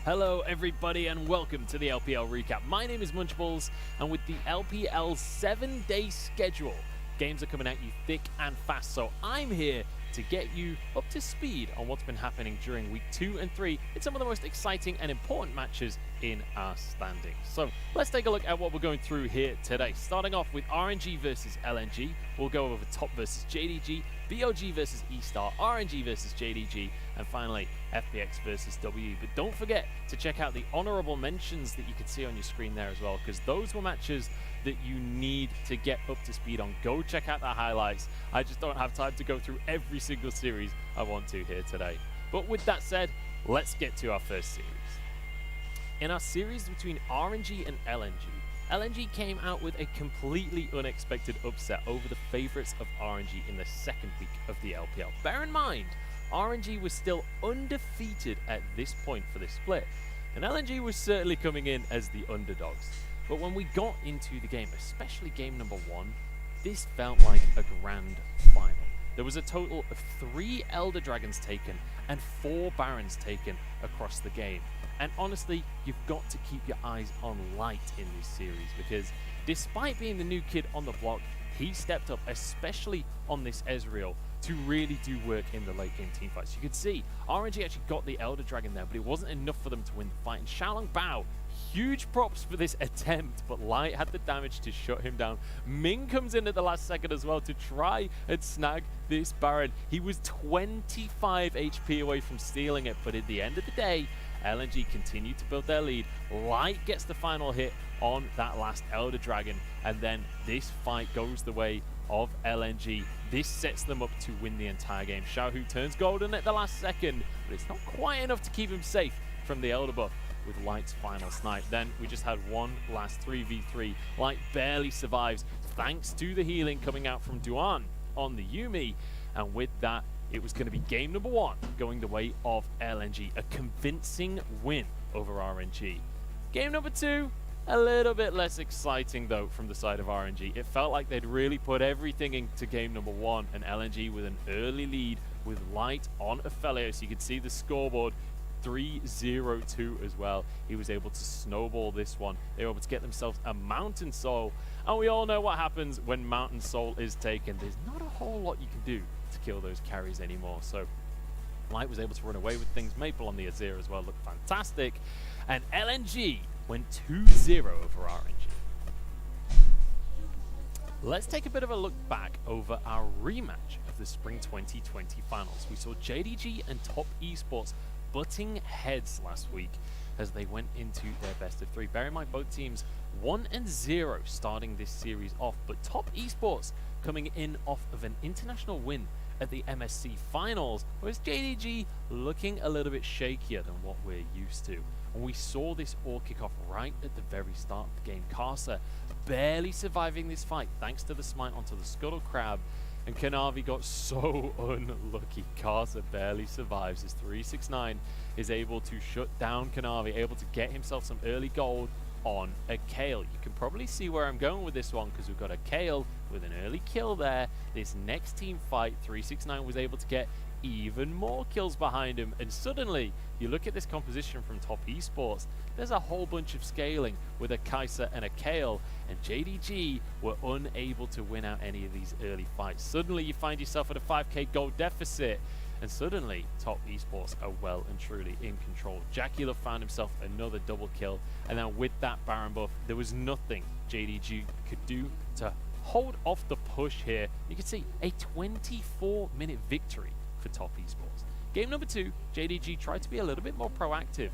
Hello everybody and welcome to the LPL recap. My name is Munchballs, and with the LPL 7-day schedule, games are coming at you thick and fast, so I'm here to get you up to speed on what's been happening during week 2 and 3 in some of the most exciting and important matches in our standings. So let's take a look at what we're going through here today. Starting off with RNG versus LNG, we'll go over Top versus JDG, BOG versus E-Star, RNG versus JDG, and finally FPX versus W. But don't forget to check out the honorable mentions that you can see on your screen there as well, because those were matches that you need to get up to speed on. Go check out the highlights. I just don't have time to go through every single series I want to here today. But with that said, let's get to our first series. In our series between RNG and LNG, LNG came out with a completely unexpected upset over the favourites of RNG in the second week of the LPL. Bear in mind, RNG was still undefeated at this point for this split, and LNG was certainly coming in as the underdogs. But when we got into the game, especially game number 1, this felt like a grand final. There was a total of 3 Elder Dragons taken and 4 Barons taken across the game. And honestly, you've got to keep your eyes on Light in this series, because despite being the new kid on the block, he stepped up, especially on this Ezreal, to really do work in the late game team fights. You could see RNG actually got the Elder Dragon there, but it wasn't enough for them to win the fight. And Xiaolong Bao, huge props for this attempt, but Light had the damage to shut him down. Ming comes in at the last second as well to try and snag this Baron. He was 25 HP away from stealing it, but at the end of the day, LNG continued to build their lead. Light gets the final hit on that last Elder Dragon, and then this fight goes the way of LNG. This sets them up to win the entire game. Xiaohu turns golden at the last second, but it's not quite enough to keep him safe from the Elder buff with Light's final snipe. Then we just had one last 3v3. Light barely survives thanks to the healing coming out from Duan on the Yuumi, and with that, it was going to be game number 1 going the way of LNG. A convincing win over RNG. Game number 2, a little bit less exciting though from the side of RNG. It felt like they'd really put everything into game number 1, and LNG with an early lead with Light on Aphelios. You could see the scoreboard 3-0-2 as well. He was able to snowball this one. They were able to get themselves a Mountain Soul, and we all know what happens when Mountain Soul is taken. There's not a whole lot you can do to kill those carries anymore. So Light was able to run away with things. Maple on the Azir as well looked fantastic, and LNG went 2-0 over RNG. Let's take a bit of a look back over our rematch of the Spring 2020 finals. We saw JDG and Top Esports butting heads last week as they went into their best of 3. Bear in mind, both teams 1-0 starting this series off, but Top Esports coming in off of an international win at the MSC finals, whereas JDG looking a little bit shakier than what we're used to. And we saw this all kick off right at the very start of the game. Karsa barely surviving this fight thanks to the smite onto the Scuttle Crab, and Kanavi got so unlucky. Karsa barely survives as 369 is able to shut down Kanavi, able to get himself some early gold on a Kayle. You can probably see where I'm going with this one, because we've got a Kayle with an early kill there. This next team fight, 369 was able to get even more kills behind him, and suddenly you look at this composition from Top Esports, there's a whole bunch of scaling with a Kai'Sa and a Kayle, and JDG were unable to win out any of these early fights. Suddenly you find yourself at a 5k gold deficit, and suddenly Top Esports are well and truly in control. JackeyLove found himself another double kill, and then with that Baron buff, there was nothing JDG could do to hold off the push here. You can see a 24-minute victory for Top Esports. Game number 2, JDG tried to be a little bit more proactive,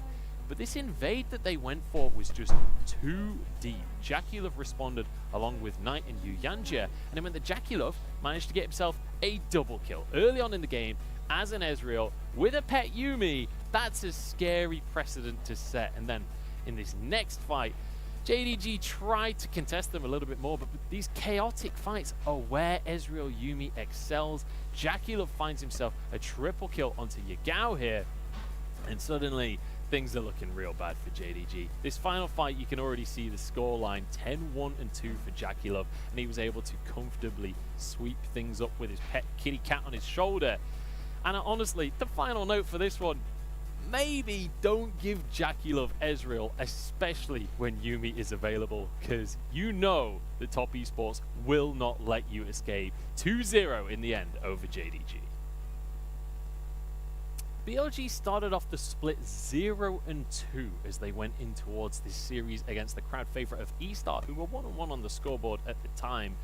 but this invade that they went for was just too deep. JackeyLove responded along with Knight and Yu Yanjia, and it meant that JackeyLove managed to get himself a double kill early on in the game as an Ezreal with a pet Yuumi. That's a scary precedent to set. And then in this next fight, JDG tried to contest them a little bit more, but these chaotic fights are where Ezreal Yuumi excels. JackeyLove finds himself a triple kill onto Yagao here, and suddenly things are looking real bad for JDG. This final fight, you can already see the scoreline, 10-1-2 for JackeyLove, and he was able to comfortably sweep things up with his pet kitty cat on his shoulder. And honestly, the final note for this one, maybe don't give Jackie Love Ezreal, especially when Yumi is available, because you know the top esports will not let you escape. 2-0 in the end over JDG. BLG started off the split 0-2 as they went in towards this series against the crowd favorite of E-Star, who were 1-1 on the scoreboard at the time.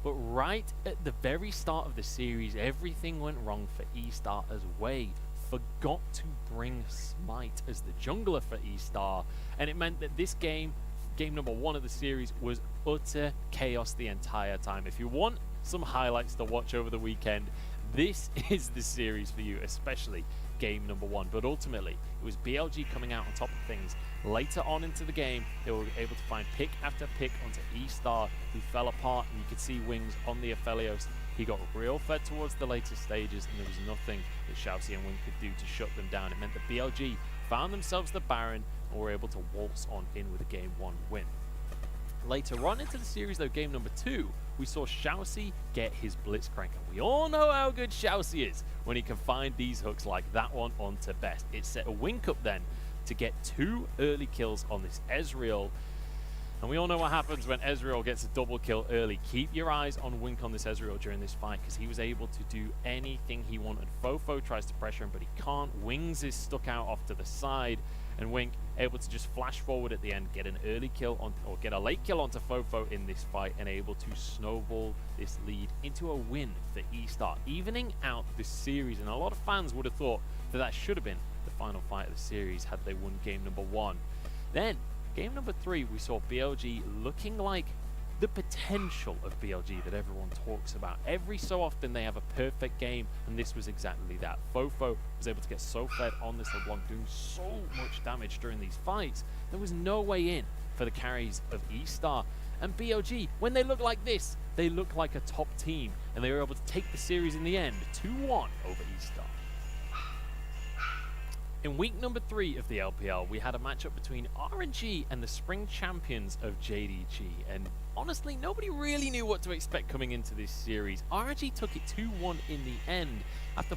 But right at the very start of the series, everything went wrong for E-Star as Wei forgot to bring Smite as the jungler for E-Star, and it meant that this game number 1 of the series, was utter chaos the entire time. If you want some highlights to watch over the weekend, this is the series for you, especially game number 1. But ultimately, it was BLG coming out on top of things. Later on into the game, they were able to find pick after pick onto E-Star, who fell apart, and you could see Wings on the Aphelios. He got real fed towards the later stages, and there was nothing that Shousey and Wing could do to shut them down. It meant that BLG found themselves the Baron and were able to waltz on in with a game 1 win. Later on into the series, though, game number 2, we saw Shousey get his Blitzcrank, and we all know how good Shousey is when he can find these hooks like that one onto Best. It set a Wink up then to get 2 early kills on this Ezreal. And we all know what happens when Ezreal gets a double kill early. Keep your eyes on Wink on this Ezreal during this fight, because he was able to do anything he wanted. Fofo tries to pressure him, but he can't. Wings is stuck out off to the side, and Wink able to just flash forward at the end, get an early kill on, or get a late kill onto Fofo in this fight, and able to snowball this lead into a win for E-Star, evening out this series. And a lot of fans would have thought that that should have been the final fight of the series had they won game number 1. Then game number 3, we saw BLG looking like the potential of BLG that everyone talks about. Every so often they have a perfect game, and this was exactly that. Fofo was able to get so fed on this LeBlanc, doing so much damage during these fights. There was no way in for the carries of E-Star. And BLG, when they look like this, they look like a top team, and they were able to take the series in the end, 2-1 over E-Star. In week number 3 of the LPL, we had a matchup between RNG and the spring champions of JDG, and honestly, nobody really knew what to expect coming into this series. RNG took it 2-1 in the end after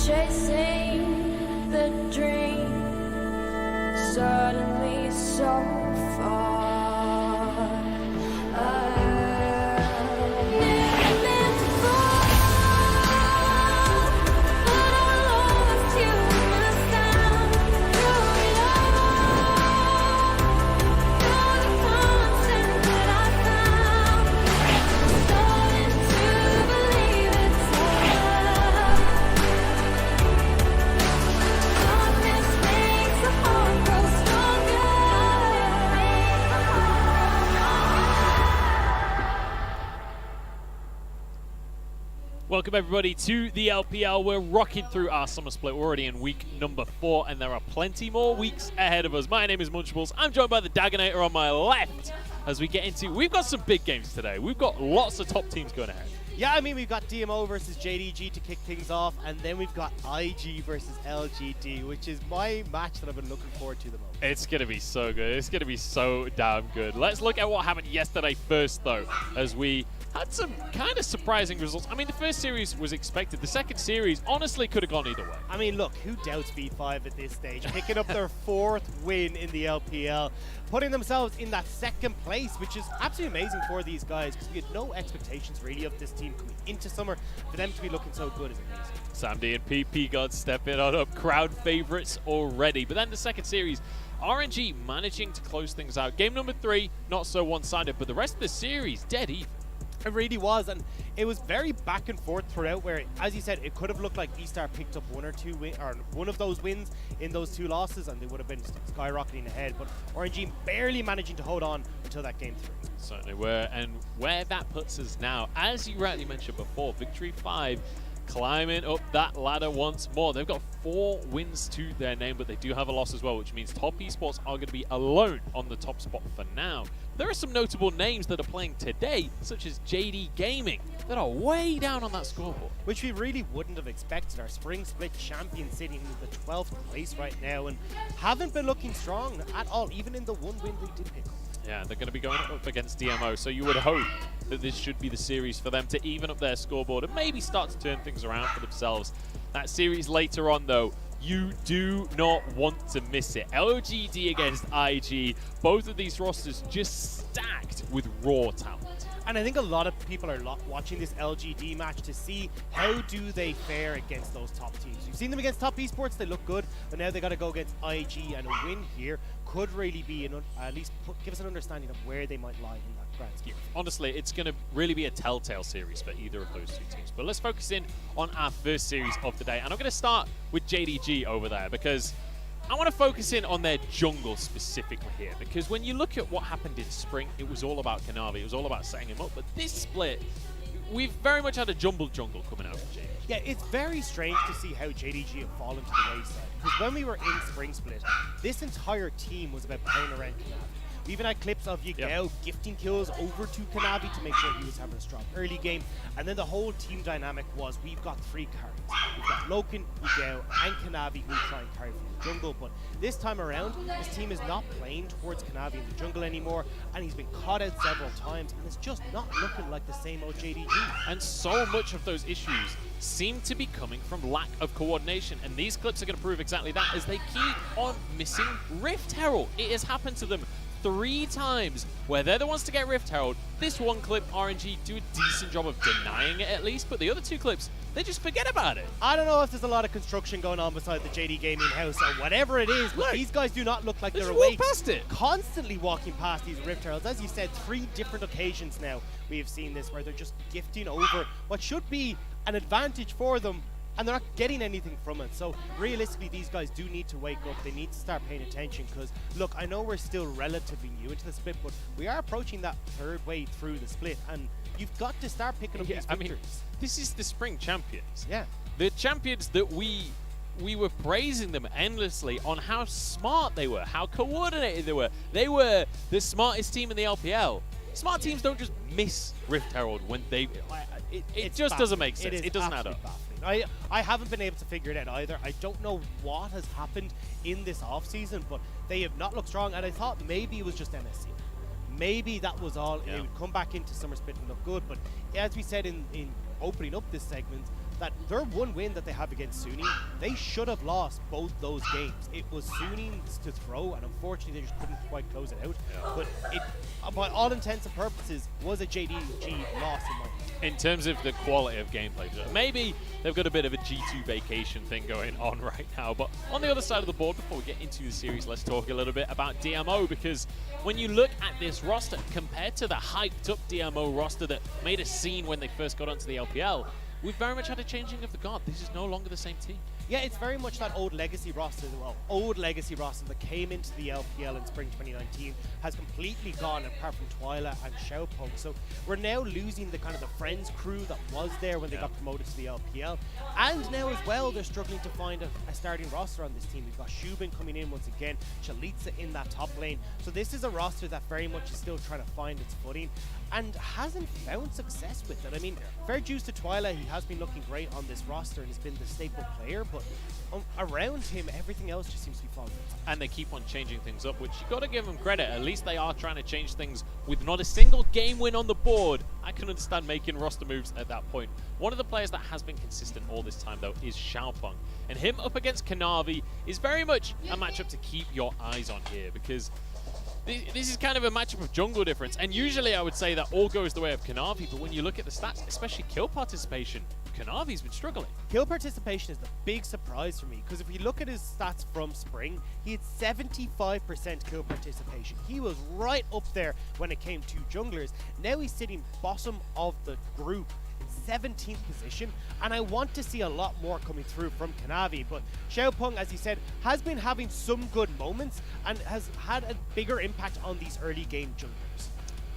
chasing the dream, suddenly so far. I never meant to fall, but I lost you in the sound. Through it all, you're the constant that I found. Starting to believe it's love. Darkness makes the heart grow stronger. Welcome everybody to the LPL. We're rocking through our summer split. We're already in week number 4 and there are plenty more weeks ahead of us. My name is Munchables. I'm joined by the Dagonator on my left as we get into, we've got some big games today. We've got lots of top teams going ahead. Yeah, I mean, we've got DMO versus JDG to kick things off, and then we've got IG versus LGD, which is my match that I've been looking forward to the most. It's going to be so good. It's going to be so damn good. Let's look at what happened yesterday first, though, as we had some kind of surprising results. I mean, the first series was expected. The second series honestly could have gone either way. I mean, look, who doubts V5 at this stage? Picking up their 4th win in the LPL, putting themselves in that 2nd place, which is absolutely amazing for these guys because we had no expectations really of this team coming into summer. For them to be looking so good is amazing. Sam D and PP God stepping on up, crowd favorites already. But then the second series, RNG managing to close things out. Game number 3, not so one-sided, but the rest of the series, dead even. It really was, and it was very back and forth throughout where, as you said, it could have looked like E-Star picked up one of those wins in those 2 losses and they would have been skyrocketing ahead, but RNG barely managing to hold on until that game 3. Certainly were, and where that puts us now, as you rightly mentioned before, Victory 5 climbing up that ladder once more. They've got 4 wins to their name, but they do have a loss as well, which means Top Esports are going to be alone on the top spot for now. There are some notable names that are playing today, such as JD Gaming, that are way down on that scoreboard. Which we really wouldn't have expected. Our spring split champion sitting in the 12th place right now and haven't been looking strong at all, even in the 1 win they did pick up. Yeah, they're going to be going up against DMO, so you would hope that this should be the series for them to even up their scoreboard and maybe start to turn things around for themselves. That series later on, though, you do not want to miss it. LGD against IG, both of these rosters just stacked with raw talent. And I think a lot of people are watching this LGD match to see how do they fare against those top teams. You've seen them against Top Esports, they look good, but now they got to go against IG, and a win here could really be, at least give us an understanding of where they might lie in that grand scheme. Honestly, it's going to really be a telltale series for either of those 2 teams. But let's focus in on our first series of the day, and I'm going to start with JDG over there because I want to focus in on their jungle specifically here, because when you look at what happened in spring, it was all about Kanavi, it was all about setting him up, but this split, we've very much had a jumbled jungle coming out of JDG. Yeah, it's very strange to see how JDG have fallen to the wayside, because when we were in spring split, this entire team was about playing around Kanavi. We even had clips of Yagao gifting kills over to Kanavi to make sure he was having a strong early game. And then the whole team dynamic was we've got 3 carries. We've got Loken, Yagao, and Kanavi who try and carry from the jungle. But this time around, this team is not playing towards Kanavi in the jungle anymore. And he's been caught out several times. And it's just not looking like the same old JDG. And so much of those issues seem to be coming from lack of coordination. And these clips are going to prove exactly that as they keep on missing Rift Herald. It has happened to them 3 times where they're the ones to get Rift Herald. This one clip, RNG do a decent job of denying it at least, but the other 2 clips, they just forget about it. I don't know if there's a lot of construction going on beside the JD Gaming house or whatever it is, but these guys do not look like they're awake. Past it. Constantly walking past these Rift Heralds. As you said, 3 different occasions now we have seen this where they're just gifting over what should be an advantage for them, and they're not getting anything from it. So realistically, these guys do need to wake up. They need to start paying attention because, look, I know we're still relatively new into the split, but we are approaching that 3rd way through the split, and you've got to start picking up these victories. I mean, this is the spring champions. Yeah. The champions that we were praising them endlessly on how smart they were, how coordinated they were. They were the smartest team in the LPL. Smart teams don't just miss Rift Herald when they... It just doesn't make sense. It doesn't add up. I haven't been able to figure it out either. I don't know what has happened in this offseason, but they have not looked strong, and I thought maybe it was just MSC. Maybe that was all. Yeah. It would come back into summer split and look good, but as we said in opening up this segment, that their one win that they have against Sunni, they should have lost both those games. It was Sunni's to throw, and unfortunately they just couldn't quite close it out. But it, by all intents and purposes, was a JDG loss in my opinion. In terms of the quality of gameplay, maybe they've got a bit of a G2 vacation thing going on right now. But on the other side of the board, before we get into the series, let's talk a little bit about DMO, because when you look at this roster compared to the hyped up DMO roster that made a scene when they first got onto the LPL, we've very much had a changing of the guard. This is no longer the same team. Yeah, it's very much that old legacy roster. Well, old legacy roster that came into the LPL in spring 2019 has completely gone, apart from Twyla and Xiaopeng. So we're now losing the kind of the Friends crew that was there when they got promoted to the LPL. And now as well, they're struggling to find a starting roster on this team. We've got Shubin coming in once again, Chalitza in that top lane. So this is a roster that very much is still trying to find its footing and hasn't found success with it. I mean, fair dues to Twyla, he has been looking great on this roster and has been the staple player, but around him, everything else just seems to be falling apart. And they keep on changing things up, which you got to give them credit. At least they are trying to change things with not a single game win on the board. I can understand making roster moves at that point. One of the players that has been consistent all this time, though, is Xiaopeng. And him up against Kanavi is very much a matchup to keep your eyes on here, because this is kind of a matchup of jungle difference. And usually I would say that all goes the way of Kanavi, but when you look at the stats, especially kill participation, Kanavi's been struggling. Kill participation is the big surprise for me, because if we look at his stats from spring, he had 75% kill participation. He was right up there when it came to junglers. Now he's sitting bottom of the group, 17th position, and I want to see a lot more coming through from Kanavi. But Xiaopeng, as he said, has been having some good moments and has had a bigger impact on these early game junglers.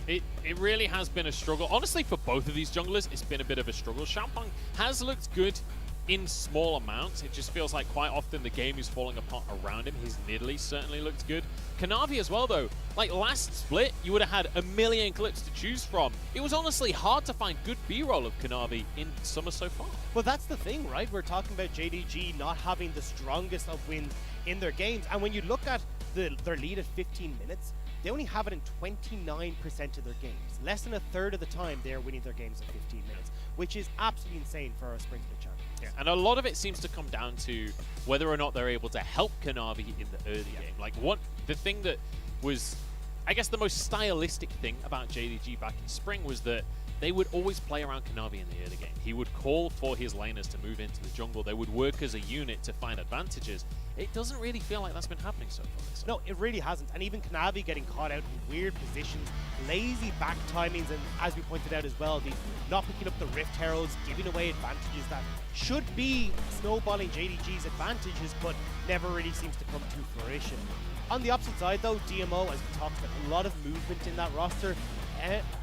It really has been a struggle. Honestly, for both of these junglers, it's been a bit of a struggle. Xiaopeng has looked good in small amounts. It just feels like quite often the game is falling apart around him. His Nidalee certainly looked good. Kanavi as well, though. Like last split, you would have had a million clips to choose from. It was honestly hard to find good B-roll of Kanavi in summer so far. Well, that's the thing, right? We're talking about JDG not having the strongest of wins in their games. And when you look at their lead at 15 minutes, they only have it in 29% of their games. Less than a third of the time, they're winning their games at 15 minutes, which is absolutely insane for our Spring Split champions. Yeah, and a lot of it seems to come down to whether or not they're able to help Kanavi in the early game. Like, the thing that was, I guess, the most stylistic thing about JDG back in spring was that they would always play around Kanavi in the early game. He would call for his laners to move into the jungle. They would work as a unit to find advantages. It doesn't really feel like that's been happening so far. No, it really hasn't. And even Kanavi getting caught out in weird positions, lazy back timings, and as we pointed out as well, the not picking up the Rift Heralds, giving away advantages that should be snowballing JDG's advantages, but never really seems to come to fruition. On the opposite side, though, DMO, as we talked about, a lot of movement in that roster.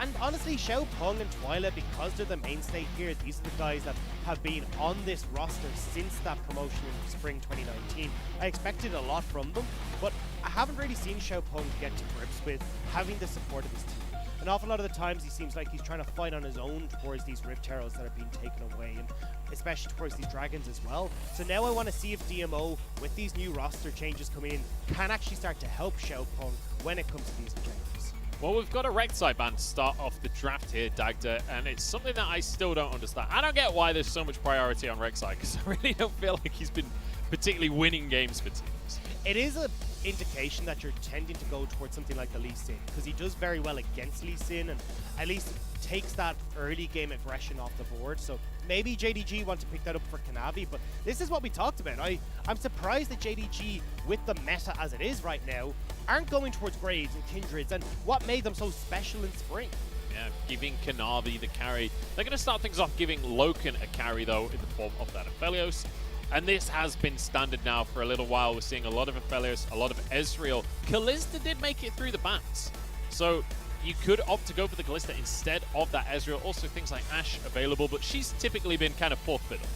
And honestly, Xiaopeng and Twyla, because they're the mainstay here, these are the guys that have been on this roster since that promotion in spring 2019. I expected a lot from them, but I haven't really seen Xiaopeng get to grips with having the support of his team. An awful lot of the times he seems like he's trying to fight on his own towards these Rift Heralds that are being taken away, and especially towards these Dragons as well. So now I want to see if DMO, with these new roster changes coming in, can actually start to help Xiaopeng when it comes to these objectives. Well, we've got a Rek'Sai ban to start off the draft here, Dagda, and it's something that I still don't understand. I don't get why there's so much priority on Rek'Sai, because I really don't feel like he's been particularly winning games for teams. It is an indication that you're tending to go towards something like the Lee Sin, because he does very well against Lee Sin and at least takes that early game aggression off the board. So maybe JDG want to pick that up for Kanavi, but this is what we talked about. I'm surprised that JDG, with the meta as it is right now, aren't going towards Graves and Kindreds, and what made them so special in spring. Yeah, giving Kanavi the carry. They're going to start things off giving Loken a carry, though, in the form of that Aphelios. And this has been standard now for a little while. We're seeing a lot of Aphelios, a lot of Ezreal. Kalista did make it through the bans, so you could opt to go for the Kalista instead of that Ezreal. Also, things like Ashe available, but she's typically been kind of fourth fiddle.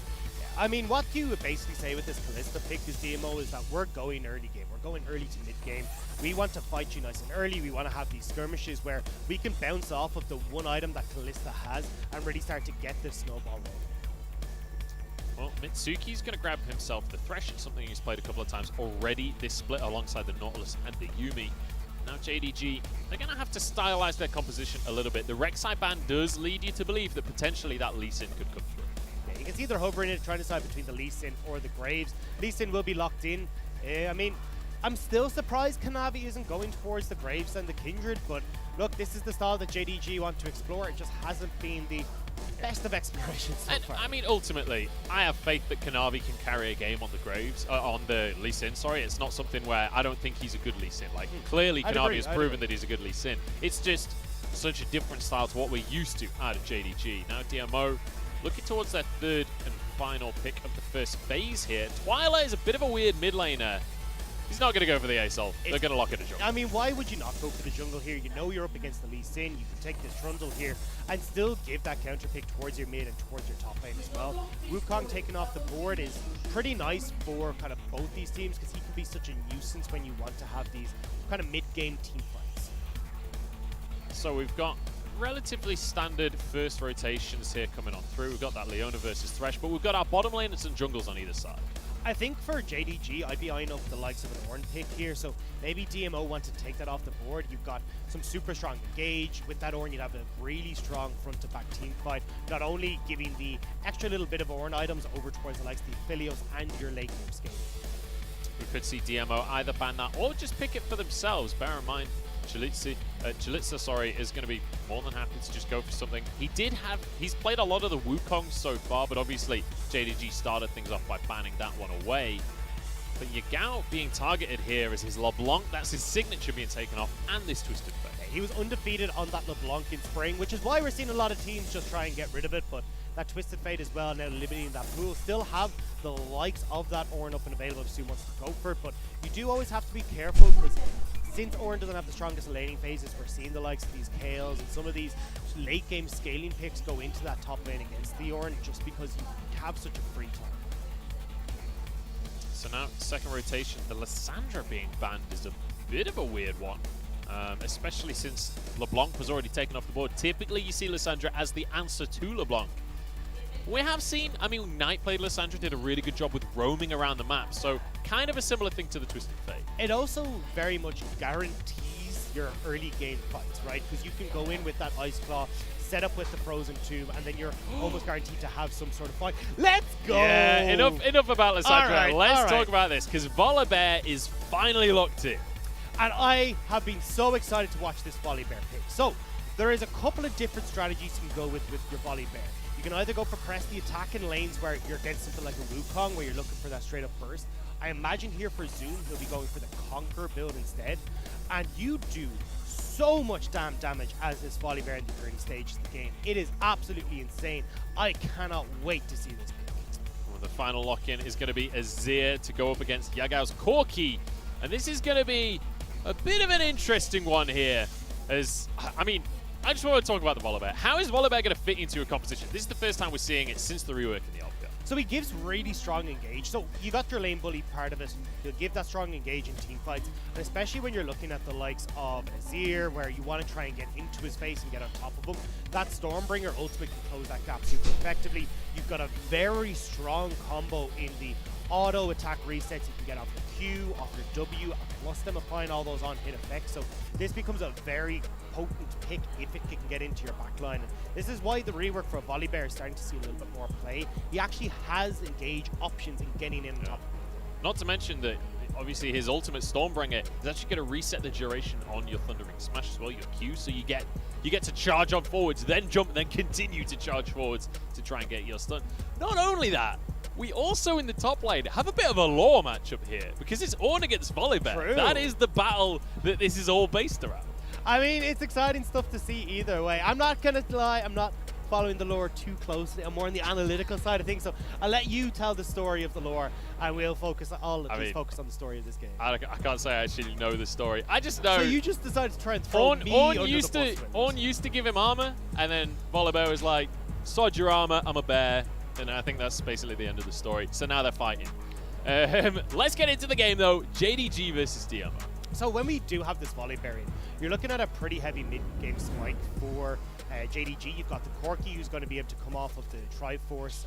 I mean, what you would basically say with this Kalista pick, this DMO, is that we're going early game. We're going early to mid game. We want to fight you nice and early. We want to have these skirmishes where we can bounce off of the one item that Kalista has and really start to get this snowball rolling. Well, Mitsuki's going to grab himself the Thresh. It's something he's played a couple of times already this split alongside the Nautilus and the Yuumi. Now JDG, they're going to have to stylize their composition a little bit. The Rek'Sai ban does lead you to believe that potentially that Lee Sin could come through. Yeah, It's either hovering it, trying to decide between the Lee Sin or the Graves. Lee Sin will be locked in. I mean, I'm still surprised Kanavi isn't going towards the Graves and the Kindred, but look, this is the style that JDG want to explore. It just hasn't been the best of explorations so far. I mean, ultimately, I have faith that Kanavi can carry a game on the Graves, on the Lee Sin, sorry. It's not something where I don't think he's a good Lee Sin. Like, clearly Kanavi has proven that he's a good Lee Sin. It's just such a different style to what we're used to out of JDG. Now DMO looking towards their third and final pick of the first phase here. Twilight is a bit of a weird mid laner. He's not going to go for the Asol. They're going to lock it in jungle. I mean, why would you not go for the jungle here? You know you're up against the Lee Sin. You can take this Trundle here and still give that counter pick towards your mid and towards your top lane as well. Wukong taking off the board is pretty nice for kind of both these teams because he can be such a nuisance when you want to have these kind of mid-game team fights. So we've got relatively standard first rotations here coming on through. We've got that Leona versus Thresh, but we've got our bottom laners and jungles on either side. I think for JDG, I'd be eyeing up the likes of an Ornn pick here, so maybe DMO want to take that off the board. You've got some super strong engage. With that Ornn, you'd have a really strong front-to-back team fight, not only giving the extra little bit of Ornn items over towards the likes of the Aphelios and your late game scaling. We could see DMO either ban that or just pick it for themselves. Bear in mind, Chalitza, is going to be more than happy to just go for something. He's played a lot of the Wukong so far, but obviously JDG started things off by banning that one away. But Yagao being targeted here as his LeBlanc, that's his signature being taken off, and this Twisted Fate. He was undefeated on that LeBlanc in spring, which is why we're seeing a lot of teams just try and get rid of it, but that Twisted Fate as well, now limiting that pool, still have the likes of that Ornn up and available if Sue wants to go for it, but you do always have to be careful because since Ornn doesn't have the strongest laning phases, we're seeing the likes of these Kales and some of these late game scaling picks go into that top lane against the Ornn just because you have such a free time. So now, second rotation, the Lissandra being banned is a bit of a weird one, especially since LeBlanc was already taken off the board. Typically, you see Lissandra as the answer to LeBlanc. We have seen, I mean, Knight played Lissandra, did a really good job with roaming around the map, so kind of a similar thing to the Twisted Fate. It also very much guarantees your early game fights, right? Because you can go in with that Ice Claw, set up with the Frozen Tomb, and then you're almost guaranteed to have some sort of fight. Let's go! Yeah, enough about Lissandra. Let's talk right. about this, because Volibear is finally locked in. And I have been so excited to watch this Volibear pick. So, there is a couple of different strategies you can go with your Volibear. You can either go for press the attack in lanes where you're against something like a Wukong where you're looking for that straight up burst. I imagine here for Zoom, he'll be going for the Conquer build instead. And you do so much damn damage as this Volibear in the early stages of the game. It is absolutely insane. I cannot wait to see this pick. Well, the final lock-in is going to be Azir to go up against Yagao's Corki. And this is going to be a bit of an interesting one here. As, I mean, I just want to talk about the Volibear. How is Volibear going to fit into a composition? This is the first time we're seeing it since the rework in the LPL. So he gives really strong engage. So you got your lane bully part of it. He'll give that strong engage in team fights. And especially when you're looking at the likes of Azir, where you want to try and get into his face and get on top of him, that Stormbringer ultimate can close that gap super effectively. You've got a very strong combo in the auto attack resets. You can get off the Q, off your W, plus them applying all those on hit effects. So this becomes a very potent pick if it can get into your backline. And this is why the rework for Volibear is starting to see a little bit more play. He actually has engage options in getting in and up. Not to mention that obviously his ultimate Stormbringer is actually going to reset the duration on your Thundering Smash as well, your Q, so you get to charge on forwards, then jump, then continue to charge forwards to try and get your stun. Not only that, we also in the top lane have a bit of a lore matchup here because it's Ornn against Volibear. True. That is the battle that this is all based around. I mean, it's exciting stuff to see either way. I'm not going to lie, I'm not following the lore too closely. I'm more on the analytical side of things, so I'll let you tell the story of the lore, and we'll focus. I'll at least focus on the story of this game. I can't say I actually know the story. I just know. So you just decided to try and throw me under the bus with this. Ornn used to give him armor, and then Volibear was like, "Sod your armor, I'm a bear," and I think that's basically the end of the story. So now they're fighting. Let's get into the game though. JDG versus DMO. So when we do have this Volibear in, you're looking at a pretty heavy mid-game spike for JDG. You've got the Corki, who's going to be able to come off of the Triforce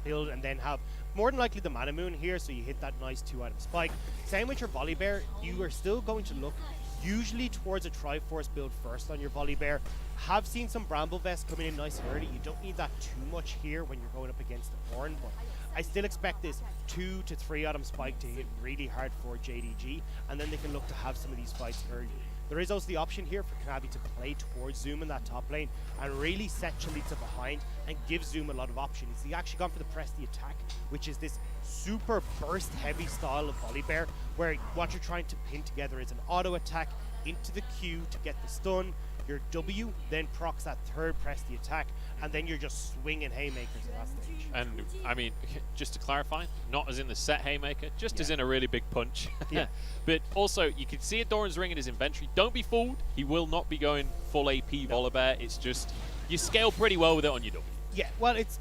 build and then have more than likely the Mana Moon here, so you hit that nice 2-item spike. Same with your Volibear, you are still going to look usually towards a Triforce build first on your Volibear. Have seen some Bramble Vest coming in nice and early. You don't need that too much here when you're going up against the Oran, but I still expect this 2 to 3 item spike to hit really hard for JDG, and then they can look to have some of these fights early. There is also the option here for Kanavi to play towards Zoom in that top lane and really set Chalitza behind and give Zoom a lot of options. He's actually gone for the press the attack, which is this super burst heavy style of Volibear, where what you're trying to pin together is an auto attack into the Q to get the stun, your W then procs that third press the attack, and then you're just swinging haymakers at that stage. And I mean, just to clarify, not as in the set haymaker, just as in a really big punch. Yeah. But also, you can see a Doran's Ring in his inventory. Don't be fooled. He will not be going full AP Volibear. It's just, you scale pretty well with it on your W. Yeah, well, it's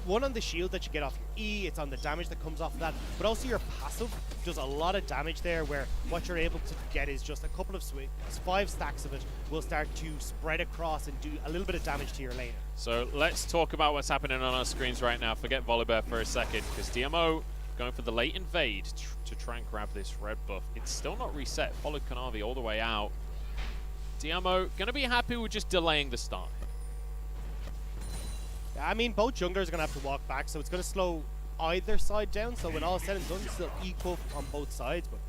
one on the shield that you get off your E, it's on the damage that comes off of that, but also your passive does a lot of damage there, where what you're able to get is just a couple of 5 stacks of it will start to spread across and do a little bit of damage to your laner. So let's talk about what's happening on our screens right now. Forget Volibear for a second, because DMO going for the late invade to try and grab this red buff. It's still not reset. Followed Kanavi all the way out. DMO going to be happy with just delaying the start. I mean, both junglers are going to have to walk back, so it's going to slow either side down, so when all is said and done, it's still equal on both sides, but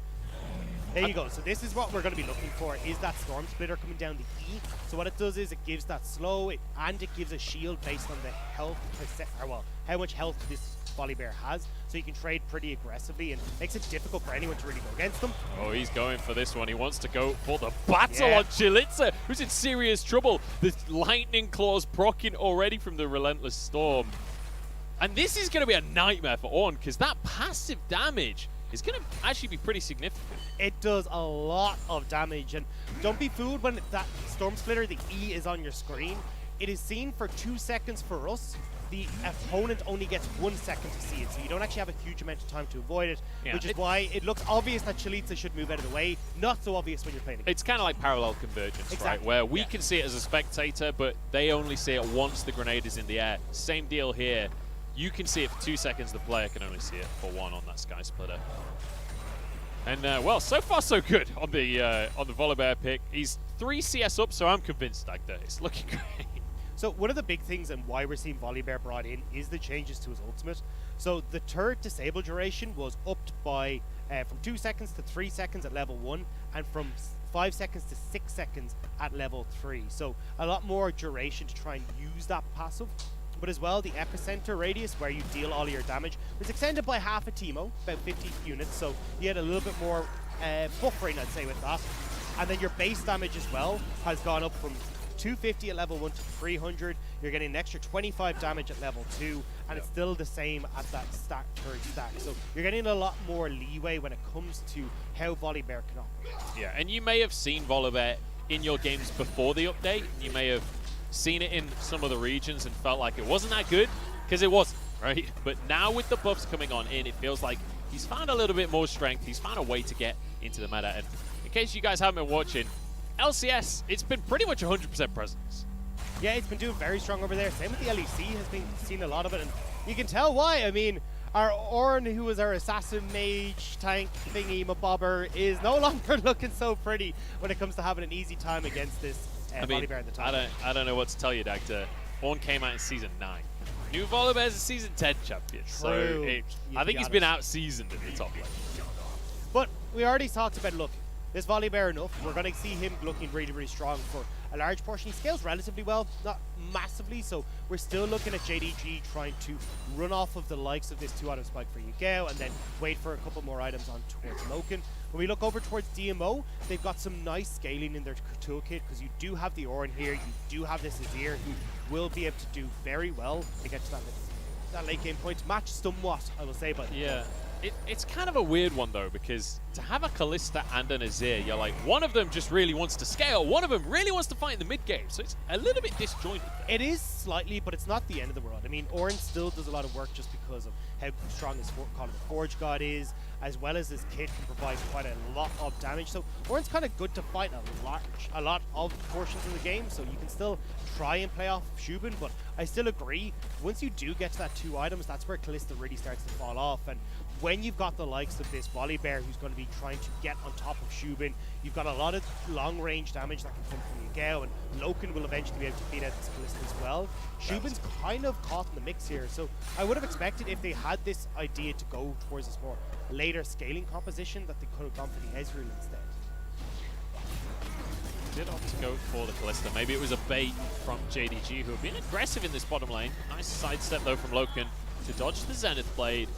there you go. So this is what we're going to be looking for, is that Storm Splitter coming down the E. So what it does is it gives that slow, and it gives a shield based on the health, or well, how much health this Volibear has, so you can trade pretty aggressively, and makes it difficult for anyone to really go against them. Oh, he's going for this one. He wants to go for the battle Yeah. on Chalitza, who's in serious trouble. The lightning claws proccing already from the Relentless Storm. And this is going to be a nightmare for Ornn, because that passive damage is going to actually be pretty significant. It does a lot of damage, and don't be fooled when that Storm Splitter, the E, is on your screen. It is seen for 2 seconds for us. The opponent only gets 1 second to see it, so you don't actually have a huge amount of time to avoid it, which is why it looks obvious that Chalitza should move out of the way. Not so obvious when you're playing against. It's kind of like parallel convergence, right? Where we can see it as a spectator, but they only see it once the grenade is in the air. Same deal here. You can see it for 2 seconds, the player can only see it for 1 on that Sky Splitter. And well, so far so good on the Volibear pick. He's 3 CS up, so I'm convinced Dagda. It's looking great. So one of the big things and why we're seeing Volibear brought in is the changes to his ultimate. So the turret disable duration was upped by from 2 seconds to 3 seconds at level 1, and from 5 seconds to 6 seconds at level 3. So a lot more duration to try and use that passive. But as well, the epicenter radius, where you deal all your damage, was extended by half a Teemo, about 50 units. So you had a little bit more buffering, I'd say, with that. And then your base damage as well has gone up from 250 at level 1 to 300. You're getting an extra 25 damage at level 2, and it's still the same at that third stack. So you're getting a lot more leeway when it comes to how Volibear can operate. Yeah, and you may have seen Volibear in your games before the update. You may have seen it in some of the regions and felt like it wasn't that good, because it wasn't, right? But now with the buffs coming on in, it feels like he's found a little bit more strength. He's found a way to get into the meta. And in case you guys haven't been watching, LCS, it's been pretty much 100% presence. Yeah, it's been doing very strong over there. Same with the LEC, has been seen a lot of it, and you can tell why. I mean, our Ornn, who was our assassin mage tank thingy mabobber, is no longer looking so pretty when it comes to having an easy time against this Volibear at the top. I don't know what to tell you, Dagda. Ornn came out in Season 9. New Volibear is a Season 10 champion. True. So I think he's been out-seasoned in the top lane. But we already talked about, look, this Volibear enough. We're going to see him looking really, really strong for a large portion. He scales relatively well, not massively, so we're still looking at JDG trying to run off of the likes of this 2-item spike for Yugao and then wait for a couple more items on towards Loken. When we look over towards DMO, they've got some nice scaling in their toolkit, because you do have the Ornn here, you do have this Azir who will be able to do very well to get to that late game point. Match somewhat, I will say, but yeah. It's kind of a weird one, though, because to have a Kalista and an Azir, you're like, one of them just really wants to scale, one of them really wants to fight in the mid-game, so it's a little bit disjointed there. It is slightly, but it's not the end of the world. I mean, Ornn still does a lot of work just because of how strong his Call of the Forge God is, as well as his kit can provide quite a lot of damage. So Ornn's kind of good to fight a lot of portions of the game, so you can still try and play off Shubin, but I still agree. Once you do get to that 2 items, that's where Kalista really starts to fall off. And when you've got the likes of this Volibear who's going to be trying to get on top of Shubin, you've got a lot of long-range damage that can come from Yagao, and Loken will eventually be able to beat out this Kalista as well. Shubin's kind of caught in the mix here, so I would have expected if they had this idea to go towards this more later scaling composition that they could have gone for the Ezreal instead. Did opt to go for the Kalista. Maybe it was a bait from JDG, who have been aggressive in this bottom lane. Nice sidestep though from Loken to dodge the Zenith Blade.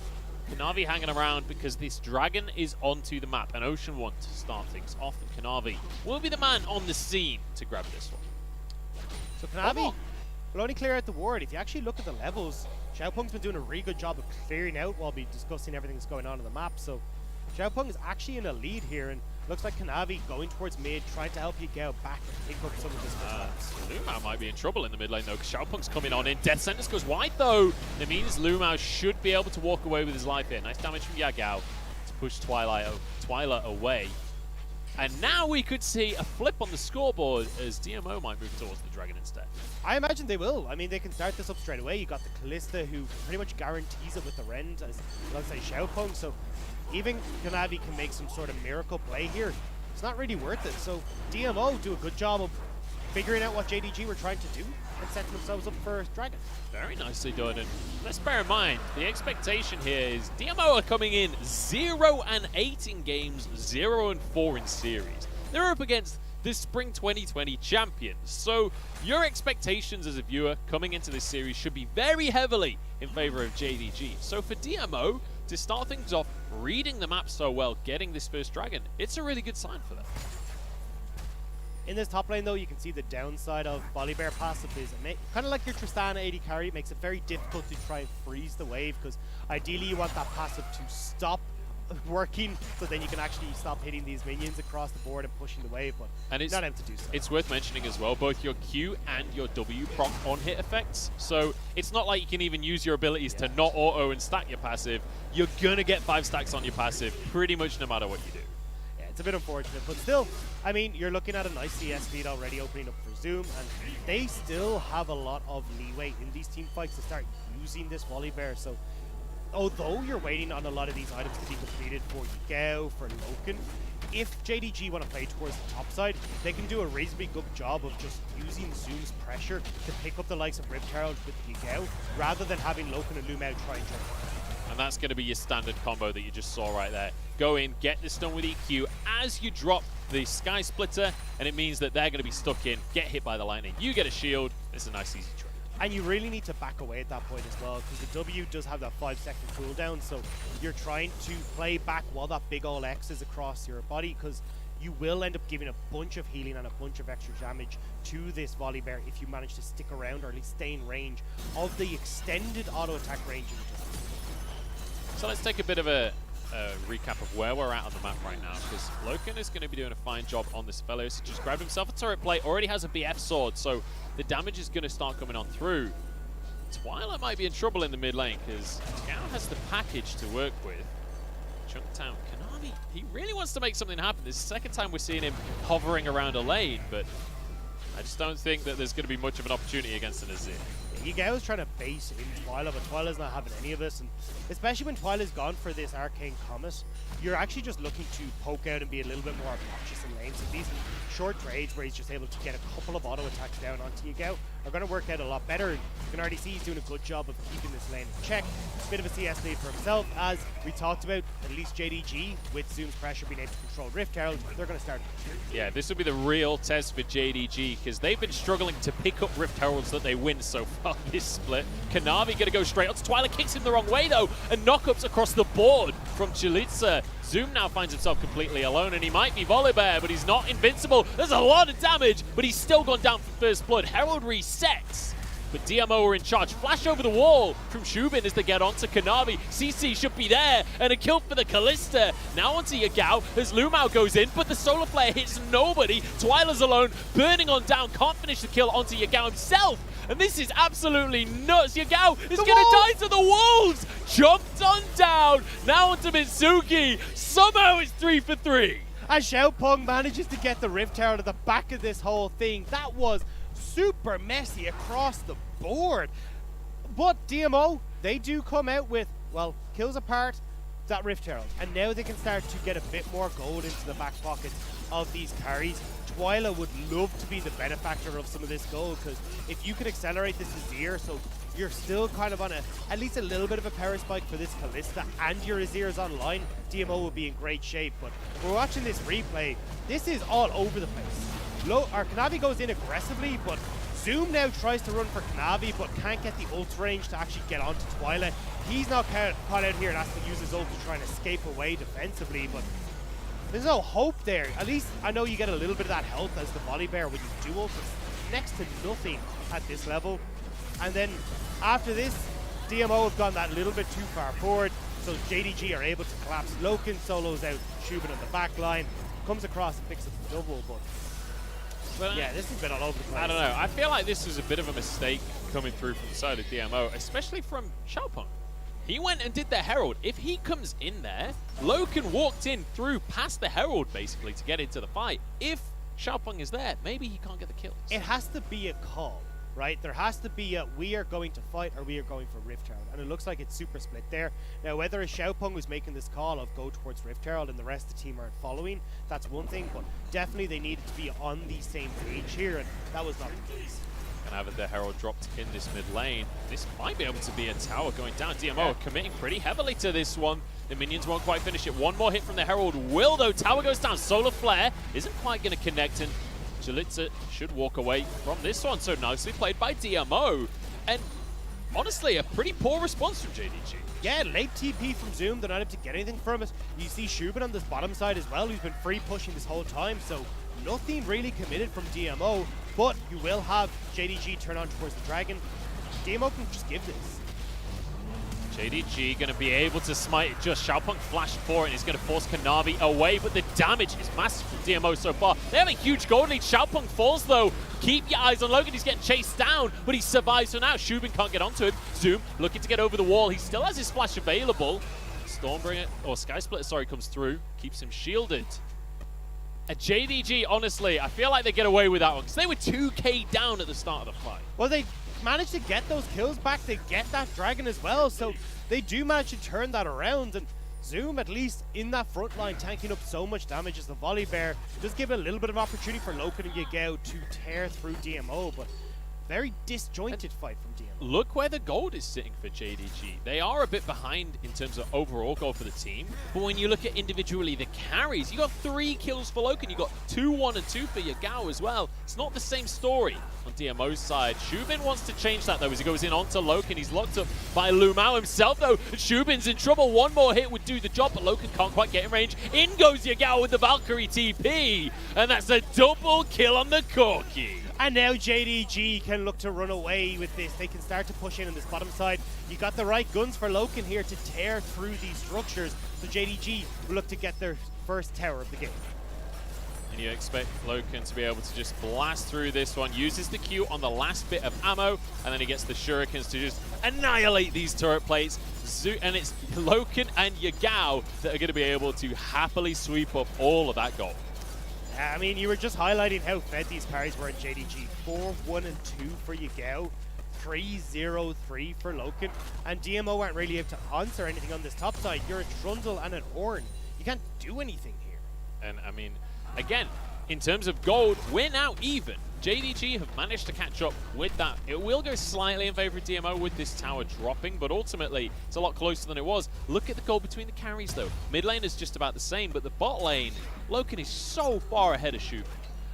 Kanavi hanging around because this dragon is onto the map, and Ocean want to start things off, and Kanavi will be the man on the scene to grab this one. So Kanavi will only clear out the ward. If you actually look at the levels, Xiaopeng's been doing a really good job of clearing out while we're discussing everything that's going on the map. So Xiaopeng is actually in a lead here, and looks like Kanavi going towards mid, trying to help Yagao back and pick up some of this response. Lumao might be in trouble in the mid lane though, because Xiaopeng's coming on in. Death Sentence goes wide though. It means Lumao should be able to walk away with his life here. Nice damage from Yagao to push Twyla away. And now we could see a flip on the scoreboard as DMO might move towards the dragon instead. I imagine they will. I mean, they can start this up straight away. You got the Kalista, who pretty much guarantees it with the Rend, alongside Xiaopeng. So even Kanavi can make some sort of miracle play here. It's not really worth it. So DMO do a good job of figuring out what JDG were trying to do and setting themselves up for Dragon. Very nicely done. And let's bear in mind, the expectation here is DMO are coming in 0-8 in games, 0-4 in series. They're up against the Spring 2020 champions. So your expectations as a viewer coming into this series should be very heavily in favor of JDG. So for DMO to start things off, reading the map so well, getting this first dragon, it's a really good sign for them. In this top lane though, you can see the downside of Volibear passive is kind of like your Tristana AD carry. It makes it very difficult to try and freeze the wave, because ideally you want that passive to stop working, so then you can actually stop hitting these minions across the board and pushing the wave, but and it's not able to do so. It's worth mentioning as well, both your Q and your W proc on hit effects, so it's not like you can even use your abilities to not auto and stack your passive. You're gonna get 5 stacks on your passive pretty much no matter what you do. Yeah, it's a bit unfortunate, but still, I mean, you're looking at a nice CS lead already opening up for Zoom, and they still have a lot of leeway in these team fights to start using this Volibear. So although you're waiting on a lot of these items to be completed for Yagao, for Loken, if JDG want to play towards the top side, they can do a reasonably good job of just using Zoom's pressure to pick up the likes of Rift Herald with Yagao, rather than having Loken and Lumao try and jump. And that's going to be your standard combo that you just saw right there. Go in, get this done with EQ as you drop the Sky Splitter, and it means that they're going to be stuck in, get hit by the lightning. You get a shield. It's a nice, easy trade. And you really need to back away at that point as well, because the W does have that 5-second cooldown, so you're trying to play back while that big ol' X is across your body, because you will end up giving a bunch of healing and a bunch of extra damage to this Volibear if you manage to stick around or at least stay in range of the extended auto attack range. So let's take a bit of a recap of where we're at on the map right now, because Loken is going to be doing a fine job on this fellow. So just grabbed himself a turret plate, already has a BF sword, so the damage is going to start coming on through. Twyla might be in trouble in the mid lane, because Gao has the package to work with. Chunktown, Kanavi, he really wants to make something happen. This is the second time we're seeing him hovering around a lane, but I just don't think that there's going to be much of an opportunity against an Azir. Yagao is trying to base in Twyla, but Twyla's not having any of this, and especially when Twyla's gone for this Arcane Comet, you're actually just looking to poke out and be a little bit more obnoxious in lanes. So these short trades where he's just able to get a couple of auto attacks down onto Yagao are going to work out a lot better. You can already see he's doing a good job of keeping this lane in check. Bit of a CS lead for himself, as we talked about. At least JDG, with Zoom's pressure, being able to control Rift Herald, they're going to start. Yeah, this will be the real test for JDG, because they've been struggling to pick up Rift Heralds that they win so far this split. Kanavi going to go straight on. Twyla kicks him the wrong way though, and knockups across the board from Chalitza. Zoom now finds himself completely alone, and he might be Volibear, but he's not invincible. There's a lot of damage, but he's still gone down for first blood. Herald resets, but DMO are in charge. Flash over the wall from Shubin as they get onto Kanavi. CC should be there, and a kill for the Kalista. Now onto Yagao as Lumao goes in, but the Solar Flare hits nobody. Twyla's alone, burning on down, can't finish the kill onto Yagao himself. And this is absolutely nuts. Yagao is going to die to the wolves. Jumped on down. Now onto Mitsuki. Somehow it's 3 for 3. As Xiaopeng manages to get the Rift Herald at the back of this whole thing, that was super messy across the board. But DMO, they do come out with, well, kills apart that Rift Herald, and now they can start to get a bit more gold into the back pockets of these carries. Twyla would love to be the benefactor of some of this gold, because if you can accelerate this Azir, so you're still kind of on at least a little bit of a power spike for this Kalista, and your Azir's online, DMO will be in great shape. But we're watching this replay, this is all over the place. Our Kanavi goes in aggressively, but Zoom now tries to run for Kanavi, but can't get the ult range to actually get onto Twyla. He's not caught out here and has to use his ult to try and escape away defensively, but there's no hope there. At least I know you get a little bit of that health as the volley bear when you do ult. It's next to nothing at this level. And then after this, DMO have gone that little bit too far forward, so JDG are able to collapse. Loken solos out Shubin on the back line, comes across and picks up the double, but yeah, this has been all over the place. I don't know. I feel like this was a bit of a mistake coming through from the side of DMO, especially from Xiaopeng. He went and did the Herald. If he comes in there, Loken walked in through past the Herald basically to get into the fight. If Xiaopeng is there, maybe he can't get the kills. It has to be a call, right? There has to be a we are going to fight or we are going for Rift Herald. And it looks like it's super split there. Now, whether it's Xiaopeng who's making this call of go towards Rift Herald and the rest of the team aren't following, that's one thing. But definitely they needed to be on the same page here, and that was not the case. And have the Herald dropped in this mid lane. This might be able to be a tower going down. DMO committing pretty heavily to this one. The minions won't quite finish it. One more hit from the Herald will, though. Tower goes down. Solar Flare isn't quite going to connect, and Jalitza should walk away from this one. So nicely played by DMO. And honestly, a pretty poor response from JDG. Yeah, late TP from Zoom. They're not able to get anything from it. You see Shubin on this bottom side as well, who's been free pushing this whole time. So nothing really committed from DMO. But you will have JDG turn on towards the Dragon. DMO can just give this. JDG going to be able to smite it. Just Xiaopeng flashed for it and is going to force Kanavi away, but the damage is massive from DMO so far. They have a huge gold lead. Xiaopeng falls though. Keep your eyes on Logan. He's getting chased down, but he survives for now. Shubin can't get onto him. Zoom looking to get over the wall. He still has his flash available. Stormbringer, or Sky Splitter, sorry, comes through. Keeps him shielded. A JDG, honestly, I feel like they get away with that one because they were 2k down at the start of the fight. Well, they managed to get those kills back. They get that Dragon as well, so they do manage to turn that around. And Zoom, at least in that front line, tanking up so much damage as the volley bear, does give a little bit of opportunity for Loken and Yagao to tear through DMO, but very disjointed fight from DMO. Look where the gold is sitting for JDG. They are a bit behind in terms of overall gold for the team, but when you look at individually the carries, you got 3 kills for Loken, you got 2, 1, and 2 for Yagao as well. It's not the same story on DMO's side. Shubin wants to change that though as he goes in onto Loken. He's locked up by Lumao himself though. Shubin's in trouble. One more hit would do the job, but Loken can't quite get in range. In goes Yagao with the Valkyrie TP, and that's a double kill on the Corki. And now JDG can look to run away with this. They can start to push in on this bottom side. You got the right guns for Loken here to tear through these structures. So JDG will look to get their first tower of the game. And you expect Loken to be able to just blast through this one. Uses the Q on the last bit of ammo, and then he gets the shurikens to just annihilate these turret plates. And it's Loken and Yagao that are going to be able to happily sweep up all of that gold. I mean, you were just highlighting how fed these parries were in JDG. 4, 1, and 2 for Yagao. 3, 0, 3 for Loken. And DMO aren't really able to answer anything on this top side. You're a Trundle and an Ornn. You can't do anything here. And I mean, again, in terms of gold, we're now even. JDG have managed to catch up with that. It will go slightly in favor of DMO with this tower dropping, but ultimately it's a lot closer than it was. Look at the gold between the carries though. Mid lane is just about the same, but the bot lane, Loken is so far ahead of Shubin.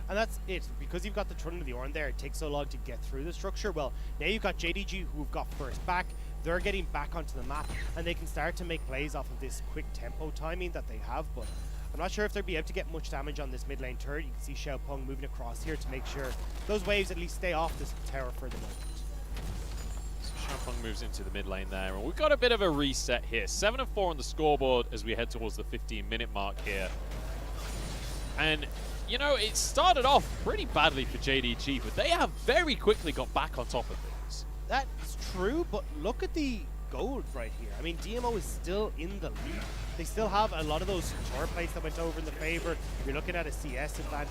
And that's it. Because you've got the Trundle and the Ornn there, it takes so long to get through the structure. Well, now you've got JDG who've got first back. They're getting back onto the map, and they can start to make plays off of this quick tempo timing that they have, but I'm not sure if they'll be able to get much damage on this mid lane turret. You can see Xiaopeng moving across here to make sure those waves at least stay off this tower for the moment. So Xiaopeng moves into the mid lane there, and we've got a bit of a reset here. 7 and 4 on the scoreboard as we head towards the 15-minute mark here. And, you know, it started off pretty badly for JDG, but they have very quickly got back on top of things. That's true, but look at the gold right here. I mean, DMO is still in the lead. They still have a lot of those turret plates that went over in the favor. You're looking at a CS advantage.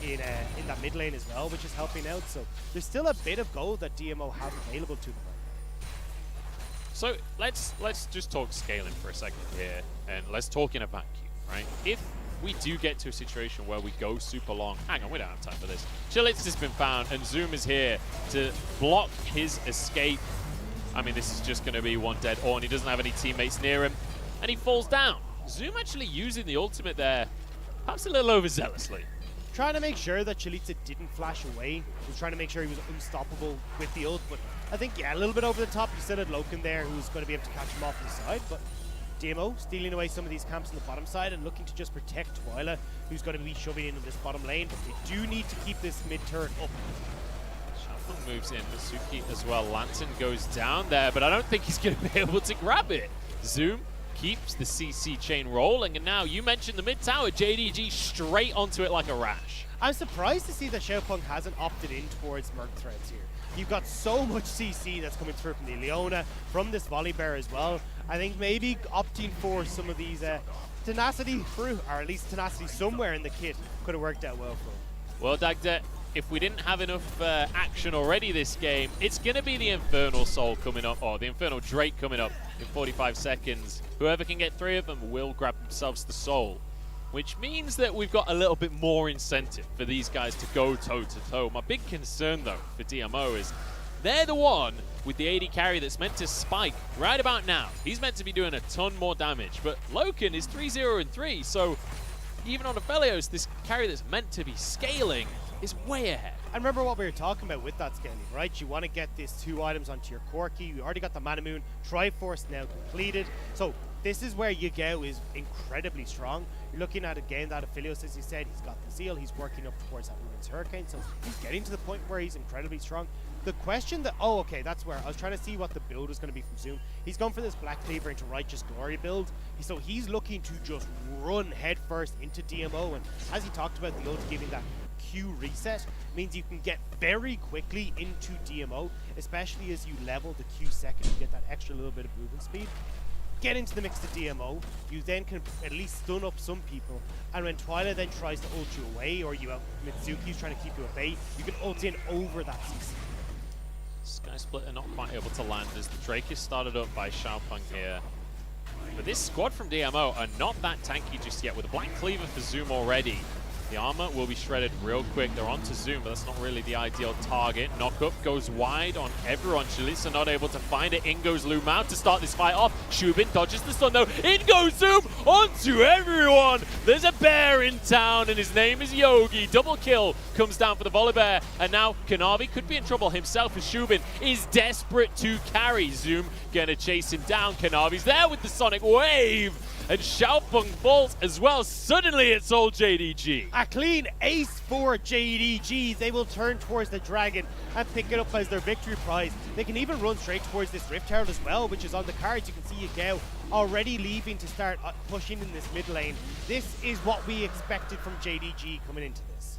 in that mid lane as well, which is helping out. So there's still a bit of gold that DMO have available to them. So let's just talk scaling for a second here, and let's talk in a vacuum, right? If we do get to a situation where we go super long, hang on, we don't have time for this. Chilitz has been found, and Zoom is here to block his escape. I mean, this is just going to be one dead Ornn. He doesn't have any teammates near him, and he falls down. Zoom actually using the ultimate there, perhaps a little overzealously. Trying to make sure that Chalitza didn't flash away. He was trying to make sure he was unstoppable with the ult, but I think, yeah, a little bit over the top. You still had Loken there who's going to be able to catch him off the side, but DMO stealing away some of these camps on the bottom side and looking to just protect Twyla, who's going to be shoving into this bottom lane, but they do need to keep this mid turret up. Shuffle moves in, Suki as well. Lantern goes down there, but I don't think he's going to be able to grab it. Zoom keeps the CC chain rolling, and now you mentioned the mid tower, JDG straight onto it like a rash. I'm surprised to see that Xiaopeng hasn't opted in towards Merc threads here. You've got so much CC that's coming through from the Leona, from this volley bear as well. I think maybe opting for some of these tenacity through, or at least tenacity somewhere in the kit, could have worked out well for him. Well, Dagda, if we didn't have enough action already this game, it's going to be the Infernal Soul coming up, or the Infernal Drake coming up in 45 seconds. Whoever can get 3 of them will grab themselves the soul, which means that we've got a little bit more incentive for these guys to go toe-to-toe. My big concern, though, for DMO is they're the one with the AD carry that's meant to spike right about now. He's meant to be doing a ton more damage, but Loken is 3-0-3, so even on Aphelios, this carry that's meant to be scaling is way ahead. And remember what we were talking about with that scaling, right? You want to get these 2 items onto your Corki. You already got the Mana Moon. Triforce now completed. So this is where Yagao is incredibly strong. You're looking at, again, that Aphelios, as you said, he's got the Zeal. He's working up towards that Women's Hurricane. So he's getting to the point where he's incredibly strong. The question that, oh, okay, that's where I was trying to see what the build was going to be from Zoom. He's gone for this Black Cleaver into Righteous Glory build. So he's looking to just run headfirst into DMO. And as he talked about, the ult giving that Q reset means you can get very quickly into DMO, especially as you level the Q second, you get that extra little bit of movement speed. Get into the mix to DMO, you then can at least stun up some people, and when Twyla then tries to ult you away, or you Mitsuki's trying to keep you at bay, you can ult in over that CC. Sky Splitter not quite able to land as the Drake is started up by Xiaopeng here. But this squad from DMO are not that tanky just yet, with a Black Cleaver for Zoom already. The armor will be shredded real quick. They're on to Zoom, but that's not really the ideal target. Knockup goes wide on everyone. Chalitza not able to find it. In goes Lumao to start this fight off. Shubin dodges the stun though. In goes Zoom onto everyone. There's a bear in town, and his name is Yogi. Double kill comes down for the Volibear, and now Kanavi could be in trouble himself as Shubin is desperate to carry. Zoom gonna chase him down. Kanavi's there with the Sonic Wave. And Xiaopeng falls as well. Suddenly it's all JDG. A clean ace for JDG. They will turn towards the dragon and pick it up as their victory prize. They can even run straight towards this Rift Herald as well, which is on the cards. You can see Yagao already leaving to start pushing in this mid lane. This is what we expected from JDG coming into this.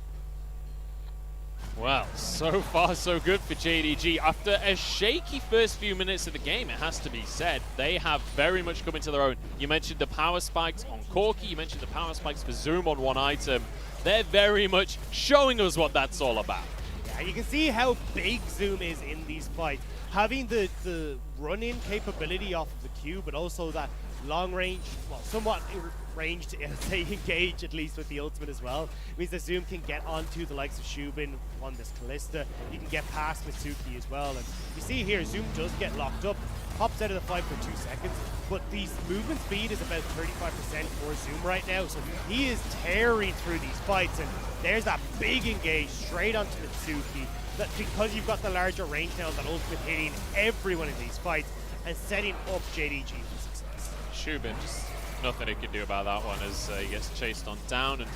Well, so far so good for JDG. After a shaky first few minutes of the game, it has to be said, they have very much come into their own. You mentioned the power spikes on Corki, you mentioned the power spikes for Zoom on one item. They're very much showing us what that's all about. Yeah, you can see how big Zoom is in these fights. Having the run-in capability off of the Q, but also that long range, well, somewhat ranged, say, engage at least with the ultimate as well. It means that Zoom can get onto the likes of Shubin on this Callista. You can get past Mitsuki as well. And you see here, Zoom does get locked up, pops out of the fight for 2 seconds, but the movement speed is about 35% for Zoom right now. So he is tearing through these fights, and there's that big engage straight onto Mitsuki. That because you've got the larger range now, that ultimate hitting everyone in these fights and setting up JDG for success. Shubin, just nothing he can do about that one as he gets chased on down. And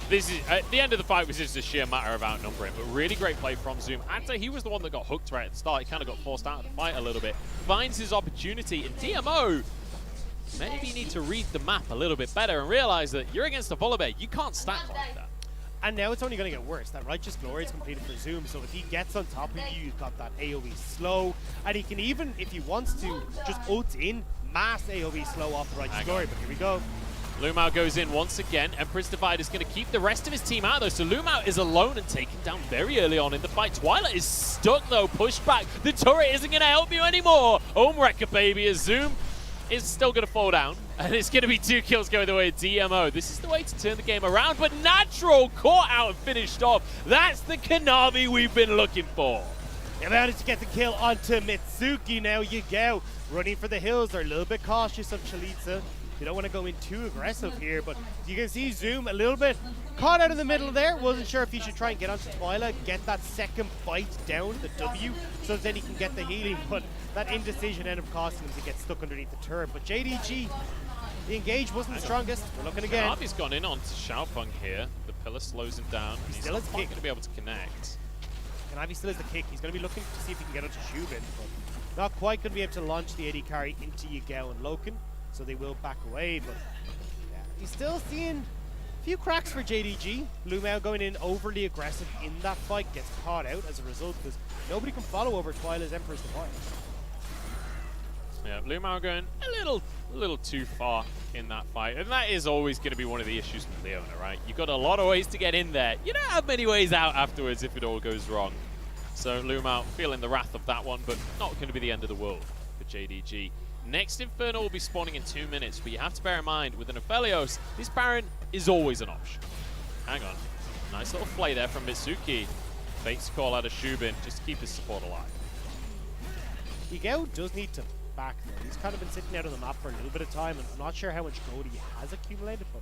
this is at the end of the fight was just a sheer matter of outnumbering, but really great play from Zoom. I'd say he was the one that got hooked right at the start. He kind of got forced out of the fight a little bit. Finds his opportunity, and DMO, maybe you need to read the map a little bit better and realize that you're against a Volibear. You can't stack like that. And now it's only going to get worse. That Righteous Glory is completed for Zoom, so if he gets on top of you, you've got that AoE slow, and he can even, if he wants to, just ult in, mass AoE slow off the Righteous Glory. But here we go. Lumao goes in once again. Empress Divide is going to keep the rest of his team out, though. So Lumao is alone and taken down very early on in the fight. Twilight is stuck, though. Pushed back. The turret isn't going to help you anymore. Wrecker, baby. As Zoom is still going to fall down. And it's going to be 2 kills going the way of DMO. This is the way to turn the game around. But Natural caught out and finished off. That's the Kanavi we've been looking for. They managed to get the kill onto Mitsuki. Now Yagao running for the hills. They're a little bit cautious of Chalitza. You don't want to go in too aggressive here, but you can see Zoom a little bit caught out in the middle there. Wasn't sure if he should try and get onto Twila, get that second bite down, the W, so then he can get the healing, but that indecision ended up costing him to get stuck underneath the turret. But JDG, the engage wasn't the strongest. We're looking again. Kanavi's gone in onto Xiaopeng here. The pillar slows him down. He's still not has quite kick. going to be able to connect. Kanavi still has the kick. He's going to be looking to see if he can get onto Shubin, but not quite going to be able to launch the AD carry into Yagao and Loken. So they will back away, but yeah, he's still seeing a few cracks for JDG. Lumao going in overly aggressive in that fight, gets caught out as a result because nobody can follow over Twila's Emperor's Divide. Yeah, Lumao going a little too far in that fight, and that is always going to be one of the issues with Leona, right? You've got a lot of ways to get in there. You don't have many ways out afterwards if it all goes wrong. So Lumao feeling the wrath of that one, but not going to be the end of the world for JDG. Next Inferno will be spawning in 2 minutes, but you have to bear in mind, with an Aphelios, this Baron is always an option. Hang on. Nice little play there from Mitsuki. Fakes call out of Shubin, just to keep his support alive. Yagao does need to back though. He's kind of been sitting out on the map for a little bit of time, and I'm not sure how much gold he has accumulated, but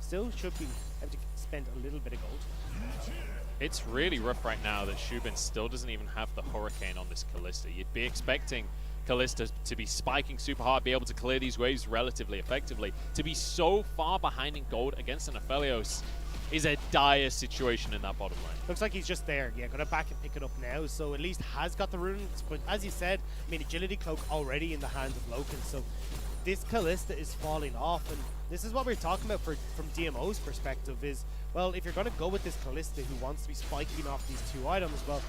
still should be able to spend a little bit of gold. It's really rough right now that Shubin still doesn't even have the Hurricane on this Callista. You'd be expecting Callista to be spiking super hard, be able to clear these waves relatively effectively. To be so far behind in gold against an Aphelios is a dire situation in that bottom lane. Looks like he's just there. Yeah, gonna back and pick it up now, so at least has got the runes. But as you said, I mean, Agility Cloak already in the hands of Loken, so this Callista is falling off, and this is what we're talking about from DMO's perspective is, well, if you're gonna go with this Callista who wants to be spiking off these 2 items, well,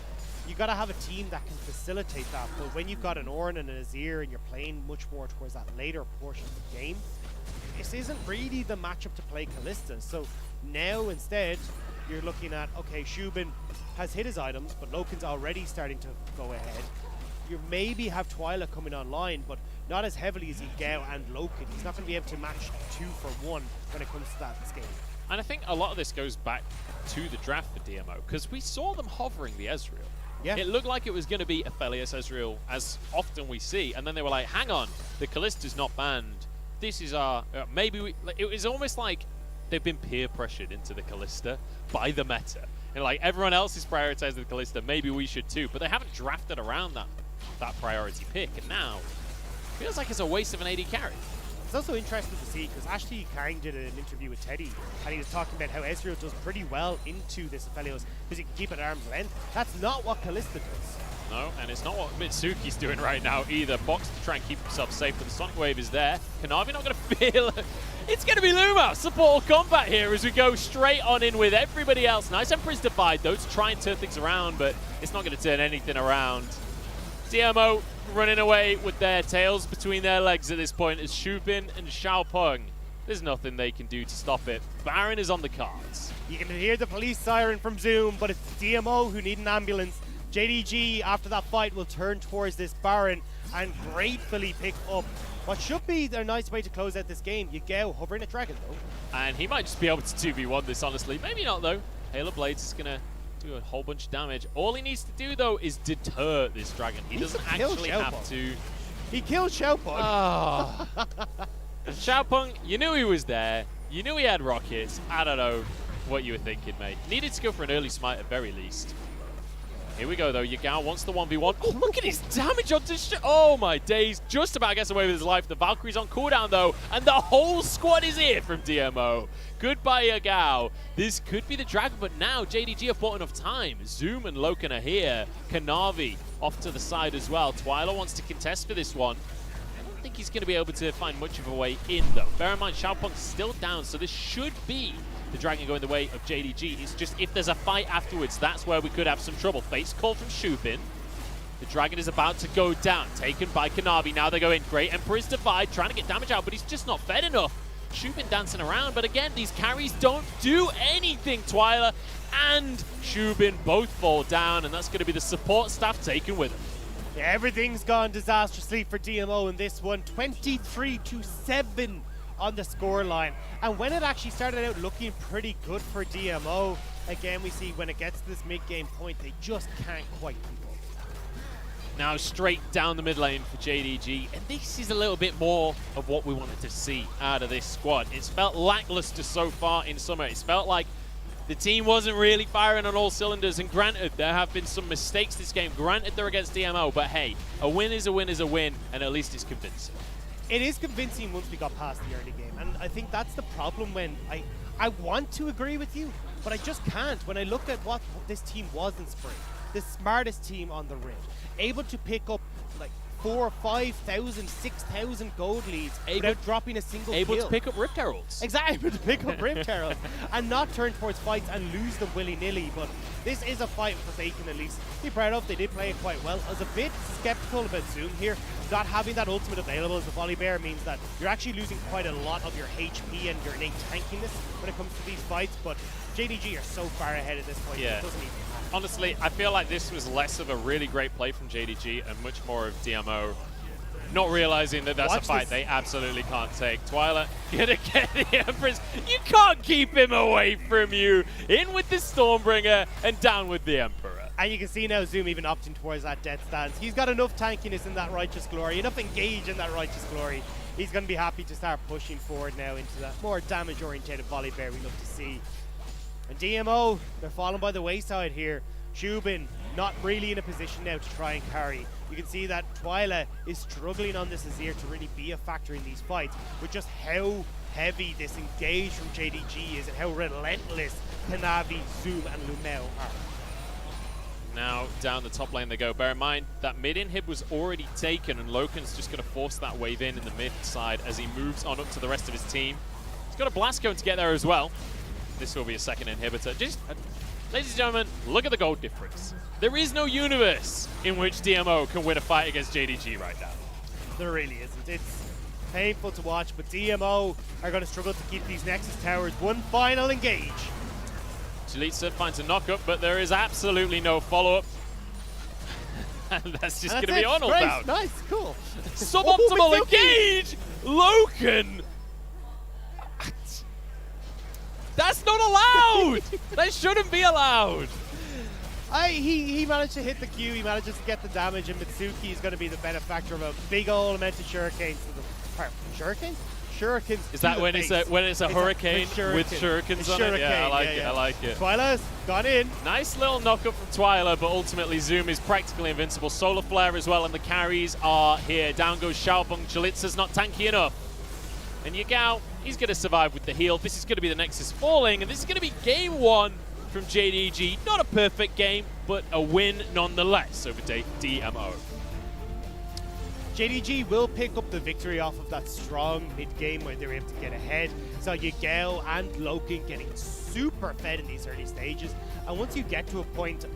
you got to have a team that can facilitate that. But when you've got an Ornn and an Azir and you're playing much more towards that later portion of the game, this isn't really the matchup to play Callista. So now instead, you're looking at, okay, Shubin has hit his items, but Loken's already starting to go ahead. You maybe have Twila coming online, but not as heavily as Yagao and Loken. He's not going to be able to match 2 for 1 when it comes to that scale. And I think a lot of this goes back to the draft for DMO, because we saw them hovering the Ezreal. Yeah. It looked like it was going to be Aphelios Ezreal, as often we see, and then they were like, hang on, the Callista's not banned. This is our... it was almost like they've been peer pressured into the Callista by the meta. And like, everyone else is prioritizing the Callista, maybe we should too, but they haven't drafted around that priority pick, and now it feels like it's a waste of an AD carry. It's also interesting to see because Ashley Kang did an interview with Teddy and he was talking about how Ezreal does pretty well into this Aphelios because he can keep it at arm's length. That's not what Callista does. No, and it's not what Mitsuki's doing right now either. Box to try and keep himself safe, but the Sonic Wave is there. Kanavi not going to feel... It's going to be Lumao. Support combat here as we go straight on in with everybody else. Nice Emperor's Divide, though, to try and turn things around, but it's not going to turn anything around. DMO running away with their tails between their legs at this point as Shubin and Xiaopeng. There's nothing they can do to stop it. Baron is on the cards. You can hear the police siren from Zoom, but it's DMO who need an ambulance. JDG, after that fight, will turn towards this Baron and gratefully pick up what should be their nice way to close out this game. Yagao hovering a dragon, though. And he might just be able to 2v1 this, honestly. Maybe not, though. Halo Blades is going to do a whole bunch of damage. All he needs to do, though, is deter this dragon. He doesn't actually have to... He killed Xiaopeng. Oh. Xiaopeng, you knew he was there. You knew he had rockets. I don't know what you were thinking, mate. Needed to go for an early smite at very least. Here we go, though. Yagao wants the 1v1. Oh, look at his damage onto oh, my days. Just about gets away with his life. The Valkyrie's on cooldown, though, and the whole squad is here from DMO. Goodbye, Yagao. This could be the dragon, but now JDG have bought enough time. Zoom and Loken are here. Kanavi off to the side as well. Twyla wants to contest for this one. I don't think he's going to be able to find much of a way in, though. Bear in mind, Xiaopeng's still down, so this should be the dragon going the way of JDG. It's just if there's a fight afterwards, that's where we could have some trouble. Face call from Shubin. The dragon is about to go down, taken by Kanavi. Now they go in. Great Emperor's Divide, trying to get damage out, but he's just not fed enough. Shubin dancing around, but again, these carries don't do anything. Twyla and Shubin both fall down, and that's going to be the support staff taken with them. Yeah, everything's gone disastrously for DMO in this one. 23-7 on the scoreline. And when it actually started out looking pretty good for DMO, again, we see when it gets to this mid-game point, they just can't quite keep up. Now straight down the mid lane for JDG, and this is a little bit more of what we wanted to see out of this squad. It's felt lackluster so far in summer. It's felt like the team wasn't really firing on all cylinders, and granted, there have been some mistakes this game. Granted, they're against DMO, but hey, a win is a win is a win, and at least it's convincing. It is convincing once we got past the early game, and I think that's the problem when I want to agree with you, but I just can't. When I look at what this team was in spring, the smartest team on the Rift, able to pick up like 4,000 or 5,000, 6,000 gold leads without dropping a single Able kill. to pick up Rift Heralds. Exactly, able to pick up Rift Heralds and not turn towards fights and lose them willy-nilly. But this is a fight that they can at least be proud of. They did play it quite well. I was a bit skeptical about Zoom here. Not having that ultimate available as a volley bear means that you're actually losing quite a lot of your HP and your innate tankiness when it comes to these fights. But JDG are so far ahead at this point. Yeah. It doesn't even matter. Honestly, I feel like this was less of a really great play from JDG and much more of DMO not realizing that that's a fight they absolutely can't take. Twyla gonna get the Empress. You can't keep him away from you. In with the Stormbringer and down with the Emperor. And you can see now Zoom even opting towards that death stance. He's got enough tankiness in that Righteous Glory, enough engage in that Righteous Glory. He's going to be happy to start pushing forward now into that more damage-orientated volley bear we love to see. And DMO, they're falling by the wayside here. Shubin not really in a position now to try and carry. You can see that Twyla is struggling on this Azir to really be a factor in these fights, with just how heavy this engage from JDG is and how relentless Kanavi, Zoom, and Lumeo are. Now down the top lane they go. Bear in mind that mid inhib was already taken, and Loken's just going to force that wave in the mid side as he moves on up to the rest of his team. He's got a blast going to get there as well. This will be a second inhibitor. Just, ladies and gentlemen, look at the gold difference. There is no universe in which DMO can win a fight against JDG right now. There really isn't. It's painful to watch, but DMO are going to struggle to keep these Nexus towers. One final engage. Chalitza finds a knockup, but there is absolutely no follow-up. And that's just going to be Arnold down. Nice, cool. Suboptimal engage! Loken! That's not allowed! That shouldn't be allowed! He managed to hit the Q, he manages to get the damage, and Mitsuki is going to be the benefactor of a big old amount of shurikens to the... Shurikens? Shurikens. Is that when it's a hurricane with shurikens on it? Yeah, I like it. Twyla's gone in. Nice little knockup from Twyla, but ultimately Zoom is practically invincible. Solar Flare as well, and the carries are here. Down goes Xiaobong. Chalitza's not tanky enough. And Yagao, he's going to survive with the heal. This is going to be the Nexus falling, and this is going to be game one from JDG. Not a perfect game, but a win nonetheless over DMO. JDG will pick up the victory off of that strong mid-game where they were able to get ahead. So Yagao and Loken getting super fed in these early stages. And once you get to a point,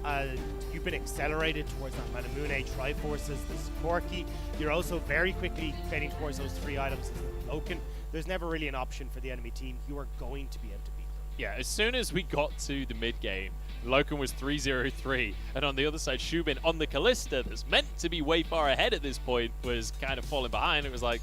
you've been accelerated towards that Manamune, Triforces, this Corki. You're also very quickly getting towards those three items. Loken, there's never really an option for the enemy team. You are going to be able to beat them. Yeah, as soon as we got to the mid-game, Loken was 3-0-3, and on the other side, Shubin on the Callista, that's meant to be way far ahead at this point, was kind of falling behind. It was like,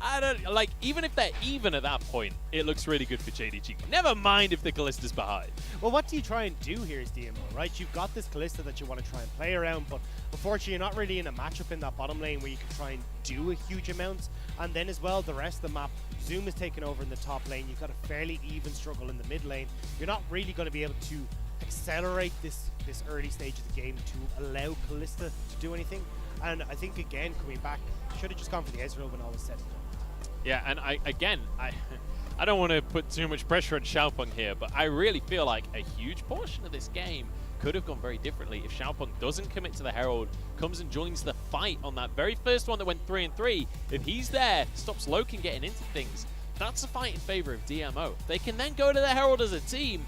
I don't, like, even if they're even at that point, it looks really good for JDG. Never mind if the Callista's behind. Well, what do you try and do here is DMO, right? You've got this Callista that you want to try and play around, but unfortunately, you're not really in a matchup in that bottom lane where you can try and do a huge amount. And then as well, the rest of the map, Zoom is taking over in the top lane. You've got a fairly even struggle in the mid lane. You're not really going to be able to accelerate this early stage of the game to allow Callista to do anything. And I think, again, coming back, should have just gone for the Ezreal when all was said and done. Yeah, and I don't want to put too much pressure on Xiaopeng here, but I really feel like a huge portion of this game could have gone very differently if Xiaopeng doesn't commit to the Herald, comes and joins the fight on that very first one that went 3-3. If he's there, stops Loken getting into things, that's a fight in favor of DMO. They can then go to the Herald as a team.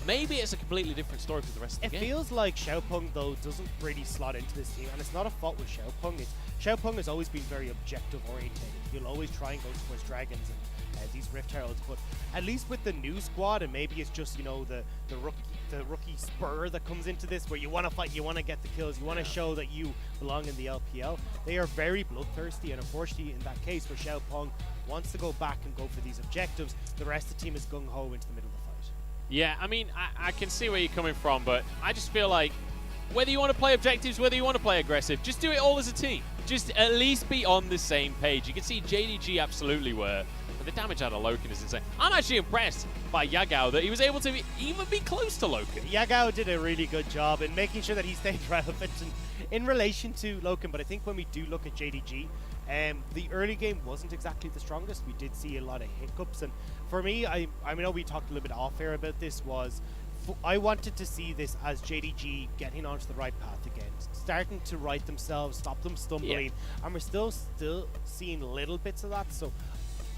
maybe it's a completely different story for the rest of the It game. feels like Xiaopeng, though, doesn't really slot into this team, and it's not a fault with Xiaopeng. Xiaopeng has always been very objective-oriented. He'll always try and go towards dragons and these Rift Heralds, but at least with the new squad, and maybe it's just, you know, the rookie spur that comes into this, where you want to fight, you want to get the kills, you want to show that you belong in the LPL. They are very bloodthirsty, and unfortunately, in that case, where Xiaopeng wants to go back and go for these objectives, the rest of the team is gung-ho into the middle of the fight. Yeah, I mean, I can see where you're coming from, but I just feel like whether you want to play objectives, whether you want to play aggressive, just do it all as a team. Just at least be on the same page. You can see JDG absolutely were. But the damage out of Loken is insane. I'm actually impressed by Yagao that he was able to even be close to Loken. Yagao did a really good job in making sure that he stayed relevant in relation to Loken, but I think when we do look at JDG, the early game wasn't exactly the strongest. We did see a lot of hiccups, and for me, I know we talked a little bit off air about this, I wanted to see this as JDG getting onto the right path again, starting to right themselves, stop them stumbling, and we're still seeing little bits of that. So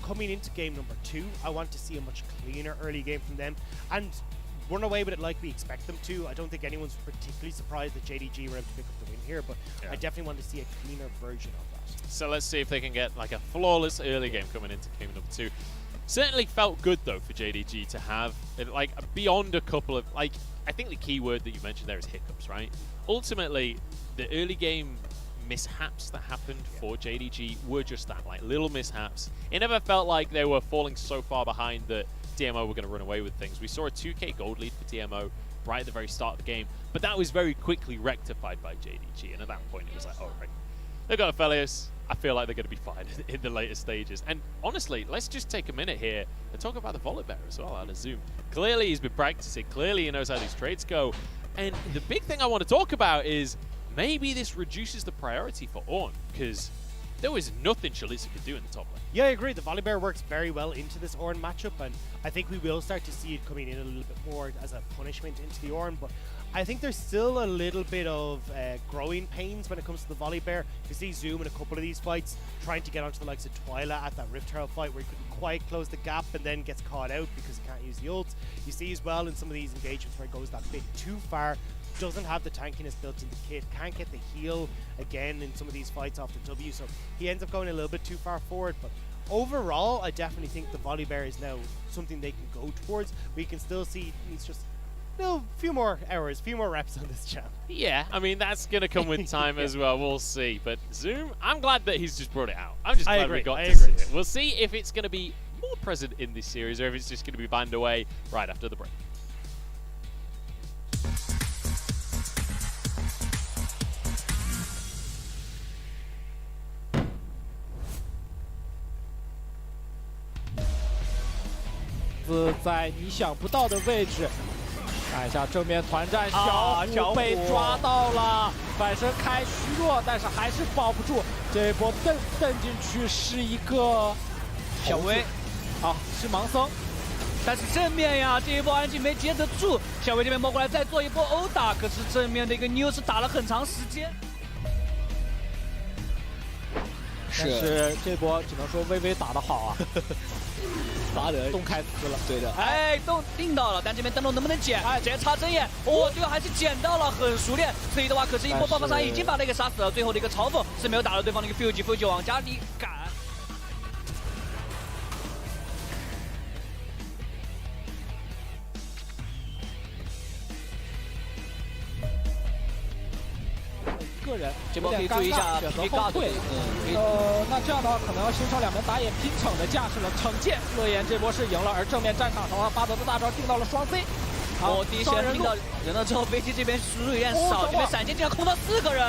coming into game number 2, I want to see a much cleaner early game from them and run away with it like we expect them to. I don't think anyone's particularly surprised that JDG were able to pick up the win here, but I definitely want to see a cleaner version of that. So let's see if they can get like a flawless early game coming into game number 2. Certainly felt good though for JDG to have like beyond a couple of I think the key word that you mentioned there is hiccups, right? Ultimately, the early game mishaps that happened for JDG were just that, like little mishaps. It never felt like they were falling so far behind that DMO were going to run away with things. We saw a 2k gold lead for DMO right at the very start of the game, but that was very quickly rectified by JDG, and at that point it was like, oh, right, they've got Aphelios. I feel like they're going to be fine in the later stages. And honestly, let's just take a minute here and talk about the Volibear as well out of Zoom. Clearly he's been practicing, clearly he knows how these trades go, and the big thing I want to talk about is maybe this reduces the priority for Ornn, because there was nothing Chalitza could do in the top lane. Yeah, I agree. The Volibear works very well into this Ornn matchup, and I think we will start to see it coming in a little bit more as a punishment into the Ornn, but I think there's still a little bit of growing pains when it comes to the Volibear. You see Zoom in a couple of these fights trying to get onto the likes of Twyla at that Rift Herald fight where he couldn't quite close the gap and then gets caught out because he can't use the ults. You see as well in some of these engagements where he goes that bit too far, doesn't have the tankiness built in the kit, can't get the heal again in some of these fights off the W, so he ends up going a little bit too far forward. But overall, I definitely think the Volibear is now something they can go towards. We can still see he's just a few more hours, few more reps on this champ. Yeah, I mean, that's going to come with time as well. We'll see. But Zoom, I'm glad that he's just brought it out. I'm just glad we got to see it. We'll see if it's going to be more present in this series or if it's just going to be banned away right after the break. Volibear 在你想不到的位置，看一下正面团战，小虎被抓到了，反身开虚弱，但是还是保不住。这一波蹬进去是一个小薇，啊，是盲僧，但是正面呀，这一波安静没接得住，小薇这边摸过来再做一波殴打，可是正面的一个 New 是打了很长时间。但是这波只能说微微打得好啊。达人动开撕了，对的，哎，都定到了，但这边灯笼能不能捡？哎，直接插针眼，哦，最后还是捡到了，很熟练。所以的话，可是一波爆发杀已经把那个杀死了，最后的一个嘲讽是没有打到对方的一个 Fuge 往家里赶。个人这波可以注意一下选择后退。那这样的话可能要欣赏两边打野拼惩的架势了。惩戒乐言这波是赢了，而正面战场的话，巴德的大招定到了双 C。好，第一线定到人了之后，飞机这边输入有点少，这边闪现竟然控到4个人。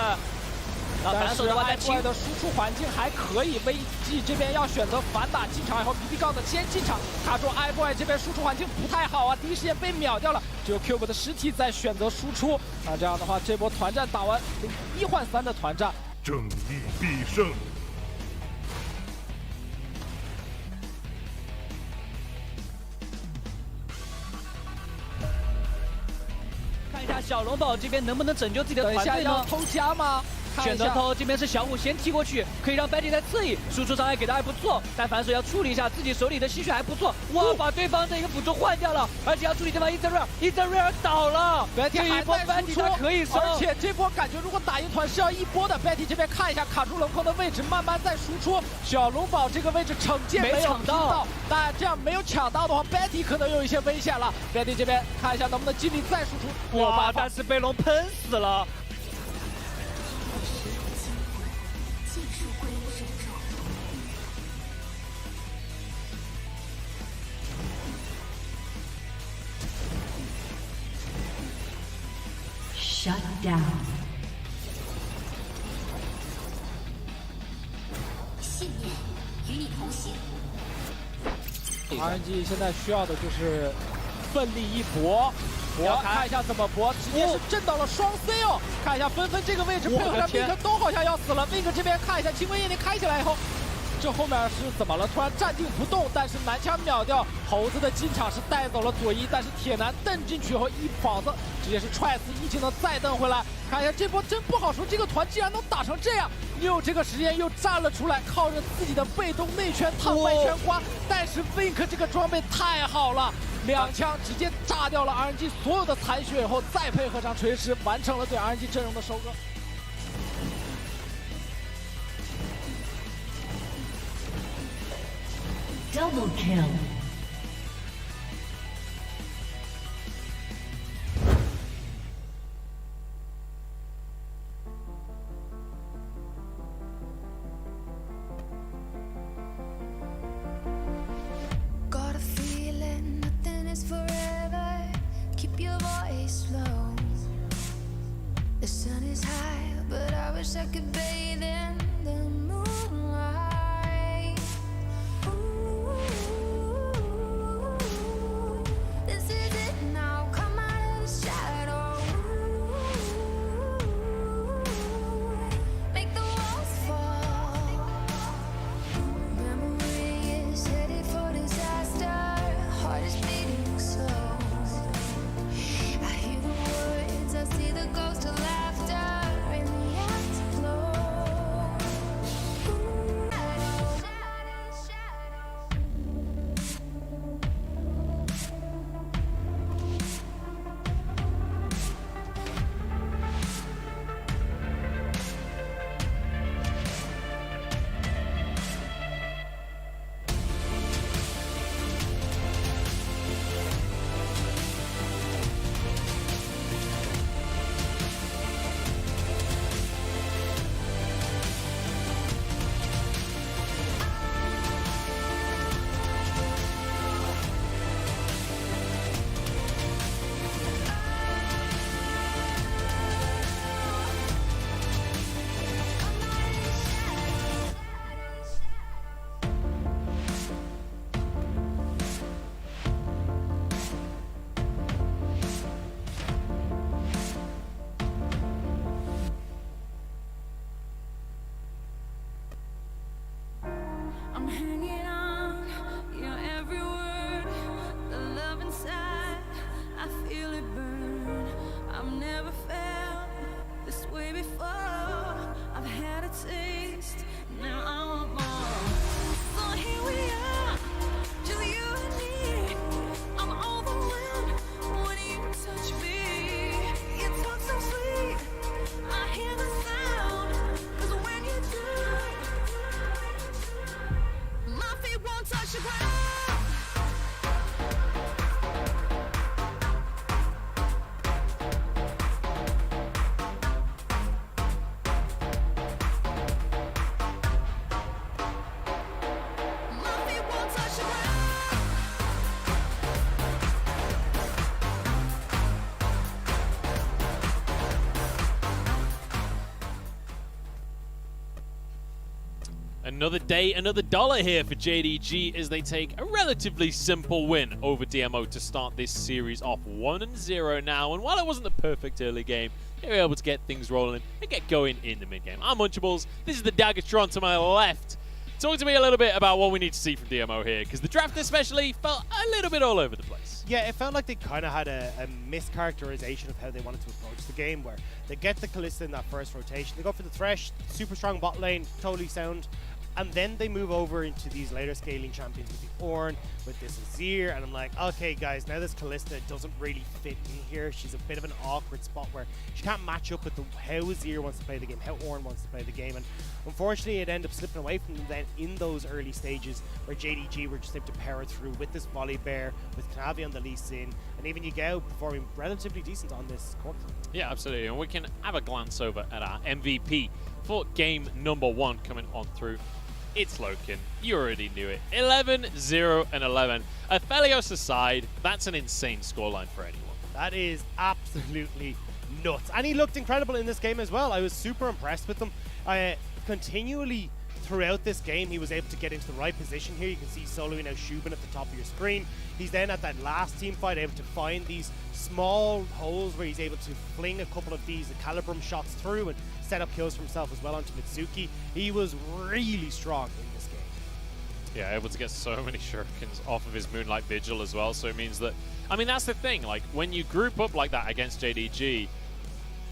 但是爱出来的输出环境还可以，VG这边要选择反打进场，然后 BB 杠的先进场，卡住 iBoy 这边输出环境不太好啊，第一时间被秒掉了，只有 Cube 的尸体在选择输出。那这样的话，这波团战打完1换3的团战，正义必胜。看一下小龙宝这边能不能拯救自己的团队呢？要偷家吗？选择头这边是小虎先踢过去，可以让 Betty 来刺引，输出伤害给的还不错，但反手要处理一下自己手里的吸血还不错，哇，把对方的一个辅助换掉了，而且要处理对方 Ezreal 倒了， Betty 这一波还在 Betty 输出他可以收，而且这波感觉如果打一团是要一波的。Betty 这边看一下卡住冷空的位置，慢慢在输出。小龙宝这个位置惩戒没有抢到，但这样没有抢到的话 ，Betty 可能有一些危险了。Betty 这边看一下能不能尽力再输出，哇，但是被龙喷死了。 Shut down. 信念与你同行。RNG 现在需要的就是奋力一搏，看一下怎么搏，直接是震到了双 C 哦。看一下纷纷这个位置配合上 Mink 都好像要死了。Mink 这边看一下清风夜灵开起来以后。 这后面是怎么了？突然站定不动，但是男枪秒掉，猴子的进场是带走了左一，但是铁男蹬进去后一跑子直接是踹死一技能再蹬回来。看一下这波真不好说，这个团既然能打成这样，又这个时间又站了出来，靠着自己的被动内圈烫外圈刮，但是 Mink 这个装备太好了。 2枪直接炸掉了 RNG 所有的残血以后，再配合上锤石，完成了对 RNG 阵容的收割。 Double kill. Got a feeling nothing is forever. Keep your voice low. The sun is high, but I wish I could bathe in the moonlight. Ooh, this is it now. Come out of the shadow. Make the walls fall. Memory is headed for disaster. Heart is beating slow. I hear the words, I see the ghost of laughter in the afterglow. I'm hanging on your every word, the love inside, I feel it burn. I've never felt this way before. I've had a taste, now I want more. So here we are, just you and me. I'm overwhelmed when you touch me. You talk so sweet, I hear the sound, 'cause when you do, my feet won't touch the ground. My feet won't touch the ground. Another day, another dollar here for JDG as they take a relatively simple win over DMO to start this series off 1-0 now. And while it wasn't the perfect early game, they were able to get things rolling and get going in the mid-game. I'm Munchables, this is the Daggertron to my left. Talk to me a little bit about what we need to see from DMO here, because the draft especially felt a little bit all over the place. Yeah, it felt like they kind of had a mischaracterization of how they wanted to approach the game, where they get the Kalista in that first rotation, they go for the Thresh, super strong bot lane, totally sound, and then they move over into these later scaling champions with the Ornn, with this Azir, and I'm like, okay guys, now this Kalista doesn't really fit in here. She's a bit of an awkward spot where she can't match up with how Azir wants to play the game, how Ornn wants to play the game, and unfortunately it ended up slipping away from them then in those early stages where JDG were just able to power through with this volley bear, with Knavi on the Lee Sin, and even Yigao performing relatively decent on this court. Yeah, absolutely. And we can have a glance over at our MVP for game number 1 coming on through. It's Loken. You already knew it. 11, 0, and 11. Aphelios aside, that's an insane scoreline for anyone. That is absolutely nuts. And he looked incredible in this game as well. I was super impressed with him. Continually throughout this game, he was able to get into the right position here. You can see soloing out Shubin at the top of your screen. He's then at that last team fight able to find these small holes where he's able to fling a couple of these Calibrum shots through and set up kills for himself as well onto Mitsuki. He was really strong in this game. Yeah, able to get so many shurikens off of his Moonlight Vigil as well, so it means that, I mean, that's the thing, like, when you group up like that against JDG,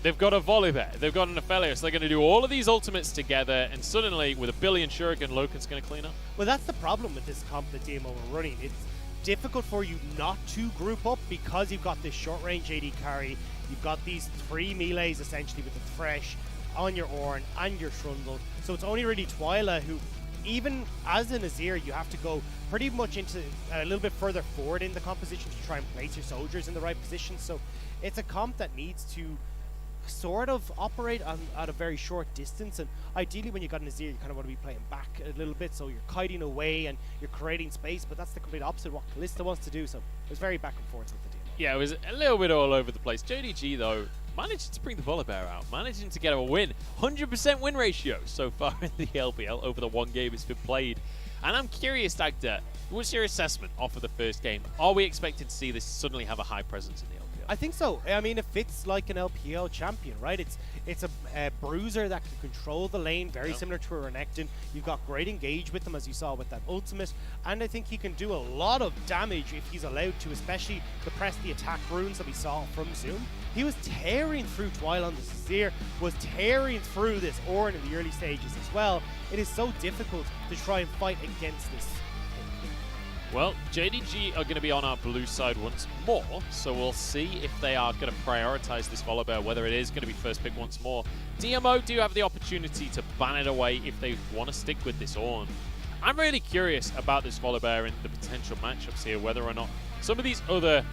they've got a Volibear, they've got an Aphelios, they're going to do all of these ultimates together, and suddenly, with a billion shuriken, Loken's going to clean up. Well, that's the problem with this comp that DMO are running. It's difficult for you not to group up because you've got this short-range AD carry, you've got these 3 melees essentially with the Thresh on your Ornn and your Trundle, so it's only really Twyla who, even as an Azir, you have to go pretty much into a little bit further forward in the composition to try and place your soldiers in the right position. So it's a comp that needs to sort of operate at a very short distance, and ideally when you got an Azir you kind of want to be playing back a little bit, so you're kiting away and you're creating space, but that's the complete opposite of what Kalista wants to do, so it was very back and forth with the deal. Yeah, it was a little bit all over the place. JDG, though, managed to bring the Volibear out, managing to get a win. 100% win ratio so far in the LPL over the 1 game it's been played. And I'm curious, Dagda, what's your assessment off of the first game? Are we expected to see this suddenly have a high presence in the LPL? I think so. I mean, it fits like an LPL champion, right? It's a bruiser that can control the lane, very similar to a Renekton. You've got great engage with him, as you saw with that ultimate, and I think he can do a lot of damage if he's allowed to, especially to press the attack runes that we saw from Zoom. He was tearing through Twyla on the Azir, was tearing through this Ornn in the early stages as well. It is so difficult to try and fight against this. Well, JDG are going to be on our blue side once more, so we'll see if they are going to prioritize this Volibear, whether it is going to be first pick once more. DMO do have the opportunity to ban it away if they want to stick with this Ornn. I'm really curious about this Volibear and the potential matchups here, whether or not some of these other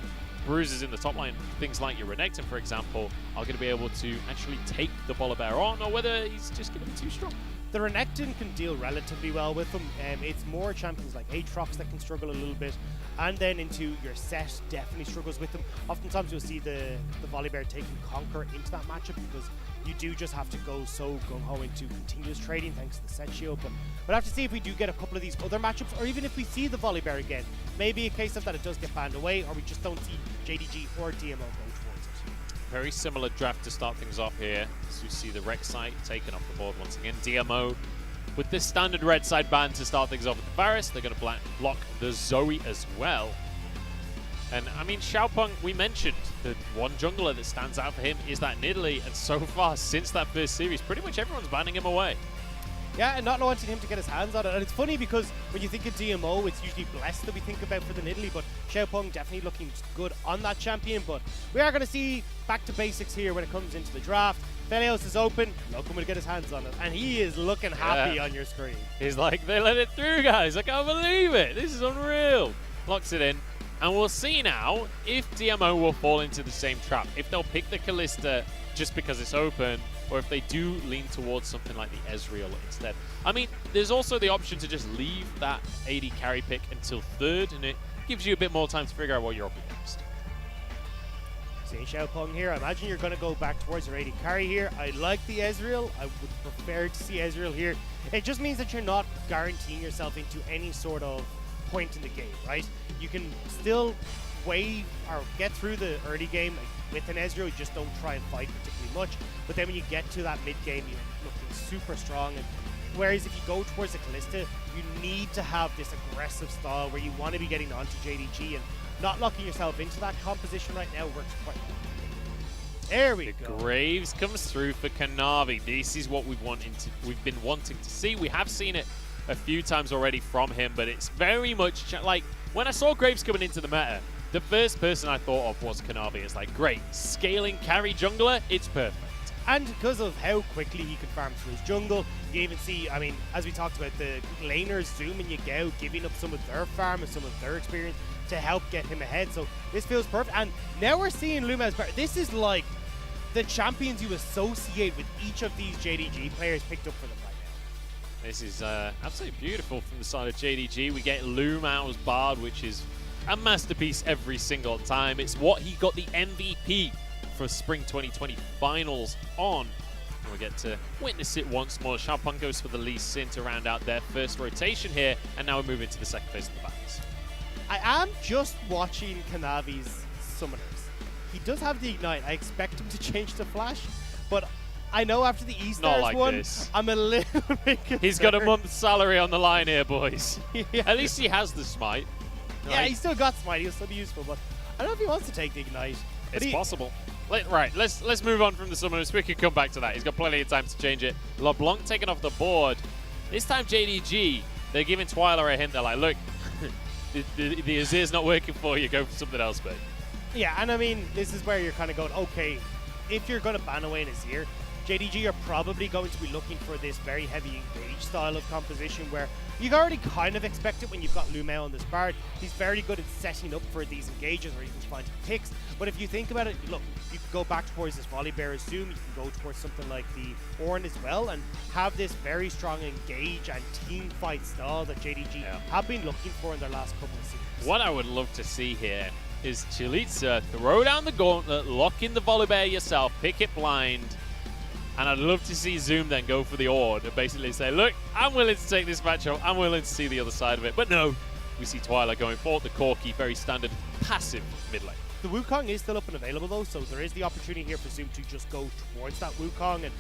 bruisers in the top line, things like your Renekton, for example, are going to be able to actually take the Volibear on, or whether he's just going to be too strong. The Renekton can deal relatively well with them. It's more champions like Aatrox that can struggle a little bit, and then into your set definitely struggles with them. Oftentimes you'll see the Volibear taking Conquer into that matchup because you do just have to go so gung-ho into continuous trading thanks to the set shield. But we'll have to see if we do get a couple of these other matchups, or even if we see the Volibear again. Maybe a case of that it does get banned away, or we just don't see JDG or DMO go towards it. Very similar draft to start things off here. As you see the Rek'Sai taken off the board once again. DMO with this standard red side ban to start things off with the Varus. They're going to block the Zoe as well. And I mean, Xiaopeng, we mentioned the one jungler that stands out for him is that Nidalee, and so far since that first series, pretty much everyone's banning him away. Yeah, and not wanting him to get his hands on it. And it's funny because when you think of DMO, it's usually Bless that we think about for the Nidalee, but Xiaopeng definitely looking good on that champion. But we are going to see back to basics here when it comes into the draft. Aphelios is open, Loken will get his hands on it, and he is looking happy on your screen. He's like, they let it through, guys. I can't believe it. This is unreal. Locks it in. And we'll see now if DMO will fall into the same trap. If they'll pick the Kalista just because it's open, or if they do lean towards something like the Ezreal instead. I mean, there's also the option to just leave that AD carry pick until third, and it gives you a bit more time to figure out what you're up against. Seeing Xiaopeng here, I imagine you're going to go back towards your AD carry here. I like the Ezreal. I would prefer to see Ezreal here. It just means that you're not guaranteeing yourself into any sort of point in the game, right? You can still wave or get through the early game with an Ezreal. You just don't try and fight particularly much. But then when you get to that mid game, you're looking super strong. And Whereas if you go towards the Callista, you need to have this aggressive style where you want to be getting onto JDG, and not locking yourself into that composition right now works quite well. There we go. Graves comes through for Kanavi. This is what we've been wanting to see. We have seen it a few times already from him, but it's very much like when I saw Graves coming into the meta, the first person I thought of was Kanavi. It's like, great, scaling carry jungler, it's perfect. And because of how quickly he can farm through his jungle, you even see, I mean, as we talked about, the laners, Zoom and Yagao, giving up some of their farm and some of their experience to help get him ahead. So this feels perfect. And now we're seeing Luma's power. This is like the champions you associate with each of these JDG players picked up for them right now. This is absolutely beautiful from the side of JDG. We get Lumao's Bard, which is a masterpiece every single time. It's what he got the MVP for Spring 2020 Finals on. And we get to witness it once more. Xiaopeng goes for the Lee Sin to round out their first rotation here, and now we're moving to the second phase of the battles. I am just watching Kanavi's summoners. He does have the Ignite. I expect him to change to Flash, but I know after the E-Stars like one, this. I'm a little bit concerned. He's got a month's salary on the line here, boys. Yeah. At least he has the smite. Yeah, he still got Smite. He'll still be useful, but I don't know if he wants to take the Ignite. But It's possible. Right, let's move on from the summoners. We can come back to that. He's got plenty of time to change it. LeBlanc taken off the board. This time JDG, they're giving Twyla a hint. They're like, look, the Azir's not working for you. Go for something else, mate. Yeah, and I mean, this is where you're kind of going, okay, if you're going to ban away an Azir, JDG are probably going to be looking for this very heavy engage style of composition where you can already kind of expect it when you've got Lumao on this Bard. He's very good at setting up for these engages or even finding picks. But if you think about it, look, you can go back towards this Volibear Zoom, you can go towards something like the Ornn as well, and have this very strong engage and team fight style that JDG have been looking for in their last couple of seasons. What I would love to see here is Chalitza throw down the gauntlet, lock in the Volibear yourself, pick it blind, and I'd love to see Zoom then go for the Ornn and basically say, look, I'm willing to take this matchup, I'm willing to see the other side of it. But no, we see Twyla going for the Corki, very standard passive mid lane. The Wukong is still up and available though, so there is the opportunity here for Zoom to just go towards that Wukong, and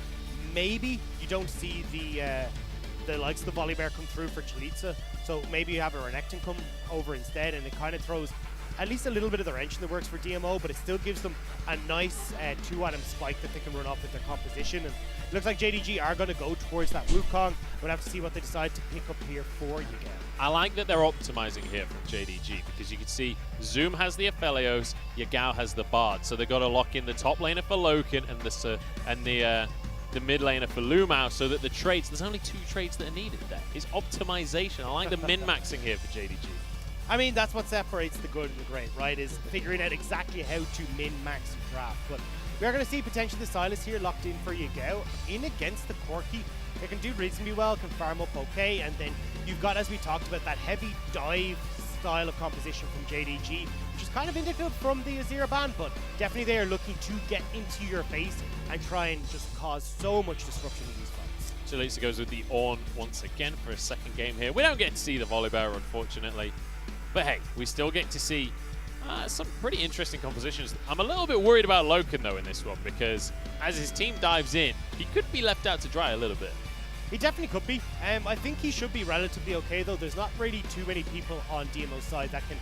maybe you don't see the likes of the Volibear come through for Chalitza, so maybe you have a Renekton come over instead, and it kind of throws at least a little bit of the wrench in the works for DMO, but it still gives them a nice 2-item spike that they can run off with their composition. And it looks like JDG are going to go towards that Wukong. We'll have to see what they decide to pick up here for Yagao. I like that they're optimizing here from JDG because you can see Zoom has the Aphelios, Yagao has the Bard, so they've got to lock in the top laner for Loken and the mid laner for Lumao, so that the traits, there's only 2 traits that are needed there. It's optimization. I like the min-maxing here for JDG. I mean, that's what separates the good and the great, right? Is figuring out exactly how to min-max your draft. But we are going to see potentially the Silas here locked in for Yagao. In against the Corki, they can do reasonably well, can farm up okay, and then you've got, as we talked about, that heavy dive style of composition from JDG, which is kind of indicative from the Azir ban, but definitely they are looking to get into your face and try and just cause so much disruption in these fights. Chalitza goes with the Ornn once again for a second game here. We don't get to see the Volibear, unfortunately. But hey, we still get to see some pretty interesting compositions. I'm a little bit worried about Loken, though, in this one, because as his team dives in, he could be left out to dry a little bit. He definitely could be. I think he should be relatively okay, though. There's not really too many people on DMO's side that can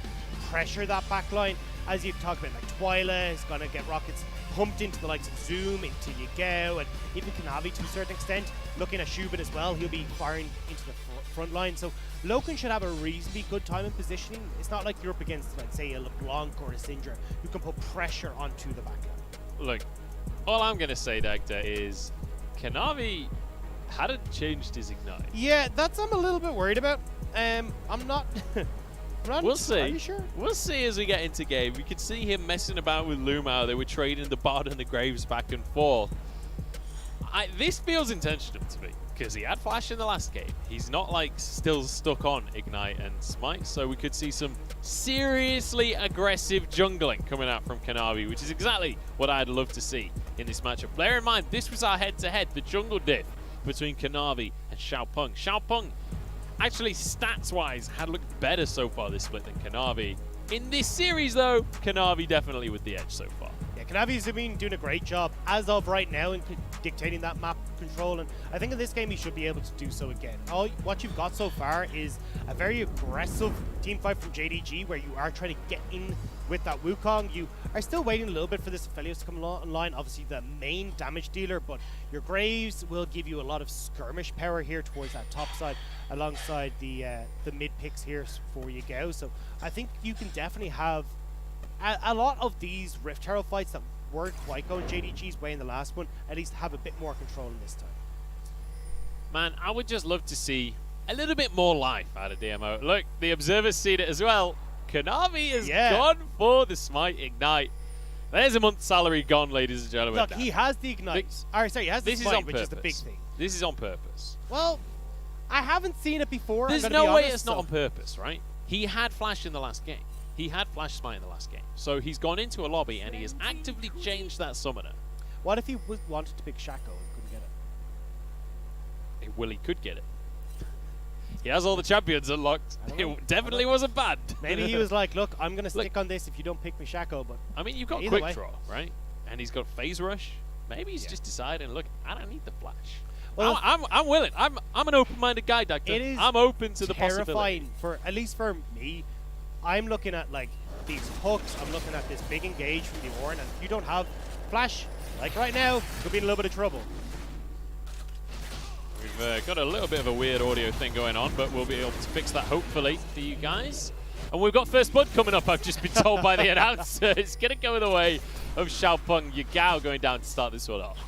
pressure that backline. As you've talked about, like Twyla is going to get rockets pumped into the likes of Zoom, into Yagao, and even Kanavi to a certain extent. Looking at Shubin as well, he'll be firing into the front line. So Loken should have a reasonably good time in positioning. It's not like you're up against, like, say, a LeBlanc or a Syndra who can put pressure onto the backline. Look, all I'm going to say, Dagda, is Kanavi hadn't changed his Ignite. Yeah, that's I'm a little bit worried about. I'm not... We'll see. Are you sure? We'll see as we get into game. We could see him messing about with Lumao. They were trading the Bard and the Graves back and forth. This feels intentional to me because he had Flash in the last game. He's not like still stuck on Ignite and Smite, so we could see some seriously aggressive jungling coming out from Kanavi, which is exactly what I'd love to see in this matchup. Bear in mind, this was our head-to-head, the jungle diff between Kanavi and Xiaopeng. Xiaopeng, actually, stats-wise, had looked better so far this split than Kanavi. In this series, though, Kanavi definitely with the edge so far. Yeah, Kanavi's been doing a great job as of right now in dictating that map control, and I think in this game he should be able to do so again. What you've got so far is a very aggressive team fight from JDG, where you are trying to get in with that Wukong. You are still waiting a little bit for this Aphelios to come online, obviously the main damage dealer, but your Graves will give you a lot of skirmish power here towards that top side, alongside the mid picks here for Yagao. So I think you can definitely have a lot of these Rift Herald fights that weren't quite going JDG's way in the last one, at least have a bit more control in this time. Man, I would just love to see a little bit more life out of DMO. Look, the Observer's seen it as well. Kanavi has gone for the Smite Ignite. There's a month's salary gone, ladies and gentlemen. Look, he has the Ignite. Sorry, he has the Smite, which is the big thing. This is on purpose. Well, I haven't seen it before. There's no way it's not on purpose, right? He had Flash in the last game. He had Flash Smite in the last game. So he's gone into a lobby and he has actively changed that summoner. What if he wanted to pick Shaco and couldn't get it? Well, he could get it. He has all the champions unlocked. It definitely wasn't bad. Maybe he was like, look, I'm going to stick on this if you don't pick me Shaco. But I mean, you've got Quick Draw, right? And he's got Phase Rush. Maybe he's just deciding, look, I don't need the Flash. Well, I'm willing. I'm an open-minded guy, Doctor. It is I'm open to the terrifying at least for me. I'm looking at like these hooks. I'm looking at this big engage from the Warren, and if you don't have Flash, like right now, could be in a little bit of trouble. We've got a little bit of a weird audio thing going on, but we'll be able to fix that hopefully for you guys. And we've got First Blood coming up, I've just been told by the announcer. It's going to go the way of Xiaopeng Yagao going down to start this one off.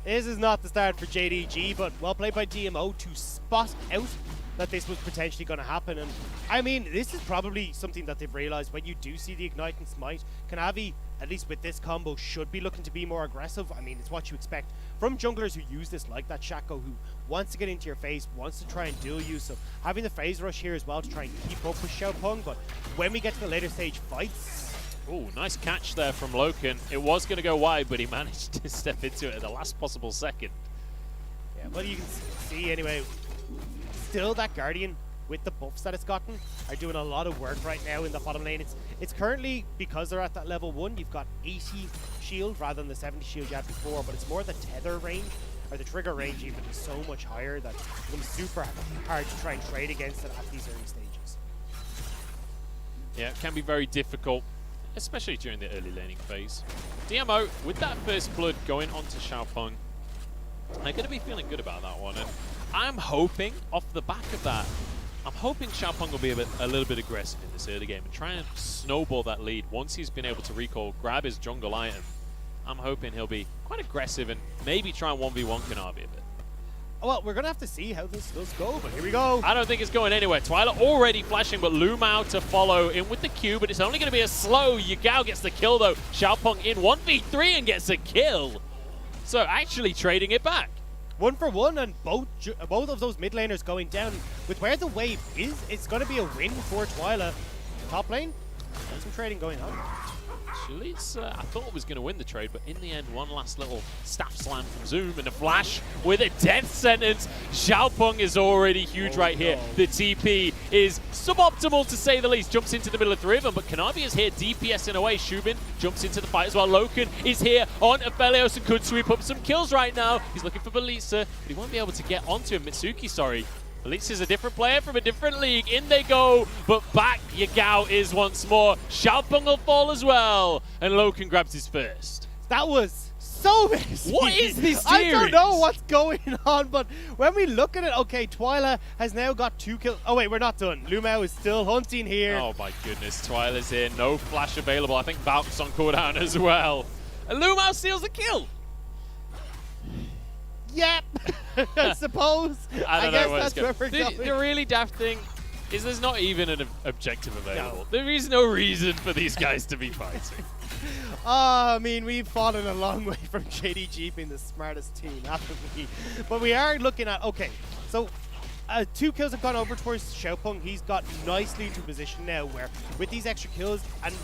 This is not the start for JDG, but well played by DMO to spot out that this was potentially going to happen. And I mean, this is probably something that they've realized when you do see the Ignite and Smite. Kanavi, at least with this combo, should be looking to be more aggressive. I mean, it's what you expect from junglers who use this, like that Shaco, who wants to get into your face, wants to try and duel you. So having the phase rush here as well to try and keep up with Xiaopeng. But when we get to the later stage fights... Oh, nice catch there from Loken. It was going to go wide, but he managed to step into it at the last possible second. Yeah, well, you can see anyway, still that Guardian with the buffs that it's gotten are doing a lot of work right now in the bottom lane. It's currently, because they're at that level 1, you've got 80 shield rather than the 70 shield you had before, but it's more the tether range, or the trigger range even, is so much higher that it's going to be super hard to try and trade against it at these early stages. Yeah, it can be very difficult, especially during the early laning phase. DMO, with that First Blood going onto Xiaopeng, they're going to be feeling good about that one. And I'm hoping, off the back of that, I'm hoping Xiaopeng will be a little bit aggressive in this early game and try and snowball that lead. Once he's been able to recall, grab his jungle item, I'm hoping he'll be quite aggressive and maybe try and 1v1 Kanavi a bit. Well, we're going to have to see how this does go, but here we go. I don't think it's going anywhere. Twyla already flashing, but Lumao to follow in with the Q, but it's only going to be a slow. Yagao gets the kill, though. Xiaopeng in 1v3 and gets a kill. So actually trading it back. 1 for 1, and both of those mid laners going down. With where the wave is, it's going to be a win for Twyla. Top lane, there's some trading going on. Actually, I thought it was going to win the trade, but in the end, one last little staff slam from Zoom and a flash with a death sentence. Xiaopeng is already huge right here. The TP is suboptimal to say the least. Jumps into the middle of 3 of them, but Kanavi is here DPS in a way. Shubin jumps into the fight as well. Loken is here on Aphelios and could sweep up some kills right now. He's looking for Belisa, but he won't be able to get onto him. Mitsuki, sorry. Belisa is a different player from a different league. In they go, but back Yagao is once more. Xiaopeng will fall as well, and Loken grabs his first. That was so messy. What is this series? I don't know what's going on, but when we look at it, okay, Twyla has now got 2 kills. Oh wait, we're not done. Lumao is still hunting here. Oh my goodness, Twyla's here. No flash available. I think Valk's on cooldown as well. And Lumao steals the kill. Yep, I suppose. I guess that's where we're going. The really daft thing is there's not even an objective available. No. There is no reason for these guys to be fighting. I mean, we've fallen a long way from JDG being the smartest team, haven't we? But we are looking at, okay, so 2 kills have gone over towards Xiaopeng. He's got nicely into position now where with these extra kills and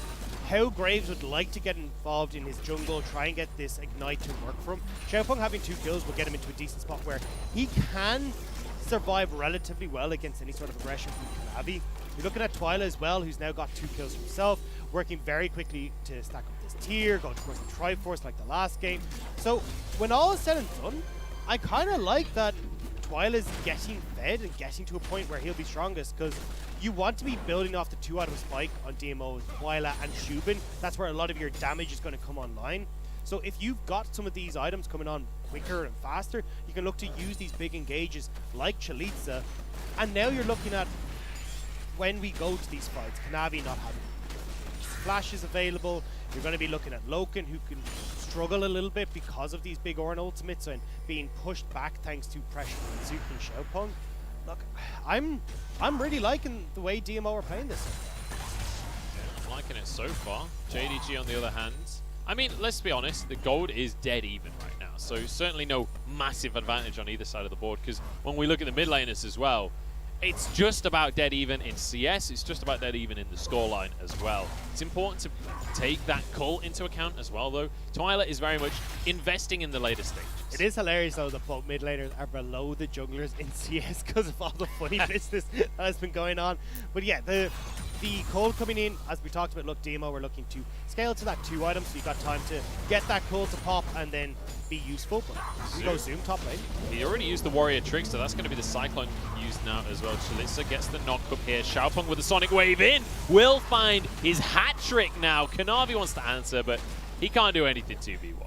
how Graves would like to get involved in his jungle, try and get this Ignite to work for him. Xiaopeng having 2 kills will get him into a decent spot where he can survive relatively well against any sort of aggression from Kanavi. You're looking at Twyla as well, who's now got 2 kills himself, working very quickly to stack up this tier, going towards the Triforce like the last game. So when all is said and done, I kind of like that Twyla's getting fed and getting to a point where he'll be strongest, because you want to be building off the 2-item spike on DMO, Twyla and Shubin. That's where a lot of your damage is going to come online. So if you've got some of these items coming on quicker and faster, you can look to use these big engages like Chalitza. And now you're looking at, when we go to these fights, Kanavi not having flashes available. You're going to be looking at Loken, who can struggle a little bit because of these big Ornn ultimates and being pushed back thanks to pressure from Zook and Xiaopeng. Look, I'm really liking the way DMO are playing this. I'm liking it so far. JDG on the other hand, I mean, let's be honest, the gold is dead even right now, so certainly no massive advantage on either side of the board, because when we look at the mid laners as well, it's just about dead even in CS, it's just about dead even in the scoreline as well. It's important to take that cull into account as well, though. Twyla is very much investing in the later stages. It is hilarious, though, that both mid laners are below the junglers in CS because of all the funny business that has been going on. But yeah, the cull coming in, as we talked about, look, DMO, we're looking to scale to that 2-item, so you've got time to get that cull to pop and then be useful. But we go Zoom top lane. He already used the Warrior Trick, so that's going to be the Cyclone used now as well. Chalitza gets the knock up here. Xiaopeng with the Sonic Wave in. Will find his hat trick now. Kanavi wants to answer, but he can't do anything 2v1.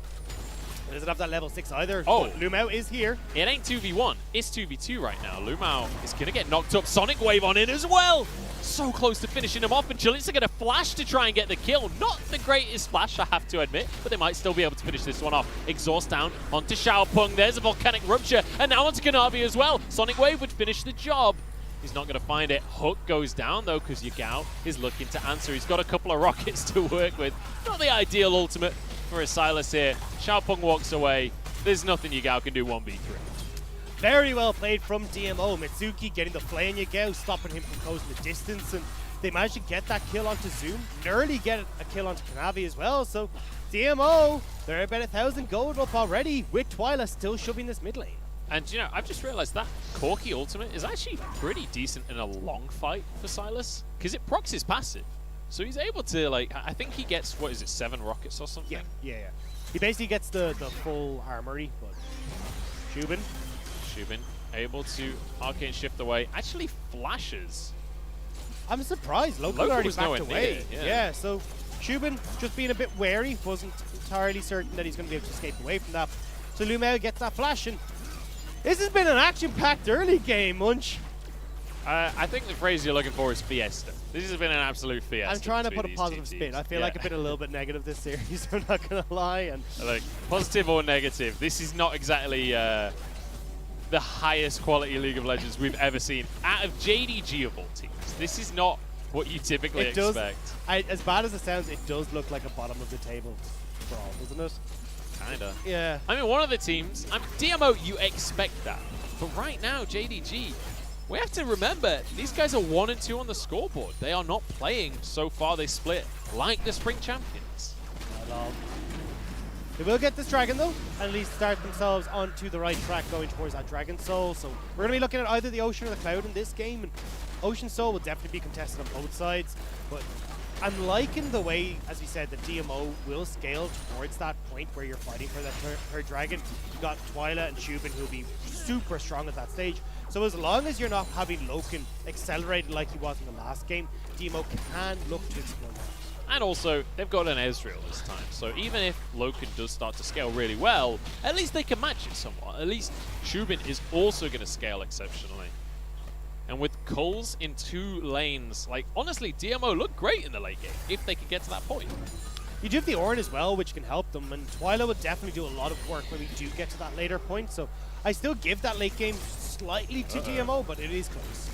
He doesn't have that level 6 either. Oh. Lumao is here. It ain't 2v1. It's 2v2 right now. Lumao is going to get knocked up. Sonic Wave on in as well. So close to finishing him off, and Chalitza going to flash to try and get the kill. Not the greatest flash, I have to admit, but they might still be able to finish this one off. Exhaust down onto Xiaopeng. There's a Volcanic Rupture, and now onto Kanavi as well. Sonic Wave would finish the job. He's not going to find it. Hook goes down, though, because Yagao is looking to answer. He's got a couple of rockets to work with. Not the ideal ultimate for a Sylas here. Xiaopeng walks away. There's nothing Yagao can do 1v3. Very well played from DMO. Mitsuki getting the play on Yagao, stopping him from closing the distance, and they managed to get that kill onto Zoom. Nearly get a kill onto Kanavi as well, so DMO, they're about 1,000 gold up already, with Twyla still shoving this mid lane. And, you know, I've just realized that Corki ultimate is actually pretty decent in a long fight for Sylas, because it procs his passive. So he's able to, like, I think he gets, what is it, 7 rockets or something? Yeah. He basically gets the full armory, but Shubin able to arcane shift away. Actually flashes. I'm surprised. Local already backed away. Yeah, so Shubin just being a bit wary, wasn't entirely certain that he's going to be able to escape away from that. So Lumao gets that flash, and this has been an action-packed early game, Munch. I think the phrase you're looking for is fiesta. This has been an absolute fiesta. I'm trying to put a positive spin. I feel like I've been a little bit negative this series, I'm not going to lie. And look, positive or negative, this is not exactly the highest quality League of Legends we've ever seen out of JDG of all teams. This is not what you typically expect. As bad as it sounds, it does look like a bottom of the table brawl, doesn't it? Kinda. Yeah. I mean, one of the teams, DMO, you expect that. But right now, JDG, we have to remember, these guys are 1 and 2 on the scoreboard. They are not playing so far they split like the Spring Champions. Not at all. They will get this Dragon, though, and at least start themselves onto the right track going towards that Dragon Soul. So we're going to be looking at either the Ocean or the Cloud in this game, and Ocean Soul will definitely be contested on both sides. But I'm liking the way, as we said, the DMO will scale towards that point where you're fighting for that third Dragon. You've got Twyla and Shubin who will be super strong at that stage. So as long as you're not having Loken accelerated like he was in the last game, DMO can look to explode that. And also, they've got an Ezreal this time, so even if Loken does start to scale really well, at least they can match it somewhat. At least Shubin is also going to scale exceptionally. And with culls in 2 lanes, like, honestly, DMO look great in the late game, if they could get to that point. You do have the Ornn as well, which can help them, and Twyla would definitely do a lot of work when we do get to that later point, so I still give that late game slightly to DMO, but it is close.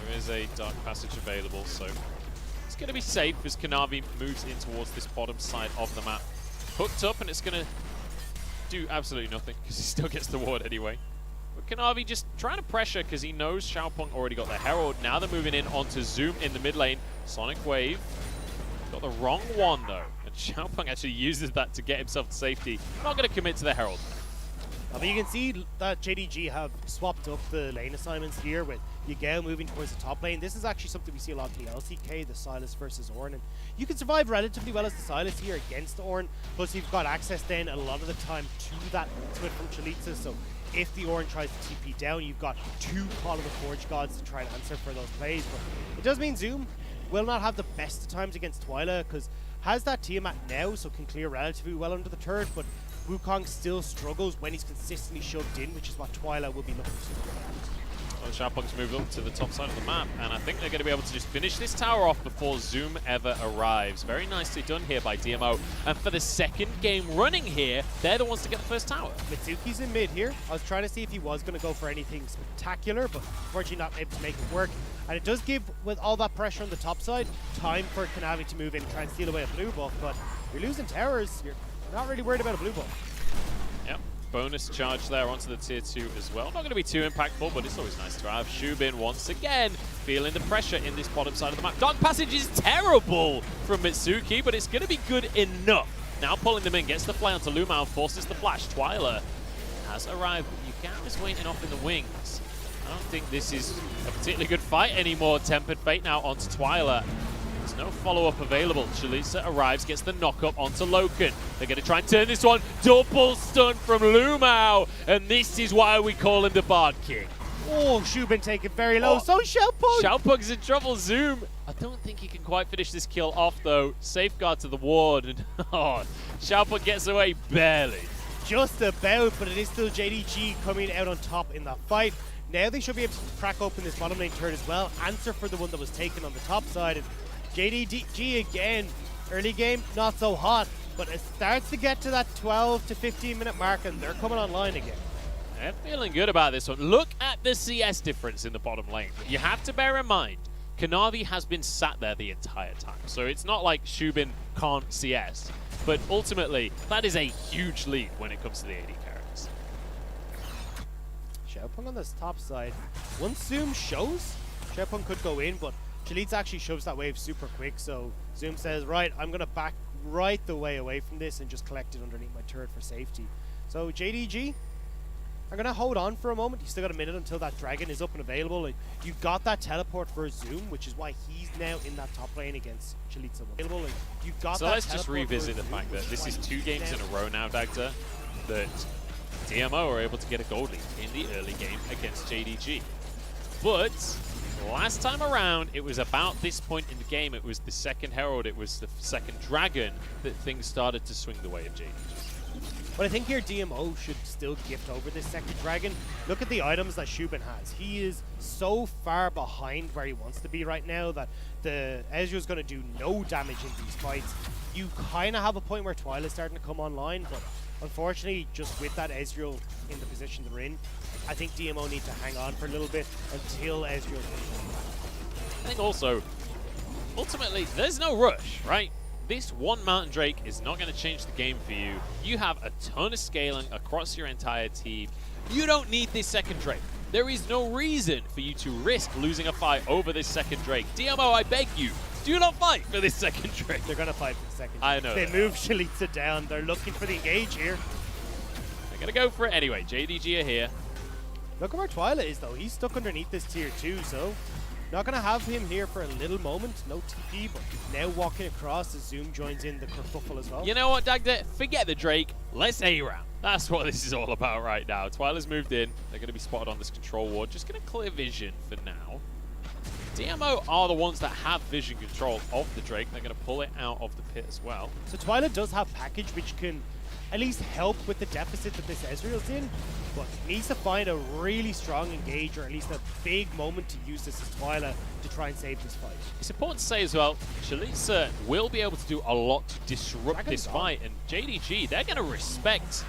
There is a Dark Passage available, so it's going to be safe as Kanavi moves in towards this bottom side of the map. Hooked up, and it's going to do absolutely nothing, because he still gets the ward anyway. But Kanavi just trying to pressure, because he knows Xiaopeng already got the Herald. Now they're moving in onto Zoom in the mid lane. Sonic Wave. Got the wrong one, though. And Xiaopeng actually uses that to get himself to safety. Not going to commit to the Herald. But you can see that JDG have swapped up the lane assignments here with Yagao moving towards the top lane. This is actually something we see a lot in the LCK, the Sylas versus Ornn. And you can survive relatively well as the Sylas here against Ornn. Plus you've got access then a lot of the time to that ultimate from Chalitza. So if the Ornn tries to TP down, you've got 2 Call of the Forge Gods to try and answer for those plays. But it does mean Zoom will not have the best of times against Twyla, because has that Tiamat now, so can clear relatively well under the turret, but Wukong still struggles when he's consistently shoved in, which is what Twyla will be looking to do. Well, Xiaopeng's moved up to the top side of the map, and I think they're going to be able to just finish this tower off before Zoom ever arrives. Very nicely done here by DMO. And for the second game running here, they're the ones to get the first tower. Mitsuki's in mid here. I was trying to see if he was going to go for anything spectacular, but unfortunately not able to make it work. And it does give, with all that pressure on the top side, time for Kanavi to move in and try and steal away a blue buff. But you're losing towers. You're not really worried about a blue buff. Yep. Bonus charge there onto the tier 2 as well. Not going to be too impactful, but it's always nice to have. Shubin once again feeling the pressure in this bottom side of the map. Dark Passage is terrible from Mitsuki, but it's going to be good enough. Now pulling them in, gets the fly onto Lumao, forces the flash. Twyla has arrived, but Yagao is waiting off in the wings. I don't think this is a particularly good fight anymore. Tempered Fate now onto Twyla. There's no follow-up available. Chalitza arrives, gets the knock-up onto Loken. They're going to try and turn this one. Double stun from Lumao. And this is why we call him the Bard King. Oh, Shubin taken very low. So Xiaopeng. Xiaopeng's in trouble. Zoom. I don't think he can quite finish this kill off, though. Safeguard to the ward. And Xiaopeng gets away barely. Just about, but it is still JDG coming out on top in that fight. Now they should be able to crack open this bottom lane turret as well. Answer for the one that was taken on the top side. And JDG again, early game, not so hot, but it starts to get to that 12 to 15 minute mark and they're coming online again. They're feeling good about this one. Look at the CS difference in the bottom lane. You have to bear in mind, Kanavi has been sat there the entire time. So it's not like Shubin can't CS, but ultimately, that is a huge lead when it comes to the AD carries. Xiaopeng on this top side. Once Zoom shows, Xiaopeng could go in, but Chalitza actually shoves that wave super quick, so Zoom says, right, I'm going to back right the way away from this and just collect it underneath my turret for safety. So JDG are going to hold on for a moment. You still got a minute until that dragon is up and available. And you got that teleport for Zoom, which is why he's now in that top lane against Chalitza. You got so that let's just revisit the fact that this is 2 games in a row now, Dagda, that DMO are able to get a gold lead in the early game against JDG. But last time around, it was about this point in the game. It was the second Herald, it was the second Dragon that things started to swing the way of JDG. But I think here DMO should still gift over this second Dragon. Look at the items that Shubin has. He is so far behind where he wants to be right now that the Ezreal's going to do no damage in these fights. You kind of have a point where Twyla's starting to come online, but unfortunately, just with that Ezreal in the position they're in, I think DMO need to hang on for a little bit until Ezreal comes back. I think also, ultimately, there's no rush, right? This one Mountain Drake is not going to change the game for you. You have a ton of scaling across your entire team. You don't need this second Drake. There is no reason for you to risk losing a fight over this second Drake. DMO, I beg you, do not fight for this second Drake. They're going to fight for the second Drake. I know. They move Chalitza down. They're looking for the engage here. They're going to go for it anyway. JDG are here. Look at where Twyla is, though. He's stuck underneath this tier 2, so not going to have him here for a little moment. No TP, but now walking across as Zoom joins in the kerfuffle as well. You know what, Dagda? Forget the Drake. Let's A-round. That's what this is all about right now. Twyla's moved in. They're going to be spotted on this control ward. Just going to clear vision for now. DMO are the ones that have vision control of the Drake. They're going to pull it out of the pit as well. So Twyla does have package, which can at least help with the deficit that this Ezreal's in, but needs to find a really strong engage, or at least a big moment to use this as Twyla to try and save this fight. It's important to say as well, Chalitza will be able to do a lot to disrupt this fight, and JDG, they're going to respect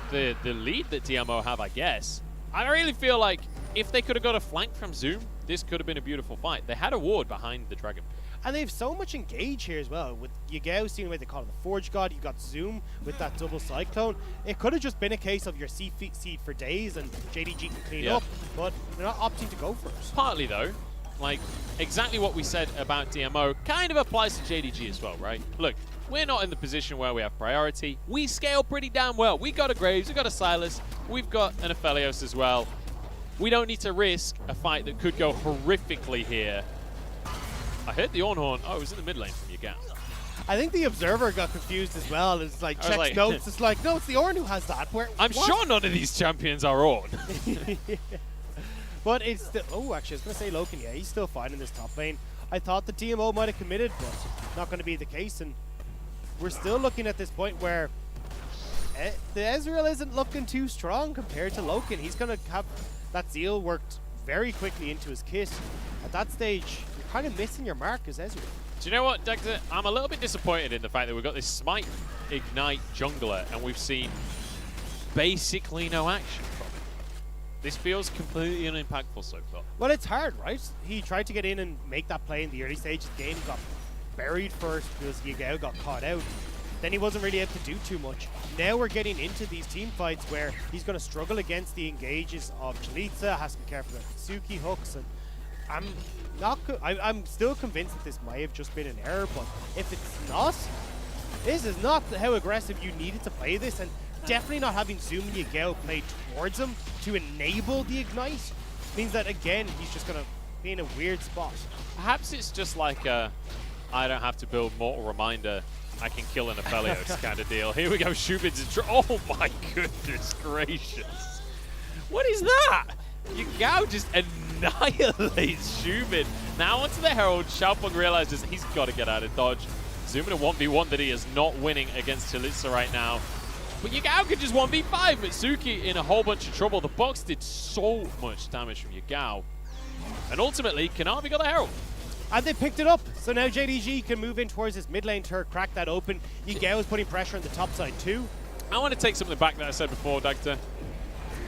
the lead that DMO have, I guess. I really feel like if they could have got a flank from Zoom, this could have been a beautiful fight. They had a ward behind the Dragon. And they have so much engage here as well. With Yagao seeing what they call it the Forge God, you got Zoom with that double Cyclone. It could have just been a case of your seed for days and JDG can clean up, but they're not opting to go for it. Partly though, like exactly what we said about DMO kind of applies to JDG as well, right? Look, we're not in the position where we have priority. We scale pretty damn well. We got a Graves, we got a Sylas, we've got an Aphelios as well. we don't need to risk a fight that could go horrifically here. I heard the Ornhorn. Oh, it was in the mid lane from Yagao. I think the Observer got confused as well. It's like, checks like, notes. It's like, no, it's the Ornn who has that. I'm sure none of these champions are Ornn. But it's still... Oh, actually, I was going to say Loken. Yeah, he's still fine in this top lane. I thought the DMO might have committed, but not going to be the case. And we're still looking at this point where the Ezreal isn't looking too strong compared to Loken. He's going to have that Zeal worked very quickly into his kit. At that stage, you're kind of missing your mark as Ezreal. Do you know what, Doctor? I'm a little bit disappointed in the fact that we've got this Smite Ignite jungler and we've seen basically no action from it. This feels completely unimpactful so far. Well, it's hard, right? He tried to get in and make that play in the early stage of the game, got buried first because Yagao got caught out. Then he wasn't really able to do too much. Now we're getting into these team fights where he's going to struggle against the engages of Chalitza, has to be careful with Suki hooks, and I'm still convinced that this might have just been an error, but if it's not, this is not how aggressive you needed to play this, and definitely not having Zoom and Yagao play towards him to enable the Ignite means that, again, he's just going to be in a weird spot. Perhaps it's just like a, I don't have to build Mortal Reminder, I can kill an Aphelios kind of deal. Here we go, Shubin's oh my goodness gracious. What is that? Yagao just annihilates Shubin. Now onto the Herald, Xiaopeng realizes he's got to get out of dodge. Zoom in a 1v1 that he is not winning against Chalitza right now. But Yagao could just 1v5, Mitsuki in a whole bunch of trouble. The box did so much damage from Yagao. And ultimately, Kanavi got the Herald. And they picked it up. So now JDG can move in towards his mid lane turret, crack that open. Yagao is putting pressure on the top side too. I want to take something back that I said before, Doctor.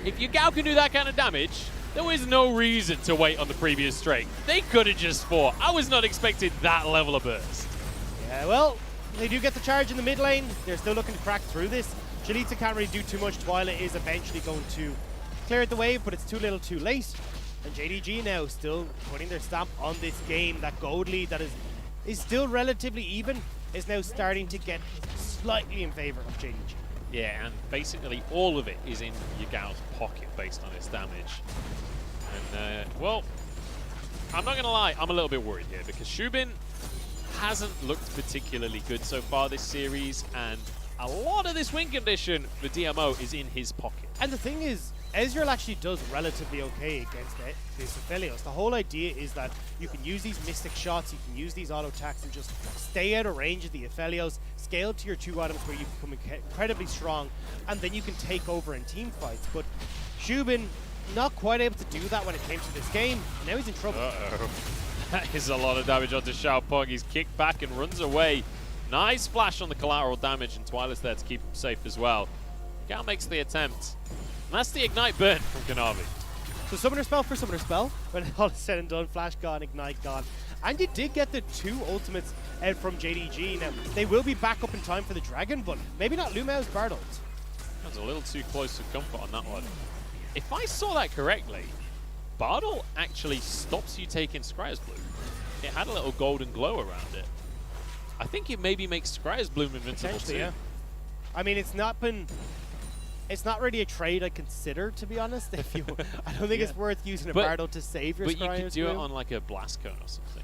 If Yagao can do that kind of damage, there was no reason to wait on the previous strike. They could have just fought. I was not expecting that level of burst. Yeah, well, they do get the charge in the mid lane. They're still looking to crack through this. Chalitza can't really do too much. Twilight is eventually going to clear the wave, but it's too little too late. And JDG now still putting their stamp on this game. That gold lead that is still relatively even is now starting to get slightly in favor of JDG. Yeah, and basically all of it is in Yagao's pocket based on his damage. And, well, I'm not going to lie, I'm a little bit worried here because Shubin hasn't looked particularly good so far this series, and a lot of this win condition for DMO is in his pocket. And the thing is, Ezreal actually does relatively okay against these Aphelios. The whole idea is that you can use these Mystic shots, you can use these auto attacks and just stay out of range of the Aphelios, scale to your 2 items where you become incredibly strong, and then you can take over in team fights. But Shubin, not quite able to do that when it came to this game, and now he's in trouble. Uh-oh. That is a lot of damage onto Xiaopeng. He's kicked back and runs away. Nice flash on the collateral damage, and Twilight's there to keep him safe as well. Gal makes the attempt. And that's the Ignite burn from Kanavi. So Summoner Spell for Summoner Spell. When all is said and done, Flash gone, Ignite gone. And you did get the 2 ultimates out from JDG. Now, they will be back up in time for the Dragon, but maybe not Lumao's Bardolt. That was a little too close to comfort on that one. If I saw that correctly, Bardolt actually stops you taking Scryer's Bloom. It had a little golden glow around it. I think it maybe makes Scryer's Bloom invincible too. Yeah. I mean, it's not really a trade I consider, to be honest. If you, I don't think it's worth using a Bardolt to save your Scryer's Bloom. But you could do it on like a Blast Cone or something.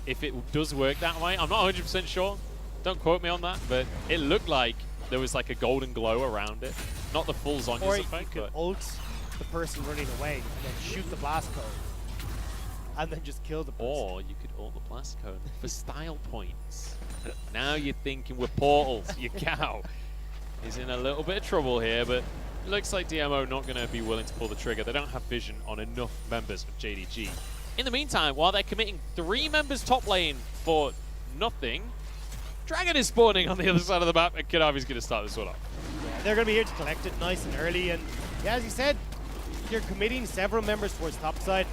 If it does work that way, I'm not 100% sure. Don't quote me on that, but it looked like there was like a golden glow around it. Not the full Zhonya's effect, you could ult the person running away and then shoot the Blast Cone. And then just kill the person. Or you could ult the Blast Cone for style points. Now you're thinking with portals. Yagao is in a little bit of trouble here, but it looks like DMO not going to be willing to pull the trigger. They don't have vision on enough members of JDG. In the meantime, while they're committing 3 members top lane for nothing, Dragon is spawning on the other side of the map, and Kanavi's going to start this one off. Yeah, they're going to be here to collect it nice and early, and yeah, as you said, you're committing several members towards top side.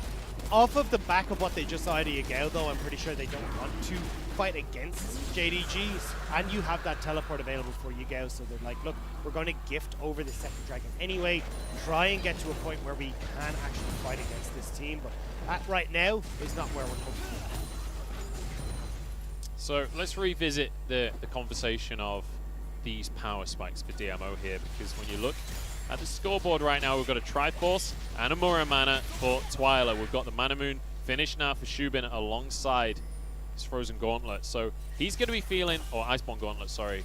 Off of the back of what they just saw out of Yagao, though, I'm pretty sure they don't want to fight against JDGs, and you have that teleport available for Yagao, so they're like, look, we're going to gift over the second dragon anyway, try and get to a point where we can actually fight against this team, but that right now is not where we're comfortable. So let's revisit the conversation of these power spikes for DMO here, because when you look At the scoreboard right now, we've got a Triforce and a Muramana for Twyla. We've got the Mana Moon finished now for Shubin alongside his Frozen Gauntlet. So he's going to be feeling, or Iceborne Gauntlet, sorry.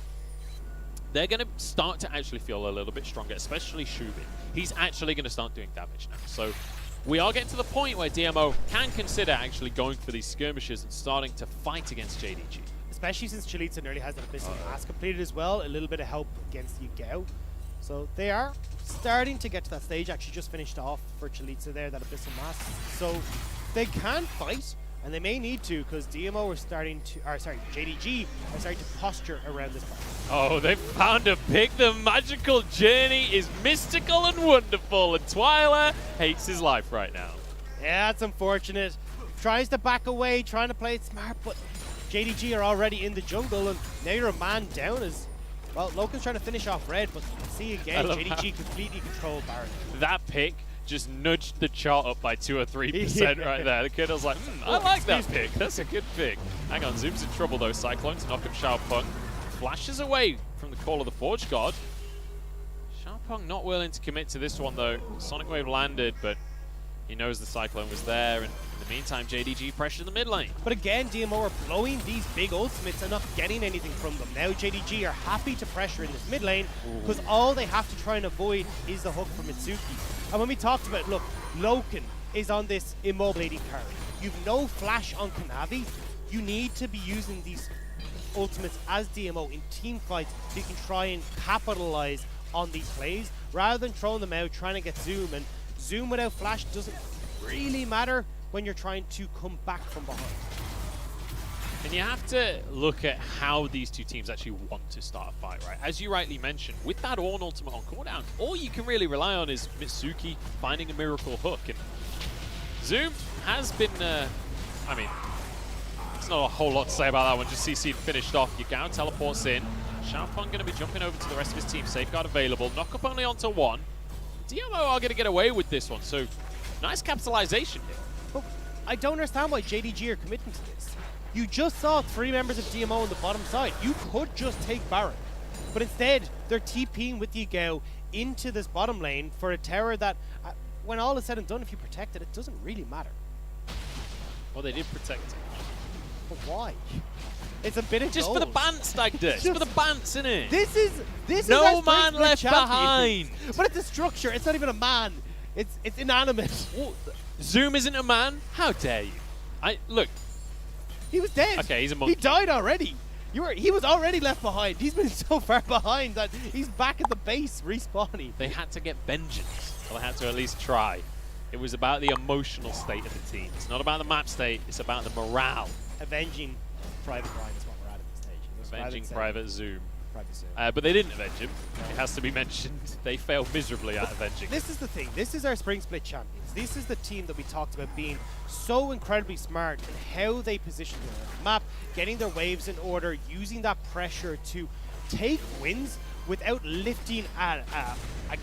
They're going to start to actually feel a little bit stronger, especially Shubin. He's actually going to start doing damage now. So we are getting to the point where DMO can consider actually going for these skirmishes and starting to fight against JDG. Especially since Chalitza nearly has that Abyssal Mass completed as well. A little bit of help against Yugao. So they are starting to get to that stage. Actually just finished off for Chalitza there, that Abyssal Mass. So they can fight, and they may need to, because DMO are starting to, or sorry, JDG are starting to posture around this part. Oh, they found a pick. The magical journey is mystical and wonderful, and Twyla hates his life right now. Yeah, that's unfortunate. Tries to back away, trying to play it smart, but JDG are already in the jungle, and now you're a man down as, well, Loken's trying to finish off red, but see again, JDG completely controlled Baron. That pick just nudged the chart up by 2 or 3% right there. The kid was like, I like that pick. That's a good pick. Hang on, Zoom's in trouble though. Cyclone to knock up Xiaopeng. Flashes away from the call of the Forge God. Xiaopeng not willing to commit to this one though. Sonic Wave landed, but he knows the Cyclone was there. And in the meantime, JDG pressured the mid lane. But again, DMO are blowing these big ultimates and not getting anything from them. Now JDG are happy to pressure in this mid lane because all they have to try and avoid is the hook from Mitsuki. And when we talked about, look, Loken is on this immobilating card. You've no flash on Kanavi. You need to be using these ultimates as DMO in team fights so you can try and capitalize on these plays rather than throwing them out, trying to get Zoom. And Zoom without flash doesn't really matter when you're trying to come back from behind. And you have to look at how these two teams actually want to start a fight, right? As you rightly mentioned, with that Ornn ultimate on cooldown, all you can really rely on is Mitsuki finding a miracle hook. And Zoom has been, I mean, there's not a whole lot to say about that one. Just CC'd finished off. Yugao teleports in. Xiaopeng going to be jumping over to the rest of his team. Safeguard available. Knock up only onto one. DMO are going to get away with this one. So nice capitalization here. But I don't understand why JDG are committing to this. You just saw 3 members of DMO on the bottom side. You could just take Baron. But instead, they're TPing with Yugao into this bottom lane for a tower that, when all is said and done, if you protect it, it doesn't really matter. Well, they did protect it. But why? It's a bit of Just gold. for the bants, Stag Just for the bants, innit? This is no our man Spring left Split behind. But it's a structure. It's not even a man. It's inanimate. Well, Zoom isn't a man? How dare you? Look. He was dead. Okay, he's a monkey. He died already. He was already left behind. He's been so far behind that he's back at the base respawning. They had to get vengeance. Well, they had to at least try. It was about the emotional state of the team. It's not about the map state. It's about the morale. Avenging Private Ryan is what we're at this stage. Avenging Private Zoom. Private Zoom. But they didn't avenge him. It has to be mentioned. They failed miserably at avenging. This is the thing. This is our Spring Split champions. This is the team that we talked about being so incredibly smart in how they position the map, getting their waves in order, using that pressure to take wins without lifting a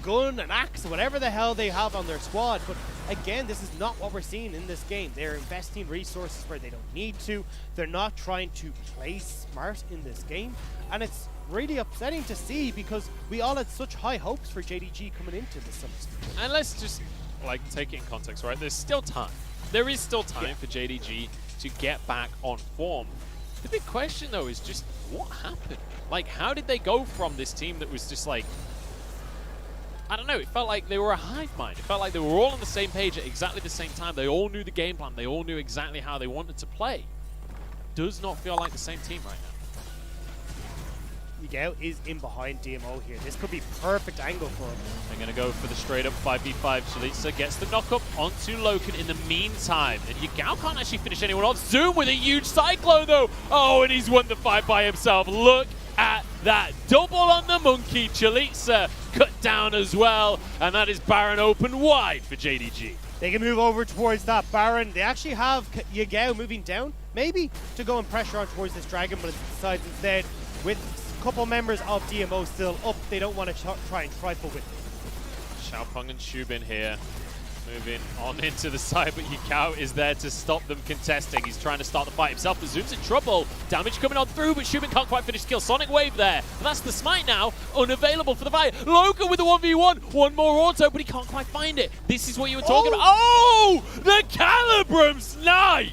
gun, an axe, whatever the hell they have on their squad. But again, this is not what we're seeing in this game. They're investing resources where they don't need to. They're not trying to play smart in this game. And it's really upsetting to see because we all had such high hopes for JDG coming into this summer. And let's just take it in context, right? There's still time. There is still time for JDG to get back on form. The big question though is just what happened? Like, how did they go from this team that was just like, I don't know, it felt like they were a hive mind. It felt like they were all on the same page at exactly the same time. They all knew the game plan. They all knew exactly how they wanted to play. Does not feel like the same team right now. Yugao is in behind DMO here. This could be perfect angle for him. They're going to go for the straight up 5v5. Chalitza gets the knock up onto Loken in the meantime. And Yugao can't actually finish anyone off. Zoom with a huge Cyclone though. Oh, and he's won the fight by himself. Look at that. Double on the monkey. Chalitza cut down as well. And that is Baron open wide for JDG. They can move over towards that Baron. They actually have Yugao moving down, maybe to go and pressure on towards this dragon, but it decides instead with couple members of DMO still up. They don't want to try and trifle with it. Xiaopeng and Shubin here. Moving on into the side, but Yukao is there to stop them contesting. He's trying to start the fight himself, but Zoom's in trouble. Damage coming on through, but Shubin can't quite finish the kill. Sonic Wave there, but that's the smite now, unavailable for the fight. Logan with the 1v1, one more auto, but he can't quite find it. This is what you were talking about. Oh, the Calibrum snipe!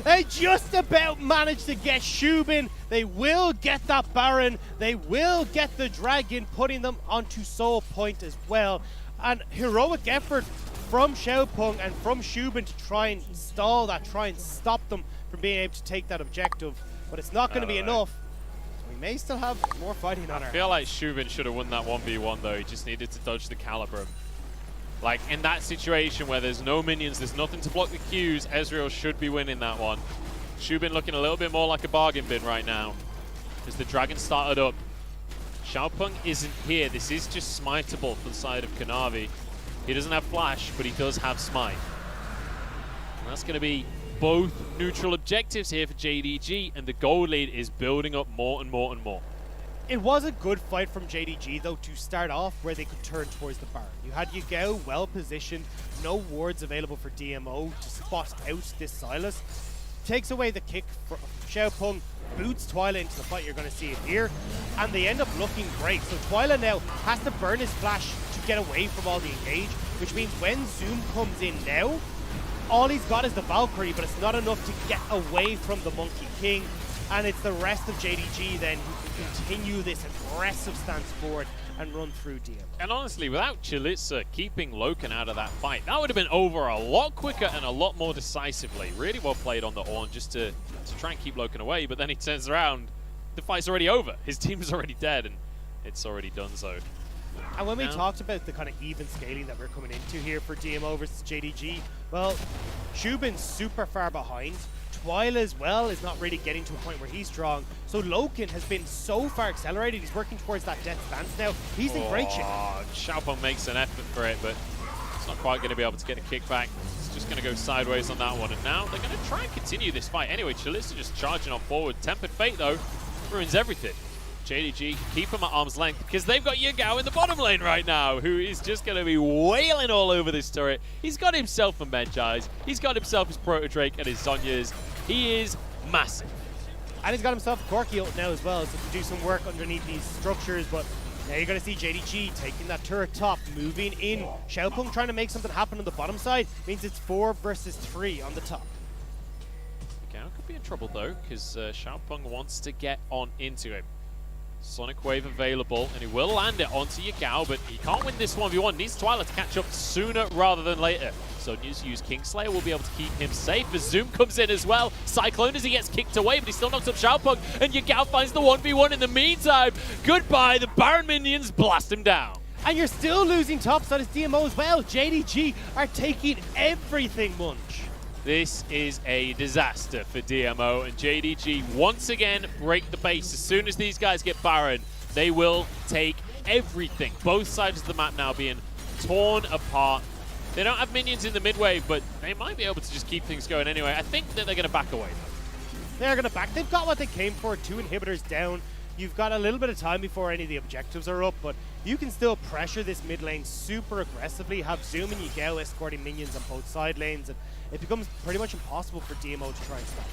They just about managed to get Shubin. They will get that Baron. They will get the Dragon, putting them onto Soul Point as well. And heroic effort from Xiaopeng and from Shubin to try and stall that, try and stop them from being able to take that objective. But it's not going to be enough. So we may still have more fighting on our I feel like Shubin should have won that 1v1 though. He just needed to dodge the Calibrum. Like, in that situation where there's no minions, there's nothing to block the Qs, Ezreal should be winning that one. Shubin looking a little bit more like a bargain bin right now as the Dragon started up. Xiaopeng isn't here. This is just smiteable for the side of Kanavi. He doesn't have Flash, but he does have Smite. And that's going to be both neutral objectives here for JDG, and the gold lead is building up more and more and more. It was a good fight from JDG, though, to start off where they could turn towards the Baron. You had Yugao well positioned, no wards available for DMO to spot out this Sylas. Takes away the kick from Xiaopeng, boots Twyla into the fight, you're going to see it here, and they end up looking great. So Twyla now has to burn his flash to get away from all the engage, which means when Zoom comes in now, all he's got is the Valkyrie, but it's not enough to get away from the Monkey King, and it's the rest of JDG then who can continue this aggressive stance forward and run through DM. And honestly, without Chalitza keeping Loken out of that fight, that would have been over a lot quicker and a lot more decisively. Really well played on the Ornn just to try and keep Loken away, but then he turns around, the fight's already over. His team's already dead, and it's already done so. And when we talked about the kind of even scaling that we're coming into here for DMO versus JDG, well, Shubin's super far behind. Twyla as well is not really getting to a point where he's strong. So Loken has been so far accelerated, he's working towards that death stance now. He's in great shape. Xiaopeng makes an effort for it, but it's not quite going to be able to get a kickback. It's just going to go sideways on that one. And now they're going to try and continue this fight. Anyway, Chalitza just charging on forward. Tempered Fate, though, ruins everything. JDG keep him at arm's length because they've got Yugao in the bottom lane right now, who is just going to be wailing all over this turret. He's got himself a Medjai's, he's got himself his Proto Drake and his Zhonya's. He is massive. And he's got himself a Corki ult now as well, so to do some work underneath these structures. But now you're going to see JDG taking that turret top, moving in. Xiaopeng trying to make something happen on the bottom side. Means it's 4 versus 3 on the top. Yugao could be in trouble though, because Xiaopeng wants to get on into him. Sonic Wave available, and he will land it onto Yugao, but he can't win this 1v1. Needs Twyla to catch up sooner rather than later. So needs to use Kingslayer, will be able to keep him safe as Zoom comes in as well. Cyclone as he gets kicked away, but he still knocks up Xiaopeng, and Yugao finds the 1v1 in the meantime. Goodbye, the Baron minions blast him down. And you're still losing topside as DMO as well. JDG are taking everything, Munch. This is a disaster for DMO, and JDG once again break the base. As soon as these guys get Baron, they will take everything. Both sides of the map now being torn apart. They don't have minions in the mid wave, but they might be able to just keep things going anyway. I think that they're going to back away. They're going to back. They've got what they came for. 2 inhibitors down. You've got a little bit of time before any of the objectives are up, but you can still pressure this mid lane super aggressively, have Zoom and Yugao escorting minions on both side lanes, and it becomes pretty much impossible for DMO to try and stop.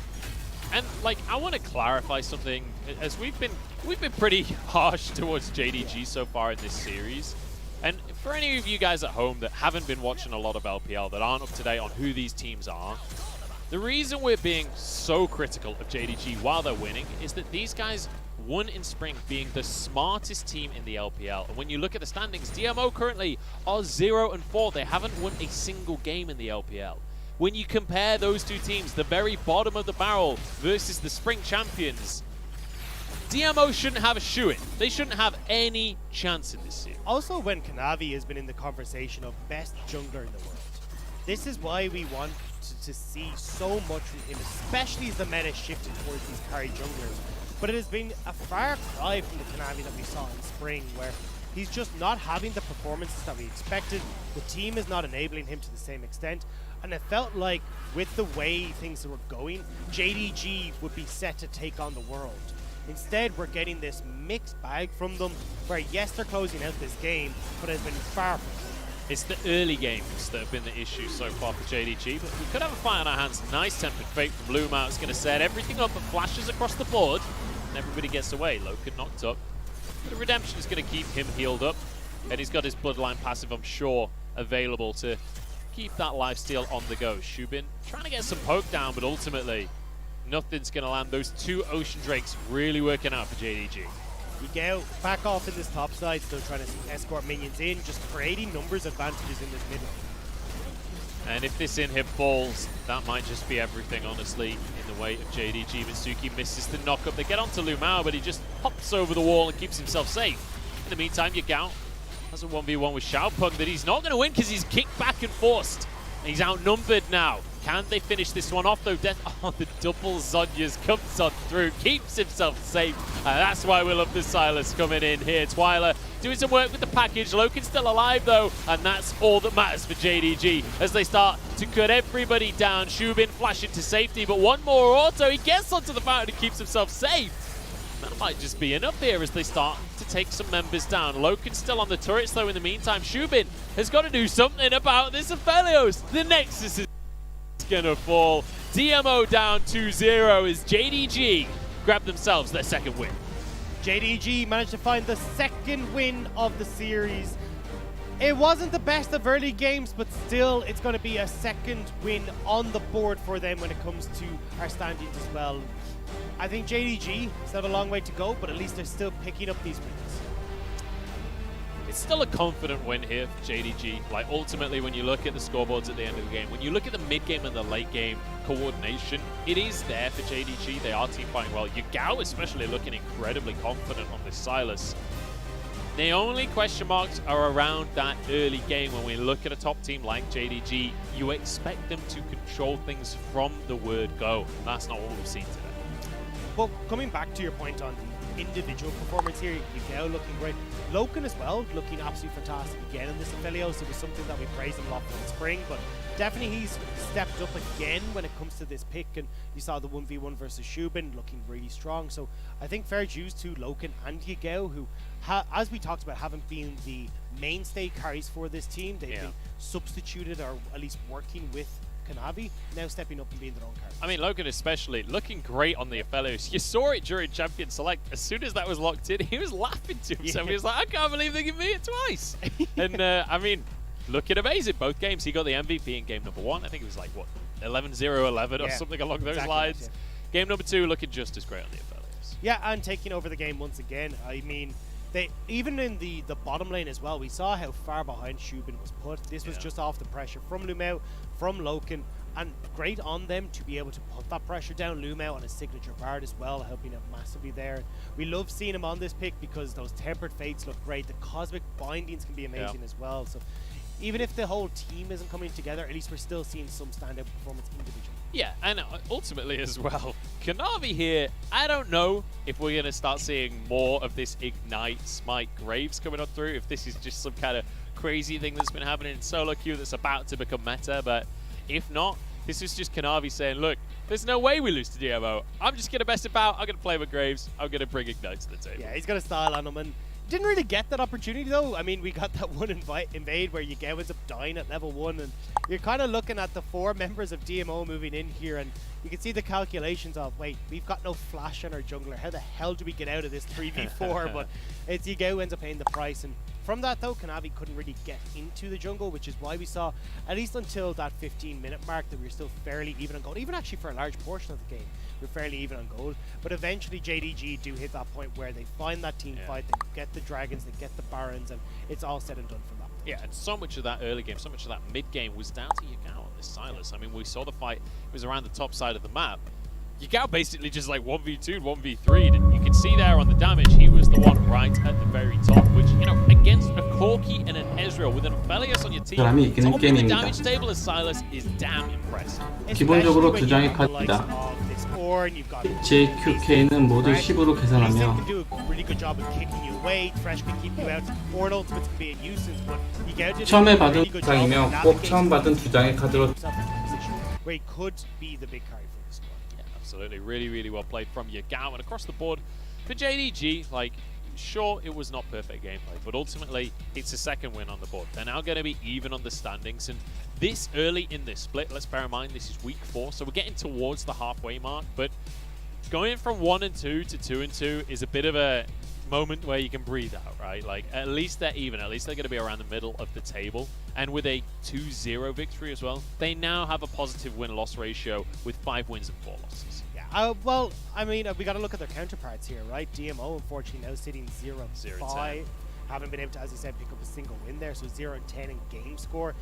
And like, I want to clarify something, as we've been pretty harsh towards JDG so far in this series. And for any of you guys at home that haven't been watching a lot of LPL, that aren't up to date on who these teams are, the reason we're being so critical of JDG while they're winning is that these guys won in spring being the smartest team in the LPL. And when you look at the standings, DMO currently are 0-4. They haven't won a single game in the LPL. When you compare those two teams, the very bottom of the barrel versus the spring champions, DMO shouldn't have a shoe-in. They shouldn't have any chance in this series. Also, when Kanavi has been in the conversation of best jungler in the world, this is why we want to see so much from him, especially as the meta is shifted towards these carry junglers. But it has been a far cry from the Kanavi that we saw in spring, where he's just not having the performances that we expected. The team is not enabling him to the same extent. And it felt like, with the way things were going, JDG would be set to take on the world. Instead, we're getting this mixed bag from them, where yes, they're closing out this game, but it has been far from It's the early games that have been the issue so far for JDG, but we could have a fight on our hands. Nice tempered fate from Luma. It's going to set everything up and flashes across the board, and everybody gets away. Loken knocked up. But Redemption is going to keep him healed up, and he's got his Bloodline passive, I'm sure, available to keep that lifesteal on the go. Shubin trying to get some poke down, but ultimately, nothing's going to land. Those 2 Ocean Drakes really working out for JDG. Yigao back off in this top side, still trying to escort minions in, just creating numbers advantages in this mid lane. And if this inhib falls, that might just be everything, honestly, in the way of JDG. Mitsuki misses the knockup. They get onto Lumao, but he just hops over the wall and keeps himself safe. In the meantime, Yigao has a 1v1 with Xiaopeng that he's not going to win because he's kicked back and forced. He's outnumbered now. Can they finish this one off though? Oh, the double Zhonya's comes on through, keeps himself safe. That's why we love the Silas coming in here. Twyla doing some work with the package. Loken's still alive though, and that's all that matters for JDG as they start to cut everybody down. Shubin flashing to safety, but one more auto. He gets onto the fountain and keeps himself safe. That might just be enough here as they start to take some members down. Loken's still on the turrets though in the meantime. Shubin has got to do something about this Aphelios. The Nexus is gonna fall. DMO down 2-0 as JDG grab themselves their second win. JDG managed to find the second win of the series. It wasn't the best of early games, but still it's going to be a second win on the board for them when it comes to our standings as well. I think JDG still have a long way to go, but at least they're still picking up these wins. It's still a confident win here for JDG. Like, ultimately, when you look at the scoreboards at the end of the game, when you look at the mid-game and the late-game coordination, it is there for JDG. They are team fighting well. Yigao especially looking incredibly confident on this Silas. The only question marks are around that early game. When we look at a top team like JDG, you expect them to control things from the word go. That's not what we've seen today. But coming back to your point on the individual performance here, Yigao looking great. Loken as well, looking absolutely fantastic again in this Aphelios. It was something that we praised him a lot for in spring, but definitely he's stepped up again when it comes to this pick, and you saw the 1v1 versus Shubin looking really strong. So I think fair dues to Loken and Yigao, who, as we talked about, haven't been the mainstay carries for this team. They've been substituted or at least working with Kanavi, now stepping up and being their own carry. I mean, Loken especially looking great on the Aphelios. You saw it during Champion Select. As soon as that was locked in, he was laughing to himself. He was like, I can't believe they give me it twice. And I mean, looking amazing. Both games, he got the MVP in game number 1. I think it was like, what, 11-0-11 or something along those lines. Game number 2 looking just as great on the Aphelios. Yeah, and taking over the game once again. I mean, they even in the bottom lane as well, we saw how far behind Shubin was put. This was just off the pressure from Lumao, from Loken, and great on them to be able to put that pressure down. Lumao on his signature bard as well, helping out massively there. We love seeing him on this pick because those tempered fates look great. The cosmic bindings can be amazing as well. So even if the whole team isn't coming together, at least we're still seeing some standout performance individually. Yeah, and ultimately as well, Kanavi here, I don't know if we're going to start seeing more of this Ignite Smite Graves coming up through, if this is just some kind of crazy thing that's been happening in solo queue that's about to become meta, but if not, this is just Kanavi saying, look, there's no way we lose to DMO. I'm just going to best about, I'm going to play with Graves, I'm going to bring Ignite to the table. Yeah, he's got a style on him, and didn't really get that opportunity though. I mean, we got that one invade where Yigao ends up dying at level 1, and you're kind of looking at the 4 members of DMO moving in here, and you can see the calculations of, wait, we've got no flash on our jungler. How the hell do we get out of this 3v4? But it's Yigao who ends up paying the price, and from that though, Kanavi couldn't really get into the jungle, which is why we saw, at least until that 15-minute mark, that we were still fairly even on gold. Even actually for a large portion of the game, we're fairly even on gold. But eventually JDG do hit that point where they find that team fight, they get the dragons, they get the barons, and it's all said and done from that. Yeah, and so much of that early game, so much of that mid game was down to Yigao on this Silas. I mean, we saw the fight, it was around the top side of the map. Yigao basically just like 1v2'd, 1v3'd, and you can see there on the damage, he was the one right at the very top, which, you know, against a Corki and an Ezreal with an Aphelios on your team, 사람이 이기는 top of the 게임입니다. damage table as Silas is damn impressive. 기본적으로 두 장의 카드입니다. JQK는 모두 10으로 계산하며 처음에 받은 두 장이며 꼭 처음 받은 두 장의 카드로 Yeah, absolutely. Really, really well played from Yigao. And across the board for JDG, like, Sure, it was not perfect gameplay, but ultimately, it's a second win on the board. They're now going to be even on the standings, and this early in this split, let's bear in mind this is week 4, so we're getting towards the halfway mark, but going from 1-2 to 2-2 is a bit of a moment where you can breathe out, right? Like, at least they're even. At least they're going to be around the middle of the table. And with a 2-0 victory as well, they now have a positive win-loss ratio with 5 wins and 4 losses. Yeah, well, I mean, we got to look at their counterparts here, right? DMO, unfortunately, now sitting 0-5. Haven't been able to, as you said, pick up a single win there, so 0-10 in game score.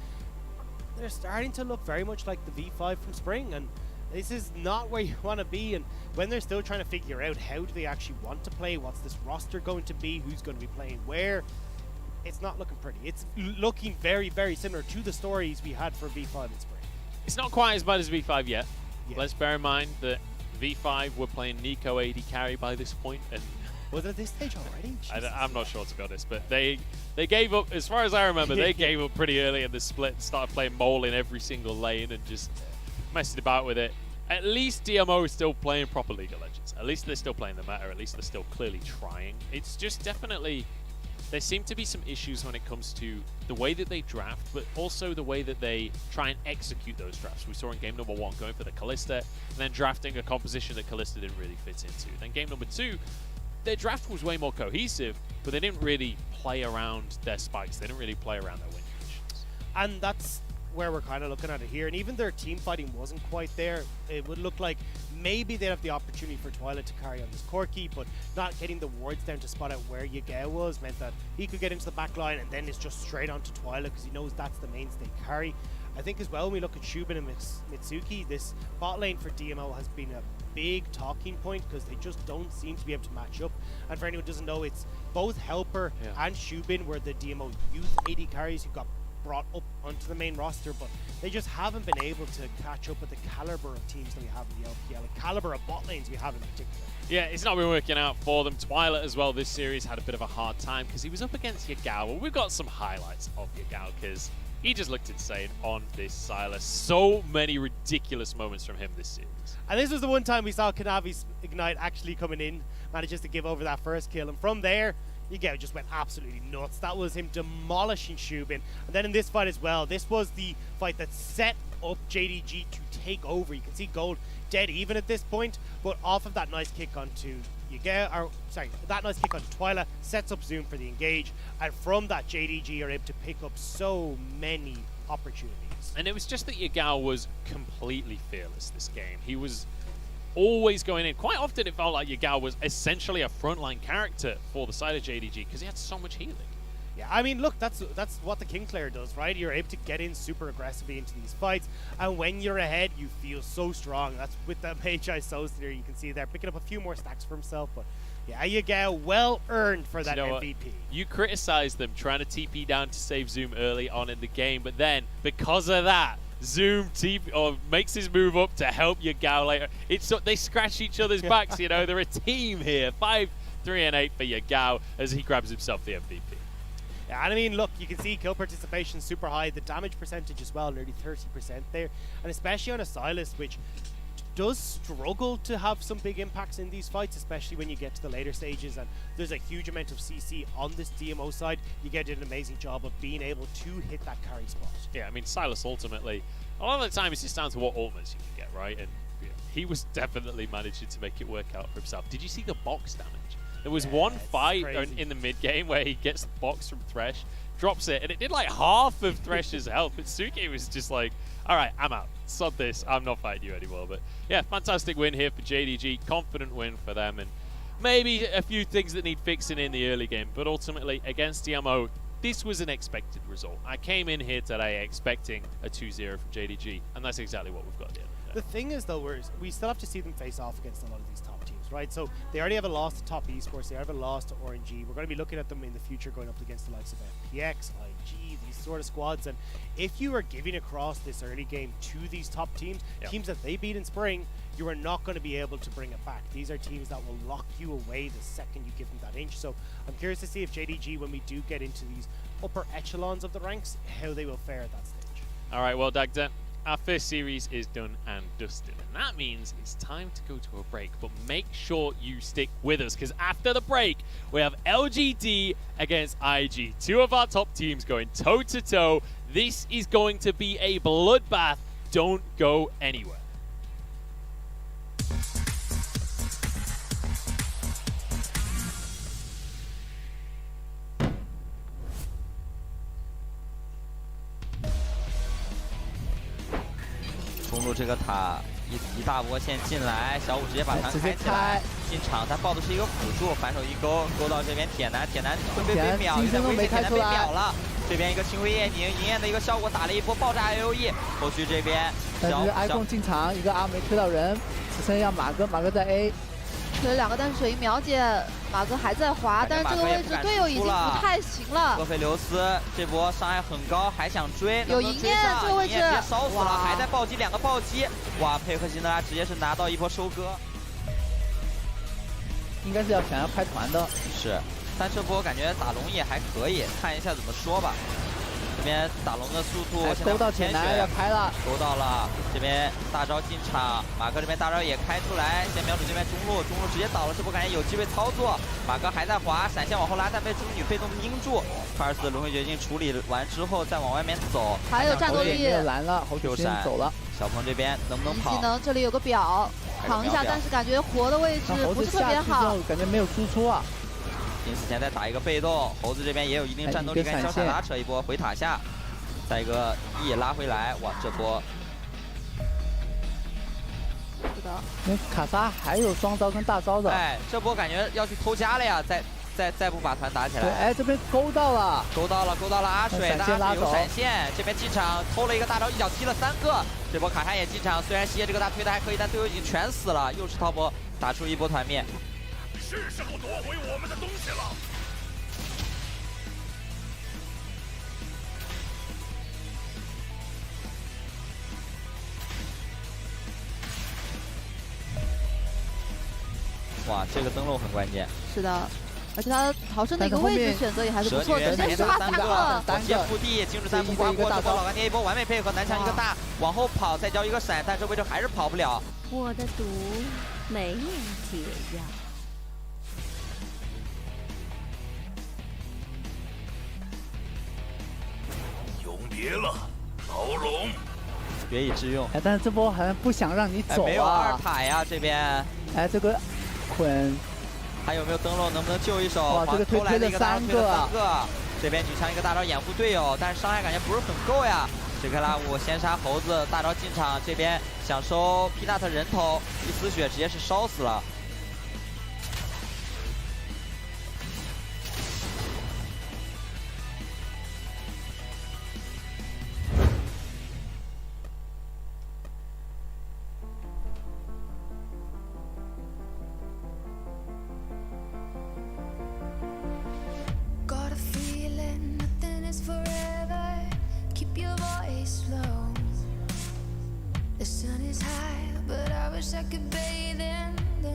They're starting to look very much like the V5 from spring, and this is not where you want to be. And when they're still trying to figure out how do they actually want to play, what's this roster going to be, who's going to be playing where, it's not looking pretty. It's looking very, very similar to the stories we had for V5 in spring. It's not quite as bad as V5 yet. Yeah. Let's bear in mind that V5 were playing Nico AD carry by this point, and was it at this stage already? I'm not sure, to be honest, but they gave up, as far as I remember, they gave up pretty early in the split and started playing Mole in every single lane and just messing about with it. At least DMO is still playing proper League of Legends. At least they're still playing the meta. At least they're still clearly trying. It's just definitely, there seem to be some issues when it comes to the way that they draft, but also the way that they try and execute those drafts. We saw in game number 1 going for the Kalista, and then drafting a composition that Kalista didn't really fit into. Then game number 2, their draft was way more cohesive, but they didn't really play around their spikes. They didn't really play around their win conditions. And that's where we're kind of looking at it here. And even their team fighting wasn't quite there. It would look like maybe they'd have the opportunity for Twilight to carry on this Corki, but not getting the wards down to spot out where Yagao was meant that he could get into the back line and then it's just straight onto Twilight because he knows that's the mainstay carry. I think as well, when we look at Shubin and Mitsuki, this bot lane for DMO has been a big talking point because they just don't seem to be able to match up. And for anyone who doesn't know, it's both Helper and Shubin were the DMO youth AD carries who got brought up onto the main roster, but they just haven't been able to catch up with the caliber of teams that we have in the LPL, the caliber of bot lanes we have in particular. Yeah, it's not been working out for them. Twilight as well this series had a bit of a hard time because he was up against Yagao. Well, we've got some highlights of Yagao because he just looked insane on this Silas. So many ridiculous moments from him this series. And this was the one time we saw Kanavi's Ignite actually coming in, manages to give over that first kill, and from there, Yagao just went absolutely nuts. That was him demolishing Shubin. And then in this fight as well, this was the fight that set up JDG to take over. You can see Gold dead even at this point, but off of that nice kick onto that nice kick onto Twilight sets up Zoom for the engage, and from that JDG are able to pick up so many opportunities. And it was just that Yagao was completely fearless this game. He was always going in. Quite often it felt like Yagao was essentially a frontline character for the side of JDG because he had so much healing. Yeah, I mean, look, that's what the Kingslayer does, right? You're able to get in super aggressively into these fights, and when you're ahead, you feel so strong. That's with that Magi Sosa there, you can see there, picking up a few more stacks for himself, but yeah, Yagao well earned for that MVP. You criticized them trying to TP down to save Zoom early on in the game, but then, because of that, Zoom makes his move up to help Yagao later. They scratch each other's backs, you know, they're a team here. 5, 3, and 8 for Yagao as he grabs himself the MVP. Yeah, and I mean, look, you can see kill participation super high, the damage percentage as well, nearly 30% there, and especially on a Silas, which does struggle to have some big impacts in these fights, especially when you get to the later stages, and there's a huge amount of CC on this DMO side. You get an amazing job of being able to hit that carry spot. Yeah, I mean, Silas ultimately, a lot of the time it's just down to what ultimates you can get, right? And he was definitely managing to make it work out for himself. Did you see the box damage? There was one fight in the mid-game where he gets the box from Thresh, drops it, and it did like half of Thresh's health. But Suki was just like, all right, I'm out. Sod this. I'm not fighting you anymore. But yeah, fantastic win here for JDG. Confident win for them. And maybe a few things that need fixing in the early game. But ultimately, against DMO, this was an expected result. I came in here today expecting a 2-0 from JDG, and that's exactly what we've got here. The thing is, though, we still have to see them face off against a lot of these top teams, right? So they already have a loss to top esports, they have a loss to RNG. We're going to be looking at them in the future going up against the likes of FPX, IG, these sort of squads. And if you are giving across this early game to these top teams, teams that they beat in spring, you are not going to be able to bring it back. These are teams that will lock you away the second you give them that inch. So I'm curious to see if JDG, when we do get into these upper echelons of the ranks, how they will fare at that stage. All right, well, Dagden, our first series is done and dusted, and that means it's time to go to a break. But make sure you stick with us, because after the break, we have LGD against IG, two of our top teams going toe-to-toe. This is going to be a bloodbath. Don't go anywhere.冲入这个塔，一大波线进来，小五直接把团开起来，进场他报的是一个辅助，反手一勾，勾到这边铁男会被秒，有点危险，铁男被秒了。这边一个清辉夜宁，银焰的一个效果打了一波爆炸 AOE， 后续这边但是 icon 进场，一个 R 没推到人，只剩下马哥在 A。 推了2个，但是水银秒解，马哥还在滑，但是这个位置队友已经不太行了。厄斐琉斯这波伤害很高，还想追，有银焰这个位置，别烧死了，还在暴击2个暴击，哇！配合辛德拉直接是拿到一波收割，应该是想要开团的，是，但这波感觉打龙也还可以，看一下怎么说吧。 这边打龙的速度，勾到铁男要开了，勾到了。这边大招进场，马哥这边大招也开出来，先瞄准这边中路直接倒了，这波感觉有机会操作。马哥还在滑，闪现往后拉，但被中女被动盯住。24的轮回绝境处理完之后，再往外面走，还有战斗力，蓝了，后续先走了。小鹏这边能不能跑？技能这里有个表，扛一下，但是感觉活的位置不是特别好，感觉没有输出啊。 临死前再打一个被动，猴子这边也有一定战斗力，跟交叉拉扯一波回塔下，再一个 E 拉回来，哇，这波是的，那卡莎还有双招跟大招的，哎，这波感觉要去偷家了呀，再不把团打起来，哎，这边勾到了阿水，大阿水有闪现，这边进场偷了一个大招，一脚踢了3个，这波卡莎也进场，虽然西野这个大推的还可以，但队友已经全死了，又是滔波打出一波团灭。 是时候夺回我们的东西了。哇，这个登陆很关键。是的，而且他逃生的一个位置选择也还是不错的，先刷3个，直接腹地，精致3不刮过，这波老干爹一波完美配合，南墙一个大往后跑，再交一个闪，但这位置还是跑不了。我的毒没有解药。 别了，老龙，别以致用。哎，但是这波好像不想让你走啊。没有2塔呀，这边。哎，这个捆还有没有登陆？能不能救一手？哇，这个推了3个。这边女枪一个大招掩护队友，但是伤害感觉不是很够呀。这个拉五先杀猴子，大招进场，这边想收 Peanut 人头，一丝血直接是烧死了。 The sun is high, but I wish I could bathe in the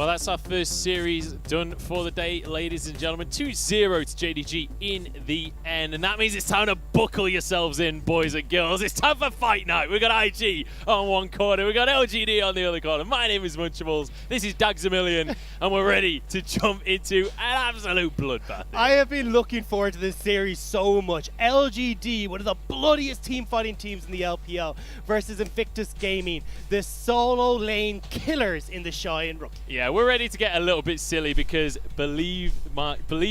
Well, that's our first series done for the day, ladies and gentlemen. 2-0 to JDG in the end. And that means it's time to buckle yourselves in, boys and girls. It's time for fight night. We've got IG on one corner. We've got LGD on the other corner. My name is Munchables. This is Dagzamillion. And we're ready to jump into an absolute bloodbath. I have been looking forward to this series so much. LGD, one of the bloodiest team fighting teams in the LPL, versus Invictus Gaming, the solo lane killers in the Shy and Rookie. Yeah, we're ready to get a little bit silly because believe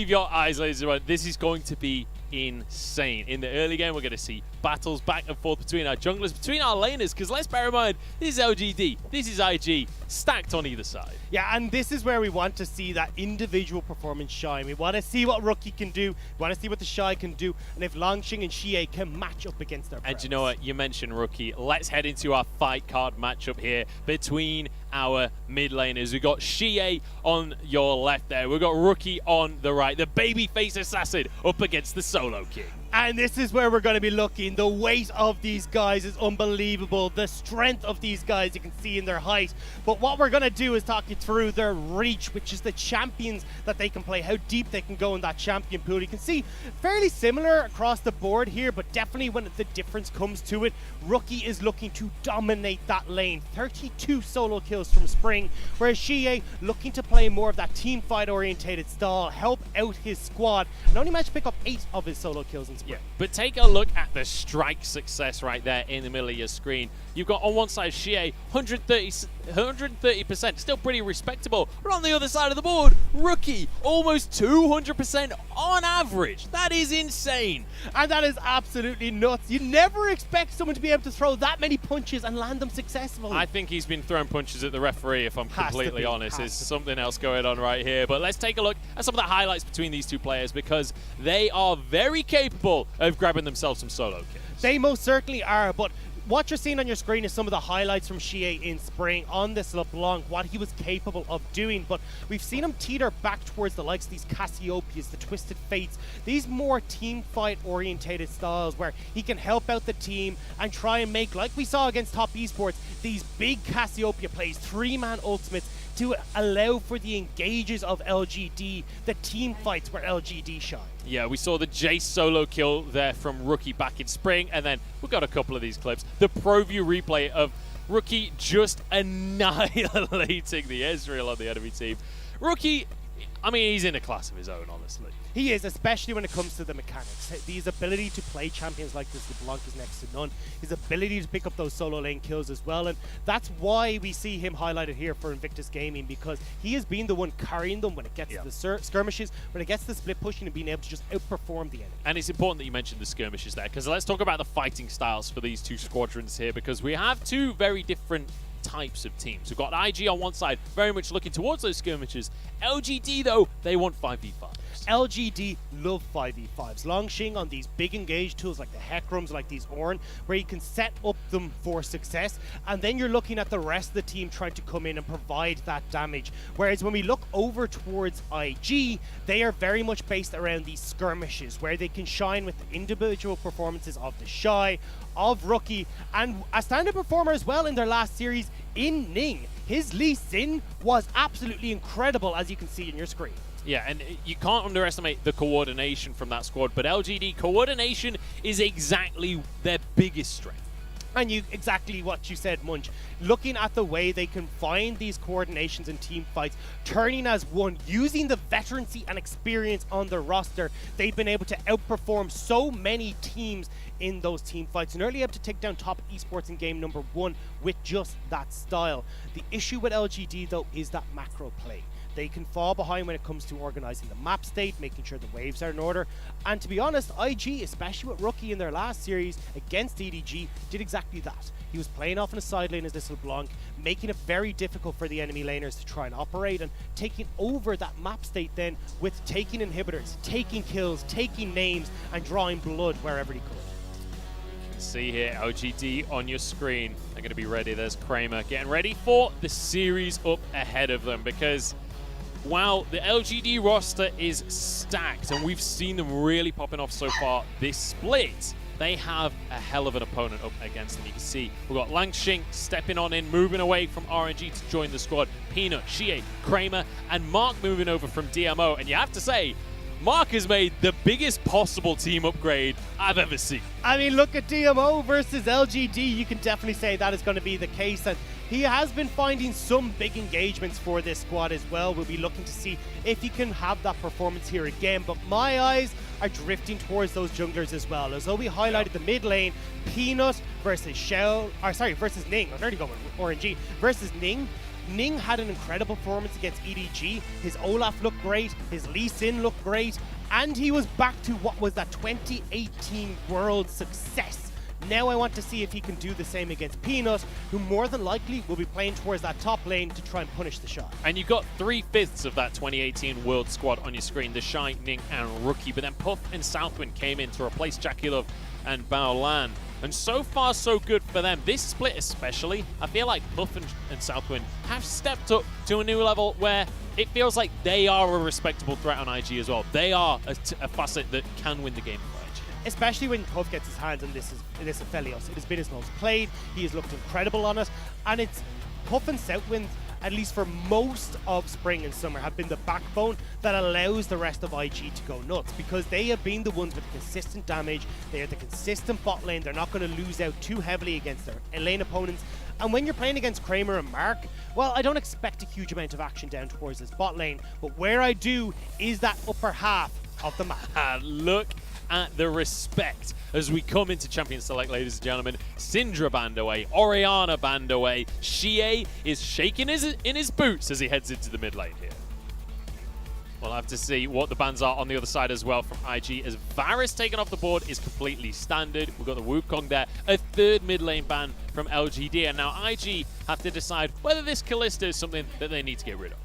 your eyes, ladies and gentlemen, this is going to be insane. In the early game, we're going to see battles back and forth between our junglers, between our laners, because let's bear in mind, this is LGD, this is IG, stacked on either side. Yeah, and this is where we want to see that individual performance shine. We want to see what Rookie can do, we want to see what the Shy can do, and if Longxing and Xie can match up against their And you know what, you mentioned Rookie. Let's head into our fight card matchup here between our mid laners. We've got Xie on your left there, we've got Rookie on the right, the babyface assassin up against the Solo King. And this is where we're going to be looking. The weight of these guys is unbelievable. The strength of these guys you can see in their height. But what we're going to do is talk you through their reach, which is the champions that they can play, how deep they can go in that champion pool. You can see fairly similar across the board here, but definitely when the difference comes to it, Rookie is looking to dominate that lane. 32 solo kills from Spring, whereas Xie looking to play more of that team fight orientated style, help out his squad, and only managed to pick up 8 of his solo kills in Spring. Yeah, but take a look at the strike success right there in the middle of your screen. You've got on one side Xie, 130%, still pretty respectable. But on the other side of the board, Rookie, almost 200% on average. That is insane. And that is absolutely nuts. You never expect someone to be able to throw that many punches and land them successfully. I think he's been throwing punches at the referee, if I'm completely honest. There's something else going on right here. But let's take a look at some of the highlights between these two players because they are very capable of grabbing themselves some solo kills. They most certainly are, but what you're seeing on your screen is some of the highlights from Xie in Spring on this LeBlanc, what he was capable of doing, but we've seen him teeter back towards the likes of these Cassiopeias, the Twisted Fates, these more team fight orientated styles where he can help out the team and try and make, like we saw against Top Esports, these big Cassiopeia plays, 3-man ultimates to allow for the engages of LGD, the team fights where LGD shine. Yeah, we saw the Jace solo kill there from Rookie back in Spring, and then we've got a couple of these clips. The pro view replay of Rookie just annihilating the Ezreal on the enemy team. Rookie, I mean, he's in a class of his own, honestly. He is, especially when it comes to the mechanics. His ability to play champions like this, LeBlanc, is next to none. His ability to pick up those solo lane kills as well, and that's why we see him highlighted here for Invictus Gaming, because he has been the one carrying them when it gets to the skirmishes, when it gets to the split pushing and being able to just outperform the enemy. And it's important that you mentioned the skirmishes there, because let's talk about the fighting styles for these two squadrons here, because we have two very different types of teams. We've got IG on one side, very much looking towards those skirmishes. LGD, though, they want 5v5s. LGD love 5v5s. Longxing on these big engaged tools like the Heckrums, like these Ornn, where you can set up them for success, and then you're looking at the rest of the team trying to come in and provide that damage. Whereas when we look over towards IG, they are very much based around these skirmishes, where they can shine with the individual performances of the Shy, of Rookie, and a standard performer as well in their last series in Ning. His Lee Sin was absolutely incredible, as you can see in your screen. Yeah, and you can't underestimate the coordination from that squad, but LGD coordination is exactly their biggest strength. And exactly what you said, Munch. Looking at the way they can find these coordinations in team fights, turning as one, using the veterancy and experience on their roster, they've been able to outperform so many teams in those team fights and early able to take down Top Esports in game number 1 with just that style. The issue with LGD, though, is that macro play. They can fall behind when it comes to organizing the map state, making sure the waves are in order. And to be honest, IG, especially with Rookie in their last series against DDG, did exactly that. He was playing off in a side lane as this LeBlanc, making it very difficult for the enemy laners to try and operate, and taking over that map state then with taking inhibitors, taking kills, taking names, and drawing blood wherever he could. You can see here, LGD on your screen. They're going to be ready. There's Kramer getting ready for the series up ahead of them, because wow, the LGD roster is stacked, and we've seen them really popping off so far this split. they have a hell of an opponent up against them. You can see we've got Langshink stepping on in, moving away from RNG to join the squad. Peanut, Shie, Kramer, and Mark moving over from DMO. And you have to say, Mark has made the biggest possible team upgrade I've ever seen. I mean, look at DMO versus LGD. You can definitely say that is going to be the case. And he has been finding some big engagements for this squad as well. We'll be looking to see if he can have that performance here again. But my eyes are drifting towards those junglers as well. As though we highlighted the mid lane, Peanut versus versus Ning. I'm already going with RNG versus Ning. Ning had an incredible performance against EDG. His Olaf looked great, his Lee Sin looked great, and he was back to what was that 2018 World success. Now I want to see if he can do the same against Peanut, who more than likely will be playing towards that top lane to try and punish the shot. And you've got 3/5 of that 2018 World squad on your screen, the Shy, Ning, and Rookie. But then Puff and Southwind came in to replace Jackie Love and Bao Lan. And so far, so good for them. This split especially, I feel like Puff and Southwind have stepped up to a new level where it feels like they are a respectable threat on IG as well. They are a facet that can win the game for IG. Especially when Puff gets his hands on this Aphelios. It has been his most played. He has looked incredible on it. And it's Puff and Southwind, at least for most of spring and summer, have been the backbone that allows the rest of IG to go nuts, because they have been the ones with the consistent damage. They are the consistent bot lane. They're not going to lose out too heavily against their lane opponents. And when you're playing against Kramer and Mark, well, I don't expect a huge amount of action down towards this bot lane, but where I do is that upper half of the map. Look at the respect as we come into Champion Select, ladies and gentlemen. Syndra banned away, Orianna banned away. Shie is shaking in his boots as he heads into the mid lane here. We'll have to see what the bans are on the other side as well from IG, as Varus taken off the board is completely standard. We've got the Wukong there, a third mid lane ban from LGD, and now IG have to decide whether this Kalista is something that they need to get rid of.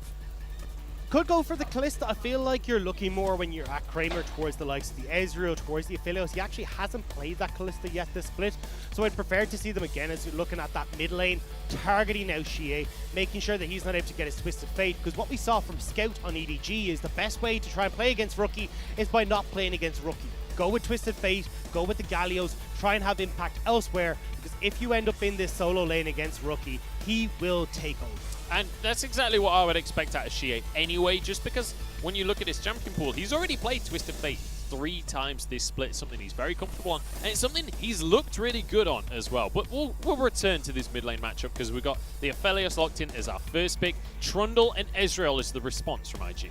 Could go for the Kalista. I feel like you're looking more when you're at Kramer towards the likes of the Ezreal, towards the Aphelios. He actually hasn't played that Kalista yet this split, so I'd prefer to see them again as you're looking at that mid lane, targeting now Shie, making sure that he's not able to get his Twisted Fate, because what we saw from Scout on EDG is the best way to try and play against Rookie is by not playing against Rookie. Go with Twisted Fate, go with the Gallios, try and have impact elsewhere, because if you end up in this solo lane against Rookie, he will take over. And that's exactly what I would expect out of Shie anyway, just because when you look at his champion pool, he's already played Twisted Fate 3 times this split. It's something he's very comfortable on, and it's something he's looked really good on as well. But we'll return to this mid lane matchup, because we've got the Aphelios locked in as our first pick. Trundle and Ezreal is the response from IG.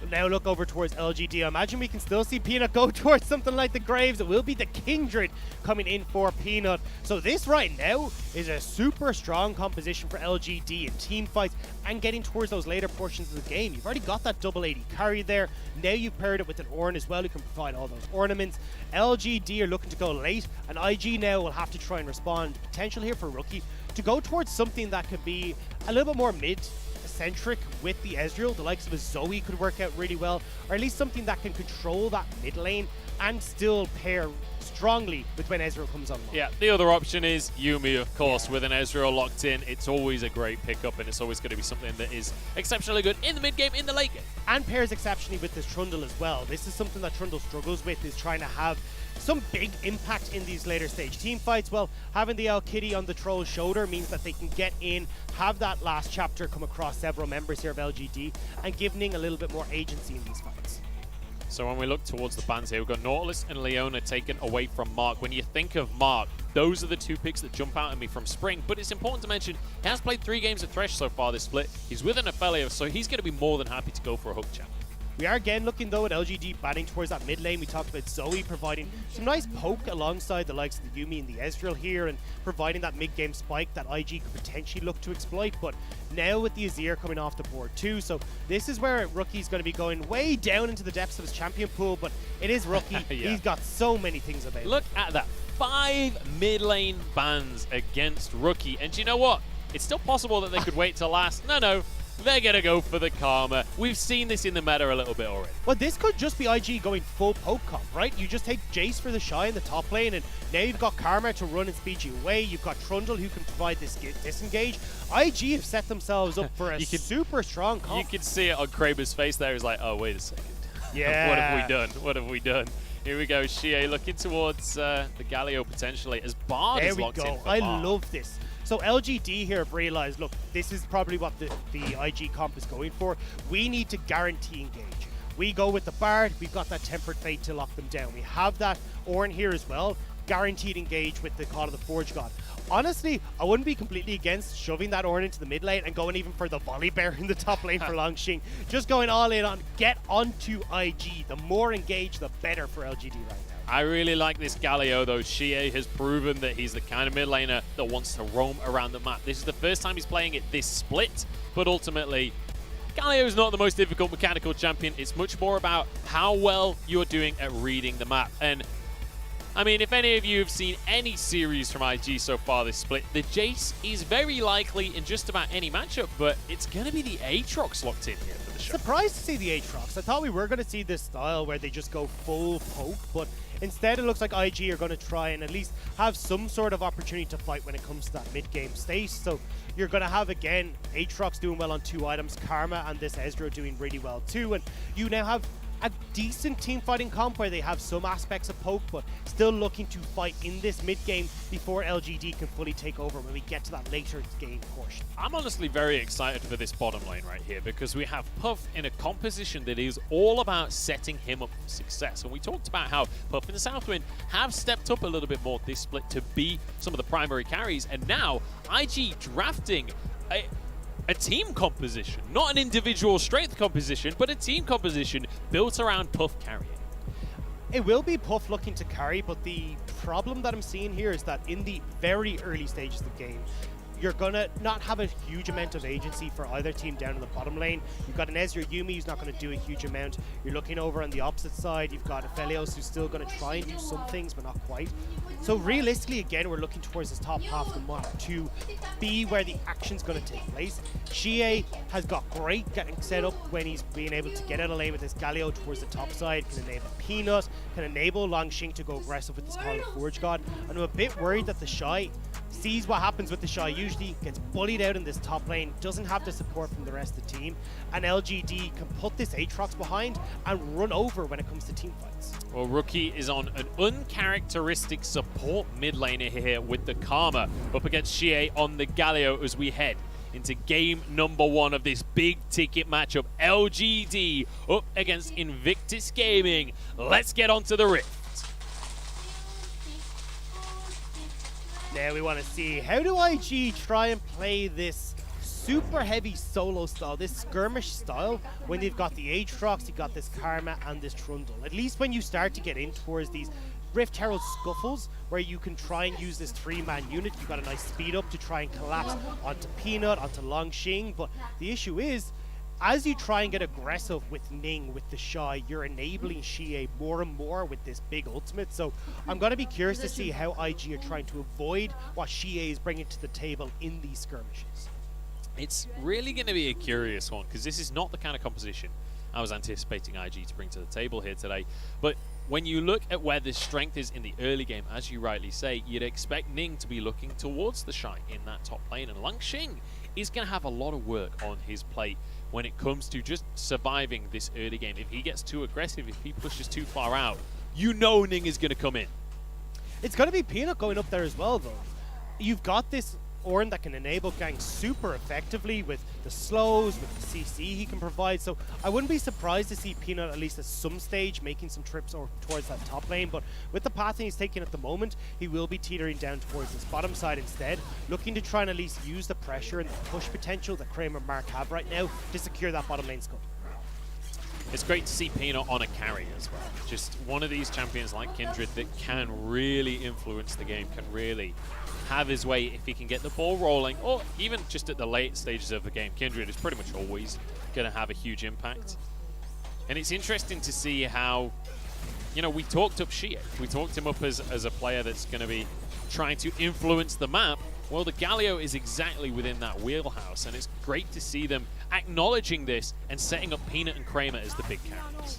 Now look over towards LGD. I imagine we can still see Peanut go towards something like the Graves. It will be the Kindred coming in for Peanut. So this right now is a super strong composition for LGD in team fights and getting towards those later portions of the game. You've already got that double 80 carry there. Now you've paired it with an Ornn as well, who can provide all those ornaments. LGD are looking to go late, and IG now will have to try and respond. Potential here for Rookie to go towards something that could be a little bit more mid-centric with the Ezreal. The likes of a Zoe could work out really well, or at least something that can control that mid lane and still pair strongly with when Ezreal comes online. Yeah, the other option is Yuumi, of course. With an Ezreal locked in, it's always a great pickup, and it's always going to be something that is exceptionally good in the mid game, in the late game. And pairs exceptionally with this Trundle as well. This is something that Trundle struggles with, is trying to have some big impact in these later stage team fights. Well, having the Kitty on the Troll's shoulder means that they can get in, have that last chapter come across several members here of LGD, and give Ning a little bit more agency in these fights. So when we look towards the bans here, we've got Nautilus and Leona taken away from Mark. When you think of Mark, those are the 2 picks that jump out at me from spring. But it's important to mention, he has played 3 games at Thresh so far this split. He's with an Aphelios, so he's going to be more than happy to go for a hook champ. We are again looking though at LGD batting towards that mid lane. We talked about Zoe providing some nice poke alongside the likes of the Yuumi and the Ezreal here, and providing that mid game spike that IG could potentially look to exploit. But now with the Azir coming off the board too, so this is where Rookie's going to be going way down into the depths of his champion pool. But it is Rookie. Yeah. He's got so many things available. Look at that, 5 mid lane bans against Rookie, and you know what? It's still possible that they could wait till last. No. They're going to go for the Karma. We've seen this in the meta a little bit already. Well, this could just be IG going full poke comp, right? You just take Jace for the Shy in the top lane, and now you've got Karma to run and speed you away. You've got Trundle who can provide this disengage. IG have set themselves up for a super strong comp. You can see it on Kramer's face there. He's like, oh, wait a second. Yeah. What have we done? What have we done? Here we go, Xie looking towards the Galio potentially as Bard is locked in. There we go. I love this. So LGD here have realized, look, this is probably what the IG comp is going for. We need to guarantee engage. We go with the Bard, we've got that Tempered Fate to lock them down. We have that Ornn here as well, guaranteed engage with the Call of the Forge God. Honestly, I wouldn't be completely against shoving that Ornn into the mid lane and going even for the Volley Bear in the top lane for Longxing. Just going all in on get onto IG. The more engaged, the better for LGD right now. I really like this Galio though. Xie has proven that he's the kind of mid laner that wants to roam around the map. This is the first time he's playing it this split, but ultimately, Galio is not the most difficult mechanical champion. It's much more about how well you're doing at reading the map. And I mean, if any of you have seen any series from IG so far this split, the Jace is very likely in just about any matchup, but it's going to be the Aatrox locked in here for the show. Surprised to see the Aatrox. I thought we were going to see this style where they just go full poke, but instead it looks like IG are going to try and at least have some sort of opportunity to fight when it comes to that mid-game state. So you're going to have, again, Aatrox doing well on 2 items, Karma and this Ezreal doing really well too, and you now have a decent team fighting comp where they have some aspects of poke, but still looking to fight in this mid game before LGD can fully take over when we get to that later game portion. I'm honestly very excited for this bottom lane right here because we have Puff in a composition that is all about setting him up for success. And we talked about how Puff and the Southwind have stepped up a little bit more this split to be some of the primary carries, and now IG drafting a team composition, not an individual strength composition, but a team composition built around Puff carrying. It will be Puff looking to carry, but the problem that I'm seeing here is that in the very early stages of the game, you're going to not have a huge amount of agency for either team down in the bottom lane. You've got an Ezreal Yuumi who's not going to do a huge amount. You're looking over on the opposite side. You've got Aphelios who's still going to try and do some things, but not quite. So realistically, again, we're looking towards this top half of the map to be where the action's going to take place. Xie has got great getting set up when he's being able to get out of lane with this Galio towards the top side, can enable Peanut, can enable Longxing to go aggressive with this Call of the Forge God. And I'm a bit worried that the Shy sees what happens with the Shy usually, gets bullied out in this top lane, doesn't have the support from the rest of the team, and LGD can put this Aatrox behind and run over when it comes to team fights. Well, Rookie is on an uncharacteristic support mid laner here with the Karma up against Xie on the Galio as we head into game number 1 of this big ticket matchup. LGD up against Invictus Gaming. Let's get onto the Rift. Now we want to see, how do IG try and play this super heavy solo style, this skirmish style, when they've got the Aatrox, you've got this Karma and this Trundle. At least when you start to get in towards these Rift Herald scuffles, where you can try and use this 3-man unit, you've got a nice speed up to try and collapse onto Peanut, onto Longxing, but the issue is, as you try and get aggressive with Ning, with the Shy, you're enabling Xie more and more with this big ultimate. So I'm going to be curious to see how IG are trying to avoid what Xie is bringing to the table in these skirmishes. It's really going to be a curious one because this is not the kind of composition I was anticipating IG to bring to the table here today. But when you look at where the strength is in the early game, as you rightly say, you'd expect Ning to be looking towards the Shy in that top lane. And Longxing is going to have a lot of work on his plate when it comes to just surviving this early game. If he gets too aggressive, if he pushes too far out, you know Ning is going to come in. It's going to be Peanut going up there as well, though. You've got this Ornn that can enable ganks super effectively with the slows, with the CC he can provide. So I wouldn't be surprised to see Peanut at least at some stage making some trips towards that top lane. But with the pathing he's taking at the moment, he will be teetering down towards this bottom side instead, looking to try and at least use the pressure and the push potential that Kramer and Mark have right now to secure that bottom lane scope. It's great to see Peanut on a carry as well. Just one of these champions like Kindred that can really influence the game, can really have his way if he can get the ball rolling, or even just at the late stages of the game. Kindred is pretty much always going to have a huge impact. And it's interesting to see how, you know, we talked up Xie. We talked him up as a player that's going to be trying to influence the map. Well, the Galio is exactly within that wheelhouse, and it's great to see them acknowledging this and setting up Peanut and Kramer as the big characters.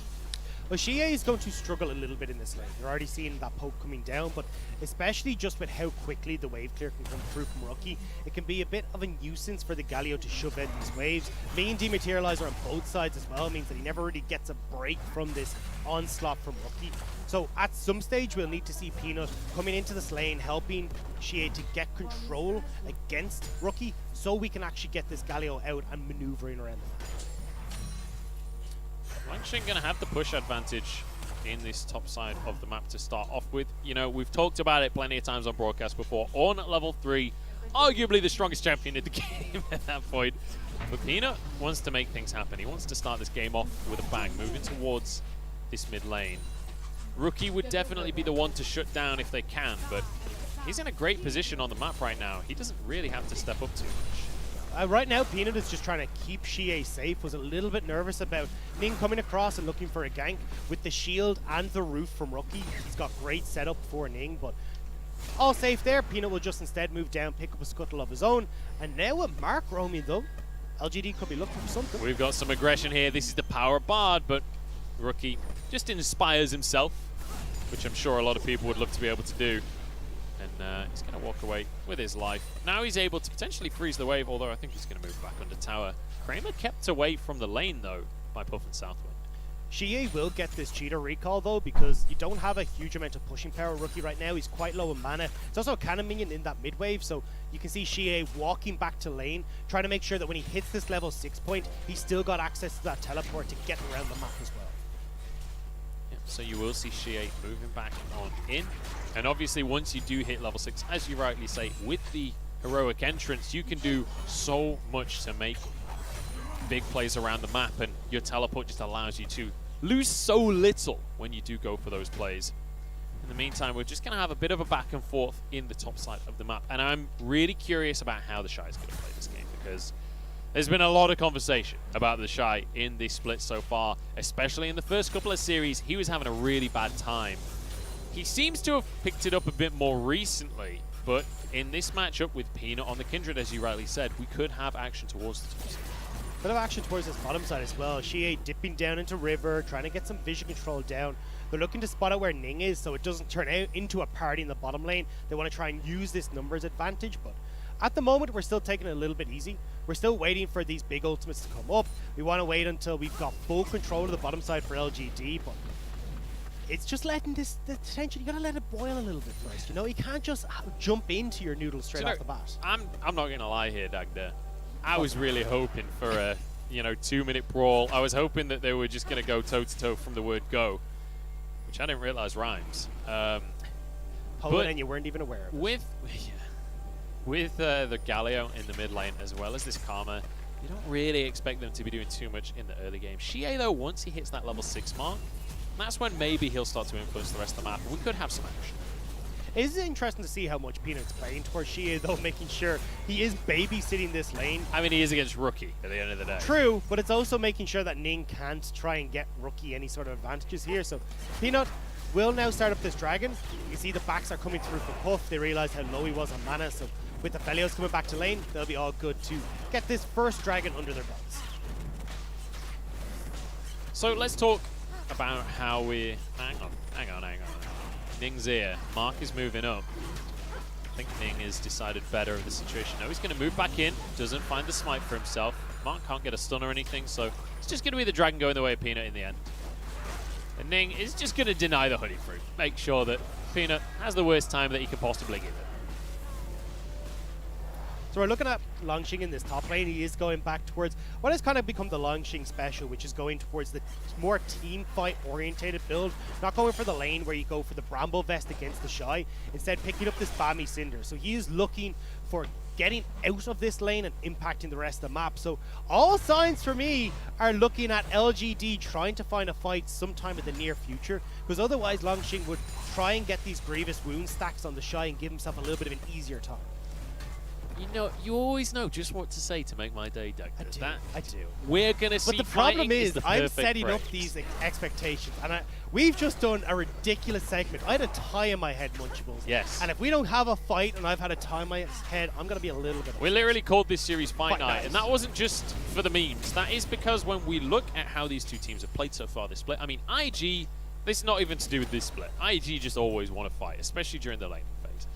Well, Xie is going to struggle a little bit in this lane. You're already seeing that poke coming down, but especially just with how quickly the wave clear can come through from Rookie, it can be a bit of a nuisance for the Galio to shove out these waves. Main dematerializer on both sides as well means that he never really gets a break from this onslaught from Rookie. So at some stage, we'll need to see Peanut coming into this lane, helping Xie to get control against Rookie, so we can actually get this Galio out and maneuvering around the map. Langshin going to have the push advantage in this top side of the map to start off with. You know, we've talked about it plenty of times on broadcast before. On at level 3, arguably the strongest champion in the game at that point. But Peanut wants to make things happen. He wants to start this game off with a bang, moving towards this mid lane. Rookie would definitely be the one to shut down if they can, but he's in a great position on the map right now. He doesn't really have to step up too much. Right now, Peanut is just trying to keep Xie safe. Was a little bit nervous about Ning coming across and looking for a gank with the shield and the roof from Rookie. He's got great setup for Ning, but all safe there. Peanut will just instead move down, pick up a scuttle of his own. And now with Mark roaming though, LGD could be looking for something. We've got some aggression here. This is the power Bard, but Rookie just inspires himself, which I'm sure a lot of people would love to be able to do. And he's going to walk away with his life. Now he's able to potentially freeze the wave, although I think he's going to move back under tower. Kramer kept away from the lane, though, by Puff and Southwind. Xie will get this cheater recall, though, because you don't have a huge amount of pushing power. Rookie right now, he's quite low in mana. It's also a cannon minion in that mid wave, so you can see Xie walking back to lane, trying to make sure that when he hits this level 6 point, he's still got access to that teleport to get around the map as well. So you will see Xie moving back on in. And obviously once you do hit level 6, as you rightly say, with the heroic entrance, you can do so much to make big plays around the map, and your teleport just allows you to lose so little when you do go for those plays. In the meantime, we're just going to have a bit of a back and forth in the top side of the map, and I'm really curious about how the Shy is going to play this game, because there's been a lot of conversation about the Shy in this split so far, especially in the first couple of series. He was having a really bad time. He seems to have picked it up a bit more recently, but in this matchup with Peanut on the Kindred, as you rightly said, we could have action towards the top side. Bit of action towards this bottom side as well. Xie dipping down into river, trying to get some vision control down. They're looking to spot out where Ning is so it doesn't turn out into a party in the bottom lane. They want to try and use this numbers advantage, but at the moment, we're still taking it a little bit easy. We're still waiting for these big ultimates to come up. We want to wait until we've got full control of the bottom side for LGD, but it's just letting the tension, you gotta let it boil a little bit first. You know, you can't just jump into your noodles straight off the bat. I'm not gonna lie here, Dagda. I was really hoping for a 2-minute brawl. I was hoping that they were just gonna go toe to toe from the word go, which I didn't realize rhymes. Poet, and you weren't even aware of it. With the Galio in the mid lane, as well as this Karma, you don't really expect them to be doing too much in the early game. Xie, though, once he hits that level 6 mark, that's when maybe he'll start to influence the rest of the map. We could have some action. It is interesting to see how much Peanut's playing towards Xie, though, making sure he is babysitting this lane. I mean, he is against Rookie at the end of the day. True, but it's also making sure that Ning can't try and get Rookie any sort of advantages here. So Peanut will now start up this dragon. You see the backs are coming through for Puff. They realize how low he was on mana, so with the Felios coming back to lane, they'll be all good to get this first dragon under their belts. So let's talk about how we... Hang on. Ning's here. Mark is moving up. I think Ning has decided better of the situation. No, he's going to move back in. Doesn't find the smite for himself. Mark can't get a stun or anything, so it's just going to be the dragon going the way of Peanut in the end. And Ning is just going to deny the Honey Fruit. Make sure that Peanut has the worst time that he could possibly give it. So we're looking at Longxing in this top lane. He is going back towards what has kind of become the Longxing special, which is going towards the more team fight orientated build. Not going for the lane where you go for the Bramble Vest against the Shy. Instead picking up this Bammy Cinder. So he is looking for getting out of this lane and impacting the rest of the map. So all signs for me are looking at LGD trying to find a fight sometime in the near future, because otherwise Longxing would try and get these grievous wound stacks on the Shy and give himself a little bit of an easier time. You know, you always know just what to say to make my day, Doug. I do. We're going to see. But the problem is, I'm perfect setting break. up these expectations, and we've just done a ridiculous segment. I had a tie in my head, Munchables. Yes. And if we don't have a fight, and I've had a tie in my head, I'm going to be a little bit. We literally called this series Fight Night, Night, and that wasn't just for the memes. That is because when we look at how these two teams have played so far this split, I mean, IG. This is not even to do with this split. IG just always want to fight, especially during the laning phase.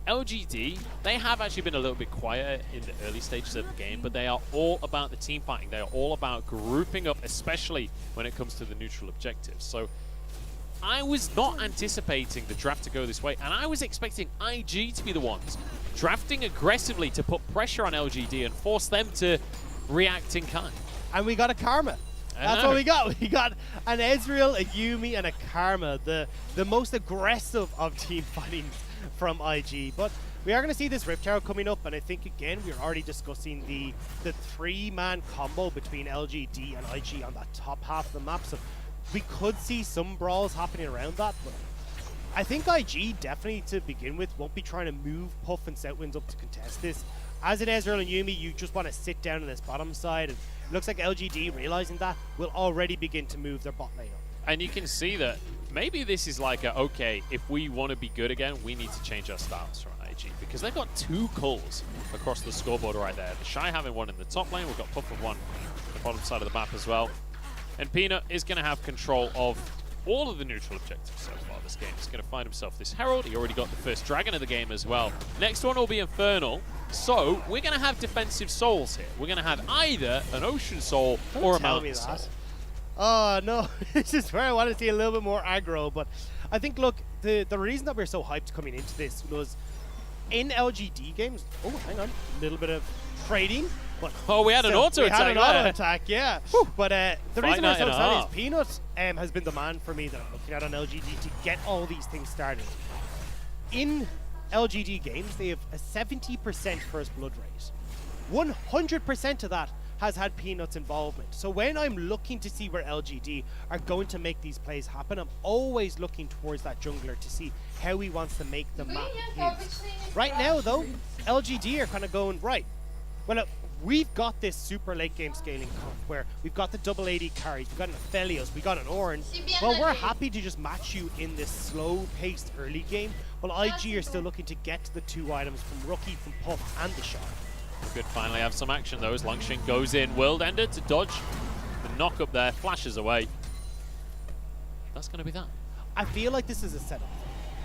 LGD, they have actually been a little bit quieter in the early stages of the game, but they are all about the team fighting. They are all about grouping up, especially when it comes to the neutral objectives. So I was not anticipating the draft to go this way, and I was expecting IG to be the ones drafting aggressively to put pressure on LGD and force them to react in kind. And we got a Karma. That's what we got. We got an Ezreal, a Yuumi, and a Karma, the most aggressive of team fighting from IG. But we are going to see this Rift Tower coming up, and I think, again, we're already discussing the three-man combo between LGD and IG on that top half of the map. So we could see some brawls happening around that, but I think IG, definitely to begin with, won't be trying to move Puff and Southwinds up to contest this. As it is, Ezreal and Yuumi, you just want to sit down on this bottom side, and it looks like LGD, realizing that, will already begin to move their bot lane up. And you can see that maybe this is like a, okay, if we want to be good again, we need to change our styles from IG, because they've got two calls across the scoreboard right there. The Shy having one in the top lane, we've got Puff with one on the bottom side of the map as well. And Peanut is going to have control of all of the neutral objectives so far this game. He's going to find himself this Herald. He already got the first Dragon of the game as well. Next one will be Infernal. So we're going to have defensive souls here. We're going to have either an Ocean Soul or a Mountain Soul. Oh, no. This is where I want to see a little bit more aggro. But I think, look, the reason that we're so hyped coming into this was in LGD games. Oh, hang on. A little bit of trading. But we had an auto attack. We had an auto attack, yeah. Whew. But the reason we're so excited is Peanut has been the man for me that I'm looking at on LGD to get all these things started. In LGD games, they have a 70% first blood rate. 100% of that has had Peanut's involvement. So when I'm looking to see where LGD are going to make these plays happen, I'm always looking towards that jungler to see how he wants to make the map his. Right now, though, LGD are kind of going, right, well, we've got this super late game scaling comp where we've got the double AD carries, we've got an Aphelios, we've got an Ornn. Well, we're happy to just match you in this slow-paced early game, while IG are still looking to get to the two items from Rookie, from Puff, and the Shy. Could finally have some action though as Longshin goes in. World Ender to dodge the knock up there, flashes away. That's going to be that. I feel like this is a setup.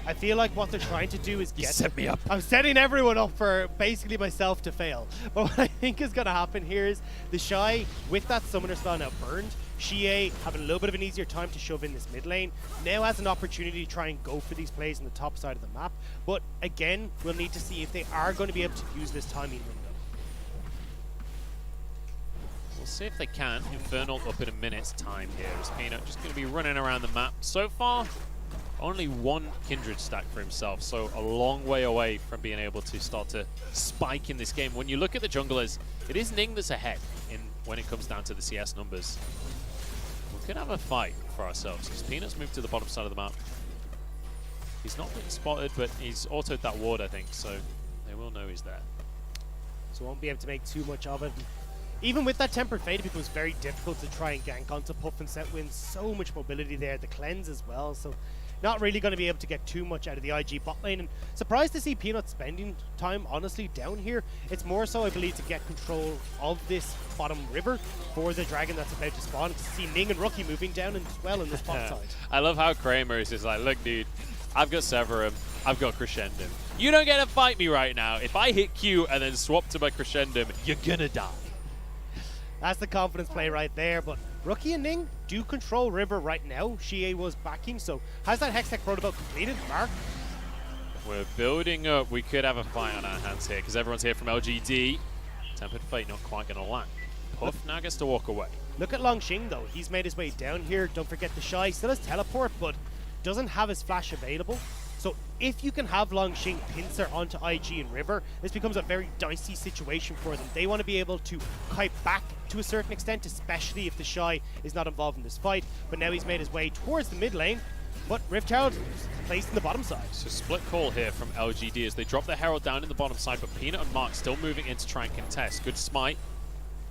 I feel like what they're trying to do is get... set me up. I'm setting everyone up for basically myself to fail. But what I think is going to happen here is the Shy, with that summoner spell now burned, Xie having a little bit of an easier time to shove in this mid lane, now has an opportunity to try and go for these plays on the top side of the map. But again, we'll need to see if they are going to be able to use this timing window. We'll see if they can. Infernal up in a minute's time here as Peanut just going to be running around the map. So far, only one Kindred stack for himself, so a long way away from being able to start to spike in this game. When you look at the junglers, it is Ning that's ahead when it comes down to the CS numbers. We could have a fight for ourselves because Peanut's moved to the bottom side of the map. He's not been spotted, but he's autoed that ward, I think, so they will know he's there. So won't be able to make too much of it. Even with that Tempered Fate, it becomes very difficult to try and gank onto Puff and Setwin. So much mobility there, the cleanse as well, so not really going to be able to get too much out of the IG bot lane. And surprised to see Peanut spending time, honestly, down here. It's more so, I believe, to get control of this bottom river for the dragon that's about to spawn. To see Ning and Rookie moving down as well in this bot side. I love how Kramer is just like, look, dude, I've got Severum, I've got Crescendum. You don't get to fight me right now. If I hit Q and then swap to my Crescendum, you're gonna die. That's the confidence play right there, but Rookie and Ning do control river right now. Xie was backing, so has that Hextech protocol completed, Mark? We're building up. We could have a fight on our hands here because everyone's here from LGD. Tempered Fate not quite going to land. Puff now gets to walk away. Look at Longshin though. He's made his way down here. Don't forget the Shy. Still has teleport, but doesn't have his flash available. So if you can have Longshin pincer onto IG and River, this becomes a very dicey situation for them. They want to be able to kite back to a certain extent, especially if the Shy is not involved in this fight. But now he's made his way towards the mid lane. But Rift Herald placed in the bottom side. So split call here from LGD as they drop the Herald down in the bottom side, but Peanut and Mark still moving in to try and contest. Good smite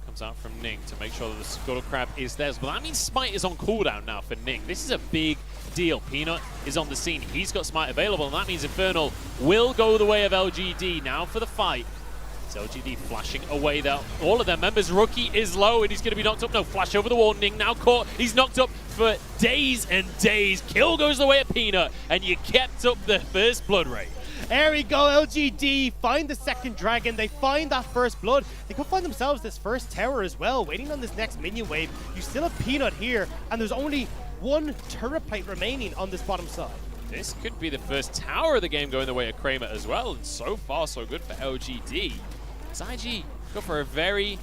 comes out from Ning to make sure that the Scuttle Crab is theirs. But that means smite is on cooldown now for Ning. This is a big deal. Peanut is on the scene. He's got smite available, and that means Infernal will go the way of LGD now for the fight. It's LGD flashing away there. All of their members. Rookie is low, and he's going to be knocked up. No, flash over the wall. Ning now caught. He's knocked up for days and days. Kill goes the way of Peanut, and you kept up the first blood rate. There we go, LGD find the second dragon, they find that first blood. They could find themselves this first tower as well, waiting on this next minion wave. You still have Peanut here, and there's only one turret plate remaining on this bottom side. This could be the first tower of the game going the way of Kramer as well, and so far so good for LGD. As IG go for a very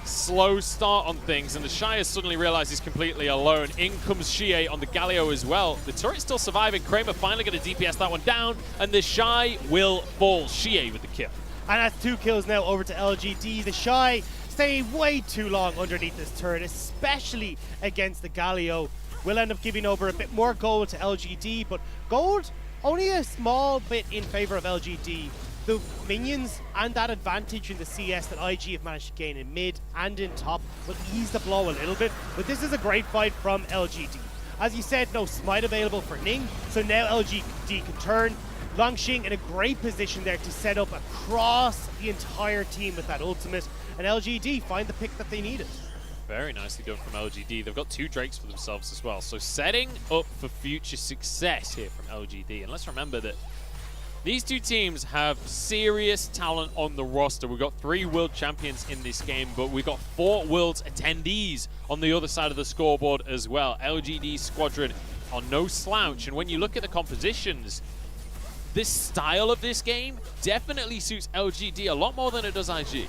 slow start on things, and the Shy has suddenly realized he's completely alone. In comes Shie on the Galio as well. The turret's still surviving. Kramer finally going to DPS that one down, and the Shy will fall. Shie with the kill. And that's 2 kills now over to LGD. The Shy staying way too long underneath this turret, especially against the Galio. Will end up giving over a bit more gold to LGD, but gold only a small bit in favor of LGD. The minions and that advantage in the CS that IG have managed to gain in mid and in top will ease the blow a little bit, but this is a great fight from LGD. As you said, no smite available for Ning, so now LGD can turn. Longxing in a great position there to set up across the entire team with that ultimate, and LGD find the pick that they needed. Very nicely done from LGD. They've got 2 Drakes for themselves as well, so setting up for future success here from LGD. And let's remember that these 2 teams have serious talent on the roster. We've got 3 world champions in this game, but we've got 4 worlds attendees on the other side of the scoreboard as well. LGD squadron are no slouch, and when you look at the compositions, this style of this game definitely suits LGD a lot more than it does IG.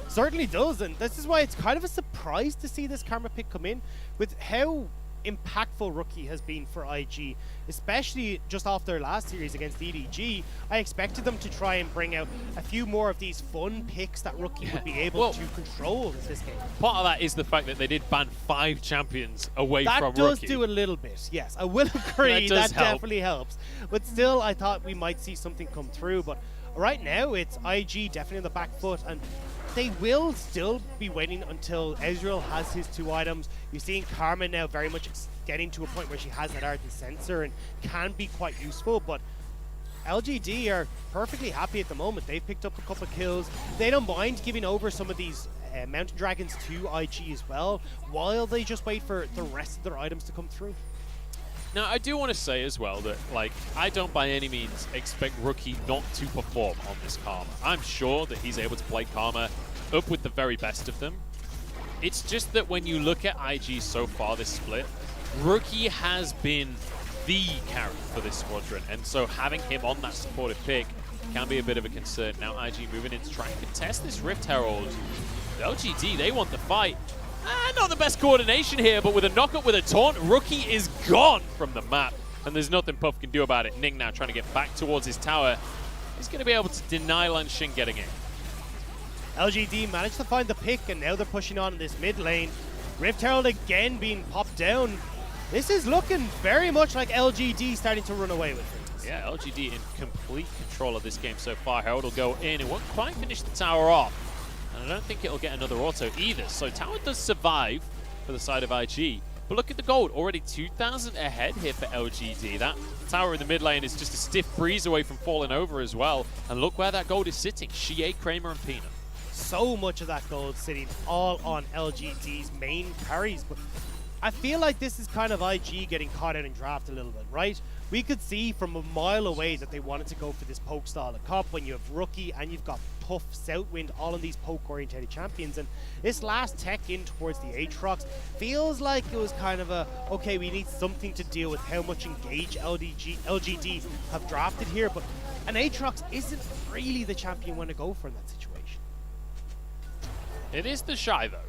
Certainly does, and this is why it's kind of a surprise to see this Karma pick come in with how impactful Rookie has been for IG, especially just off their last series against DDG. I expected them to try and bring out a few more of these fun picks that Rookie would be able to control in this game. Part of that is the fact that they did ban 5 champions away from Rookie. That does do a little bit, yes. I will agree, that definitely helps. But still, I thought we might see something come through. But right now, it's IG definitely on the back foot, and they will still be waiting until Ezreal has his 2 items. You're seeing Karma now very much getting to a point where she has that Ardent Sensor and can be quite useful, but LGD are perfectly happy at the moment. They've picked up a couple of kills. They don't mind giving over some of these Mountain Dragons to IG as well, while they just wait for the rest of their items to come through. Now, I do want to say as well that, like, I don't by any means expect Rookie not to perform on this Karma. I'm sure that he's able to play Karma up with the very best of them. It's just that when you look at IG so far this split, Rookie has been the carry for this squadron, and so having him on that supportive pick can be a bit of a concern. Now IG moving in to try and contest this Rift Herald. The LGD, they want the fight. Not the best coordination here, but with a knockup with a taunt, Rookie is gone from the map, and there's nothing Puff can do about it. Ning now trying to get back towards his tower. He's going to be able to deny Longxing getting in. LGD managed to find the pick, and now they're pushing on in this mid lane. Rift Herald again being popped down. This is looking very much like LGD starting to run away with things. Yeah, LGD in complete control of this game so far. Herald will go in. It won't quite finish the tower off. And I don't think it'll get another auto either. So tower does survive for the side of IG. But look at the gold. Already 2,000 ahead here for LGD. That tower in the mid lane is just a stiff breeze away from falling over as well. And look where that gold is sitting. Shie, Kramer, and Peanut. So much of that gold sitting all on LGD's main carries. But I feel like this is kind of IG getting caught out in draft a little bit, right? We could see from a mile away that they wanted to go for this poke style of comp when you have Rookie and you've got Puff, Southwind, all of these poke-orientated champions. And this last tech in towards the Aatrox feels like it was kind of a, okay, we need something to deal with how much engage LGD have drafted here, but an Aatrox isn't really the champion you want to go for in that situation. It is the Shy, though.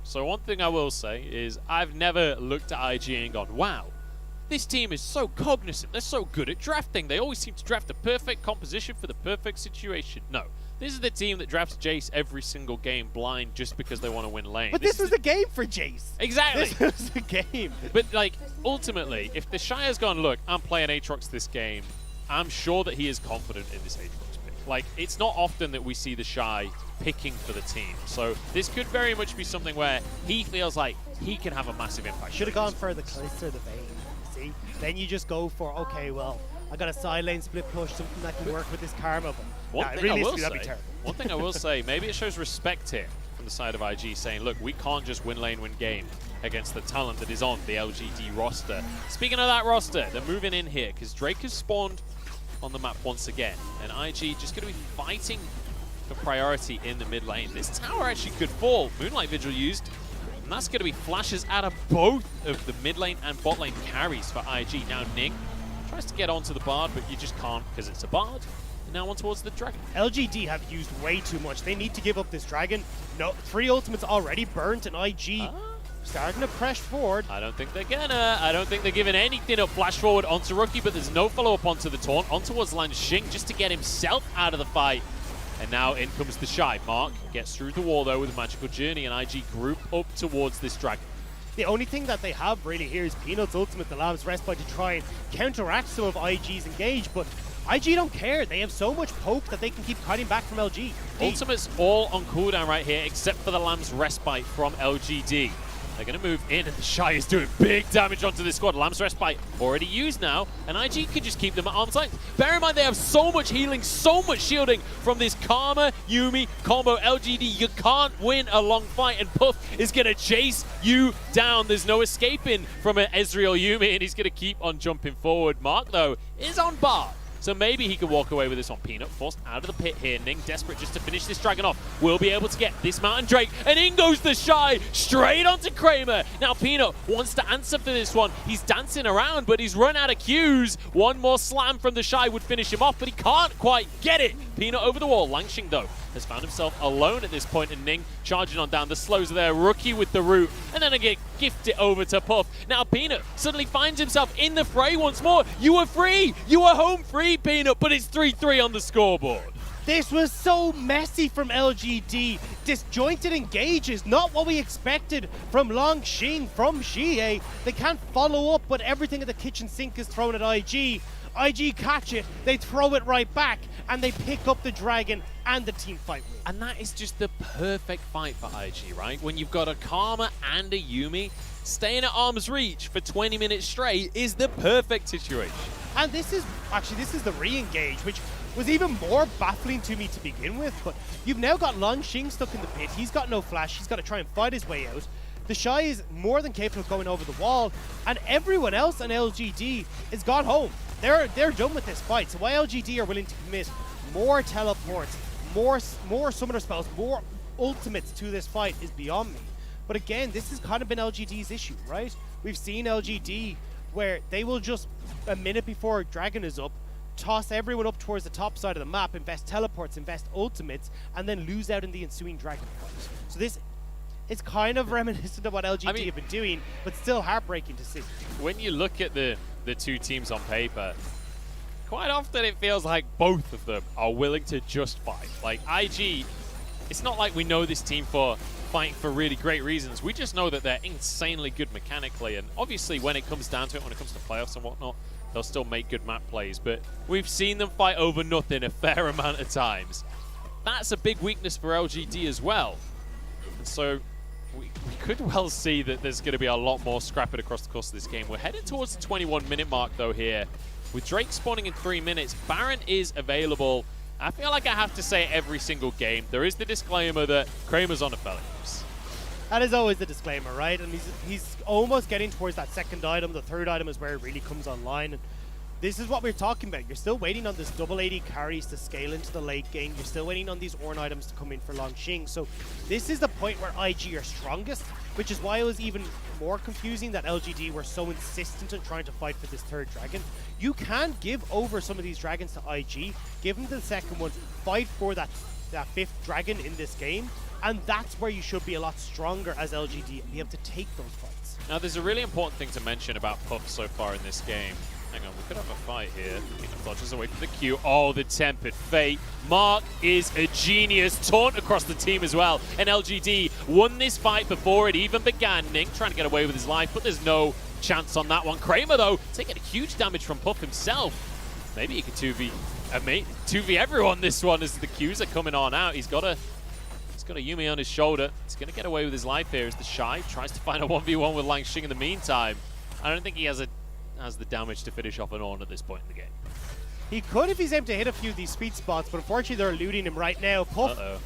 So one thing I will say is I've never looked at IG and gone, wow, this team is so cognizant. They're so good at drafting. They always seem to draft the perfect composition for the perfect situation. No, This is the team that drafts Jace every single game blind just because they want to win lane. But this was a game for Jace. Exactly. This was a game. But like, ultimately, if the Shire's gone, look, I'm playing Aatrox this game, I'm sure that he is confident in this Aatrox pick. Like, it's not often that we see the Shy picking for the team. So this could very much be something where he feels like he can have a massive impact. Should have gone for the Callisto, the Vayne. See? Then you just go for, okay, well, I got a side lane split push, something that can work with this Karma. But One thing I will say, maybe it shows respect here from the side of IG, saying, look, we can't just win lane, win game against the talent that is on the LGD roster. Speaking of that roster, they're moving in here because Drake has spawned on the map once again, and IG just going to be fighting for priority in the mid lane. This tower actually could fall. Moonlight Vigil used, and that's going to be flashes out of both of the mid lane and bot lane carries for IG. Now Ning tries to get onto the Bard, but you just can't because it's a Bard. And now on towards the Dragon. LGD have used way too much. They need to give up this Dragon. No, 3 ultimates already burnt, and IG starting to press forward. I don't think they're gonna. I don't think they're giving anything up. Flash forward onto Rookie, but there's no follow-up onto the taunt. On towards Lanxing just to get himself out of the fight. And now in comes the Shy. Mark gets through the wall though with a Magical Journey, and IG group up towards this Dragon. The only thing that they have really here is Peanut's ultimate, the Lamb's Respite, to try and counteract some of IG's engage, but IG don't care. They have so much poke that they can keep cutting back from LG. Ultimate's all on cooldown right here, except for the Lamb's Respite from LGD. They're going to move in, and the Shy is doing big damage onto this squad. Lamb's Respite already used now, and IG could just keep them at arm's length. Bear in mind, they have so much healing, so much shielding from this Karma, Yuumi combo. LGD, you can't win a long fight, and Puff is going to chase you down. There's no escaping from an Ezreal Yuumi, and he's going to keep on jumping forward. Mark, though, is on bar. So maybe he can walk away with this on Peanut. Forced out of the pit here. Ning desperate just to finish this Dragon off. Will be able to get this Mountain Drake. And in goes the Shy straight onto Kramer. Now Peanut wants to answer for this one. He's dancing around, but he's run out of Qs. One more slam from the Shy would finish him off, but he can't quite get it. Peanut over the wall. Lanxing, though, has found himself alone at this point, and Ning charging on down. The slows are there. Rookie with the root, and then again gift it over to Puff. Now Peanut suddenly finds himself in the fray once more. You were free. You were home free, Peanut, but it's 3-3 on the scoreboard. This was so messy from LGD. Disjointed engages, not what we expected from Lanxing, from Xie. They can't follow up, but everything at the kitchen sink is thrown at IG. IG catch it, they throw it right back, and they pick up the Dragon and the team fight win. And that is just the perfect fight for IG, right? When you've got a Karma and a Yuumi, staying at arm's reach for 20 minutes straight is the perfect situation. And this is the re-engage, which was even more baffling to me to begin with, but you've now got Lanxing stuck in the pit. He's got no flash, he's got to try and fight his way out. The Shy is more than capable of going over the wall, and everyone else on LGD is gone home. They're done with this fight. So why LGD are willing to commit more teleports, more summoner spells, more ultimates to this fight is beyond me. But again, this has kind of been LGD's issue, right? We've seen LGD where they will just, a minute before Dragon is up, toss everyone up towards the top side of the map, invest teleports, invest ultimates, and then lose out in the ensuing Dragon fight. So this is kind of reminiscent of what LGD have been doing, but still heartbreaking to see. When you look at the two teams on paper, quite often it feels like both of them are willing to just fight. Like IG, it's not like we know this team for fighting for really great reasons. We just know that they're insanely good mechanically, and obviously when it comes down to it, when it comes to playoffs and whatnot, they'll still make good map plays, but we've seen them fight over nothing a fair amount of times. That's a big weakness for LGD as well. And so we could well see that there's going to be a lot more scrapping across the course of this game. We're heading towards the 21-minute mark, though, here. With Drake spawning in 3 minutes, Baron is available. I feel like I have to say every single game. There is the disclaimer that Kramer's on a Felix. That is always the disclaimer, right? And he's almost getting towards that second item. The third item is where it really comes online. And this is what we're talking about. You're still waiting on this double AD carries to scale into the late game. You're still waiting on these Ornn items to come in for Lanxing. So this is the point where IG are strongest, which is why it was even more confusing that LGD were so insistent on trying to fight for this third Dragon. You can give over some of these Dragons to IG, give them the second one, fight for that fifth Dragon in this game, and that's where you should be a lot stronger as LGD and be able to take those fights. Now, there's a really important thing to mention about Puff so far in this game, Hang on, we could have a fight here. Peanut dodges away from the Q. Oh, the Tempered Fate. Mark is a genius. Taunt across the team as well. And LGD won this fight before it even began. Ning trying to get away with his life, but there's no chance on that one. Kramer, though, taking a huge damage from Puff himself. Maybe he could 2v everyone this one as the Qs are coming on out. He's got a Yumi on his shoulder. He's going to get away with his life here as the Shy tries to find a 1v1 with Langxing in the meantime. I don't think he has the damage to finish off an Ornn at this point in the game. He could if he's able to hit a few of these sweet spots, but unfortunately they're eluding him right now. Puff. Uh-oh.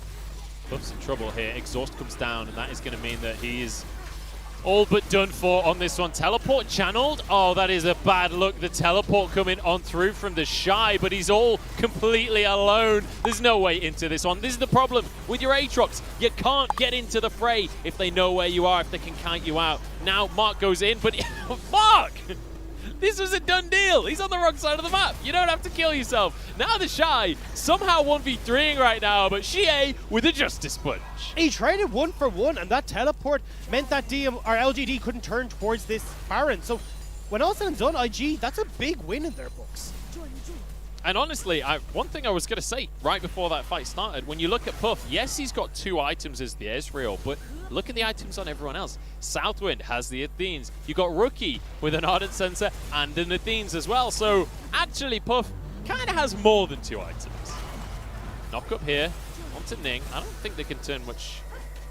Puff's in trouble here. Exhaust comes down, and that is going to mean that he is all but done for on this one. Teleport channeled. Oh, that is a bad look. The teleport coming on through from the Shy, but he's all completely alone. There's no way into this one. This is the problem with your Aatrox. You can't get into the fray if they know where you are, if they can count you out. Now Mark goes in, but Mark! This was a done deal. He's on the wrong side of the map. You don't have to kill yourself. Now the Shy somehow 1v3ing right now, but Xie with a Justice Punch. He traded 1 for 1, and that teleport meant that LGD couldn't turn towards this Baron. So when all said and done, IG, that's a big win in their books. And honestly, one thing I was going to say right before that fight started, when you look at Puff, yes, he's got 2 items as the Ezreal, but look at the items on everyone else. Southwind has the Athenes. You got Rookie with an Ardent Sensor and an Athenes as well. So actually, Puff kind of has more than 2 items. Knock up here onto Ning. I don't think they can turn much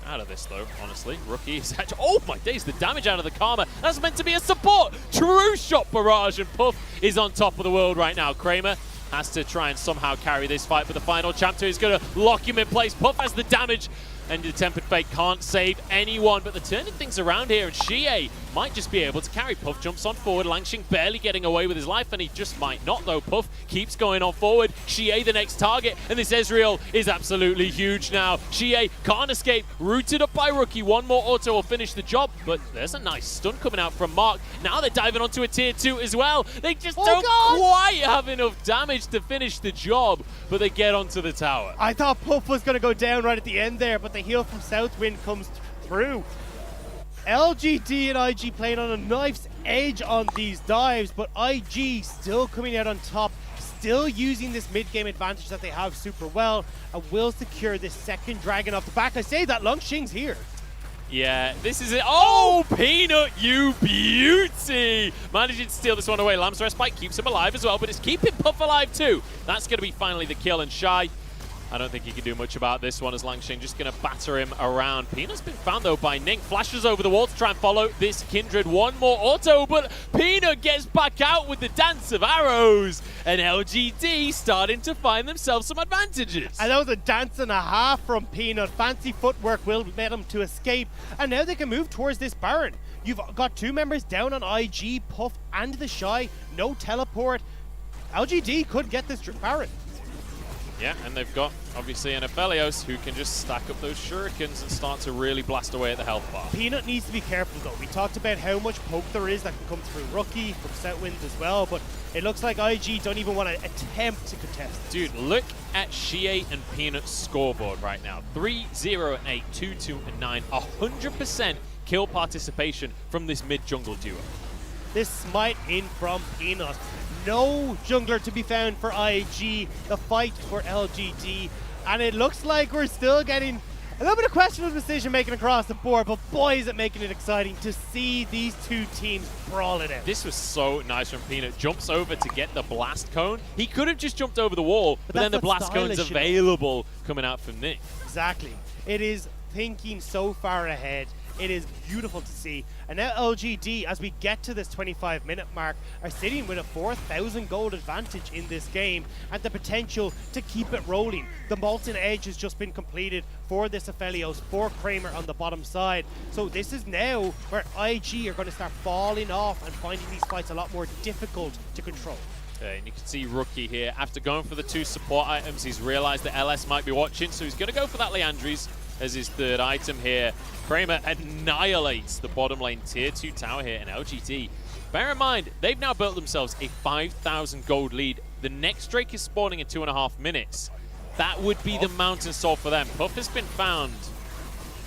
out of this, though, honestly. Rookie is actually... Oh, my days, the damage out of the Karma. That's meant to be a support. True shot barrage, and Puff is on top of the world right now. Kramer has to try and somehow carry this fight, but the final chapter is going to lock him in place. Puff has the damage, and the Tempered Fate can't save anyone, but they're turning things around here, and Xie might just be able to carry. Puff jumps on forward, Langxing barely getting away with his life, and he just might not, though. Puff keeps going on forward. Xie the next target, and this Ezreal is absolutely huge now. Xie can't escape, rooted up by Rookie. One more auto will finish the job, but there's a nice stun coming out from Mark. Now they're diving onto a tier 2 as well. They just don't quite have enough damage to finish the job, but they get onto the tower. I thought Puff was going to go down right at the end there, but the heal from Southwind comes through. LGD and IG playing on a knife's edge on these dives, but IG still coming out on top, still using this mid-game advantage that they have super well, and will secure this second dragon off the back. I say that Langxing's here. Yeah, this is it. Oh, Peanut, you beauty! Managing to steal this one away. Lamb's Respite keeps him alive as well, but it's keeping Puff alive too. That's going to be finally the kill, and Shy, I don't think he can do much about this one as Langxing just going to batter him around. Peanut's been found, though, by Ning. Flashes over the wall to try and follow this Kindred. One more auto, but Peanut gets back out with the Dance of Arrows. And LGD starting to find themselves some advantages. And that was a dance and a half from Peanut. Fancy footwork will let him to escape. And now they can move towards this Baron. You've got 2 members down on IG, Puff and the Shy. No teleport. LGD could get this Baron. Yeah, and they've got, obviously, an Aphelios who can just stack up those shurikens and start to really blast away at the health bar. Peanut needs to be careful, though. We talked about how much poke there is that can come through Rookie, from Southwind as well, but it looks like IG don't even want to attempt to contest. Dude, look at Xie and Peanut's scoreboard right now. 3-0 and 8, 2-2 and 9. 100% kill participation from this mid-jungle duo. This smite in from Peanut. No jungler to be found for IG, the fight for LGD, and it looks like we're still getting a little bit of questionable decision making across the board, but boy is it making it exciting to see these 2 teams brawl it out. This was so nice from Peanut. Jumps over to get the blast cone. He could have just jumped over the wall, but then the blast cone's available coming out from Nick. Exactly. It is thinking so far ahead. It is beautiful to see. And now LGD, as we get to this 25-minute mark, are sitting with a 4,000 gold advantage in this game and the potential to keep it rolling. The Molten Edge has just been completed for this Aphelios, for Kramer on the bottom side. So this is now where IG are going to start falling off and finding these fights a lot more difficult to control. And you can see Rookie here. After going for the 2 support items, he's realized that LS might be watching, so he's going to go for that Leandri's as his 3rd item here. Kramer annihilates the bottom lane tier 2 tower here in LGD. Bear in mind, they've now built themselves a 5,000 gold lead. The next Drake is spawning in 2.5 minutes. That would be the Mountain Soul for them. Puff has been found.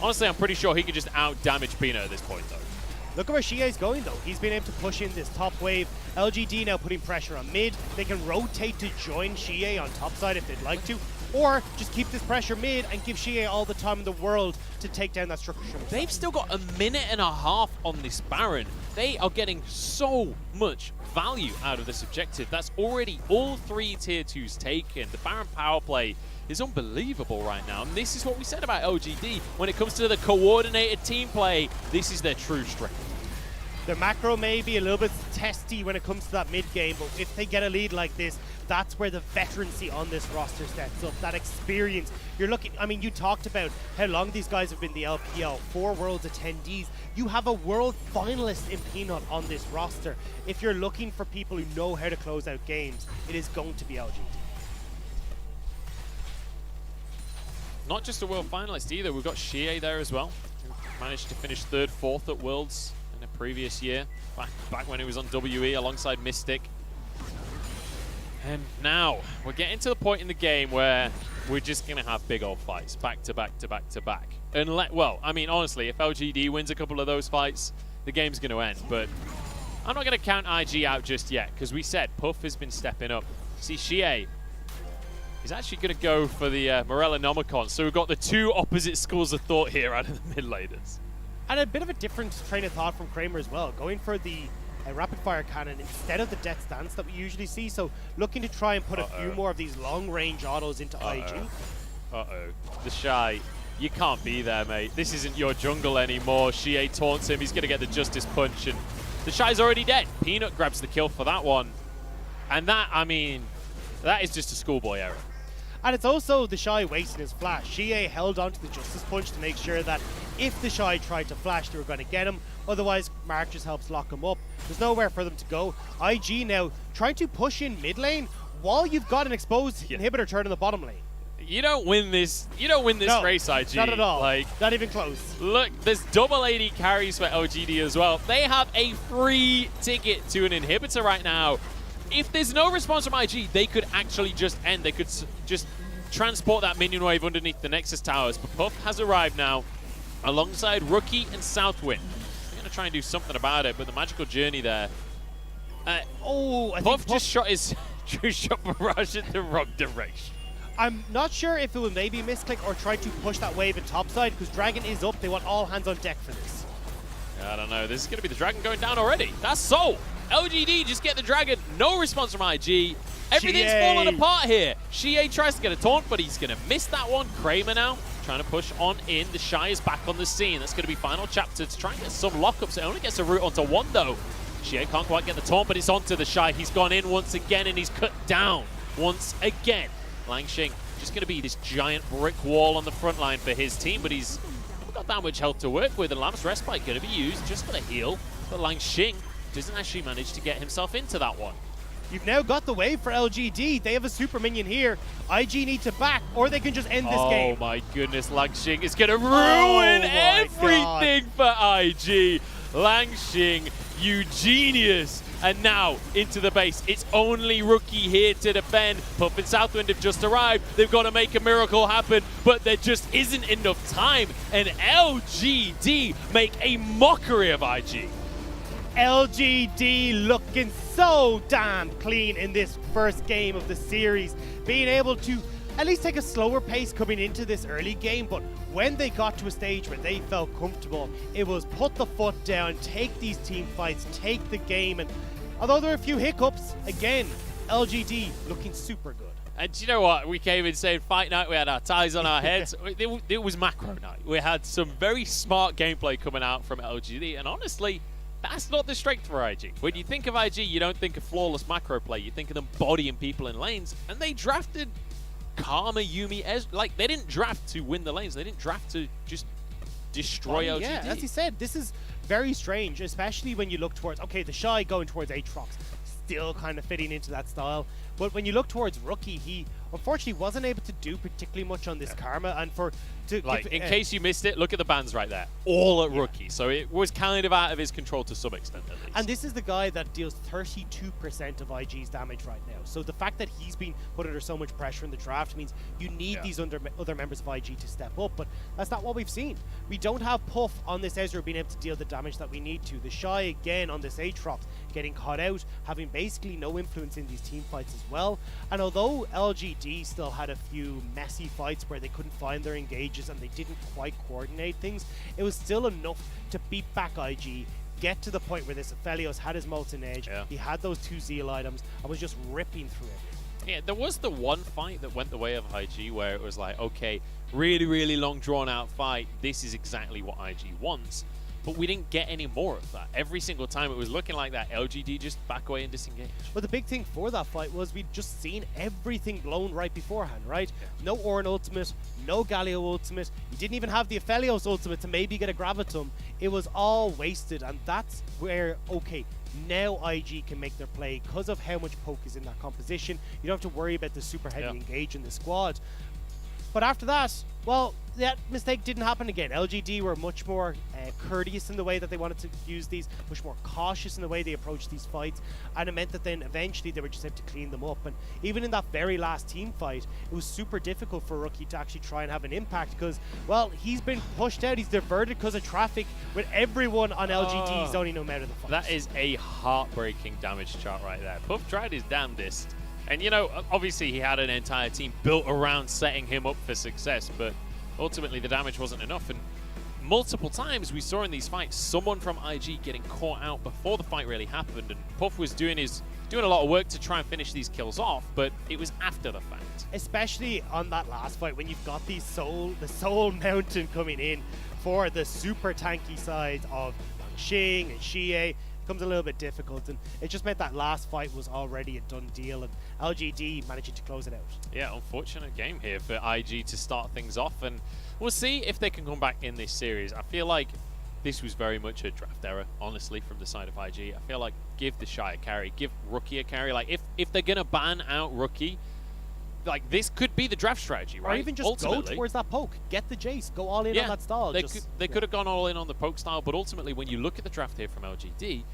Honestly, I'm pretty sure he could just out-damage Peanut at this point, though. Look at where Shie's going though. He's been able to push in this top wave. LGD now putting pressure on mid. They can rotate to join Shie on top side if they'd like to, or just keep this pressure mid and give Shie all the time in the world to take down that structure. They've still got a minute and a half on this Baron. They are getting so much value out of this objective. That's already all 3 tier 2s taken. The Baron power play is unbelievable right now. And this is what we said about LGD. When it comes to the coordinated team play, this is their true strength. The macro may be a little bit testy when it comes to that mid game, but if they get a lead like this, that's where the veterancy on this roster steps up. That experience. You're looking, I mean, you talked about how long these guys have been the LPL, 4 Worlds attendees. You have a World finalist in Peanut on this roster. If you're looking for people who know how to close out games, it is going to be LGD. Not just a World finalist either. We've got Shie there as well. Managed to finish 3rd, 4th at Worlds in a previous year, back when he was on WE alongside Mystic. And now we're getting to the point in the game where we're just going to have big old fights back to back to back to back. Well, I mean, honestly, if LGD wins a couple of those fights, the game's going to end. But I'm not going to count IG out just yet, because we said Puff has been stepping up. See, Shie is actually going to go for the Morella Nomicon. So we've got the 2 opposite schools of thought here out of the mid laners. And a bit of a different train of thought from Kramer as well, going for the rapid fire cannon instead of the death stance that we usually see. So looking to try and put a few more of these long range autos into IG. The Shy, you can't be there, mate. This isn't your jungle anymore. Shie taunts him. He's going to get the Justice Punch, and the Shy's already dead. Peanut grabs the kill for that one. And that, I mean, that is just a schoolboy error. And it's also the Shy wasting his flash. Shie held onto the Justice Punch to make sure that if the Shy tried to flash, they were going to get him. Otherwise, Mark just helps lock him up. There's nowhere for them to go. IG now trying to push in mid lane while you've got an exposed inhibitor turn in the bottom lane. You don't win this. You don't win this race, IG. Not at all. Like, not even close. Look, there's double AD carries for LGD as well. They have a free ticket to an inhibitor right now. If there's no response from IG, they could actually just end. They could just transport that minion wave underneath the Nexus towers. But Puff has arrived now alongside Rookie and Southwind. They're going to try and do something about it, but the magical journey there. Puff just shot his shot barrage in the wrong direction. I'm not sure if it was maybe a misclick or try to push that wave in topside, because Dragon is up. They want all hands on deck for this. I don't know. This is going to be the Dragon going down already. That's Soul. LGD just get the Dragon. No response from IG. Everything's falling apart here. Shie tries to get a taunt, but he's going to miss that one. Kramer now trying to push on in. The Shy is back on the scene. That's going to be final chapter to try and get some lockups. It only gets a route onto 1, though. Shie can't quite get the taunt, but it's onto the Shy. He's gone in once again, and he's cut down once again. Langxing just going to be this giant brick wall on the front line for his team, but he's got that much health to work with, and Lamb's Respite going to be used just for the heal. But Langxing doesn't actually manage to get himself into that one. You've now got the wave for LGD. They have a super minion here. IG need to back, or they can just end this game. Oh my goodness, Langxing is going to ruin everything for IG. Langxing, you genius. And now into the base. It's only Rookie here to defend. Puff and Southwind have just arrived. They've got to make a miracle happen, but there just isn't enough time. And LGD make a mockery of IG. LGD looking so damn clean in this first game of the series, being able to at least take a slower pace coming into this early game, but when they got to a stage where they felt comfortable, it was put the foot down, take these team fights, take the game. And although there were a few hiccups, again, LGD looking super good. And you know what? We came in saying fight night, we had our ties on our heads. It was macro night. We had some very smart gameplay coming out from LGD, and honestly, that's not the strength for IG. When you think of IG, you don't think of flawless macro play. You think of them bodying people in lanes, and they drafted Karma, Yuumi, like, they didn't draft to win the lanes. They didn't draft to just destroy LGD. Yeah, as he said, this is very strange, especially when you look towards, okay, the Shy going towards Aatrox, still kind of fitting into that style. But when you look towards Rookie, he unfortunately wasn't able to do particularly much on this Karma. And in case you missed it, look at the bans right there, all at Rookie. So it was kind of out of his control to some extent, at least. And this is the guy that deals 32% of IG's damage right now. So the fact that he's been put under so much pressure in the draft means you need these other members of IG to step up, but that's not what we've seen. We don't have Puff on this Ezreal being able to deal the damage that we need to. The Shy again on this Aatrox getting caught out, having basically no influence in these team fights as well. And although LGD still had a few messy fights where they couldn't find their engages and they didn't quite coordinate things, it was still enough to beat back IG, get to the point where this Aphelios had his Molten Edge, he had those 2 Zeal items, and was just ripping through it. Yeah, there was the one fight that went the way of IG where it was like, okay, really, really long drawn out fight, this is exactly what IG wants. But we didn't get any more of that. Every single time it was looking like that, LGD just back away and disengage. But the big thing for that fight was we'd just seen everything blown right beforehand, right? No Ornn ultimate, no Galio ultimate. You didn't even have the Aphelios ultimate to maybe get a Gravitum. It was all wasted, and that's where, okay, now IG can make their play because of how much poke is in that composition. You don't have to worry about the super heavy engage in the squad. But after that, well, that mistake didn't happen again. LGD were much more courteous in the way that they wanted to use these, much more cautious in the way they approached these fights, and it meant that then eventually they were just able to clean them up. And even in that very last team fight, it was super difficult for Rookie to actually try and have an impact because, well, he's been pushed out, he's diverted because of traffic with everyone on LGD zoning him out of the fight. That is a heartbreaking damage chart right there. Puff tried his damnedest. And, you know, obviously he had an entire team built around setting him up for success, but ultimately the damage wasn't enough. And multiple times we saw in these fights someone from IG getting caught out before the fight really happened, and Puff was doing a lot of work to try and finish these kills off, but it was after the fact. Especially on that last fight when you've got the Soul Mountain coming in for the super tanky side of Xing and Xie. Becomes a little bit difficult, and it just meant that last fight was already a done deal, and LGD managing to close it out. Yeah, unfortunate game here for IG to start things off, and we'll see if they can come back in this series. I feel like this was very much a draft error, honestly, from the side of IG. I feel like give the Shy a carry, give Rookie a carry. Like, if they're going to ban out Rookie, like, this could be the draft strategy, right? Or even just go towards that poke. Get the Jace. Go all in on that style. They could have gone all in on the poke style, but ultimately, when you look at the draft here from LGD,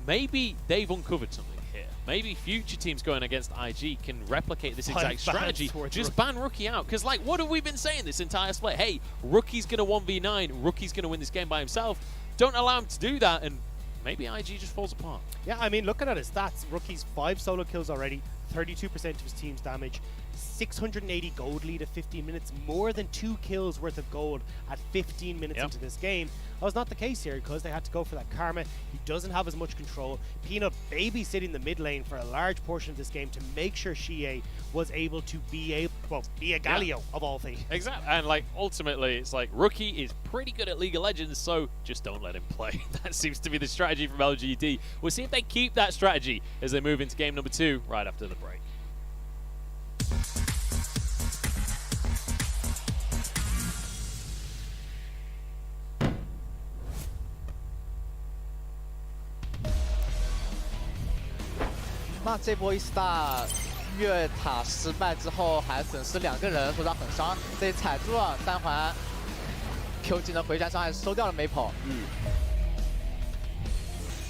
maybe they've uncovered something here. Maybe future teams going against IG can replicate this exact strategy. Just ban Rookie out. Because, like, what have we been saying this entire split? Hey, Rookie's going to 1v9. Rookie's going to win this game by himself. Don't allow him to do that, and maybe IG just falls apart. Yeah, I mean, looking at his stats, Rookie's 5 solo kills already, 32% of his team's damage, 680 gold lead at 15 minutes, more than 2 kills worth of gold at 15 minutes into this game. That was not the case here because they had to go for that Karma. He doesn't have as much control. Peanut babysitting the mid lane for a large portion of this game to make sure Xie was able to be a Galio of all things. Exactly, and like ultimately it's like Rookie is pretty good at League of Legends, so just don't let him play. That seems to be the strategy from LGD. We'll see if they keep that strategy as they move into game number 2 right after the break.那这波一 star 越塔失败之后，还损失2个人，受到很伤。这里踩住了3环 ，Q 技能回旋伤害收掉了 Maple。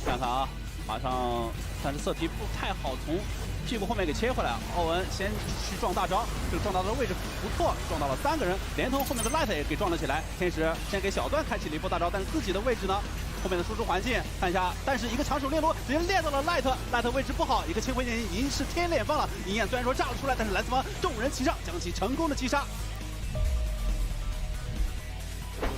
看看啊，马上但是色皮不太好从屁股后面给切回来。奥文先去撞大招，这个撞大招的位置不错，撞到了3个人，连同后面的 Light 也给撞了起来。天使先给小段开启了一波大招，但是自己的位置呢？ 后面的输出环境看一下，但是一个长手猎撸直接猎到了 Light 位置不好，一个轻回剑已经是天脸放了。银焰虽然说炸了出来，但是蓝斯方众人齐上，将其成功的击杀。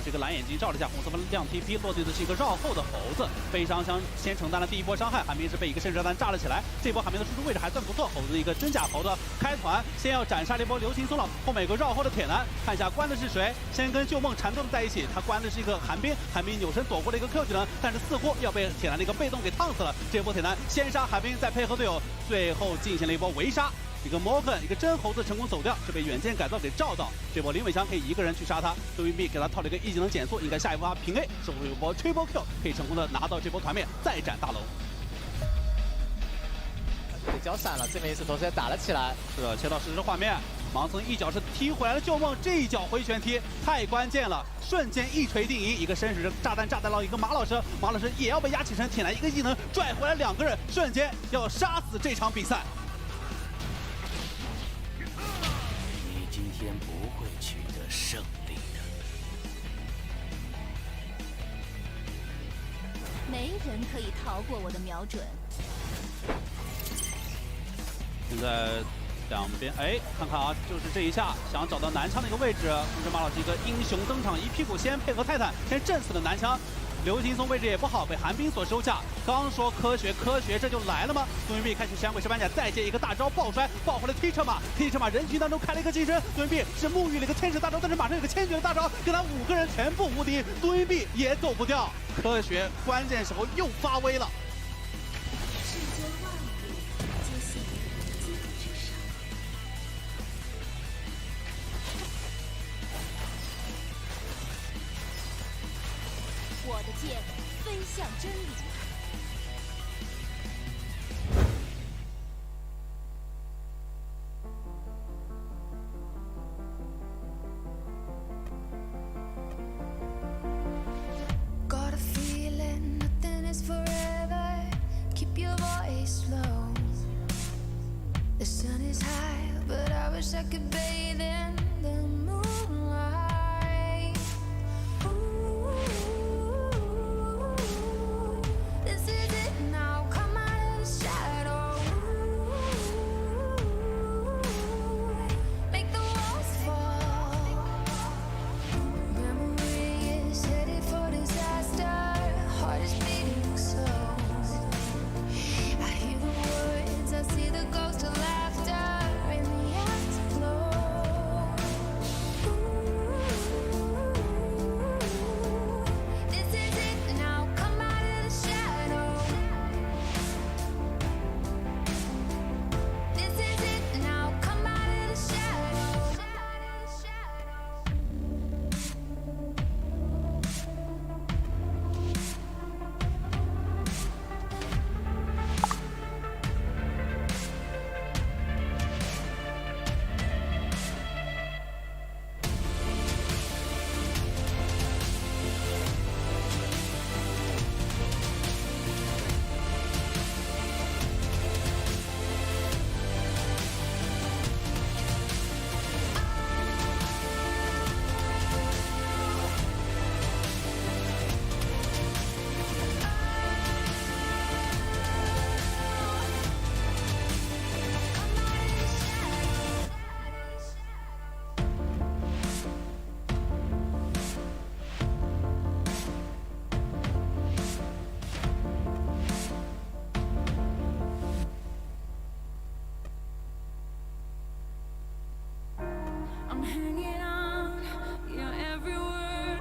这个蓝眼睛照了一下，红色方亮 TP 落地的是一个绕后的猴子，悲伤枪先承担了第一波伤害，寒冰是被一个深射弹炸了起来。这波寒冰的输出位置还算不错，猴子一个真假猴子开团，先要斩杀了一波流星松了，后面有个绕后的铁男，看一下关的是谁，先跟旧梦缠斗在一起，他关的是一个寒冰，寒冰扭身躲过了一个 Q 技能，但是似乎要被铁男的一个被动给烫死了。这波铁男先杀寒冰，再配合队友，最后进行了一波围杀。 一个 Morgan， 一个真猴子成功走掉，是被远见改造给照到。这波林伟翔可以一个人去杀他，对面给他套了一个 E 技能减速，应该下一波他平 A， 收获一波 Triple Q， 可以成功的拿到这波团灭，再斩大龙。交闪了，这边也是同时也打了起来。是的，切到实时画面，盲僧一脚是踢回来了旧梦，这一脚回旋踢太关键了，瞬间一锤定赢，一个伸手炸弹到一个马老师，马老师也要被压起身，铁男一个技能拽回来2个人，瞬间要杀死这场比赛。你今天不会取得胜利的。没人可以逃过我的瞄准。现在两边看看啊，就是这一下想找到南枪的一个位置，同时马老师一个英雄登场，一屁股先配合泰坦先震死了南枪。刘劲松位置也不好，被寒冰所收下。刚说科学，这就来了吗？杜云碧开启闪鬼石板甲，再接一个大招爆摔，爆回了踢车马人群当中开了一个近身。杜云碧是沐浴了一个天使大招，但是马上有个千珏的大招，跟他5个人全部无敌，杜云碧也走不掉。科学关键时候又发威了。世间万物皆系于剑之上。我的剑飞向真理。Got a feeling nothing is forever. Keep your voice low. The sun is high, but I wish I could bathe in the moonlight. Ooh, this is it now. Come out of the shadow. Make the walls fall. Memory is headed for disaster. Heart is beating so. I hear the words, I see the ghost of laughter in the afterglow. This is it now, come out of the shadow. This is it now, come out of the shadow. I'm hanging on, your every word,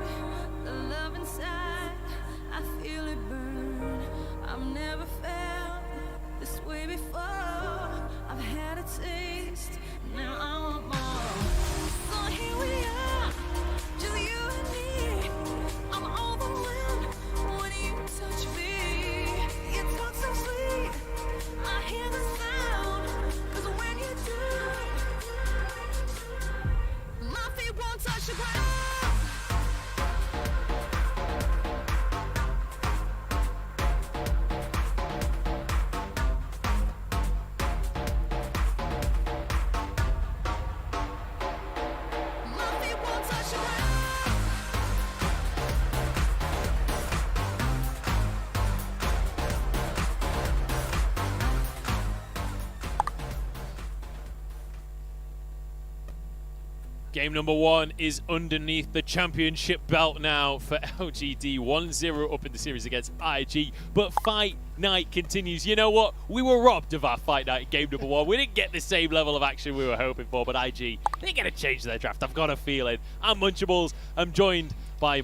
the love inside, I feel it burn. I've never felt this way before. I've had a taste, now I want more. So here we are, just you and me. I'm overwhelmed when you touch me. You talk so sweet, I hear the sound, 'cause when you do, my feet won't touch the ground. My feet won't touch the ground. Game number 1 is underneath the championship belt now for LGD. 1-0 up in the series against IG. But Fight Night continues. You know what? We were robbed of our Fight Night in game number 1. We didn't get the same level of action we were hoping for, but IG, they're going to change their draft. I've got a feeling. I'm Munchables. I'm joined by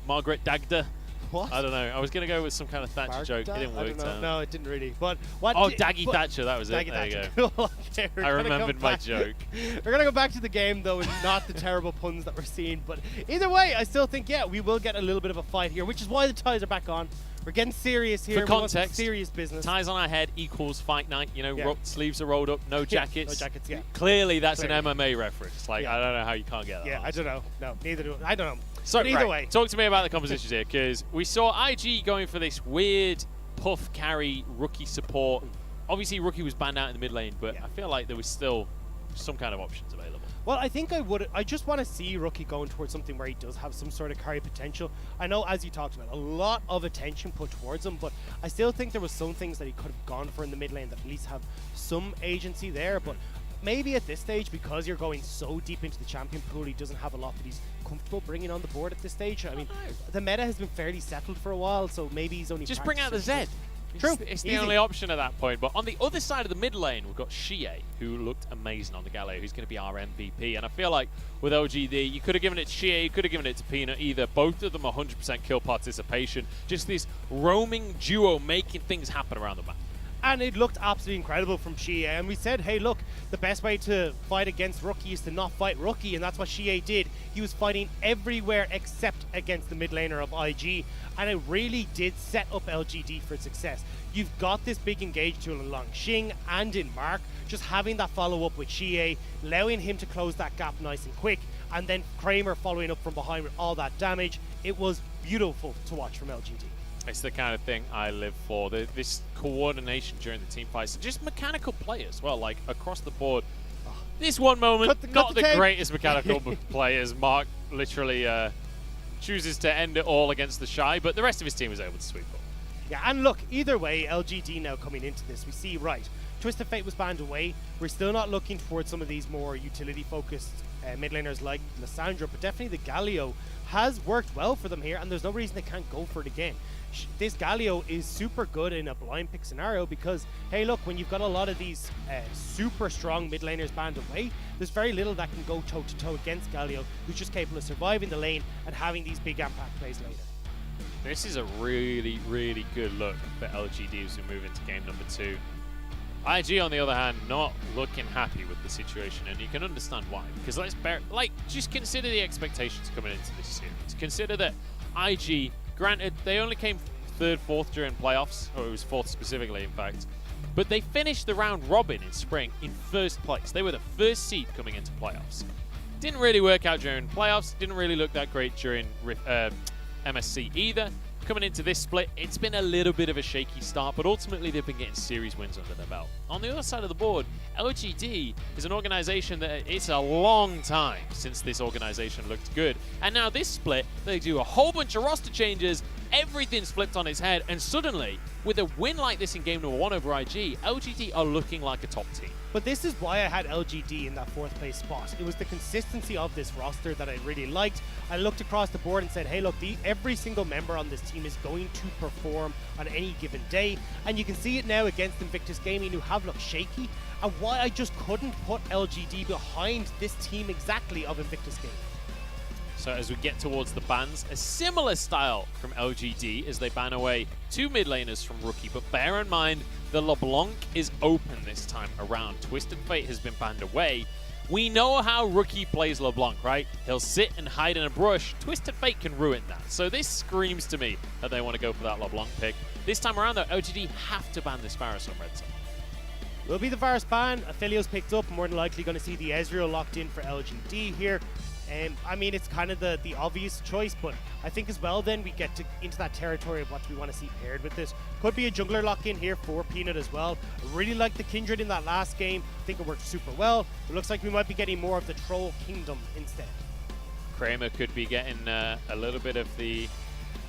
Margaret Dagda. What? I don't know. I was going to go with some kind of Thatcher joke. It didn't work. No, it didn't really. But what? Oh, Daggy Thatcher. That was it. There you go. Okay, I remembered my joke. We're going to go back to the game, though, and not the terrible puns that we're seeing. But either way, I still think, yeah, we will get a little bit of a fight here, which is why the ties are back on. We're getting serious here. For context, serious business. Ties on our head equals fight night. You know, sleeves are rolled up, no jackets. No jackets, yeah. Clearly, that's an MMA reference. Like, I don't know how you can't get that. Yeah, I don't know. No, neither do I. I don't know. So, but either way. Talk to me about the compositions here, because we saw IG going for this weird puff carry rookie support. Obviously, rookie was banned out in the mid lane, but I feel like there was still some kind of options available. Well, I think I just want to see Rookie going towards something where he does have some sort of carry potential. I know, as you talked about, a lot of attention put towards him, but I still think there was some things that he could have gone for in the mid lane that at least have some agency there. But maybe at this stage, because you're going so deep into the champion pool, he doesn't have a lot that he's comfortable bringing on the board at this stage. I mean, the meta has been fairly settled for a while, so maybe he's only just bring out the Zed. True. It's the only option at that point. But on the other side of the mid lane, we've got Shie, who looked amazing on the Galio, who's going to be our MVP. And I feel like with LGD, you could have given it to Shie, you could have given it to Peanut, either. Both of them 100% kill participation. Just this roaming duo making things happen around the map. And it looked absolutely incredible from Shie. And we said, hey, look, the best way to fight against Rookie is to not fight Rookie. And that's what Shie did. He was fighting everywhere except against the mid laner of IG. And it really did set up LGD for success. You've got this big engage tool in Longxing and in Mark. Just having that follow-up with Shie, allowing him to close that gap nice and quick. And then Kramer following up from behind with all that damage. It was beautiful to watch from LGD. It's the kind of thing I live for. This coordination during the team fights, just mechanical play as well, like across the board. This one moment, not the greatest mechanical play, as Mark literally chooses to end it all against the Shy, but the rest of his team was able to sweep up. Yeah, and look, either way, LGD now coming into this, we see, right, Twisted Fate was banned away. We're still not looking towards some of these more utility-focused mid laners like Lissandra, but definitely the Galio has worked well for them here, and there's no reason they can't go for it again. This Galio is super good in a blind pick scenario because, hey, look, when you've got a lot of these super strong mid laners banned away, there's very little that can go toe-to-toe against Galio, who's just capable of surviving the lane and having these big impact plays later. This is a really, really good look for LGD as we move into game number 2. IG, on the other hand, not looking happy with the situation, and you can understand why. Because just consider the expectations coming into this series. Consider that IG, granted, they only came 3rd, 4th during playoffs, or it was 4th specifically, in fact, but they finished the round robin in spring in 1st place. They were the 1st seed coming into playoffs. Didn't really work out during playoffs, didn't really look that great during MSC either. Coming into this split, it's been a little bit of a shaky start, but ultimately they've been getting series wins under their belt. On the other side of the board, LGD is an organization that it's a long time since this organization looked good. And now this split, they do a whole bunch of roster changes, everything's flipped on its head, and suddenly, with a win like this in game number 1 over IG, LGD are looking like a top team. But this is why I had LGD in that 4th place spot. It was the consistency of this roster that I really liked. I looked across the board and said, hey, look, every single member on this team is going to perform on any given day. And you can see it now against Invictus Gaming, who have looked shaky, and why I just couldn't put LGD behind this team exactly of Invictus Gaming. So as we get towards the bans, a similar style from LGD as they ban away 2 mid laners from Rookie. But bear in mind, the LeBlanc is open this time around. Twisted Fate has been banned away. We know how Rookie plays LeBlanc, right? He'll sit and hide in a brush. Twisted Fate can ruin that. So this screams to me that they want to go for that LeBlanc pick. This time around, though, LGD have to ban this Varus on red side. Will be the Varus ban. Aphelios picked up. More than likely going to see the Ezreal locked in for LGD here. I mean, it's kind of the obvious choice, but I think as well then we get into that territory of what we want to see paired with this. Could be a jungler lock-in here for Peanut as well. I really liked the Kindred in that last game. I think it worked super well. It looks like we might be getting more of the Troll Kingdom instead. Kramer could be getting a little bit of the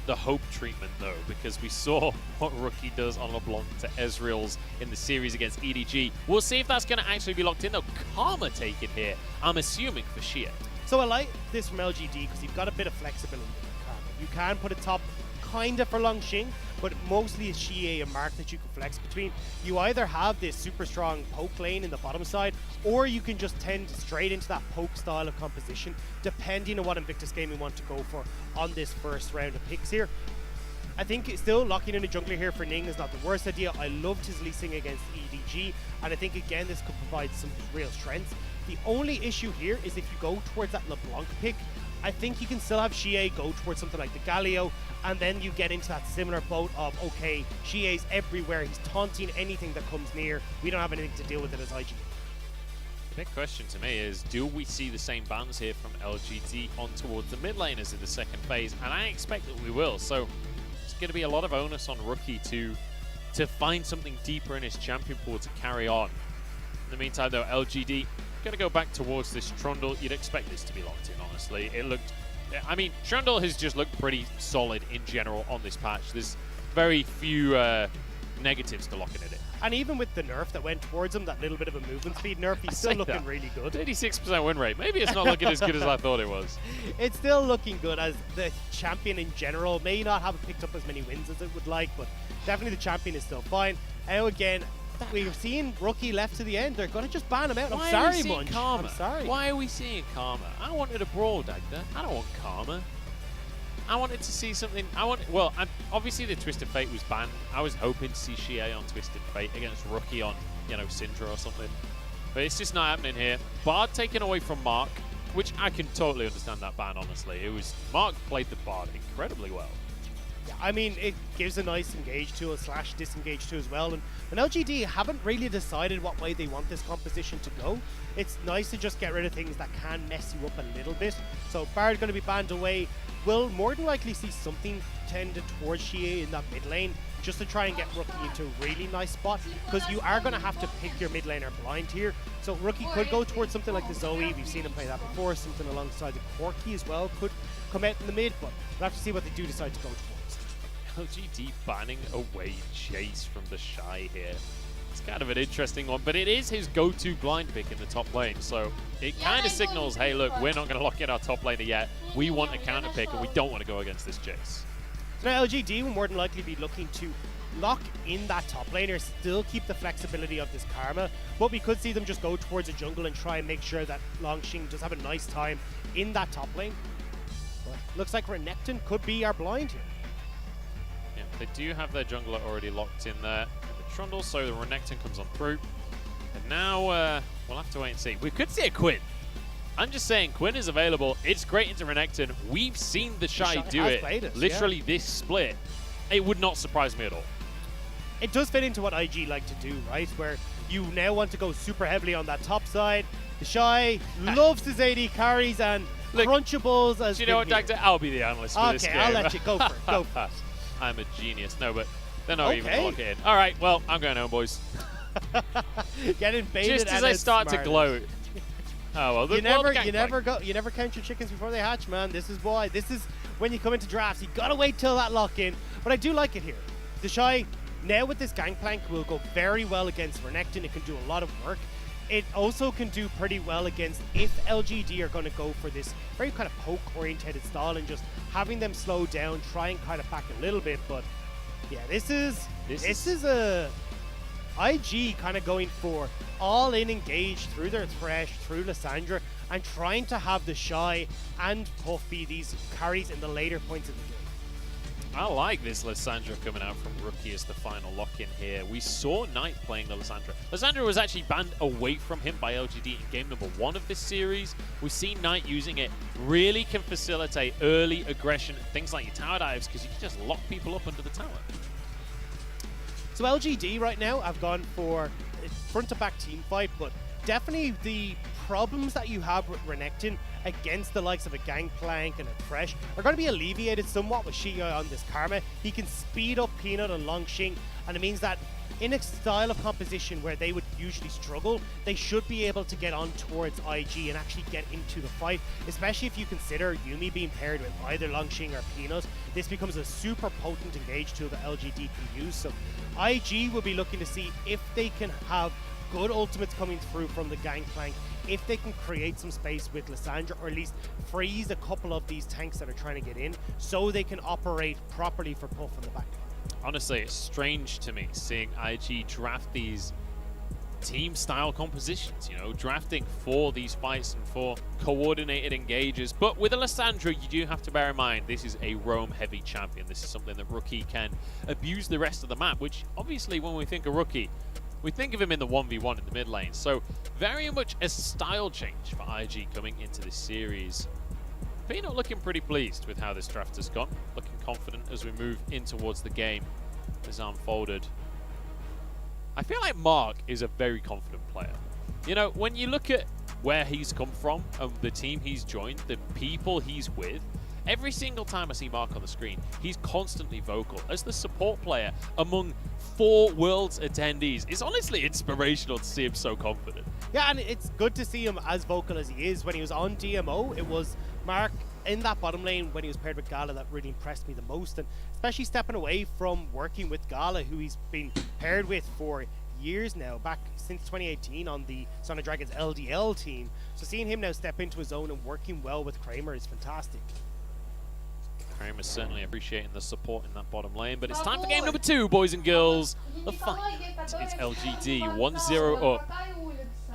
hope treatment though, because we saw what Rookie does on LeBlanc to Ezreal's in the series against EDG. We'll see if that's going to actually be locked in though. Karma taken here, I'm assuming, for Shie. So I like this from LGD because you've got a bit of flexibility with Karma. You can put a top kind of for Longxing, but mostly it's Shie and Mark that you can flex between. You either have this super strong poke lane in the bottom side, or you can just tend straight into that poke style of composition, depending on what Invictus Gaming want to go for on this first round of picks here. I think still locking in a jungler here for Ning is not the worst idea. I loved his leasing against EDG, and I think again this could provide some real strengths. The only issue here is if you go towards that LeBlanc pick, I think you can still have Xie go towards something like the Galio, and then you get into that similar boat of, okay, Xie's everywhere, he's taunting anything that comes near, we don't have anything to deal with it as IG. The big question to me is, do we see the same bans here from LGD on towards the mid laners in the second phase? And I expect that we will, so it's going to be a lot of onus on Rookie to find something deeper in his champion pool to carry on. In the meantime though, LGD going to go back towards this Trundle. You'd expect this to be locked in, honestly. It looked, I mean, Trundle has just looked pretty solid in general on this patch. There's very few negatives to locking it in. And even with the nerf that went towards him, that little bit of a movement speed nerf, he's still looking really good. 86% win rate. Maybe it's not looking as good as I thought it was. It's still looking good, as the champion in general may not have picked up as many wins as it would like, but definitely the champion is still fine. Now again, we've seen Rookie left to the end. They're going to just ban him out. I'm sorry, Munch. I'm sorry. Why are we seeing Karma? I wanted a brawl, Dagda. I don't want Karma. I wanted to see something. Obviously the Twisted Fate was banned. I was hoping to see Xie on Twisted Fate against Rookie on, you know, Syndra or something. But it's just not happening here. Bard taken away from Mark, which I can totally understand that ban, honestly. It was, Mark played the Bard incredibly well. Yeah, I mean, it gives a nice engage tool / disengage tool as well. And LGD haven't really decided what way they want this composition to go. It's nice to just get rid of things that can mess you up a little bit. So Bard going to be banned away. We'll more than likely see something tended towards Xie in that mid lane, just to try and get Rookie into a really nice spot, because you are going to have to pick your mid laner blind here. So Rookie could go towards something like the Zoe. We've seen him play that before. Something alongside the Corki as well could come out in the mid, but we'll have to see what they do decide to go towards. LGD banning away Chase from the Shy here. It's kind of an interesting one, but it is his go-to blind pick in the top lane, so it kind of signals, hey, look, we're not going to lock in our top laner yet. We want a counter pick, and we don't want to go against this Chase. So now LGD will more than likely be looking to lock in that top laner, still keep the flexibility of this Karma, but we could see them just go towards a jungle and try and make sure that Longxing does have a nice time in that top lane. But looks like Renekton could be our blind here. Yeah, they do have their jungler already locked in there. The Trundle, so the Renekton comes on through. And now we'll have to wait and see. We could see a Quinn. I'm just saying, Quinn is available. It's great into Renekton. We've seen the Shy do it. Literally this split. It would not surprise me at all. It does fit into what IG like to do, right? Where you now want to go super heavily on that top side. The Shy loves his AD carries and crunchables as you know what, Dagda? I'll be the analyst for this game. Okay, I'll let you go for it. Go for it. I'm a genius. No, but they're not even going to lock it in. All right, well, I'm going home, boys. Getting baited. Just as I start to gloat. Oh well, you never count your chickens before they hatch, man. This is why. This is when you come into drafts. You gotta wait till that lock in. But I do like it here. The Shy now with this Gangplank will go very well against Renekton. It can do a lot of work. It also can do pretty well against if LGD are going to go for this very kind of poke-oriented style and just having them slow down, try and kind of back a little bit. But yeah, this is a IG kind of going for all-in engage through their Thresh, through Lissandra, and trying to have the Shy and Puff be these carries in the later points of the game. I like this Lissandra coming out from Rookie as the final lock-in here. We saw Knight playing the Lissandra. Lissandra was actually banned away from him by LGD in game number 1 of this series. We've seen Knight using it. Really can facilitate early aggression, things like your tower dives, because you can just lock people up under the tower. So LGD right now have gone for a front-to-back team fight, but definitely the problems that you have with Renekton against the likes of a Gangplank and a Thresh are going to be alleviated somewhat with Xie on this Karma. He can speed up Peanut and Longxing, and it means that in a style of composition where they would usually struggle, they should be able to get on towards IG and actually get into the fight, especially if you consider Yuumi being paired with either Longxing or Peanut. This becomes a super potent engage tool that LGD can use. So IG will be looking to see if they can have good ultimates coming through from the Gangplank, if they can create some space with Lissandra, or at least freeze a couple of these tanks that are trying to get in so they can operate properly for Puff in the back. Honestly, it's strange to me seeing IG draft these team-style compositions, you know, drafting for these fights and for coordinated engages. But with a Lissandra, you do have to bear in mind this is a roam-heavy champion. This is something that Rookie can abuse the rest of the map, which obviously when we think of Rookie, we think of him in the 1v1 in the mid lane. So very much a style change for IG coming into this series. Peanut looking pretty pleased with how this draft has gone. Looking confident as we move in towards the game. His arm folded. I feel like Mark is a very confident player. You know, when you look at where he's come from and the team he's joined, the people he's with, every single time I see Mark on the screen, he's constantly vocal. As the support player among 4 Worlds attendees, it's honestly inspirational to see him so confident. Yeah, and it's good to see him as vocal as he is. When he was on DMO, it was Mark in that bottom lane when he was paired with Gala that really impressed me the most, and especially stepping away from working with Gala, who he's been paired with for years now, back since 2018 on the Son of Dragons LDL team. So seeing him now step into his own and working well with Kramer is fantastic. Kramer's certainly appreciating the support in that bottom lane, but it's time for game number 2, boys and girls. The fight. It's LGD 1-0 up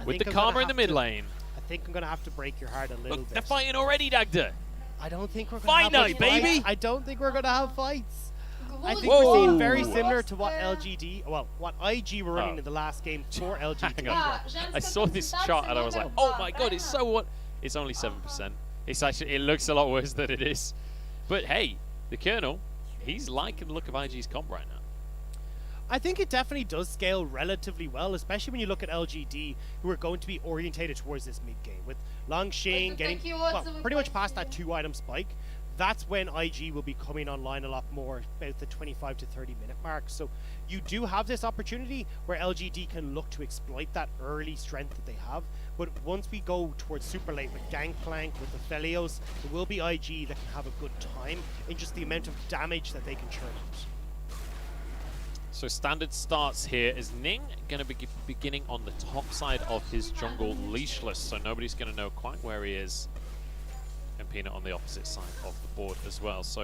with the Karma in the mid lane. I think I'm going to have to break your heart a little bit. They're fighting already, Dagda. I don't think we're going Fight to have night, baby. I don't think we're going to have fights. I think we're seeing very similar to what LGD, well, what IG were running in the last game for LGD. I saw this chart and I was like, oh my god, it's so what? It's only 7%. It's actually, it looks a lot worse than it is. But hey, the Colonel, he's liking the look of IG's comp right now. I think it definitely does scale relatively well, especially when you look at LGD, who are going to be orientated towards this mid game. With Long Shing getting pretty much past that 2-item spike, that's when IG will be coming online a lot more, about the 25 to 30 minute mark. So you do have this opportunity where LGD can look to exploit that early strength that they have. But once we go towards super late with Gangplank, with the Felios, it will be IG that can have a good time in just the amount of damage that they can churn out. So standard starts here. Is Ning going to be beginning on the top side of his jungle leashless, so nobody's going to know quite where he is. And Peanut on the opposite side of the board as well. So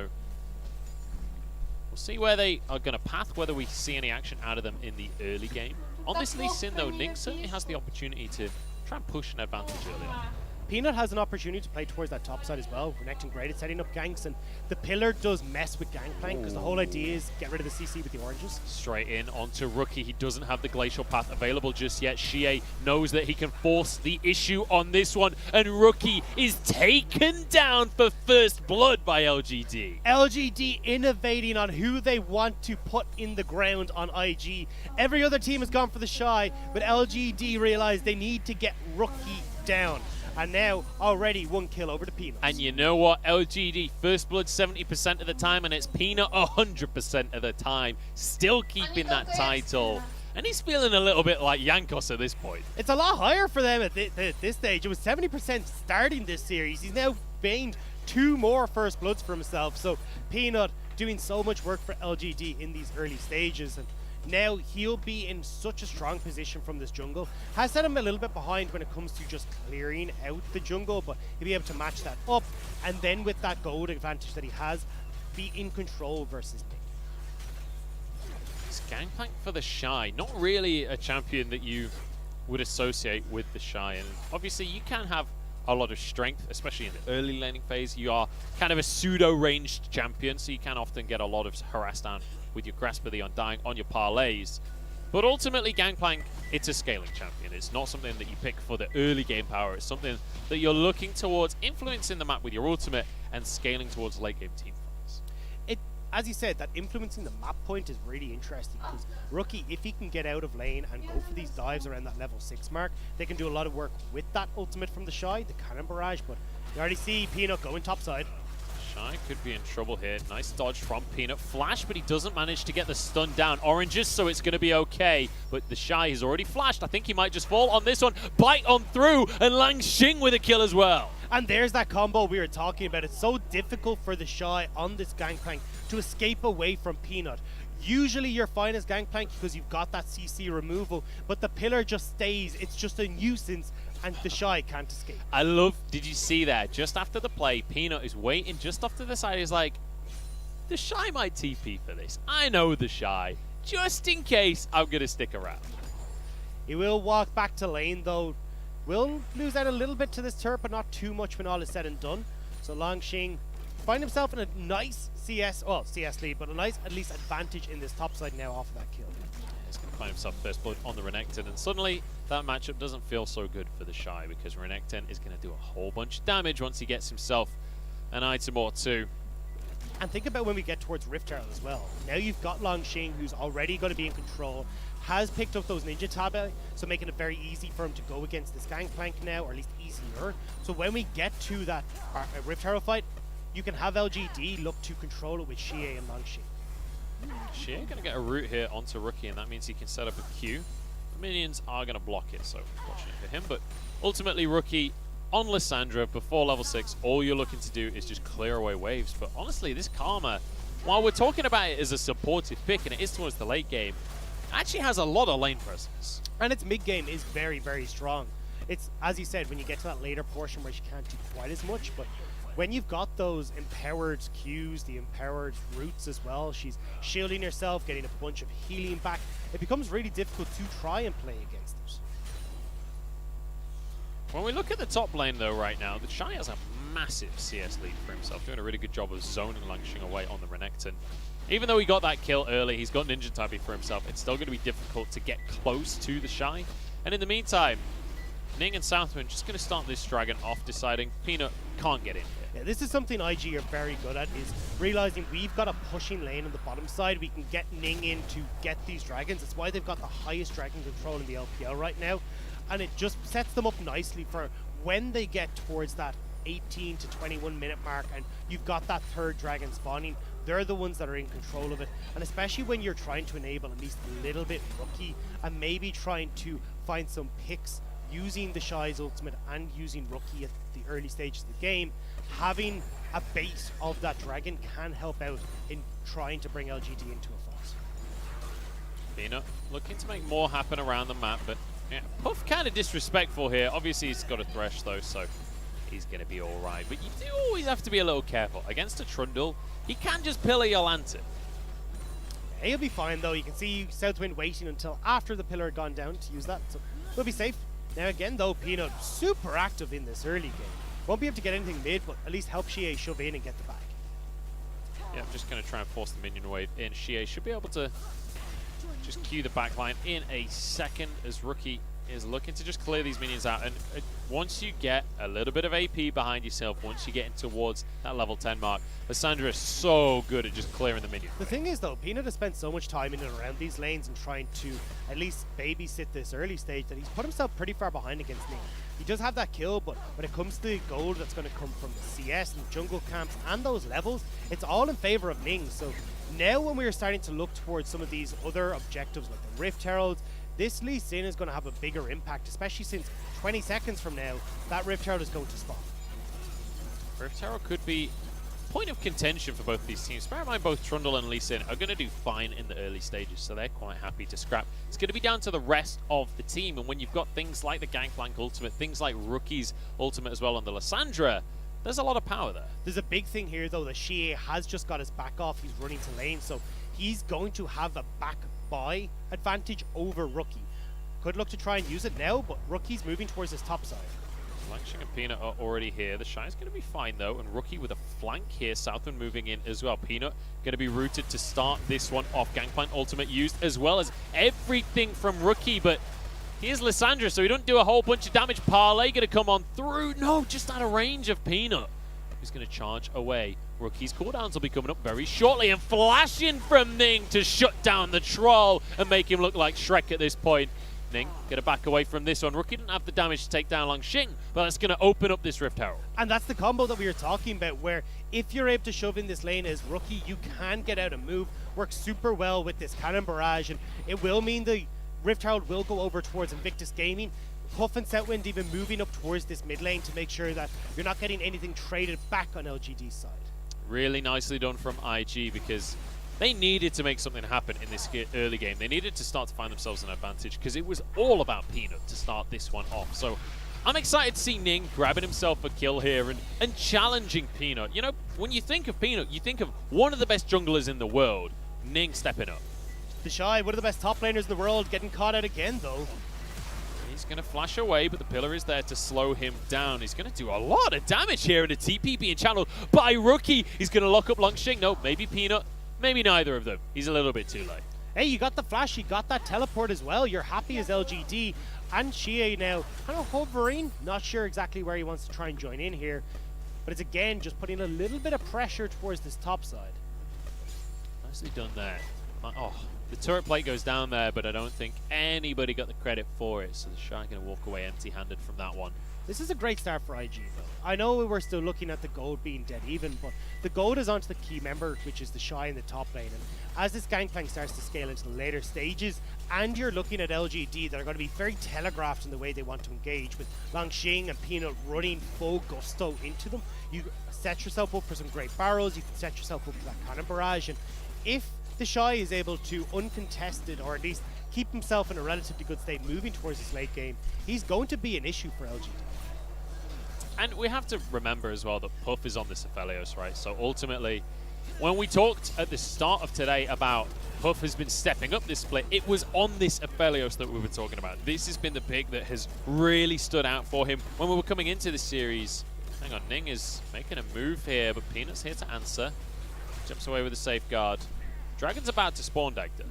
we'll see where they are going to path, whether we see any action out of them in the early game. On this Lee Sin though, Ning certainly has the opportunity to try and push an advantage early on. Peanut has an opportunity to play towards that top side as well. Connecting great at setting up ganks, and the pillar does mess with Gangplank because the whole idea is get rid of the CC with the oranges. Straight in onto Rookie. He doesn't have the glacial path available just yet. Xie knows that he can force the issue on this one, and Rookie is taken down for first blood by LGD. LGD innovating on who they want to put in the ground on IG. Every other team has gone for the Shy, but LGD realized they need to get Rookie down. And now, already 1 kill over to Peanut. And you know what? LGD, first blood 70% of the time, and it's Peanut 100% of the time. Still keeping that title. And he's feeling a little bit like Yankos at this point. It's a lot higher for them at this stage. It was 70% starting this series. He's now gained 2 more first bloods for himself. So Peanut doing so much work for LGD in these early stages. And now he'll be in such a strong position from this jungle. Has set him a little bit behind when it comes to just clearing out the jungle, but he'll be able to match that up. And then with that gold advantage that he has, be in control versus Nick. It's Gangplank for the Shy. Not really a champion that you would associate with the Shy. And obviously you can have a lot of strength, especially in the early laning phase. You are kind of a pseudo-ranged champion, so you can often get a lot of harass down with your Grasp of the Undying on your parlays. But ultimately, Gangplank, it's a scaling champion. It's not something that you pick for the early game power. It's something that you're looking towards influencing the map with your ultimate and scaling towards late game team fights. As you said, that influencing the map point is really interesting because Rookie, if he can get out of lane and go for these dives around that level 6 mark, they can do a lot of work with that ultimate from the Shy, the Cannon Barrage, but you already see Peanut going topside. Shy could be in trouble here. Nice dodge from Peanut. Flash, but he doesn't manage to get the stun down. Oranges, so it's going to be okay. But the Shy has already flashed. I think he might just fall on this one. Bite on through, and Lang Xing with a kill as well. And there's that combo we were talking about. It's so difficult for the Shy on this Gangplank to escape away from Peanut. Usually you're fine as Gangplank because you've got that CC removal, but the pillar just stays. It's just a nuisance, and the Shy can't escape. I love, did you see that? Just after the play, Peanut is waiting just off to the side. He's like, the Shy might TP for this. I know the Shy. Just in case, I'm going to stick around. He will walk back to lane, though. Will lose out a little bit to this turret, but not too much when all is said and done. So Long Xing find himself in a nice CS lead, but a nice, at least, advantage in this top side now off of that kill. He's going to find himself first blood on the Renekton, and suddenly that matchup doesn't feel so good for the Shy because Renekton is going to do a whole bunch of damage once he gets himself an item or two. And think about when we get towards Rift Herald as well. Now you've got Longxing, who's already going to be in control, has picked up those Ninja Tabi, so making it very easy for him to go against this Gangplank now, or at least easier. So when we get to that Rift Herald fight, you can have LGD look to control it with Xie and Longxing. Xie going to get a root here onto Rookie, and that means he can set up a Q. The minions are going to block it, so unfortunate for him. But ultimately, Rookie on Lissandra before level 6, all you're looking to do is just clear away waves. But honestly, this Karma, while we're talking about it as a supportive pick, and it is towards the late game, actually has a lot of lane presence. And its mid-game is very, very strong. It's, as you said, when you get to that later portion where she can't do quite as much, but when you've got those empowered Qs, the empowered roots as well, she's shielding herself, getting a bunch of healing back, it becomes really difficult to try and play against it. When we look at the top lane though right now, the Shy has a massive CS lead for himself, doing a really good job of zoning Longxing away on the Renekton. Even though he got that kill early, he's got Ninja Tabi for himself, it's still going to be difficult to get close to the Shy. And in the meantime, Ning and Southwind just going to start this dragon off, deciding Peanut can't get in here. Yeah, this is something IG are very good at, is realizing we've got a pushing lane on the bottom side. We can get Ning in to get these dragons. It's why they've got the highest dragon control in the LPL right now. And it just sets them up nicely for when they get towards that 18 to 21 minute mark and you've got that third dragon spawning. They're the ones that are in control of it. And especially when you're trying to enable at least a little bit Rookie and maybe trying to find some picks using the Shy's ultimate and using Rookie at the early stages of the game, having a base of that dragon can help out in trying to bring LGD into a fight. Peanut looking to make more happen around the map, but yeah, Puff kind of disrespectful here. Obviously he's got a Thresh though, so he's going to be alright. But you do always have to be a little careful. Against a Trundle, he can just pillar your lantern. Yeah, he'll be fine though. You can see Southwind waiting until after the pillar had gone down to use that, so we'll be safe. Now again though, Peanut super active in this early game. Won't be able to get anything mid, but at least help Xie shove in and get the bag. Yeah, I'm just going to try and force the minion wave in. Xie should be able to just queue the backline in a second as Rookie is looking to just clear these minions out. And once you get a little bit of AP behind yourself, once you get in towards that level 10 mark, Lissandra is so good at just clearing the minion. The thing is though, Peanut has spent so much time in and around these lanes and trying to at least babysit this early stage that he's put himself pretty far behind against Ning. He does have that kill, but when it comes to the gold that's going to come from the CS and jungle camps and those levels, it's all in favor of Ning. So now when we're starting to look towards some of these other objectives like the Rift Heralds, this Lee Sin is going to have a bigger impact, especially since 20 seconds from now, that Rift Herald is going to spawn. Rift Herald could be point of contention for both these teams. Bear in mind, both Trundle and Lee Sin are going to do fine in the early stages, so they're quite happy to scrap. It's going to be down to the rest of the team, and when you've got things like the Gangplank ultimate, things like Rookie's ultimate as well on the Lissandra, there's a lot of power there. There's a big thing here, though, that Xie has just got his back off. He's running to lane, so he's going to have a back buy advantage over Rookie. Could look to try and use it now, but Rookie's moving towards his top side. Longxing and Peanut are already here. The Shy's going to be fine, though, and Rookie with a flank here. Southwind moving in as well. Peanut going to be rooted to start this one off. Gangplank ultimate used, as well as everything from Rookie, but here's Lissandra, so he don't do a whole bunch of damage. Parlay going to come on through. No, just out of range of Peanut, who's going to charge away. Rookie's cooldowns will be coming up very shortly, and flashing from Ning to shut down the troll and make him look like Shrek at this point. Ning going to back away from this one. Rookie didn't have the damage to take down Longxing, but that's going to open up this Rift Herald. And that's the combo that we were talking about, where if you're able to shove in this lane as Rookie, you can get out and move. Works super well with this cannon barrage, and it will mean the Rift Herald will go over towards Invictus Gaming. Puff and Southwind even moving up towards this mid lane to make sure that you're not getting anything traded back on LGD's side. Really nicely done from IG, because they needed to make something happen in this early game. They needed to start to find themselves an advantage, because it was all about Peanut to start this one off. So I'm excited to see Ning grabbing himself a kill here and challenging Peanut. You know, when you think of Peanut, you think of one of the best junglers in the world. Ning stepping up. The Shy, one of the best top laners in the world, getting caught out again, though. He's going to flash away, but the pillar is there to slow him down. He's going to do a lot of damage here, and a TP being channeled by Rookie. He's going to lock up Longxing. No, maybe Peanut. Maybe neither of them. He's a little bit too late. Hey, you got the flash, you got that teleport as well. You're happy as LGD. And Xie now kind of hovering. Not sure exactly where he wants to try and join in here. but it's again just putting a little bit of pressure towards this top side. Nicely done there. Oh, the turret plate goes down there, but I don't think anybody got the credit for it, so the Shy going to walk away empty-handed from that one. This is a great start for IG, though. I know we're still looking at the gold being dead even, but the gold is onto the key member, which is the Shy in the top lane. And as this Gangplank starts to scale into the later stages, and you're looking at LGD that are going to be very telegraphed in the way they want to engage, with Longxing and Peanut running full gusto into them, you set yourself up for some great barrels, you can set yourself up for that cannon barrage, and if the Shy is able to uncontested, or at least keep himself in a relatively good state moving towards this late game, he's going to be an issue for LGD. And we have to remember as well that Puff is on this Aphelios, right? So ultimately, when we talked at the start of today about Puff has been stepping up this split, it was on this Aphelios that we were talking about. This has been the pick that has really stood out for him. When we were coming into this series, hang on, Ning is making a move here, but Peanut's here to answer. Jumps away with a safeguard. Dragon's about to spawn Dagda.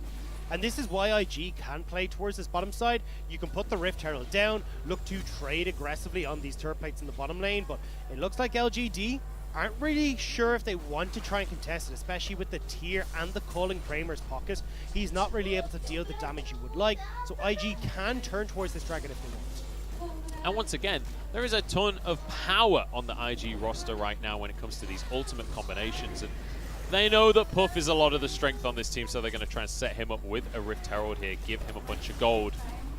And this is why IG can play towards this bottom side. You can put the Rift Herald down, look to trade aggressively on these turret plates in the bottom lane, but it looks like LGD aren't really sure if they want to try and contest it, especially with the tier and the Cull in Kramer's pocket. He's not really able to deal the damage you would like, so IG can turn towards this Dragon if they want. And once again, there is a ton of power on the IG roster right now when it comes to these ultimate combinations, and they know that Puff is a lot of the strength on this team, so they're going to try and set him up with a Rift Herald here, give him a bunch of gold.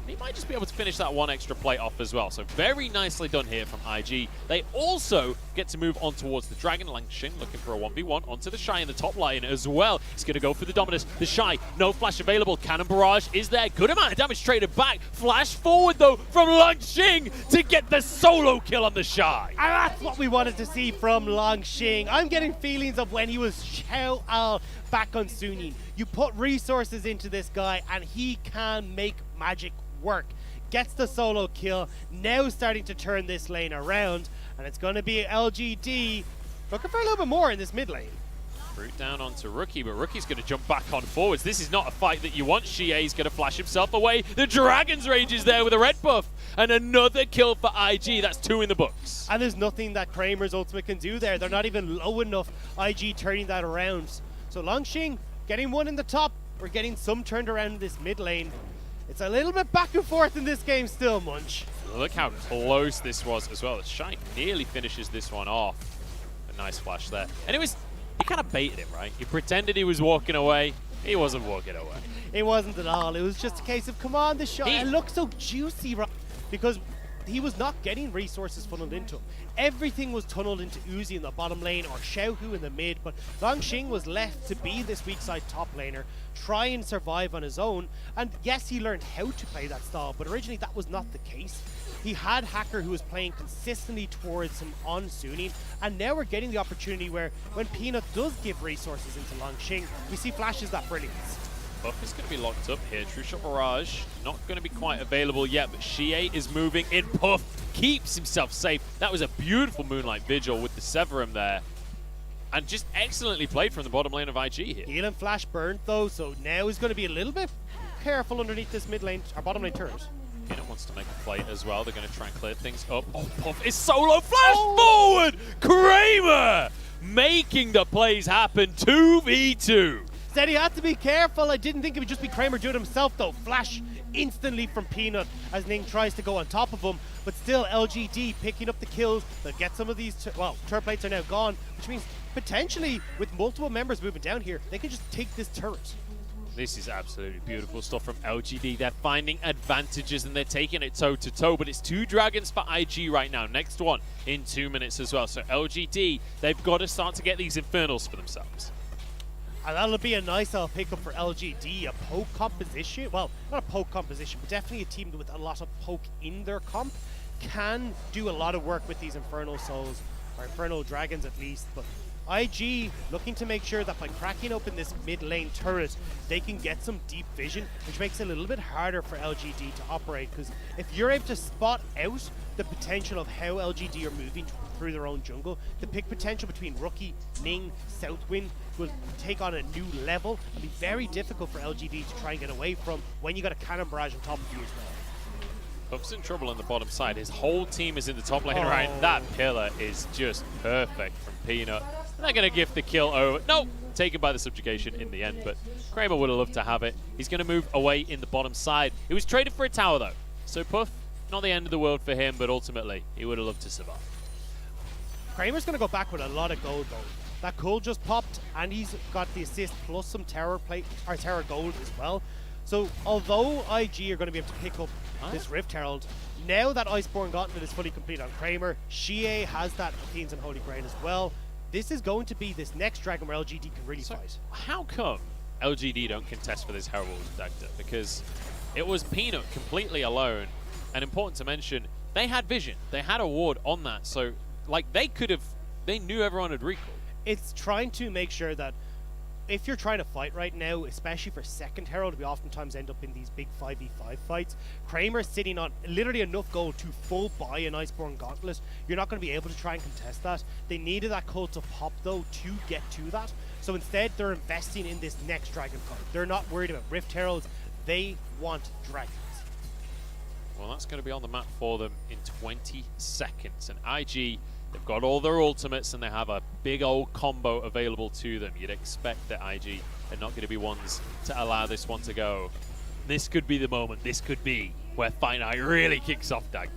He might just be able to finish that one extra plate off as well. So very nicely done here from IG. They also get to move on towards the Dragon. Longxing looking for a 1v1 onto the Shy in the top line as well. He's going to go for the Dominus. The Shy, no flash available. Cannon Barrage is there. Good amount of damage traded back. Flash forward though from Longxing to get the solo kill on the Shy. And that's what we wanted to see from Longxing. I'm getting feelings of when he was Xiao Al back on Suning. You put resources into this guy and he can make magic work. Gets the solo kill, now starting to turn this lane around, and it's going to be LGD looking for a little bit more in this mid lane. Root down onto Rookie, but Rookie's going to jump back on forwards. This is not a fight that you want. Shie's going to flash himself away. The Dragon's Rage is there with a red buff, and another kill for IG. That's 2 in the books. And there's nothing that Kramer's ultimate can do there. They're not even low enough. IG turning that around. So Longxing getting one in the top. We're getting some turned around in this mid lane. It's a little bit back and forth in this game still, Munch. Look how close this was as well. The Shy nearly finishes this one off. A nice flash there. And he kind of baited him, right? He pretended he was walking away. He wasn't walking away. It wasn't at all. It was just a case of, come on, the Shy. It looked so juicy, right? Because he was not getting resources funneled into him. Everything was tunneled into Uzi in the bottom lane or Xiaohu in the mid, but Longxing was left to be this weak side top laner, try and survive on his own. And yes, he learned how to play that style, but originally that was not the case. He had Hacker who was playing consistently towards him on Suning, and now we're getting the opportunity where when Peanut does give resources into Longxing, we see flashes that brilliance. Buff is going to be locked up here. True Shot Barrage not going to be quite available yet, but Xie is moving in. Puff keeps himself safe. That was a beautiful Moonlight Vigil with the Severum there. And just excellently played from the bottom lane of IG here. Heal and Flash burnt though, so now he's going to be a little bit careful underneath this mid lane, or bottom lane turret. Peanut wants to make a play as well. They're going to try and clear things up. Oh, Puff is solo flash forward! Kramer making the plays happen. 2v2. Said he had to be careful. I didn't think it would just be Kramer doing it himself though. Flash instantly from Peanut as Ning tries to go on top of him, but still LGD picking up the kills. They'll get some of these, turret plates are now gone, which means potentially with multiple members moving down here, they can just take this turret. This is absolutely beautiful stuff from LGD. They're finding advantages and they're taking it toe to toe, but it's 2 dragons for IG right now. Next one in 2 minutes as well. So LGD, they've got to start to get these infernals for themselves. And that'll be a nice pickup for LGD, a poke composition. Well, not a poke composition, but definitely a team with a lot of poke in their comp. Can do a lot of work with these Infernal Souls, or Infernal Dragons at least. But IG looking to make sure that by cracking open this mid lane turret, they can get some deep vision, which makes it a little bit harder for LGD to operate. Because if you're able to spot out the potential of how LGD are moving through their own jungle, the pick potential between Rookie, Ning, Southwind will take on a new level and be very difficult for LGD to try and get away from when you got a cannon barrage on top of you as well. Puff's in trouble on the bottom side. His whole team is in the top lane right. That pillar is just perfect from Peanut. They're going to gift the kill over. No! Taken by the subjugation in the end, but Kramer would have loved to have it. He's going to move away in the bottom side. He was traded for a tower, though. So Puff, not the end of the world for him, but ultimately, he would have loved to survive. Kramer's going to go back with a lot of gold, though. That gold just popped, and he's got the assist plus some tower gold as well. So, although IG are going to be able to pick up this Rift Herald, now that Iceborne Gauntlet is fully complete on Kramer, Shie has that Athenes and Holy Grail as well. This is going to be this next dragon where LGD can really fight. How come LGD don't contest for this Herald, Dagda? Because it was Peanut completely alone, and important to mention, they had vision. They had a ward on that, so like they knew everyone had recall. It's trying to make sure that if you're trying to fight right now, especially for second Herald, we oftentimes end up in these big 5v5 fights. Kramer's sitting on literally enough gold to full buy an Iceborne Gauntlet. You're not going to be able to try and contest that. They needed that cult to pop, though, to get to that. So instead, they're investing in this next dragon fight. They're not worried about Rift Heralds. They want dragons. Well, that's going to be on the map for them in 20 seconds. And IG, they've got all their ultimates and they have a big old combo available to them. You'd expect that IG are not going to be ones to allow this one to go. This could be the moment. This could be where Fight Night really kicks off, Dagda.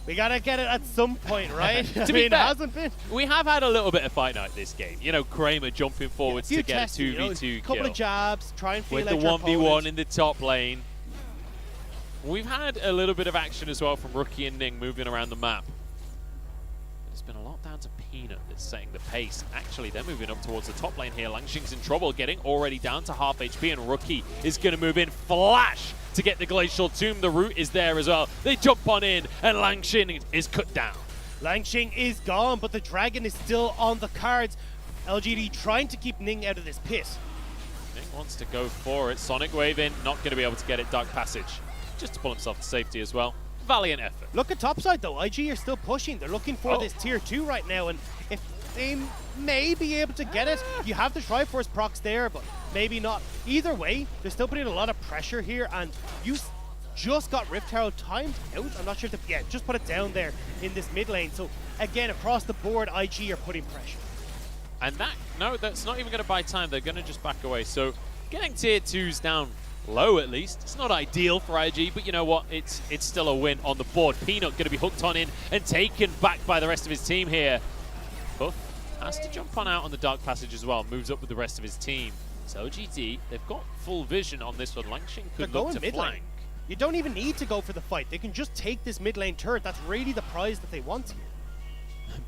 We got to get it at some point, right? To be fair, it hasn't been. We have had a little bit of Fight Night this game. You know, Kramer jumping forwards to get a 2v2 kill. A couple of jabs, try and feel with like the 1v1 in the top lane. We've had a little bit of action as well from Rookie and Ning moving around the map. It's been a lot down to Peanut that's setting the pace. Actually, they're moving up towards the top lane here. Langxing's in trouble, getting already down to half HP, and Rookie is going to move in flash to get the Glacial Tomb. The root is there as well. They jump on in, and Langxing is cut down. Langxing is gone, but the dragon is still on the cards. LGD trying to keep Ning out of this pit. Ning wants to go for it. Sonic Wave in, not going to be able to get it. Dark Passage, just to pull himself to safety as well. Valiant effort. Look at topside though, IG are still pushing. They're looking for this tier 2 right now, and if they may be able to get it, you have the Triforce procs there, but maybe not. Either way, they're still putting a lot of pressure here, and you just got Rift Herald timed out. I'm not sure if just put it down there in this mid lane. So again, across the board, IG are putting pressure. And that's not even going to buy time. They're going to just back away. So getting tier 2s down low at least. It's not ideal for IG, but you know what? It's still a win on the board. Peanut going to be hooked on in and taken back by the rest of his team here. Puff has to jump on out on the Dark Passage as well. Moves up with the rest of his team. So LGD, they've got full vision on this one. Langxing could look to flank. You don't even need to go for the fight. They can just take this mid lane turret. That's really the prize that they want here.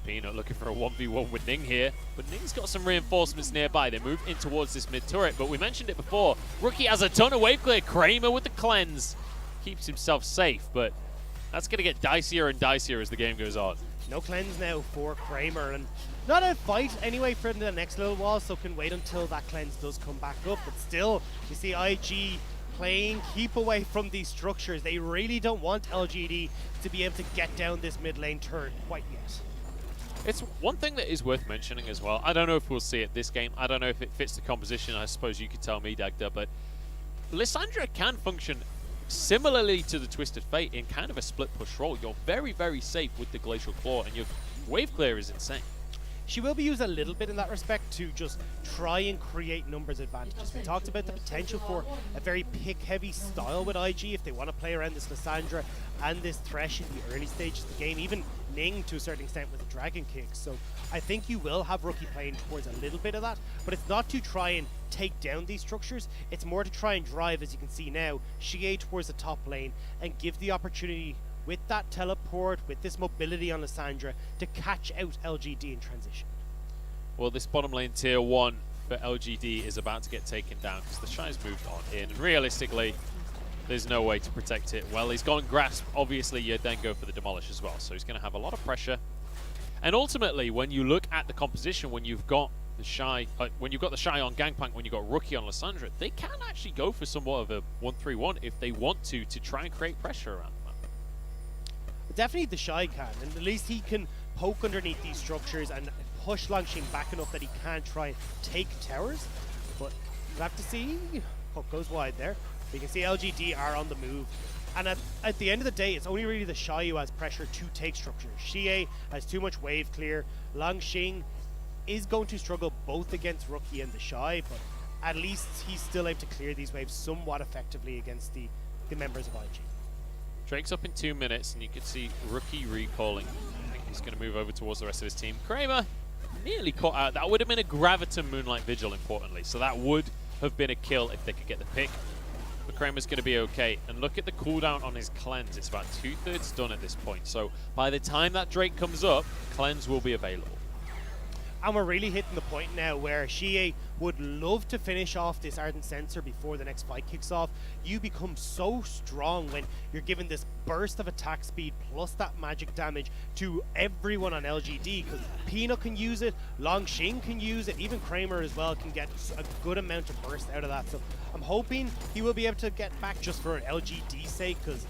Peanut looking for a 1v1 with Ning here, but Ning's got some reinforcements nearby. They move in towards this mid turret, but we mentioned it before. Rookie has a ton of wave clear. Kramer with the cleanse keeps himself safe, but that's going to get dicier and dicier as the game goes on. No cleanse now for Kramer, and not a fight anyway for the next little while, so can wait until that cleanse does come back up. But still, you see IG playing keep away from these structures. They really don't want LGD to be able to get down this mid lane turret quite yet. It's one thing that is worth mentioning as well. I don't know if we'll see it this game. I don't know if it fits the composition. I suppose you could tell me, Dagda, but Lissandra can function similarly to the Twisted Fate in kind of a split push role. You're very, very safe with the Glacial Claw, and your wave clear is insane. She will be used a little bit in that respect to just try and create numbers advantages. We talked about the potential for a very pick-heavy style with IG if they want to play around this Lissandra and this Thresh in the early stages of the game, even Ning to a certain extent with the Dragon Kick. So I think you will have Rookie playing towards a little bit of that, but it's not to try and take down these structures. It's more to try and drive, as you can see now, Shie towards the top lane and give the opportunity with that teleport, with this mobility on Lissandra, to catch out LGD in transition. Well, this bottom lane tier 1 for LGD is about to get taken down because the Shy's moved on in. And realistically, there's no way to protect it. Well, he's gone Grasp. Obviously, you then go for the Demolish as well. So he's going to have a lot of pressure. And ultimately, when you look at the composition, when you've got the Shy, on Gangplank, when you've got Rookie on Lissandra, they can actually go for somewhat of a 1-3-1 if they want to try and create pressure around. Definitely the Shy can, and at least he can poke underneath these structures and push Langxing back enough that he can try and take towers. But we'll have to see. Hook goes wide there. You can see LGD are on the move. And at the end of the day, it's only really the Shy who has pressure to take structure. Xie has too much wave clear. Langxing is going to struggle both against Rookie and the Shy, but at least he's still able to clear these waves somewhat effectively against the members of IG. Drake's up in 2 minutes, and you can see Rookie recalling. I think he's going to move over towards the rest of his team. Kramer nearly caught out. That would have been a Graviton Moonlight Vigil, importantly. So that would have been a kill if they could get the pick. But Kramer's going to be okay. And look at the cooldown on his cleanse. It's about 2/3 done at this point. So by the time that Drake comes up, cleanse will be available. And we're really hitting the point now where Xie would love to finish off this Ardent Sensor before the next fight kicks off. You become so strong when you're given this burst of attack speed plus that magic damage to everyone on LGD, because Peanut can use it, Langxing can use it, even Kramer as well can get a good amount of burst out of that. So I'm hoping he will be able to get back just for LGD's sake, because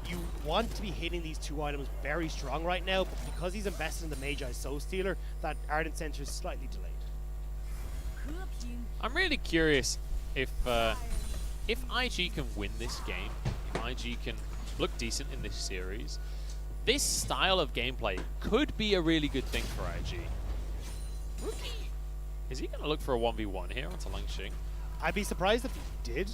you want to be hitting these two items very strong right now, but because he's invested in the Magi Soul Stealer, that Ardent Sensor is slightly delayed. I'm really curious if IG can win this game, if IG can look decent in this series, this style of gameplay could be a really good thing for IG. Rookie, is he going to look for a 1v1 here onto Langxing? I'd be surprised if he did.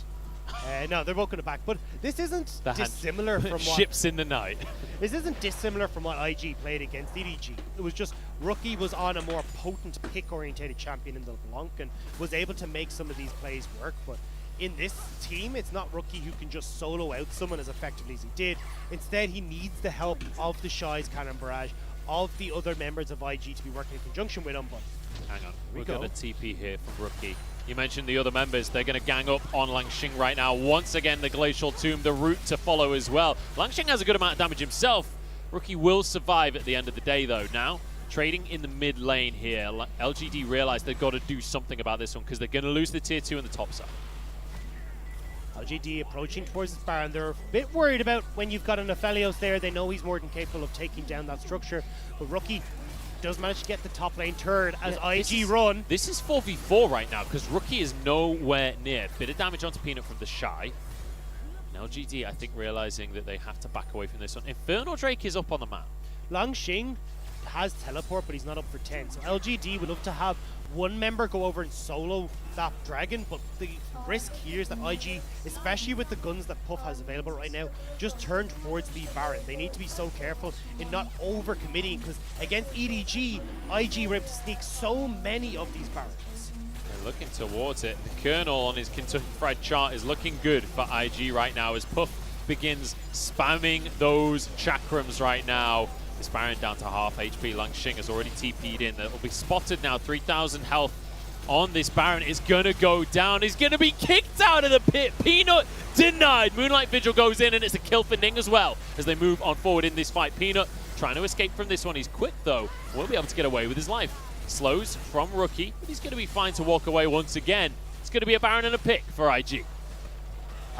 No, they're both going to back, but this isn't dissimilar from what ships in the night. This isn't dissimilar from what IG played against DDG. It was just Rookie was on a more potent pick-orientated champion in the LeBlanc and was able to make some of these plays work. But in this team, it's not Rookie who can just solo out someone as effectively as he did. Instead, he needs the help of the Shy's Cannon Barrage, of the other members of IG to be working in conjunction with him. But hang on, we've got a TP here from Rookie. You mentioned the other members. They're going to gang up on Langxing right now. Once again, the Glacial Tomb, the route to follow as well. Langxing has a good amount of damage himself. Rookie will survive at the end of the day, though. Now, trading in the mid lane here. LGD realize they've got to do something about this one because they're going to lose the tier 2 on the top side. LGD approaching towards this Baron. They're a bit worried about when you've got an Aphelios there. They know he's more than capable of taking down that structure. But Rookie does manage to get the top lane turn as IG run. This is 4v4 right now because Rookie is nowhere near. Bit of damage onto Peanut from the Shy. And LGD, I think, realizing that they have to back away from this one. Infernal Drake is up on the map. Langxing has teleport, but he's not up for 10. So LGD would love to have one member go over and solo that dragon, but the risk here is that IG, especially with the guns that Puff has available right now, just turn towards the Baron. They need to be so careful in not over-committing, because against EDG, IG were able to sneak so many of these Barons. They're looking towards it. The Colonel on his Kentucky Fried chart is looking good for IG right now as Puff begins spamming those chakrams right now. This Baron down to half HP. Langxing has already TP'd in. That will be spotted now. 3,000 health on this Baron is going to go down. He's going to be kicked out of the pit. Peanut denied. Moonlight Vigil goes in, and it's a kill for Ning as well as they move on forward in this fight. Peanut trying to escape from this one. He's quick, though. Won't be able to get away with his life. Slows from Rookie, but he's going to be fine to walk away once again. It's going to be a Baron and a pick for IG.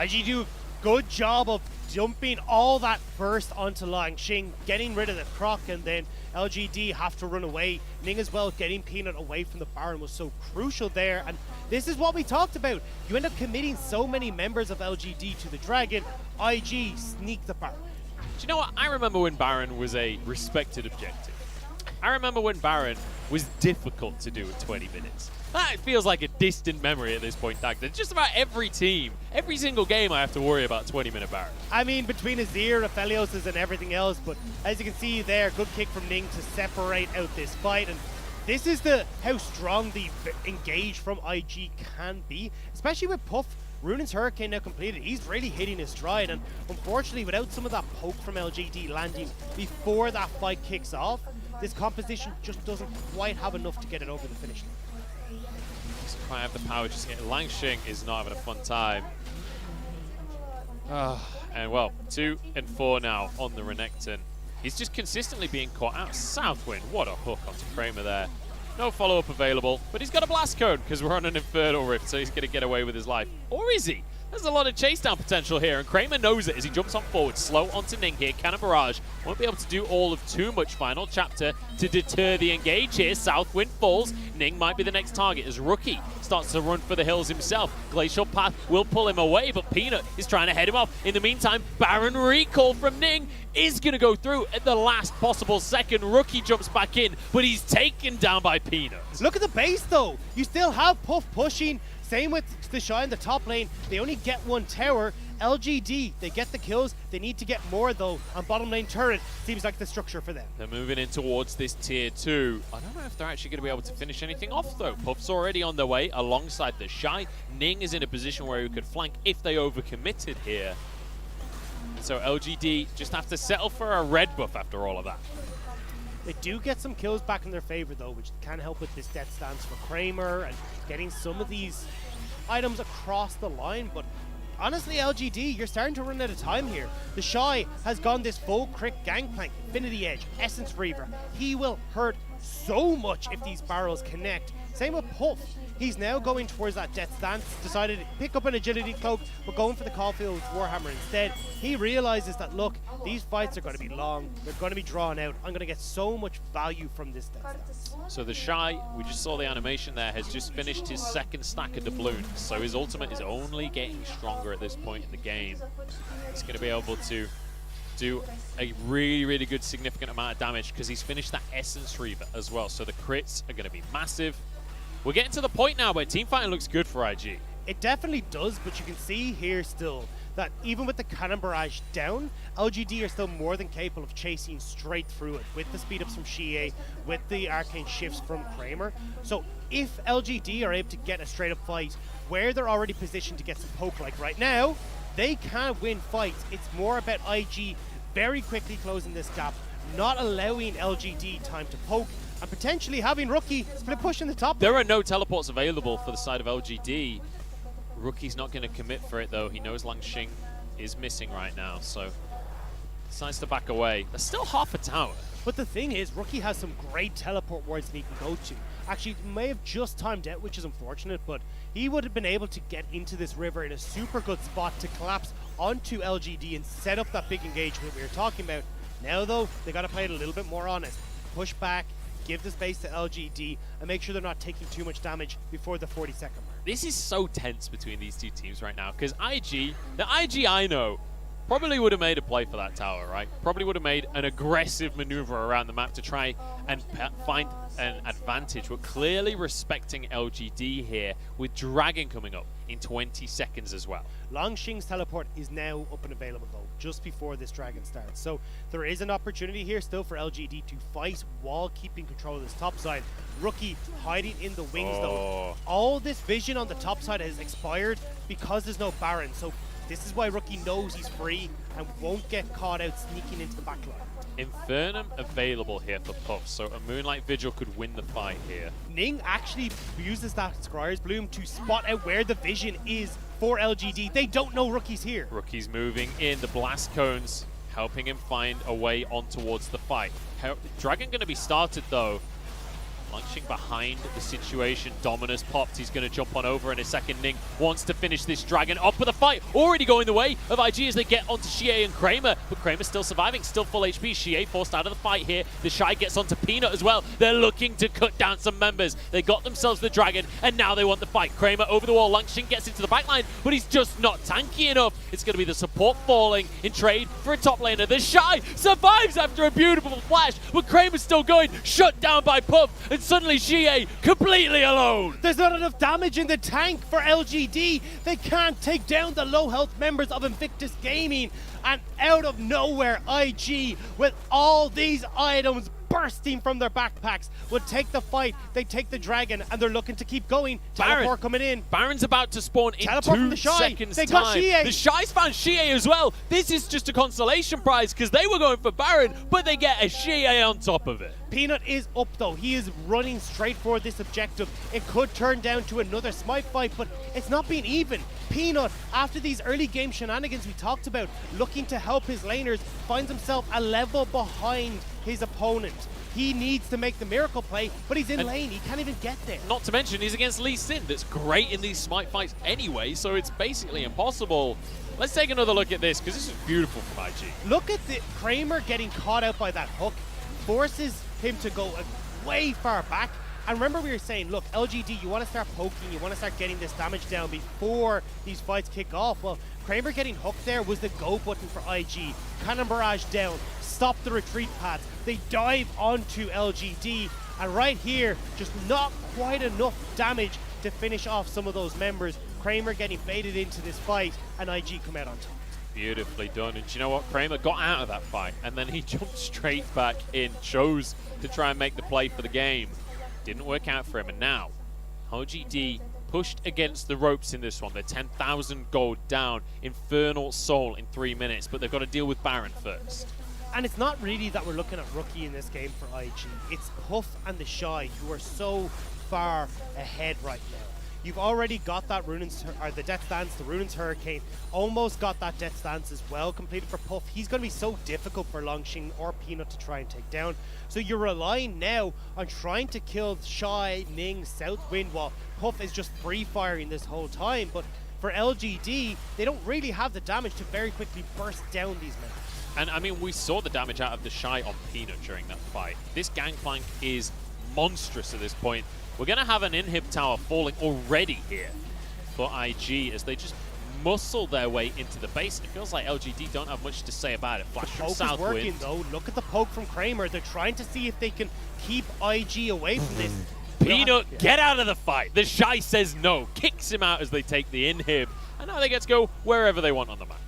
IG do a good job of dumping all that burst onto Langxing, getting rid of the Croc, and then LGD have to run away. Ning as well, getting Peanut away from the Baron was so crucial there, and this is what we talked about. You end up committing so many members of LGD to the Dragon, IG sneak the Baron. Do you know what? I remember when Baron was a respected objective. I remember when Baron was difficult to do at 20 minutes. That feels like a distant memory at this point, Dag. Just about every team, every single game I have to worry about 20-minute Baron. I mean, between Azir, Aphelios, and everything else, but as you can see there, good kick from Ning to separate out this fight, and this is how strong the engage from IG can be, especially with Puff. Runin's Hurricane now completed. He's really hitting his stride, and unfortunately, without some of that poke from LGD landing before that fight kicks off, this composition just doesn't quite have enough to get it over the finish line. Doesn't quite have the power just yet. Langxing is not having a fun time. And well, 2 and 4 now on the Renekton. He's just consistently being caught out. Southwind, what a hook onto Kramer there. No follow-up available, but he's got a blast code because we're on an Infernal Rift, so he's going to get away with his life. Or is he? There's a lot of chase down potential here, and Kramer knows it as he jumps on forward, slow onto Ning here. Cannon Barrage won't be able to do all of too much. Final chapter to deter the engage here. Southwind falls. Ning might be the next target as Rookie starts to run for the hills himself. Glacial Path will pull him away, but Peanut is trying to head him off. In the meantime, Baron recall from Ning is going to go through at the last possible second. Rookie jumps back in, but he's taken down by Peanut. Look at the base though. You still have Puff pushing. Same with the Shy in the top lane. They only get one tower. LGD, they get the kills. They need to get more though. On bottom lane turret, seems like the structure for them. They're moving in towards this tier 2. I don't know if they're actually going to be able to finish anything off though. Puff's already on their way alongside the Shy. Ning is in a position where he could flank if they overcommitted here. So LGD just have to settle for a red buff after all of that. They do get some kills back in their favor though, which can help with this death stance for Kramer and getting some of these items across the line. But honestly, LGD, you're starting to run out of time here. The Shy has gone this full crit gangplank, Infinity Edge, Essence Reaver. He will hurt so much if these barrels connect. Same with Puff. He's now going towards that death stance, decided to pick up an agility cloak, but going for the Caulfield Warhammer instead. He realizes that, look, these fights are going to be long, they're going to be drawn out. I'm going to get so much value from this death stance. So the Shy, we just saw the animation there, has just finished his second stack of doubloons. So his ultimate is only getting stronger at this point in the game. He's going to be able to do a really, really good significant amount of damage because he's finished that Essence Reaver as well. So the crits are going to be massive. We're getting to the point now where teamfighting looks good for IG. It definitely does, but you can see here still that even with the Cannon Barrage down, LGD are still more than capable of chasing straight through it with the speed ups from Xie, with the arcane shifts from Kramer. So if LGD are able to get a straight up fight where they're already positioned to get some poke, like right now, they can win fights. It's more about IG very quickly closing this gap, not allowing LGD time to poke, and potentially having Rookie split push in the top. There are no teleports available for the side of LGD. Rookie's not going to commit for it though. He knows Langxing is missing right now, so decides to back away. There's still half a tower. But the thing is, Rookie has some great teleport wards that he can go to. Actually, may have just timed out, which is unfortunate, but he would have been able to get into this river in a super good spot to collapse onto LGD and set up that big engagement we were talking about. Now though, they got to play it a little bit more honest. Push back, give the space to LGD, and make sure they're not taking too much damage before the 40-second mark. This is so tense between these two teams right now, because the IG I know, probably would have made a play for that tower, right? Probably would have made an aggressive maneuver around the map to try and find an advantage. We're clearly respecting LGD here with Dragon coming up in 20 seconds as well. Langxing's teleport is now up and available though, just before this Dragon starts. So there is an opportunity here still for LGD to fight while keeping control of this top side. Rookie hiding in the wings though. All this vision on the top side has expired because there's no Baron. So this is why Rookie knows he's free and won't get caught out sneaking into the backline. Infernum available here for Puff, so a Moonlight Vigil could win the fight here. Ning actually uses that Scryer's Bloom to spot out where the vision is for LGD. They don't know Rookie's here. Rookie's moving in, the blast cones helping him find a way on towards the fight. Dragon going to be started though. Langxing behind the situation. Dominus popped. He's going to jump on over in a second. Ning wants to finish this Dragon off with a fight. Already going the way of IG as they get onto Xie and Kramer. But Kramer's still surviving, still full HP. Xie forced out of the fight here. The Shy gets onto Peanut as well. They're looking to cut down some members. They got themselves the Dragon, and now they want the fight. Kramer over the wall. Langxing gets into the backline, but he's just not tanky enough. It's going to be the support falling in trade for a top laner. The Shy survives after a beautiful flash, but Kramer's still going. Shut down by Puff. And suddenly Xie completely alone. There's not enough damage in the tank for LGD. They can't take down the low health members of Invictus Gaming. And out of nowhere, IG, with all these items bursting from their backpacks, would take the fight. They take the Dragon, and they're looking to keep going. Teleport coming in. Baron's about to spawn in Teleport 2 from the Shy. seconds They time. got Xie. The Shy's found Xie as well. This is just a consolation prize because they were going for Baron, but they get a Xie on top of it. Peanut is up though. He is running straight for this objective. It could turn down to another smite fight, but it's not been even. Peanut, after these early game shenanigans we talked about, looking to help his laners, finds himself a level behind his opponent. He needs to make the miracle play, but he's in lane. He can't even get there. Not to mention, he's against Lee Sin, that's great in these smite fights anyway, so it's basically impossible. Let's take another look at this, because this is beautiful from IG. Look at the Kramer getting caught out by that hook. Forces him to go way far back. And remember we were saying, look, LGD, you want to start poking, you want to start getting this damage down before these fights kick off. Well, Kramer getting hooked there was the go button for IG. Cannon barrage down, stop the retreat paths. They dive onto LGD, and right here, just not quite enough damage to finish off some of those members. Kramer getting baited into this fight, and IG come out on top. Beautifully done. And do you know what? Kramer got out of that fight, and then he jumped straight back in, chose to try and make the play for the game. Didn't work out for him, and now LGD pushed against the ropes in this one. They're 10,000 gold down. Infernal Soul in 3 minutes, but they've got to deal with Baron first. And it's not really that we're looking at Rookie in this game for IG. It's Puff and the Shy who are so far ahead right now. You've already got that the Death Stance, the Ruin's Hurricane, almost got that Death Stance as well completed for Puff. He's going to be so difficult for Longxing or Peanut to try and take down. So you're relying now on trying to kill Shy, Ning, Southwind while Puff is just free firing this whole time. But for LGD, they don't really have the damage to very quickly burst down these men. And I mean, we saw the damage out of the Shy on Peanut during that fight. This Gangplank is monstrous at this point. We're going to have an inhib tower falling already here for IG as they just muscle their way into the base. It feels like LGD don't have much to say about it. Flash from Southwind. Working though. Look at the poke from Kramer. They're trying to see if they can keep IG away from this. Peanut, get out of the fight. The Shy says no, kicks him out as they take the inhib, and now they get to go wherever they want on the map.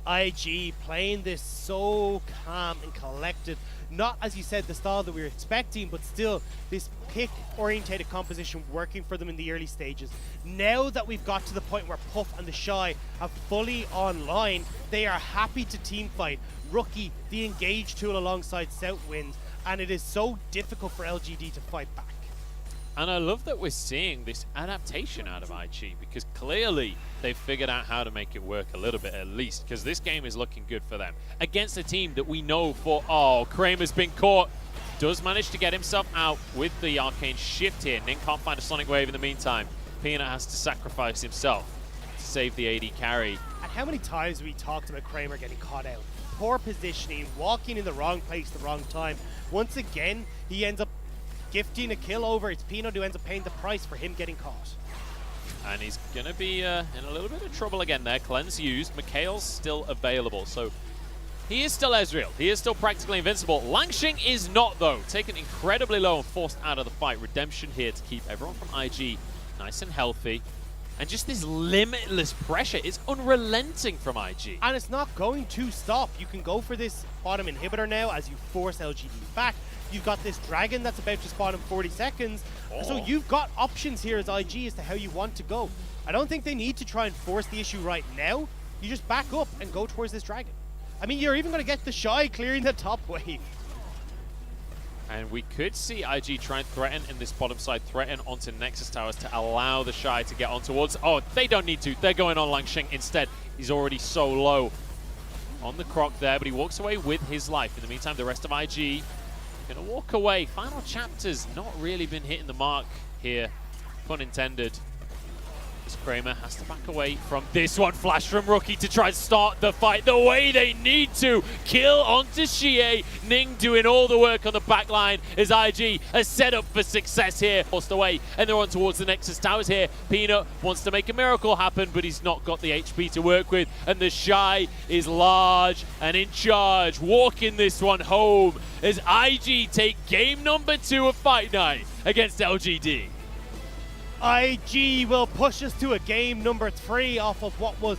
IG playing this so calm and collected. Not, as you said, the style that we were expecting, but still this pick-orientated composition working for them in the early stages. Now that we've got to the point where Puff and the Shy are fully online, they are happy to team fight. Rookie, the engage tool alongside Southwind, and it is so difficult for LGD to fight back. And I love that we're seeing this adaptation out of IG, because clearly they've figured out how to make it work a little bit at least, because this game is looking good for them. Against a team that we know for, Kramer's been caught. Does manage to get himself out with the Arcane Shift here. Ning can't find a Sonic Wave in the meantime. Peanut has to sacrifice himself to save the AD carry. And how many times have we talked about Kramer getting caught out? Poor positioning, walking in the wrong place the wrong time. Once again, he ends up gifting a kill over. It's Peanut who ends up paying the price for him getting caught. And he's going to be in a little bit of trouble again there. Cleanse used. Mikhail's still available. So he is still Ezreal. He is still practically invincible. Longxing is not, though. Taken incredibly low and forced out of the fight. Redemption here to keep everyone from IG nice and healthy. And just this limitless pressure is unrelenting from IG. And it's not going to stop. You can go for this bottom inhibitor now as you force LGD back. You've got this dragon that's about to spawn in 40 seconds. So you've got options here as IG as to how you want to go. I don't think they need to try and force the issue right now. You just back up and go towards this dragon. I mean, you're even going to get the Shy clearing the top wave. And we could see IG try and threaten in this bottom side, threaten onto Nexus Towers to allow the Shy to get on towards. Oh, they don't need to. They're going on Longxing instead. He's already so low on the croc there, but he walks away with his life. In the meantime, the rest of IG gonna walk away. Final chapter's not really been hitting the mark here, pun intended. As Kramer has to back away from this one. Flash from Rookie to try and start the fight the way they need to. Kill onto Xie. Ning doing all the work on the back line as IG has set up for success here. Forced away, and they're on towards the Nexus Towers here. Peanut wants to make a miracle happen, but he's not got the HP to work with. And the Shy is large and in charge, walking this one home as IG take game number 2 of Fight Night against LGD. IG will push us to a game number 3 off of what was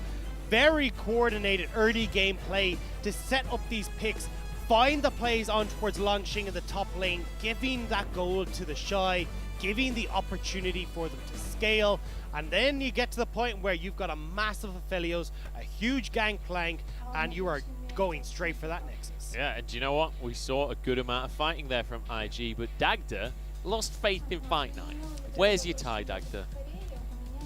very coordinated early game play to set up these picks, find the plays on towards Longxing in the top lane, giving that gold to the Shy, giving the opportunity for them to scale, and then you get to the point where you've got a massive Aphelios, a huge Gangplank, and you are going straight for that Nexus. Yeah, and do you know what? We saw a good amount of fighting there from IG, but Dagda lost faith in Fight Night. Where's your tie, Dagda?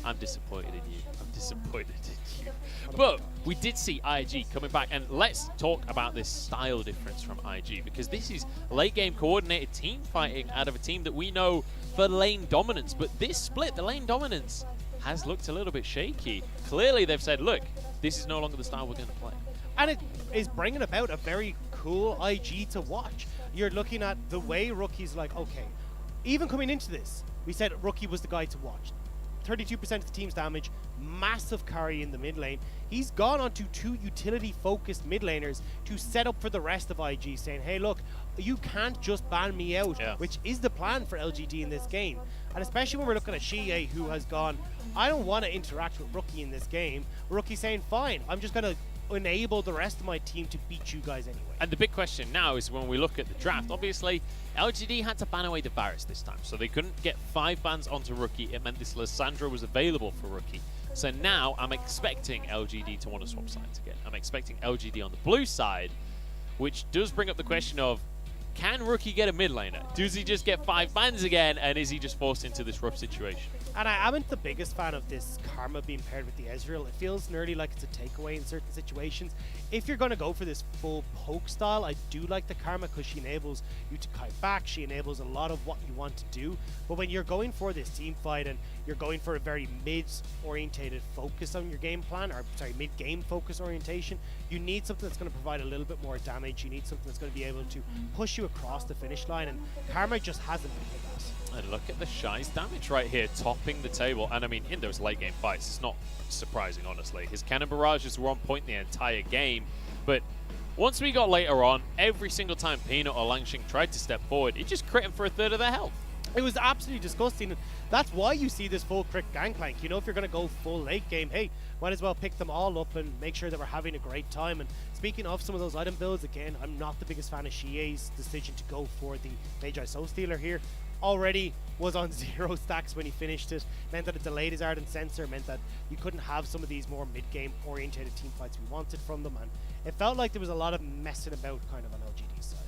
I'm disappointed in you. I'm disappointed in you. But we did see IG coming back, and let's talk about this style difference from IG, because this is late game coordinated team fighting out of a team that we know for lane dominance. But this split, the lane dominance, has looked a little bit shaky. Clearly they've said, look, this is no longer the style we're going to play. And it is bringing about a very cool IG to watch. You're looking at the way Rookie's like, okay, even coming into this, we said Rookie was the guy to watch. 32% of the team's damage, massive carry in the mid lane. He's gone on to 2 utility-focused mid laners to set up for the rest of IG, saying, hey, look, you can't just ban me out, which is the plan for LGD in this game. And especially when we're looking at Shie, who has gone, I don't want to interact with Rookie in this game. Rookie's saying, fine, I'm just going to enable the rest of my team to beat you guys anyway. And the big question now is when we look at the draft, obviously LGD had to ban away the Varus this time, so they couldn't get 5 bans onto Rookie. It meant this Lissandra was available for Rookie. So now I'm expecting LGD to want to swap sides again. I'm expecting LGD on the blue side, which does bring up the question of, can Rookie get a mid laner? Does he just get 5 bans again, and is he just forced into this rough situation? And I haven't the biggest fan of this Karma being paired with the Ezreal. It feels nearly like it's a takeaway in certain situations. If you're going to go for this full poke style, I do like the Karma because she enables you to kite back. She enables a lot of what you want to do. But when you're going for this team fight and you're going for a very mid-orientated focus on your game plan, or sorry, mid-game focus orientation, you need something that's going to provide a little bit more damage. You need something that's going to be able to push you across the finish line, and Karma just hasn't been with us. And look at the Shy's damage right here, topping the table. And I mean, in those late game fights, it's not surprising, honestly. His cannon barrages were on point the entire game. But once we got later on, every single time Peanut or Langshing tried to step forward, it just crit him for a third of their health. It was absolutely disgusting. And that's why you see this full crit gangplank. You know, if you're going to go full late game, hey, might as well pick them all up and make sure that we're having a great time. And speaking of some of those item builds, again, I'm not the biggest fan of Shie's decision to go for the Magi Soul Stealer here. Already was on 0 stacks when he finished it, meant that it delayed his Ardent Sensor, meant that you couldn't have some of these more mid-game orientated team fights we wanted from them, and it felt like there was a lot of messing about kind of on LGD's side.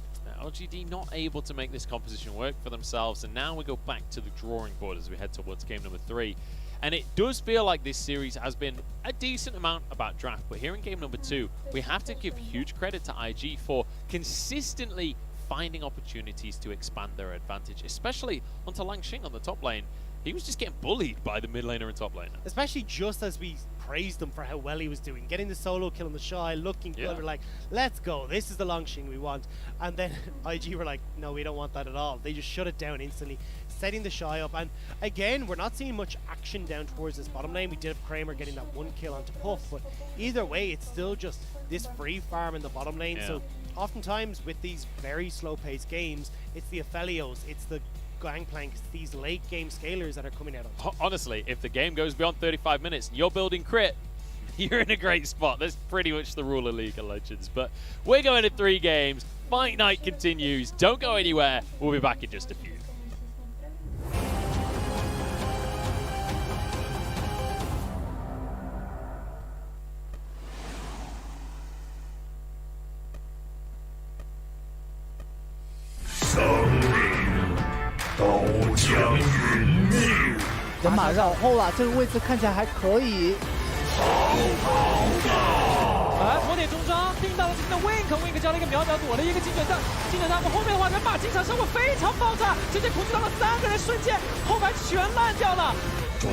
LGD not able to make this composition work for themselves, and now we go back to the drawing board as we head towards game number 3. And it does feel like this series has been a decent amount about draft, but here in game number 2, we have to give huge credit to IG for consistently finding opportunities to expand their advantage, especially onto Langshing on the top lane. He was just getting bullied by the mid laner and top laner. Especially just as we praised him for how well he was doing. Getting the solo kill on the Shy, looking good. We're like, let's go. This is the Langshing we want. And then IG were like, no, we don't want that at all. They just shut it down instantly, setting the Shy up. And again, we're not seeing much action down towards this bottom lane. We did have Kramer getting that 1 kill onto Puff, but either way, it's still just this free farm in the bottom lane. So oftentimes with these very slow-paced games, it's the Aphelios, it's the Gangplanks, these late-game scalers that are coming out on top. Honestly, if the game goes beyond 35 minutes, you're building crit, you're in a great spot. That's pretty much the rule of League of Legends. But we're going to 3 games. Fight night continues. Don't go anywhere. We'll be back in just a few.人马绕后了，这个位置看起来还可以。哎，火点中招，盯到了这边的 Wink 交了一个秒躲了一个精准弹，不后面的话人马进场生活非常爆炸，直接恐惧到了3个人，瞬间后排全烂掉了。转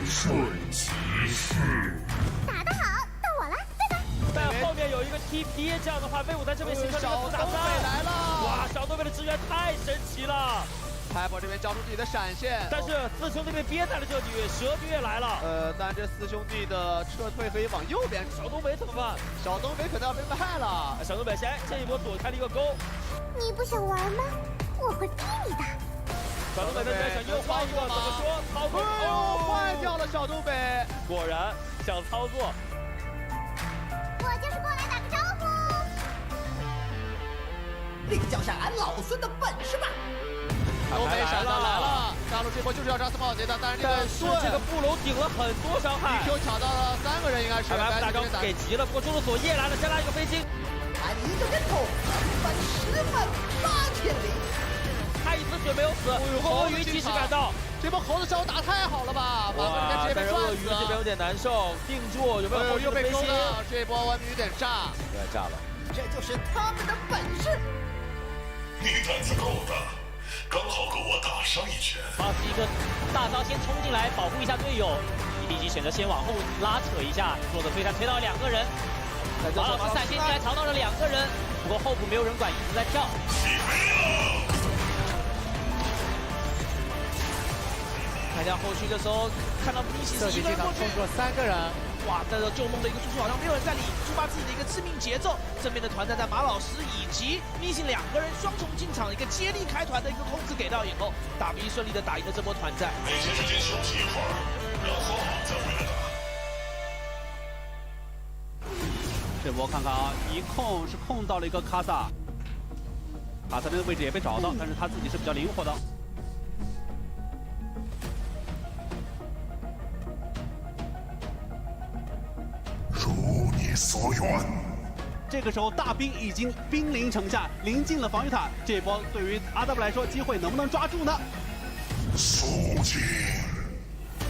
瞬即逝。打得好，到我了，对吧？在后面有一个 TP， 这样的话，威武在这边形成了一个大战。来了！哇，小东北的支援太神奇了。Piper 这边交出自己的闪现，但是4兄弟被憋在了这里，蛇虐来了。但这4兄弟的撤退可以往右边。小东北怎么办？小东北可能要被害了。小东北先这一波躲开了一个钩。你不想玩吗？我会逼你的。小东北在这想又换一个，怎么说？操作坏掉了小东北。果然想操作。我就是过来打个招呼。领教下俺老孙的本事吧。东北闪到来了，大陆这波就是要杀死暴贼的，但是这个布楼顶了很多伤害。DQ 抢到了3个人，应该是。大招给急了，不过中路索叶来了，先拉一个飞金。俺一个人头3万10万8千里。他一次血没有死，不过鳄鱼及时赶到。这波猴子招打太好了吧！哇，但是鳄鱼这边有点难受，定住有没有后续的飞行？这波外面有点炸，有点炸了。这就是他们的本事。你胆子够大，刚好跟我打上一拳。啊，一个大招先冲进来保护一下队友，JDG选择先往后拉扯一下，做的非常推到2个人。马老师闪现进来藏到了2个人，不过后补没有人管，一直在跳。看一下后续的时候，看到逆袭是一个人过去，控制了3个人。哇，但是救梦的一个输出好像没有人在理，触发自己的一个致命节奏。正面的团战在马老师以及逆行2个人双重进场，一个接力开团的一个控制给到以后，大 V 顺利的打赢了这波团战。每天时间休息一会儿，然后再回来打。这波看看啊，一控是控到了一个卡萨，卡萨那个位置也被找到，但是他自己是比较灵活的。如你所愿。这个时候大兵已经兵临城下，临近了防御塔。这波对于 RW 来说，机会能不能抓住呢？肃静。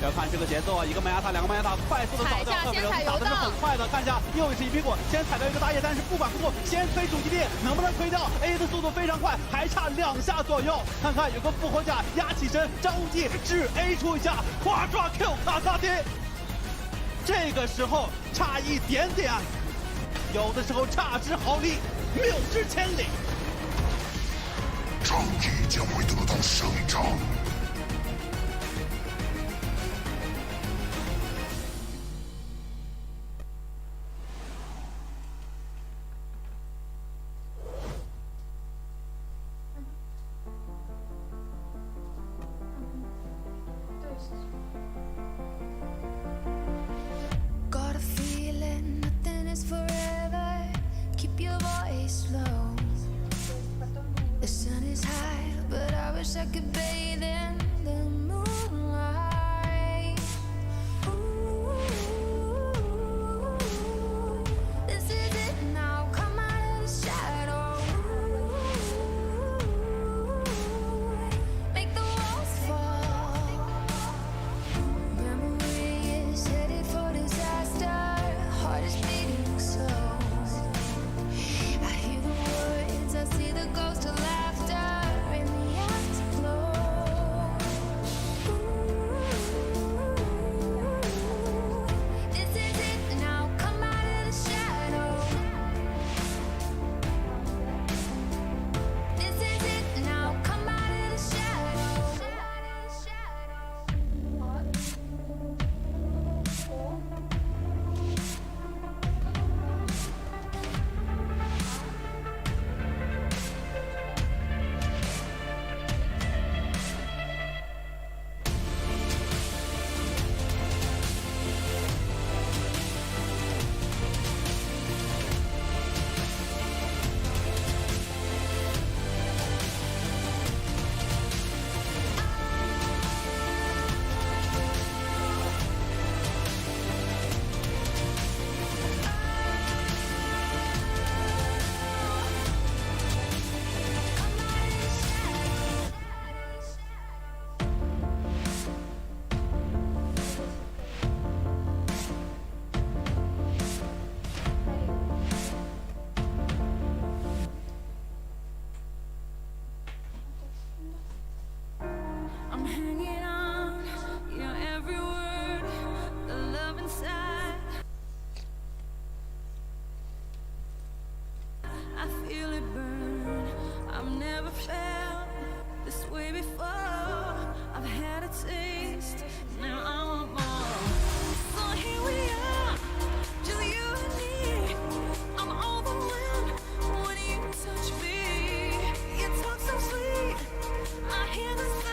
要看这个节奏啊，一个麦芽塔，2个麦芽塔，快速的扫掉，特别人打的是很快的。看一下，又是一批果，先踩到一个大叶，但是不管不顾，先推主基地，能不能推掉 ？A 的速度非常快，还差2下左右。看看有个复活甲压起身，张无忌只 A 出一下，夸抓 Q 卡萨丁。这个时候差一点点，有的时候差之毫厘，谬之千里。正义将会得到伸张。Got a feeling nothing is forever. Keep your voice low. The sun is high, but I wish I could bathe in the moonlight. Ooh, this is it now. Come out of the shadow. Make the walls fall. Memory is headed for disaster. Heart is beating slow. I hear the words, I see the ghost of laughter in the afterglow. This is it now, come out of the shadow. This is it now, come out of the shadow. I'm hanging on your every word, the love inside. I feel it burn. I've never felt this way before. I've had a taste, now I want more. So here we are, just you and me. I'm overwhelmed when you touch me. You talk so sweet, I hear the sound.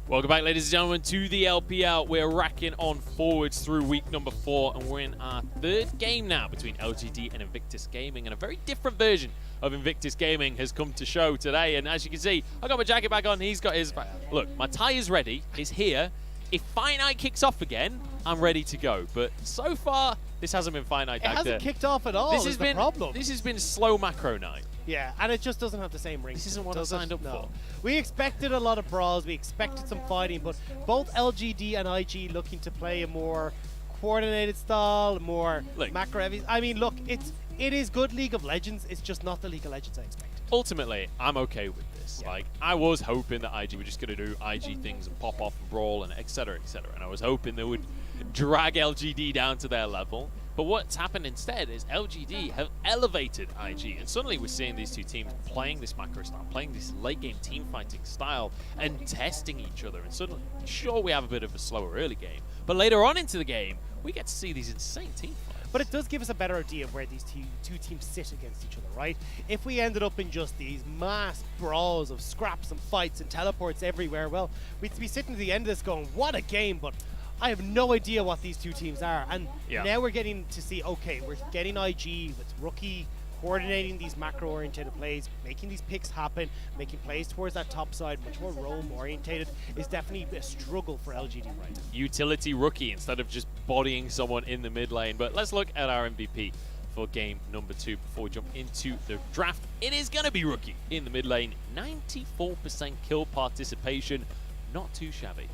Welcome back, ladies and gentlemen, to the LPL. We're racking on forwards through week number 4, and we're in our 3rd game now between LGD and Invictus Gaming, and a very different version of Invictus Gaming has come to show today. And as you can see, I got my jacket back on, he's got his back. Look, my tie is ready, it's here. If Fight Night kicks off again, I'm ready to go. But so far, this hasn't been Fight Night. It hasn't kicked off at all. This has been the problem. This has been slow macro night. Yeah, and it just doesn't have the same ring. This isn't what I signed up for. We expected a lot of brawls. We expected some fighting, but both LGD and IG looking to play a more coordinated style, more macro heavy. I mean, look, it is good League of Legends. It's just not the League of Legends I expected. Ultimately, I'm okay with this. Yeah. Like, I was hoping that IG were just going to do IG things and pop off and brawl and etc. etc. And I was hoping they would drag LGD down to their level. But what's happened instead is LGD have elevated IG, and suddenly we're seeing these two teams playing this macro style, playing this late game team fighting style, and testing each other. And suddenly, sure, we have a bit of a slower early game, but later on into the game, we get to see these insane team fights. But it does give us a better idea of where these two teams sit against each other, right? If we ended up in just these mass brawls of scraps and fights and teleports everywhere, well, we'd be sitting at the end of this going, what a game, but I have no idea what these two teams are. And now we're getting to see, okay, we're getting IG with Rookie coordinating these macro-oriented plays, making these picks happen, making plays towards that top side, much more roam-orientated, is definitely a struggle for LGD right now. Utility Rookie instead of just bodying someone in the mid lane. But let's look at our MVP for game number 2 before we jump into the draft. It is going to be Rookie in the mid lane. 94% kill participation. Not too shabby.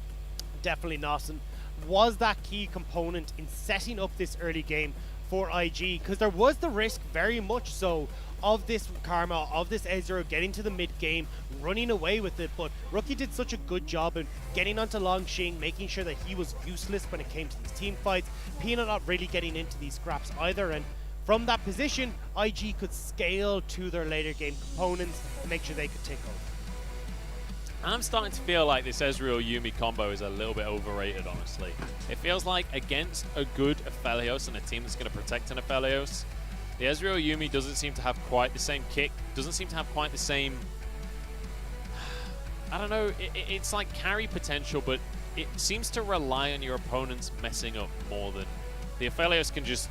Definitely not. And was that key component in setting up this early game for IG, because there was the risk, very much so, of this Karma, of this Ezreal getting to the mid game, running away with it. But Rookie did such a good job in getting onto Longxing, making sure that he was useless when it came to these team fights. Peanut not really getting into these scraps either, and from that position, IG could scale to their later game components and make sure they could take over. I'm starting to feel like this Ezreal-Yuumi combo is a little bit overrated, honestly. It feels like against a good Aphelios and a team that's going to protect an Aphelios, the Ezreal-Yuumi doesn't seem to have quite the same kick, doesn't seem to have quite the same... I don't know, it's like carry potential, but it seems to rely on your opponents messing up more than... The Aphelios can just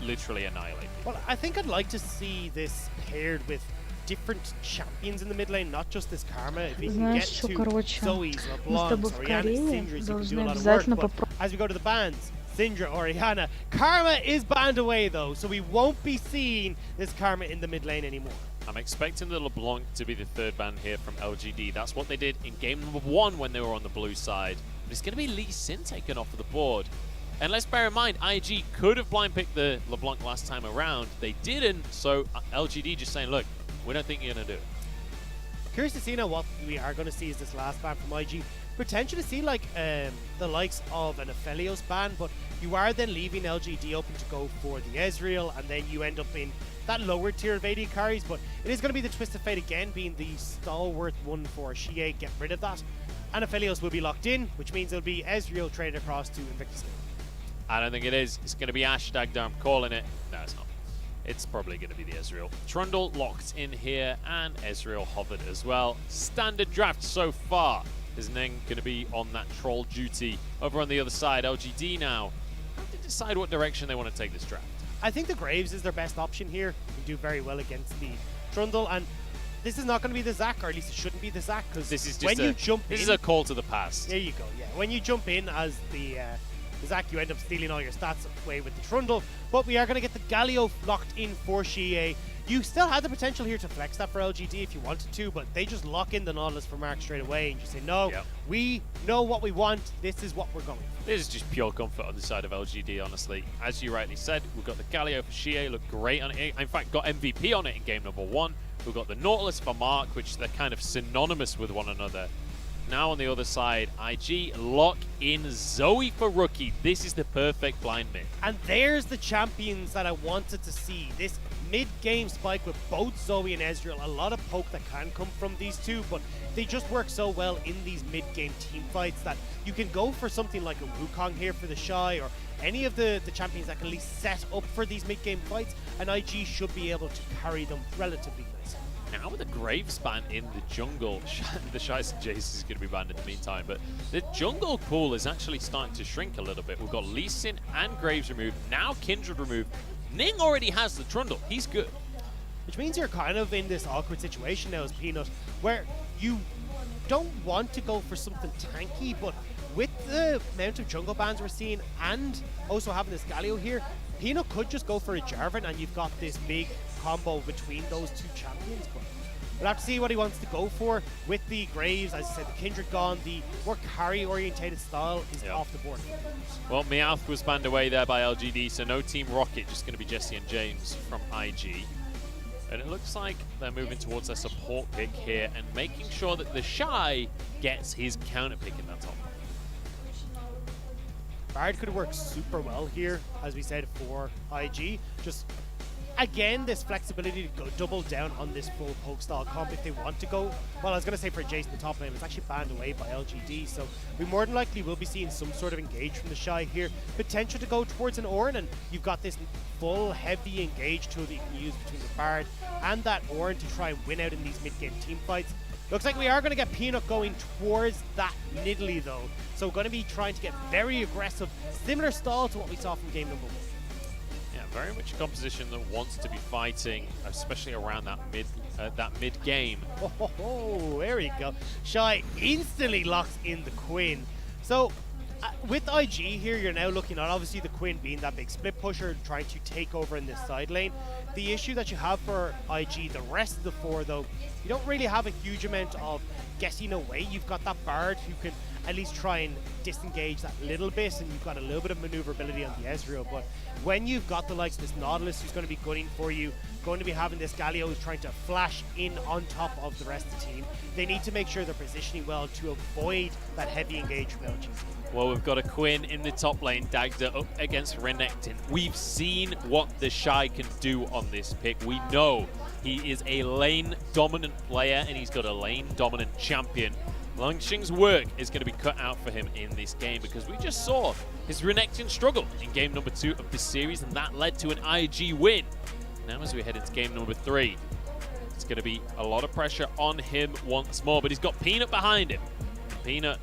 literally annihilate people. Well, I think I'd like to see this paired with different champions in the mid lane, not just this Karma. If we can get to Zoe's, LeBlanc's, Orianna's, Syndra's, you can do a lot of work. But as we go to the bans, Syndra, Orianna, Karma is banned away though, so we won't be seeing this Karma in the mid lane anymore. I'm expecting the LeBlanc to be the third ban here from LGD. That's what they did in game number 1 when they were on the blue side. But it's going to be Lee Sin taken off of the board. And let's bear in mind, IG could have blind picked the LeBlanc last time around. They didn't, so LGD just saying, look, we don't think you're going to do it. Curious to see now what we are going to see is this last ban from IG. Potential to see like the likes of an Aphelios ban, but you are then leaving LGD open to go for the Ezreal, and then you end up in that lower tier of AD carries. But it is going to be the Twist of Fate again, being the stalwart one for Xie. Get rid of that. And Aphelios will be locked in, which means it'll be Ezreal traded across to Invictus. I don't think it is. It's going to be Ashe Dagda. I'm calling it. No, it's not. It's probably going to be the Ezreal. Trundle locked in here, and Ezreal hovered as well. Standard draft so far. Is Neng going to be on that troll duty? Over on the other side, LGD now have to decide what direction they want to take this draft. I think the Graves is their best option here. Can do very well against the Trundle, and this is not going to be the Zac, or at least it shouldn't be the Zac, because this is just when you jump in... This is a call to the past. There you go, yeah. When you jump in as the Zac, you end up stealing all your stats away with the Trundle, but we are going to get the Galio locked in for Xie. You still had the potential here to flex that for LGD if you wanted to, but they just lock in the Nautilus for Mark straight away and just say, no, we know what we want, this is what we're going for. This is just pure comfort on the side of LGD, honestly. As you rightly said, we've got the Galio for Xie, looked great on it. In fact, got MVP on it in game number 1. We've got the Nautilus for Mark, which they're kind of synonymous with one another. Now on the other side, IG lock in Zoe for Rookie. This is the perfect blind mid. And there's the champions that I wanted to see. This mid-game spike with both Zoe and Ezreal. A lot of poke that can come from these two, but they just work so well in these mid-game team fights that you can go for something like a Wukong here for the Shy, or any of the champions that can at least set up for these mid-game fights, and IG should be able to carry them relatively nicely. Now with the Graves ban in the jungle, the Shy's and Jace is going to be banned in the meantime, but the jungle pool is actually starting to shrink a little bit. We've got Lee Sin and Graves removed, now Kindred removed. Ning already has the Trundle, he's good. Which means you're kind of in this awkward situation now as Peanut, where you don't want to go for something tanky, but with the amount of jungle bans we're seeing and also having this Galio here, Peanut could just go for a Jarvan and you've got this big combo between those two champions. But we'll have to see what he wants to go for with the Graves. As I said, the Kindred gone, the more carry-orientated style is off the board. Well, Meowth was banned away there by LGD, so no Team Rocket, just going to be Jesse and James from IG. And it looks like they're moving towards their support pick here and making sure that the Shy gets his counter pick in that top. Bard could work super well here, as we said, for IG. Just, again, this flexibility to go double down on this full poke style comp if they want to go. Well, I was going to say for Jason, the top lane, it's actually banned away by LGD, so we more than likely will be seeing some sort of engage from the Shy here. Potential to go towards an Ornn, and you've got this full heavy engage tool that you can use between the Bard and that Ornn to try and win out in these mid-game team fights. Looks like we are going to get Peanut going towards that Nidalee though. So going to be trying to get very aggressive, similar style to what we saw from game number 1. Yeah, very much a composition that wants to be fighting, especially around that mid game. Oh, there we go. Shy instantly locks in the Quinn. So with IG here, you're now looking at obviously the Quinn being that big split pusher, trying to take over in this side lane. The issue that you have for IG, the rest of the 4 though, you don't really have a huge amount of getting away. You've got that Bard who can at least try and disengage that little bit, and you've got a little bit of maneuverability on the Ezreal. But when you've got the likes of this Nautilus who's going to be gunning for you, going to be having this Galio who's trying to flash in on top of the rest of the team, they need to make sure they're positioning well to avoid that heavy engage from LG. Well, we've got a Quinn in the top lane, Dagda up against Renekton. We've seen what the Shy can do on this pick. We know he is a lane-dominant player, and he's got a lane-dominant champion. Langxing's work is going to be cut out for him in this game, because we just saw his Renekton struggle in game number 2 of this series, and that led to an IG win. Now as we head into game number 3, it's going to be a lot of pressure on him once more, but he's got Peanut behind him. Peanut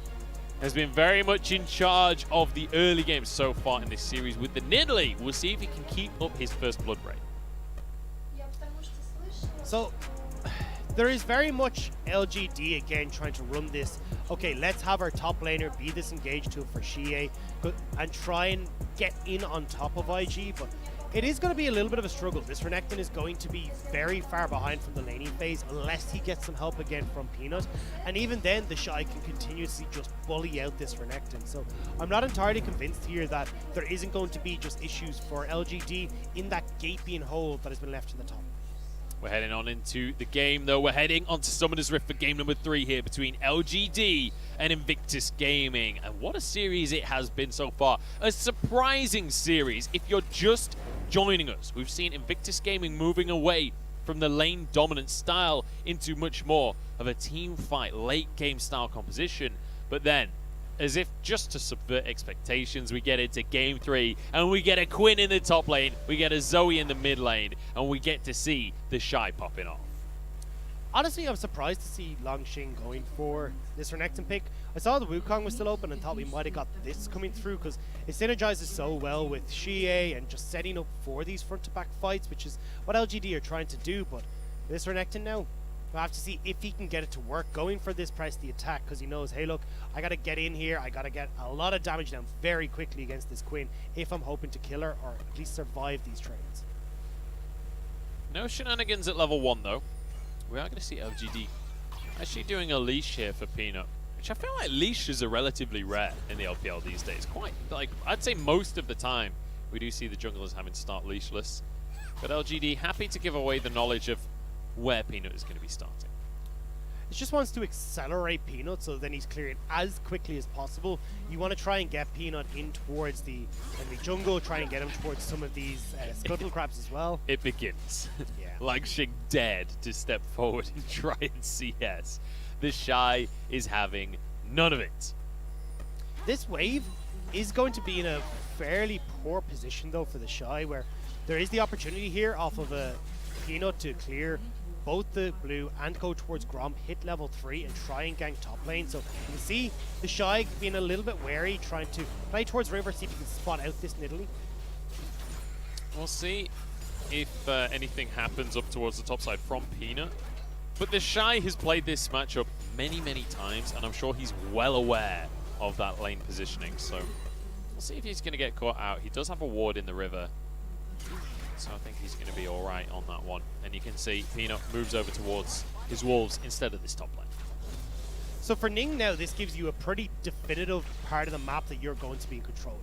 has been very much in charge of the early games so far in this series with the Nidalee. We'll see if he can keep up his first blood rate. So there is very much LGD again trying to run this. Okay, let's have our top laner be this engage tool for Xie and try and get in on top of IG, but it is going to be a little bit of a struggle. This Renekton is going to be very far behind from the laning phase unless he gets some help again from Peanut. And even then, the Shy can continuously just bully out this Renekton. So I'm not entirely convinced here that there isn't going to be just issues for LGD in that gaping hole that has been left in the top. We're heading on into the game, though. We're heading on to Summoner's Rift for game number 3 here between LGD and Invictus Gaming. And what a series it has been so far. A surprising series if you're just joining us. We've seen Invictus Gaming moving away from the lane dominant style into much more of a team fight, late game style composition. But then, as if just to subvert expectations, we get into game 3 and we get a Quinn in the top lane, we get a Zoe in the mid lane, and we get to see the Shy popping off. Honestly, I'm surprised to see Langxing going for this Renekton pick. I saw the Wukong was still open and thought we might have got this coming through because it synergizes so well with Xie and just setting up for these front-to-back fights, which is what LGD are trying to do. But this Renekton now, we'll have to see if he can get it to work, going for this press the attack because he knows, hey look, I got to get in here, I got to get a lot of damage down very quickly against this Quinn if I'm hoping to kill her or at least survive these trades. No shenanigans at level 1 though. We are going to see LGD actually doing a leash here for Peanut, which I feel like leashes are relatively rare in the LPL these days. Quite, like, I'd say most of the time we do see the junglers having to start leashless. But LGD happy to give away the knowledge of where Peanut is going to be starting. It just wants to accelerate Peanut so then he's clearing as quickly as possible. You want to try and get Peanut in towards the jungle, try and get him towards some of these scuttle crabs as well. It begins. Yeah. Langxing dared to step forward and try and CS. The Shy is having none of it. This wave is going to be in a fairly poor position though for the Shy, where there is the opportunity here off of a Peanut to clear both the blue and go towards Grom, hit level 3 and try and gank top lane. So you can see the Shy being a little bit wary, trying to play towards river, see if he can spot out this Nidalee. We'll see if anything happens up towards the top side from Peanut. But the Shy has played this matchup many, many times, and I'm sure he's well aware of that lane positioning. So we'll see if he's going to get caught out. He does have a ward in the river, so I think he's going to be all right on that one. And you can see Peanut moves over towards his wolves instead of this top lane. So for Ning now, this gives you a pretty definitive part of the map that you're going to be in control.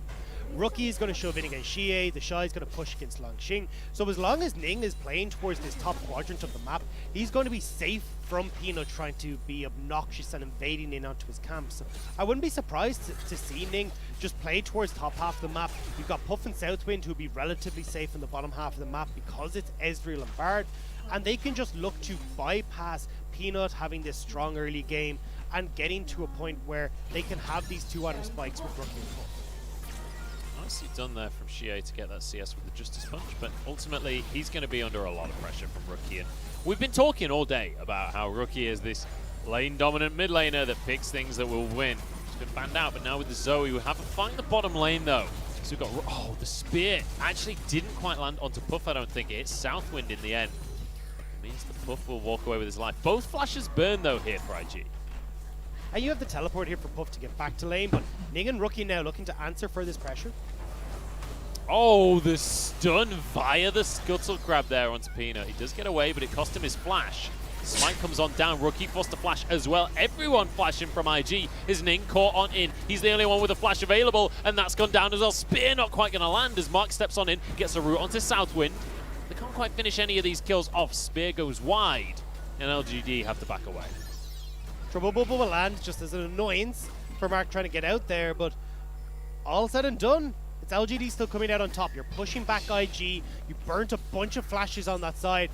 Rookie is going to shove in against Xie, the Shy is going to push against Langxing. So as long as Ning is playing towards this top quadrant of the map, he's going to be safe from Peanut trying to be obnoxious and invading in onto his camp. So I wouldn't be surprised to see Ning just play towards top half of the map. You've got Puff and Southwind who'll be relatively safe in the bottom half of the map because it's Ezreal and Bard, and they can just look to bypass Peanut having this strong early game and getting to a point where they can have these two item spikes with Rookie and Puff. Nicely done there from Xie to get that CS with the Justice Punch, but ultimately he's going to be under a lot of pressure from Rookie. And we've been talking all day about how Rookie is this lane-dominant mid laner that picks things that will win. He's been banned out, but now with the Zoe, we have to find the bottom lane though. So we've got, oh, the spear actually didn't quite land onto Puff, I don't think. It hit Southwind in the end. It means the Puff will walk away with his life. Both flashes burn though here for IG. And you have the teleport here for Puff to get back to lane, but Ning and Rookie now looking to answer for this pressure. Oh, the stun via the Scuttle Crab there onto Peanut. He does get away, but it cost him his flash. Smite comes on down. Rookie forced to flash as well. Everyone flashing from IG. Is Ning caught on in. He's the only one with a flash available, and that's gone down as well. Spear not quite going to land as Mark steps on in, gets a route onto Southwind. They can't quite finish any of these kills off. Spear goes wide, and LGD have to back away. Trouble Bubble will land just as an annoyance for Mark trying to get out there, but all said and done, it's LGD still coming out on top. You're pushing back IG. You burnt a bunch of flashes on that side.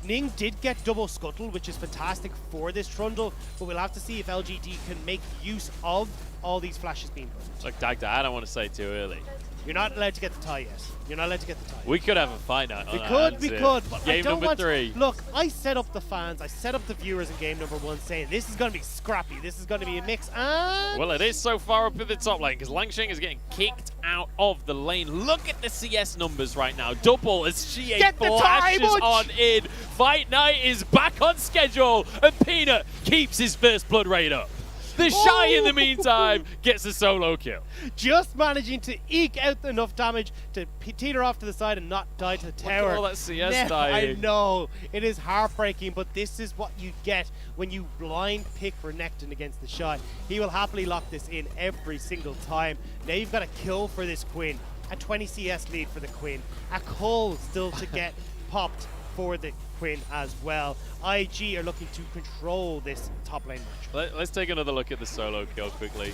Ning did get double scuttle, which is fantastic for this Trundle, but we'll have to see if LGD can make use of all these flashes being burnt. It's like Dagda, I don't want to say too early. You're not allowed to get the tie yet. You're not allowed to get the tie. We could have a fight night on We could, but game I don't number want 3. Look, I set up the fans, I set up the viewers in game number 1 saying this is going to be scrappy, this is going to be a mix, and... Well, it is so far up in the top lane because Langxing is getting kicked out of the lane. Look at the CS numbers right now. Double as Xie flashes on in. Fight night is back on schedule, and Peanut keeps his first blood rate up. The Shy, in the meantime, gets a solo kill. Just managing to eke out enough damage to teeter off to the side and not die to the tower. Look at all that CS dying. I know. It is heartbreaking, but this is what you get when you blind pick Renekton against the Shy. He will happily lock this in every single time. Now you've got a kill for this Quinn. A 20 CS lead for the Quinn. A Cole still to get popped for the Quinn as well. IG are looking to control this top lane match. Let's take another look at the solo kill quickly.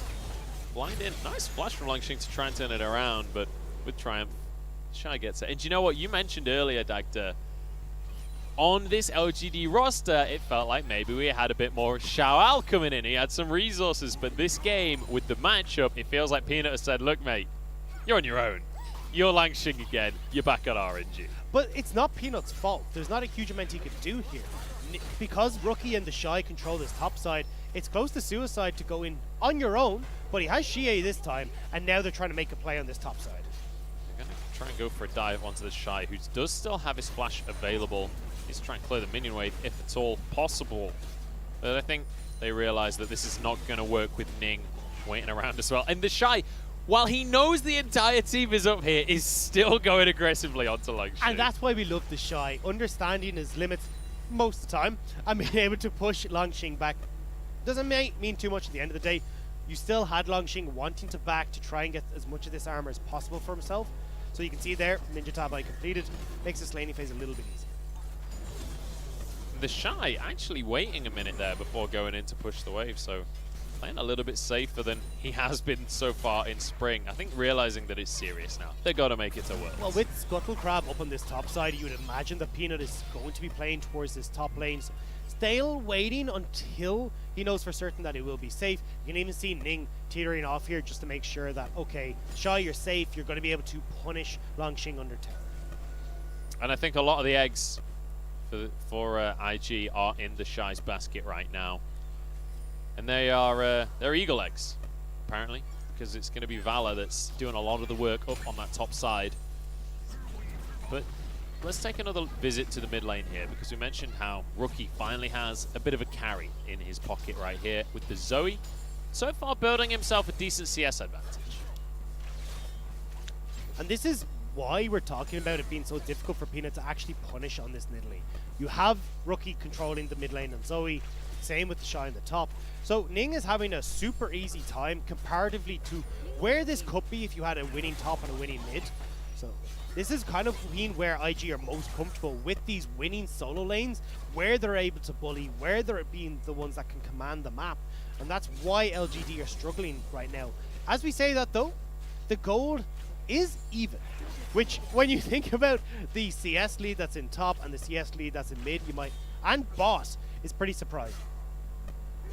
Blind in, nice flash from Langxing to try and turn it around, but with Triumph, Shy gets it. And do you know what you mentioned earlier, Dagda? On this LGD roster, it felt like maybe we had a bit more Xiao coming in. He had some resources, but this game, with the matchup, it feels like Peanut has said, look, mate, you're on your own. You're Langxing again. You're back on RNG. But it's not Peanut's fault. There's not a huge amount he could do here. Because Rookie and the Shy control this top side, it's close to suicide to go in on your own, but he has Xie this time, and now they're trying to make a play on this top side. They're going to try and go for a dive onto the Shy, who does still have his flash available. He's trying to clear the minion wave if it's all possible. But I think they realize that this is not going to work with Ning waiting around as well. And the Shy, while he knows the entire team is up here, is still going aggressively onto Langxing. And that's why we love the Shy, understanding his limits most of the time, and being able to push Langxing back. Doesn't mean too much at the end of the day. You still had Langxing wanting to back to try and get as much of this armor as possible for himself. So you can see there, Ninja Tabai completed, makes this laning phase a little bit easier. The Shy actually waiting a minute there before going in to push the wave, so playing a little bit safer than he has been so far in spring. I think realizing that it's serious now. They got to make it to Worlds. Well, with Scuttle Crab up on this top side, you would imagine that Peanut is going to be playing towards this top lane. So still waiting until he knows for certain that it will be safe. You can even see Ning teetering off here just to make sure that, okay, Shy, you're safe. You're going to be able to punish Langxing under tower. And I think a lot of the eggs for IG are in the Shy's basket right now. And they are they're eagle eggs, apparently, because it's going to be Valor that's doing a lot of the work up on that top side. But let's take another visit to the mid lane here, because we mentioned how Rookie finally has a bit of a carry in his pocket right here with the Zoe. so far building himself a decent CS advantage. And this is why we're talking about it being so difficult for Peanut to actually punish on this mid lane. You have Rookie controlling the mid lane and Zoe, same with the Shy on the top. So Ning is having a super easy time comparatively to where this could be if you had a winning top and a winning mid. So this is kind of been where IG are most comfortable with these winning solo lanes, where they're able to bully, where they're being the ones that can command the map. And that's why LGD are struggling right now. As we say that though, the gold is even. Which, when you think about the CS lead that's in top and the CS lead that's in mid, you might, and boss, is pretty surprising.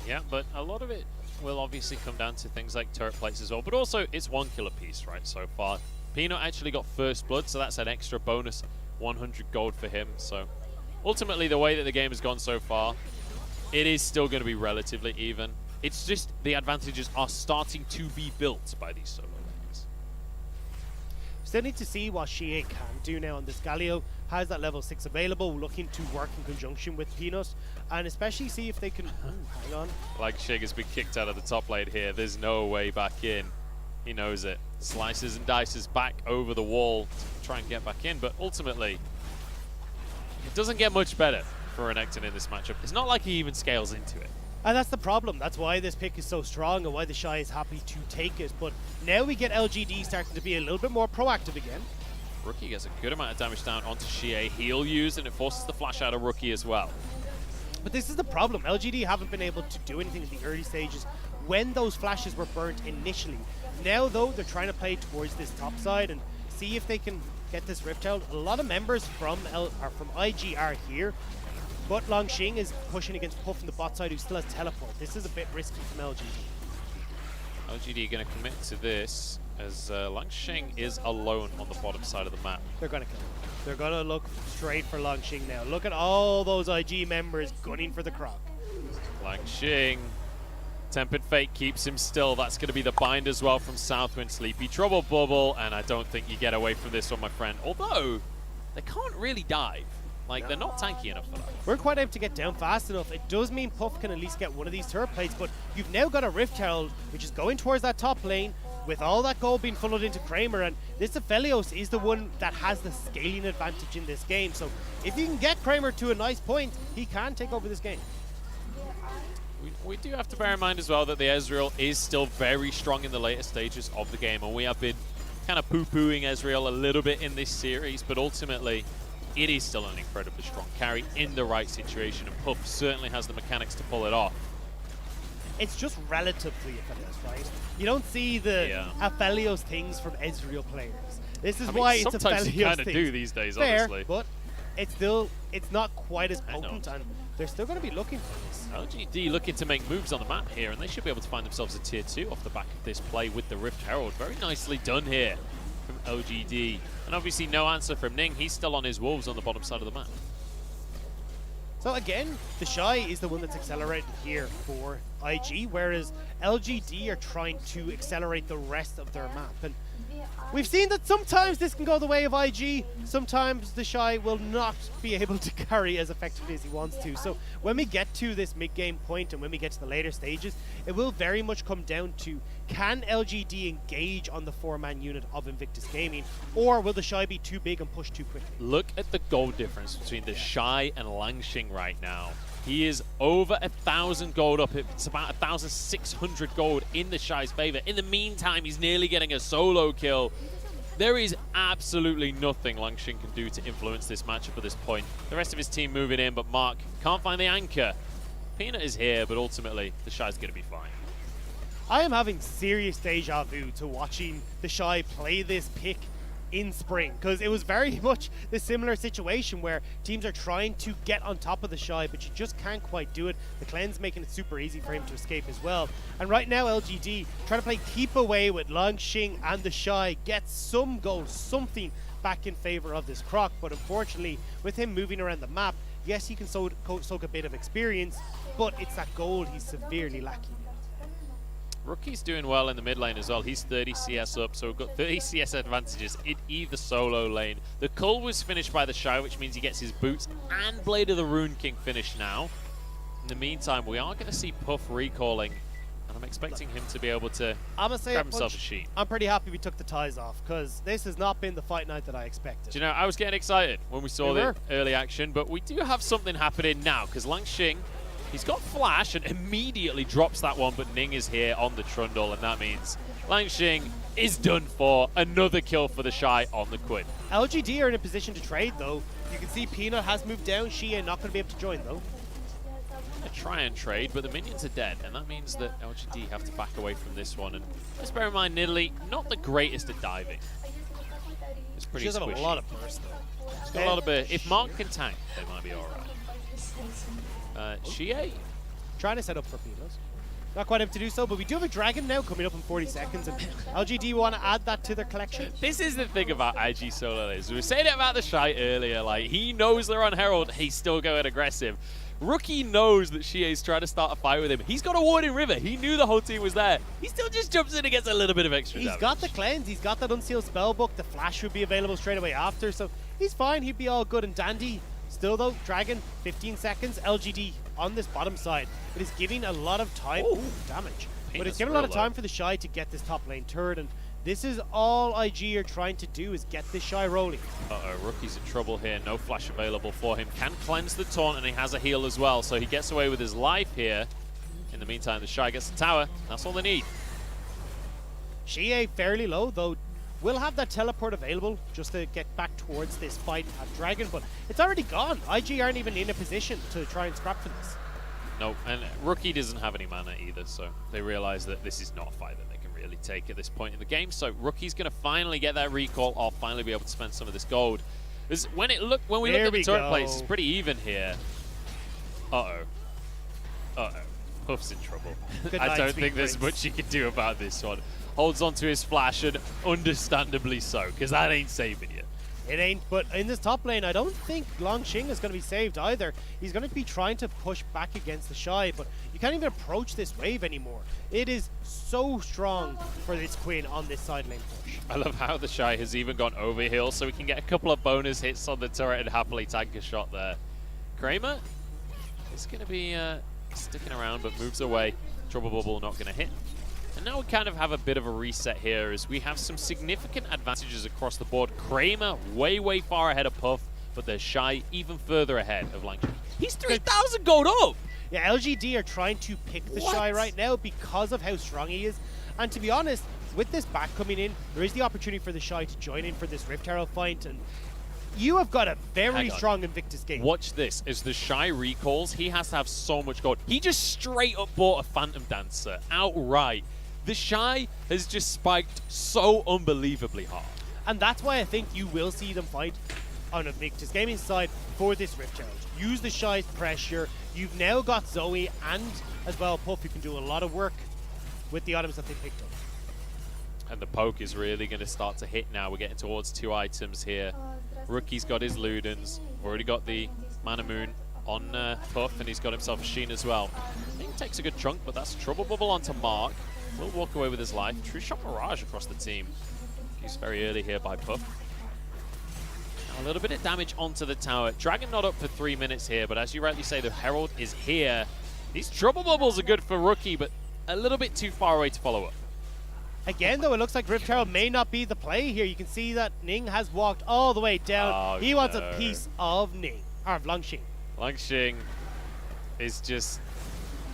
Yeah, but a lot of it will obviously come down to things like turret plates as well, but also it's 1 kill apiece, right, so far. Peanut actually got first blood, so that's an extra bonus 100 gold for him. So ultimately, the way that the game has gone so far, it is still going to be relatively even. It's just the advantages are starting to be built by these solo lanes. Still need to see what Shie can do now on this Galio. Has that level 6 available, looking to work in conjunction with Peanut, and especially see if they can... hang on. Like Shig has been kicked out of the top lane here. There's no way back in. He knows it. Slices and dices back over the wall to try and get back in, but ultimately, it doesn't get much better for Renekton in this matchup. It's not like he even scales into it. And that's the problem. That's why this pick is so strong and why the Shy is happy to take it. But now we get LGD starting to be a little bit more proactive again. Rookie gets a good amount of damage down onto Shie. Heal used, and it forces the flash out of Rookie as well. But this is the problem. LGD haven't been able to do anything in the early stages when those flashes were burnt initially. Now, though, they're trying to play towards this top side and see if they can get this Rift out. A lot of members from IG are here, but Longxing is pushing against Puff on the bot side, who still has teleport. This is a bit risky from LGD. LGD going to commit to this as Longxing is alone on the bottom side of the map. They're going to kill him. They're going to look straight for Longxing now. Look at all those IG members gunning for the Croc. Longxing. Tempered Fate keeps him still. That's going to be the bind as well from Southwind. Sleepy Trouble Bubble, and I don't think you get away from this one, my friend. Although, they can't really dive. Like, they're not tanky enough for that. We're quite able to get down fast enough. It does mean Puff can at least get one of these turret plates, but you've now got a Rift Herald, which is going towards that top lane, with all that gold being funneled into Kramer, and this Aphelios is the one that has the scaling advantage in this game. So if you can get Kramer to a nice point, he can take over this game. We do have to bear in mind as well that the Ezreal is still very strong in the later stages of the game, and we have been kind of poo-pooing Ezreal a little bit in this series, but ultimately it is still an incredibly strong carry in the right situation, and Puff certainly has the mechanics to pull it off. It's just relatively Aphelios, right? You don't see the Aphelios things from Ezreal players. This is why it's Aphelios sometimes you kind of do these days, fair, honestly. But it's not quite as potent, and they're still going to be looking for this. LGD looking to make moves on the map here, and they should be able to find themselves a tier 2 off the back of this play with the Rift Herald. Very nicely done here from LGD. And obviously no answer from Ning. He's still on his wolves on the bottom side of the map. So again, the Shy is the one that's accelerated here for IG, whereas LGD are trying to accelerate the rest of their map. And we've seen that sometimes this can go the way of IG, sometimes the Shy will not be able to carry as effectively as he wants to. So when we get to this mid-game point and when we get to the later stages, it will very much come down to, can LGD engage on the 4-man unit of Invictus Gaming, or will the Shy be too big and push too quickly? Look at the gold difference between the Shy and Longxing right now. He is over 1,000 gold up. It's about 1,600 gold in the Shy's favor. In the meantime, he's nearly getting a solo kill. There is absolutely nothing Longxing can do to influence this matchup at this point. The rest of his team moving in, but Mark can't find the anchor. Peanut is here, but ultimately, the Shy's going to be fine. I am having serious deja vu to watching the Shy play this pick in spring, because it was very much the similar situation where teams are trying to get on top of the Shy, but you just can't quite do it. The cleanse making it super easy for him to escape as well. And right now LGD trying to play keep away with Longxing and the Shy, get some gold, something back in favor of this Croc, but unfortunately with him moving around the map, yes, he can soak a bit of experience, but it's that gold he's severely lacking. Rookie's doing well in the mid lane as well. He's 30 CS up, so we've got 30 CS advantages in either solo lane. The cull was finished by the Shy, which means he gets his boots and Blade of the Rune King finished now. In the meantime, we are going to see Puff recalling, and I'm I'm expecting him to be able to I'm gonna say grab himself a sheet. I'm pretty happy we took the ties off, because this has not been the fight night that I expected. Do you know, I was getting excited when we saw the early action, but we do have something happening now, because Langxing, he's got flash and immediately drops that one, but Ning is here on the Trundle, and that means Langxing is done for. Another kill for the Shy on the Quinn. LGD are in a position to trade, though. You can see Peanut has moved down. Xie not going to be able to join, though. Try and trade, but the minions are dead, and that means that LGD have to back away from this one. And let's bear in mind, Nidalee, not the greatest at diving. It's pretty squishy. She has a lot of burst, though. She's got a lot of burst. If Mark can tank, they might be alright. Xie? Trying to set up for Peanut. Not quite able to do so, but we do have a dragon now coming up in 40 seconds, and LGD want to add that to their collection. This is the thing about IG solo lanes. We were saying it about the Shy earlier, like, he knows they're on Herald, he's still going aggressive. Rookie knows that Xie's trying to start a fight with him. He's got a ward in River. He knew the whole team was there. He still just jumps in and gets a little bit of extra damage. He's got the cleanse. He's got that unsealed spellbook. The flash would be available straight away after, so he's fine. He'd be all good and dandy. Still, though, Dragon, 15 seconds. LGD on this bottom side. It is giving a lot of time. Ooh, damage. But it's giving a lot of time for the Shy to get this top lane turret, and this is all IG are trying to do, is get this Shy rolling. Rookie's in trouble here. No flash available for him. Can cleanse the taunt, and he has a heal as well, so he gets away with his life here. In the meantime, the Shy gets the tower. That's all they need. Xie fairly low, though. Will have that teleport available just to get back towards this fight at Dragon, but it's already gone. IG aren't even in a position to try and scrap for this. No, and Rookie doesn't have any mana either, so they realize that this is not a fight that they can really take at this point in the game. So Rookie's going to finally get that recall off, finally be able to spend some of this gold. When we look at the turret plays, it's pretty even here. Puff's in trouble. I don't think there's much you can do about this one. Holds onto his flash, and understandably so, because that ain't saving you. It ain't, but in this top lane, I don't think Langxing is going to be saved either. He's going to be trying to push back against the Shy, but you can't even approach this wave anymore. It is so strong for this Quinn on this side lane push. I love how the Shy has even gone over hill, so we can get a couple of bonus hits on the turret and happily tank a shot there. Kramer is going to be sticking around, but moves away. Trouble Bubble not going to hit. And now we kind of have a bit of a reset here as we have some significant advantages across the board. Kramer way, way far ahead of Puff, but they're Shy even further ahead of Langxing. He's 3,000 gold up! Yeah, LGD are trying to pick the Shy right now because of how strong he is. And to be honest, with this back coming in, there is the opportunity for the Shy to join in for this Rift Herald fight. And you have got a very strong Invictus game. Watch this. As the Shy recalls, he has to have so much gold. He just straight up bought a Phantom Dancer outright. The Shy has just spiked so unbelievably hard. And that's why I think you will see them fight on Invictus Gaming side for this Rift Herald. Use the Shy's pressure. You've now got Zoe and as well Puff, who can do a lot of work with the items that they picked up. And the poke is really going to start to hit now. We're getting towards 2 items here. Rookie's got his Ludens. Already got the Mana Moon on Puff, and he's got himself a Sheen as well. I think he takes a good chunk, but that's Trouble Bubble onto Mark. Will walk away with his life. True Shot Mirage across the team. Used very early here by Puff. Now a little bit of damage onto the tower. Dragon not up for 3 minutes here, but as you rightly say, the Herald is here. These Trouble Bubbles are good for Rookie, but a little bit too far away to follow up. Again, though, it looks like Rift Herald may not be the play here. You can see that Ning has walked all the way down. He wants a piece of Ning, or of Langxing. Langxing is just...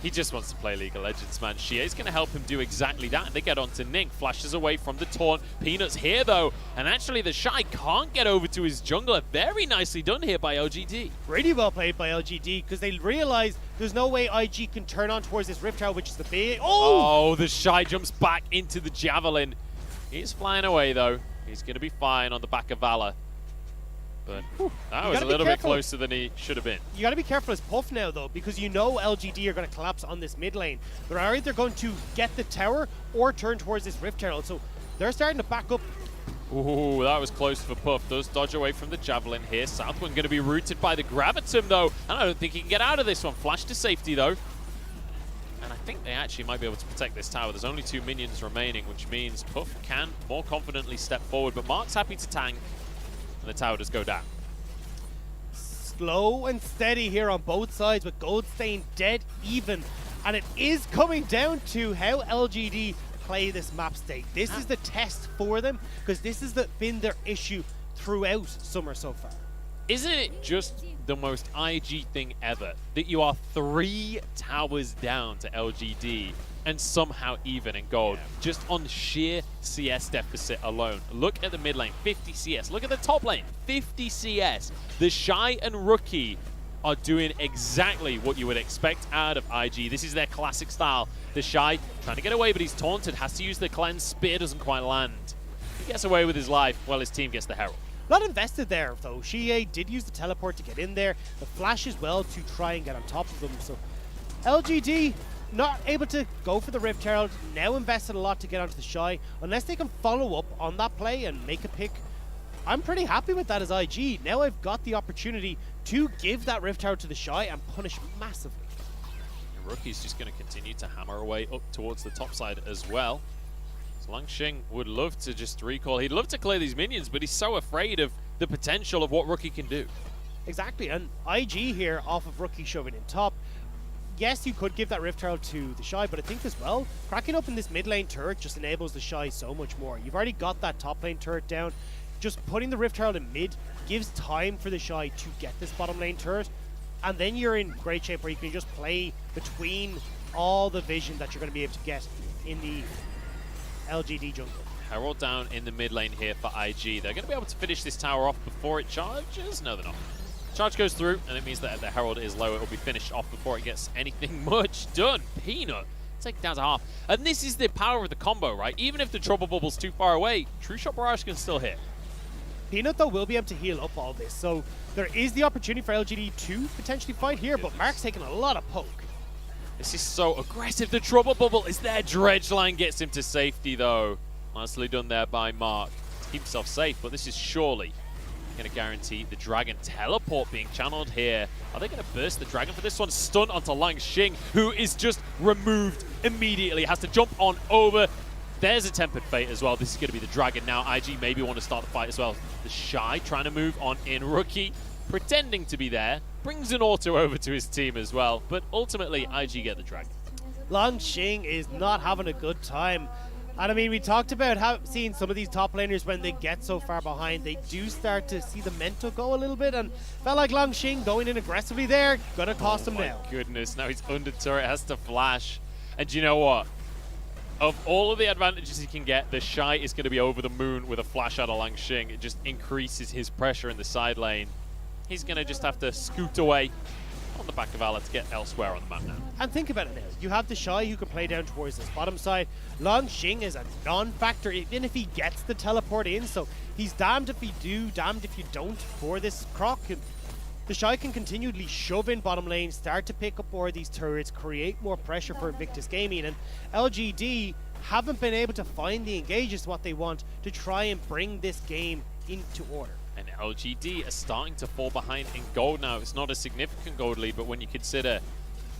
He just wants to play League of Legends, man. Xie's going to help him do exactly that. And they get onto Ning. Flashes away from the taunt. Peanut's here, though. And actually, the Shy can't get over to his jungler. Very nicely done here by LGD. Really well played by LGD, because they realize there's no way IG can turn on towards this Rift Herald, which is the big... Oh, the Shy jumps back into the Javelin. He's flying away, though. He's going to be fine on the back of Valor. But that was a little bit closer than he should have been. You got to be careful as Puff now, though, because you know LGD are going to collapse on this mid lane. They're either going to get the tower or turn towards this Rift Herald, so they're starting to back up. Ooh, that was close for Puff. Does dodge away from the Javelin here. Southwind going to be rooted by the Gravitum, though, and I don't think he can get out of this one. Flash to safety, though. And I think they actually might be able to protect this tower. There's only 2 minions remaining, which means Puff can more confidently step forward, but Mark's happy to tank. And the tower does go down. Slow and steady here on both sides, with Gold staying dead even And it is coming down to how LGD play this map state. This is the test for them, because this has been their issue throughout summer so far. Isn't it just the most IG thing ever that you are 3 towers down to LGD and somehow even in gold, just on sheer CS deficit alone? Look at the mid lane, 50 CS. Look at the top lane, 50 CS. The Shy and Rookie are doing exactly what you would expect out of IG. This is their classic style. The Shy trying to get away, but he's taunted, has to use the cleanse. Spear doesn't quite land. He gets away with his life while his team gets the Herald. Not invested there, though. Shie did use the teleport to get in there. The flash as well to try and get on top of them. So LGD not able to go for the Rift Herald. Now invested a lot to get onto the Shy. Unless they can follow up on that play and make a pick, I'm pretty happy with that as IG. Now I've got the opportunity to give that Rift Herald to the Shy and punish massively. And Rookie's just going to continue to hammer away up towards the top side as well. So Langxing would love to just recall. He'd love to clear these minions, but he's so afraid of the potential of what Rookie can do. Exactly, and IG here off of Rookie shoving in top. Yes, you could give that Rift Herald to the Shy, but I think as well, cracking up in this mid lane turret just enables the Shy so much more. You've already got that top lane turret down. Just putting the Rift Herald in mid gives time for the Shy to get this bottom lane turret, and then you're in great shape where you can just play between all the vision that you're going to be able to get in the LGD jungle. Herald down in the mid lane here for IG. They're going to be able to finish this tower off before it charges. No, they're not. Charge goes through, and it means that the Herald is low. It will be finished off before it gets anything much done. Peanut take it down to half. And this is the power of the combo, right? Even if the Trouble Bubble's too far away, True Shot Barrage can still hit. Peanut, though, will be able to heal up all this. So there is the opportunity for LGD to potentially fight here, but Mark's taking a lot of poke. This is so aggressive. The Trouble Bubble is there. Dredge Line gets him to safety, though. Nicely done there by Mark to keep himself safe, but this is surely going to guarantee the Dragon teleport being channeled here. Are they going to burst the Dragon for this one? Stun onto Langxing, who is just removed immediately. Has to jump on over. There's a Tempered Fate as well. This is going to be the Dragon now. IG maybe want to start the fight as well. The Shy trying to move on in. Rookie pretending to be there. Brings an auto over to his team as well. But ultimately, IG get the Dragon. Langxing is not having a good time. And I mean, we talked about seeing some of these top laners when they get so far behind, they do start to see the mental go a little bit, and felt like Langxing going in aggressively there, gonna cost him now. Goodness, now he's under turret, has to flash. And you know what? Of all of the advantages he can get, the Shy is going to be over the moon with a flash out of Langxing. It just increases his pressure in the side lane. He's going to just have to scoot away on the back of Allah to get elsewhere on the map now. And think about it now. You have the Shy who can play down towards this bottom side. Langxing is a non-factor even if he gets the teleport in. So he's damned if you do, damned if you don't for this Croc. And the Shy can continually shove in bottom lane, start to pick up more of these turrets, create more pressure for Invictus Gaming. And LGD haven't been able to find the engages what they want to try and bring this game into order. And LGD are starting to fall behind in gold now. It's not a significant gold lead, but when you consider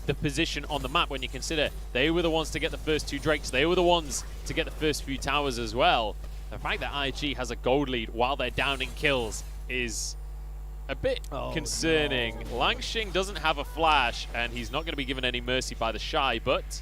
the position on the map, when you consider they were the ones to get the first 2 Drakes, they were the ones to get the first few towers as well, the fact that IG has a gold lead while they're down in kills is a bit concerning. No. Langxing doesn't have a flash, and he's not going to be given any mercy by the Shy, but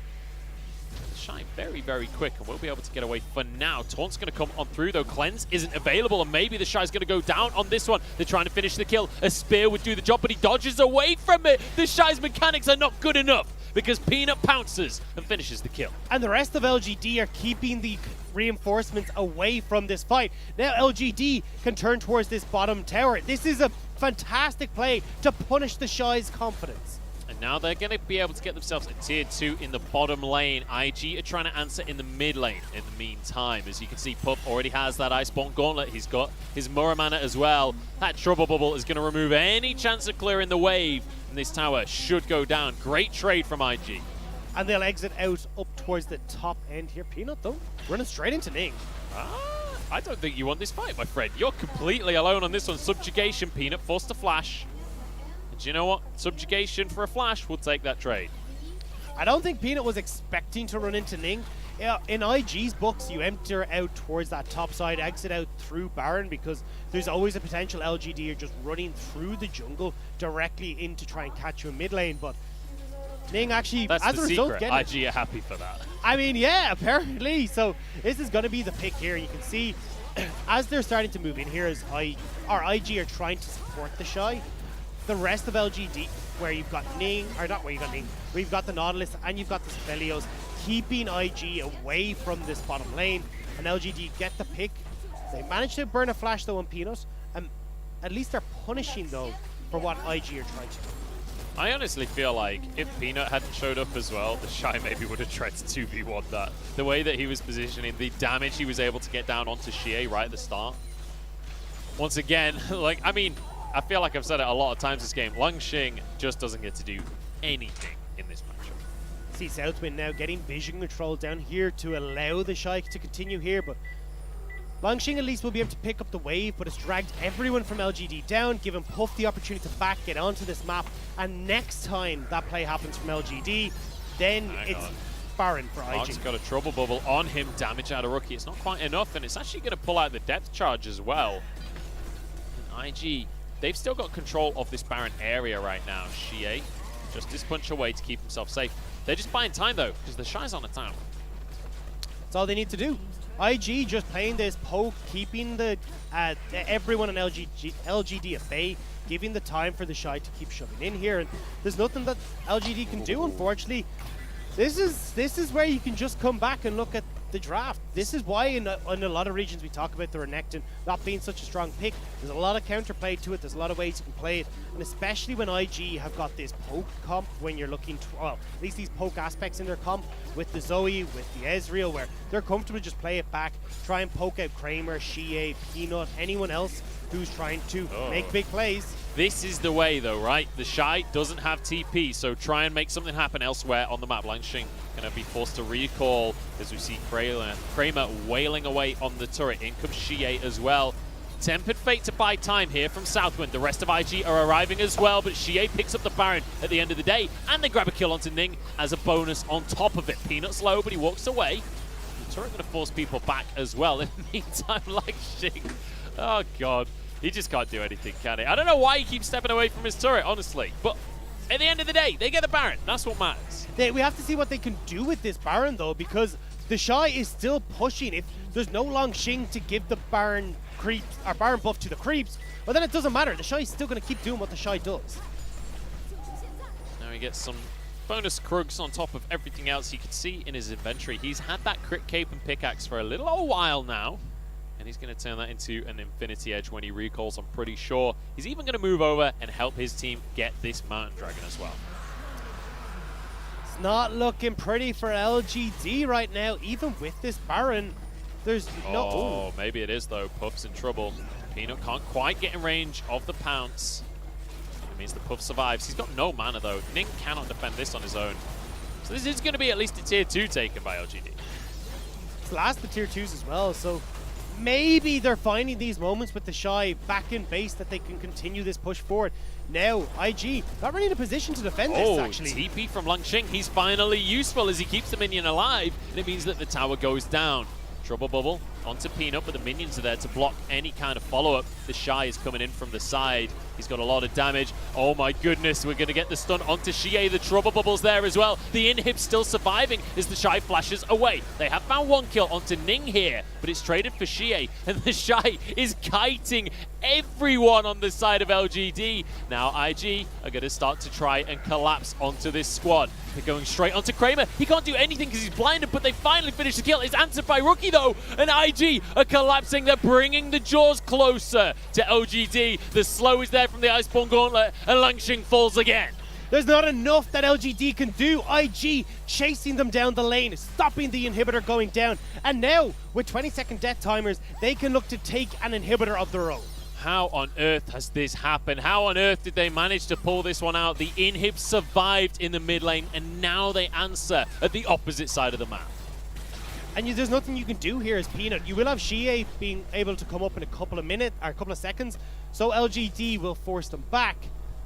Shy very, very quick, and we'll be able to get away for now. Taunt's going to come on through, though. Cleanse isn't available, and maybe the Shy's going to go down on this one. They're trying to finish the kill. A spear would do the job, but he dodges away from it. The Shy's mechanics are not good enough because Peanut pounces and finishes the kill. And the rest of LGD are keeping the reinforcements away from this fight. Now LGD can turn towards this bottom tower. This is a fantastic play to punish the Shy's confidence. And now they're going to be able to get themselves a tier 2 in the bottom lane. IG are trying to answer in the mid lane in the meantime. As you can see, Pup already has that Iceborne Gauntlet. He's got his Muramana as well. That Trouble Bubble is going to remove any chance of clearing the wave. And this tower should go down. Great trade from IG. And they'll exit out up towards the top end here. Peanut, though, running straight into Ning. I don't think you want this fight, my friend. You're completely alone on this one. Subjugation, Peanut forced to flash. And you know what? Subjugation for a flash will take that trade. I don't think Peanut was expecting to run into Ning. In IG's books, you enter out towards that top side, exit out through Baron, because there's always a potential LGD are just running through the jungle directly in to try and catch you in mid lane. But Ning actually, That's as the a result, secret. IG are happy for that. I mean, yeah, apparently. So this is going to be the pick here. You can see as they're starting to move in here, as IG are trying to support the Shy. The rest of LGD, where you've got Ning, or not where you've got Ning, where you've got the Nautilus and you've got the Sibelios, keeping IG away from this bottom lane, and LGD get the pick. They managed to burn a flash though on Peanut, and at least they're punishing though for what IG are trying to do. I honestly feel like if Peanut hadn't showed up as well, the Shy maybe would have tried to 2v1 that. The way that he was positioning, the damage he was able to get down onto Xie right at the start. Once again, like, I mean, I feel like I've said it a lot of times this game, Langxing just doesn't get to do anything in this matchup. See Southwind now getting vision control down here to allow the Shy to continue here, but Langxing at least will be able to pick up the wave, but it's dragged everyone from LGD down, giving Puff the opportunity to get onto this map, and next time that play happens from LGD, then it's Baron for IG. Mark's got a trouble bubble on him, damage out of Rookie. It's not quite enough, and it's actually going to pull out the depth charge as well. And IG, they've still got control of this Baron area right now. Xie, just this punch away to keep himself safe. They're just buying time though, because the Shy's on a town. That's all they need to do. IG just playing this poke, keeping the everyone in LGD at bay, giving the time for the Shy to keep shoving in here, and there's nothing that LGD can do, unfortunately. This is where you can just come back and look at the draft. This is why in a lot of regions we talk about the Renekton not being such a strong pick. There's a lot of counterplay to it, there's a lot of ways you can play it, and especially when IG have got this poke comp, when you're looking to, well, at least these poke aspects in their comp with the Zoe, with the Ezreal, where they're comfortable just play it back, try and poke out Kramer, Xie, Peanut, anyone else who's trying to make big plays. This is the way though, right? The Shy doesn't have TP, so try and make something happen elsewhere on the map. Langxing going to be forced to recall as we see Kramer wailing away on the turret. In comes Xie as well. Tempered Fate to buy time here from Southwind. The rest of IG are arriving as well, but Xie picks up the Baron at the end of the day, and they grab a kill onto Ning as a bonus on top of it. Peanut's low, but he walks away. The turret going to force people back as well. In the meantime, Langxing, oh god. He just can't do anything, can he? I don't know why he keeps stepping away from his turret, honestly. But at the end of the day, they get the Baron. That's what matters. We have to see what they can do with this Baron, though, because the Shy is still pushing. If there's no Langxing to give the Baron creeps or Baron buff to the creeps, well, then it doesn't matter. The Shy is still going to keep doing what the Shy does. Now he gets some bonus Krugs on top of everything else he could see in his inventory. He's had that crit cape and pickaxe for a little old while now. And he's going to turn that into an Infinity Edge when he recalls, I'm pretty sure. He's even going to move over and help his team get this Mountain Dragon as well. It's not looking pretty for LGD right now, even with this Baron. There's no... Oh, maybe it is, though. Puff's in trouble. Peanut can't quite get in range of the pounce. It means the Puff survives. He's got no mana, though. Ning cannot defend this on his own. So this is going to be at least a tier 2 taken by LGD. It's last the tier 2s as well, so... Maybe they're finding these moments with the Shy back in base that they can continue this push forward. Now, IG not really in a position to defend this, actually. TP from Langxing. He's finally useful as he keeps the minion alive, and it means that the tower goes down. Trouble bubble onto Peanut, but the minions are there to block any kind of follow-up. The Shy is coming in from the side. He's got a lot of damage. Oh my goodness, we're going to get the stun onto Xie. The trouble bubble's there as well. The inhib's still surviving as the Shy flashes away. They have found one kill onto Ning here, but it's traded for Xie, and the Shy is kiting everyone on the side of LGD. Now IG are going to start to try and collapse onto this squad. They're going straight onto Kramer. He can't do anything because he's blinded, but they finally finish the kill. It's answered by Rookie though, and IG are collapsing. They're bringing the jaws closer to LGD. The slow is there from the Iceborne Gauntlet, and Langxing falls again. There's not enough that LGD can do. IG chasing them down the lane, stopping the inhibitor going down. And now, with 20-second death timers, they can look to take an inhibitor of their own. How on earth has this happened? How on earth did they manage to pull this one out? The inhib survived in the mid lane, and now they answer at the opposite side of the map. And there's nothing you can do here as Peanut. You will have Xie being able to come up in a couple of minutes, or a couple of seconds, so LGD will force them back.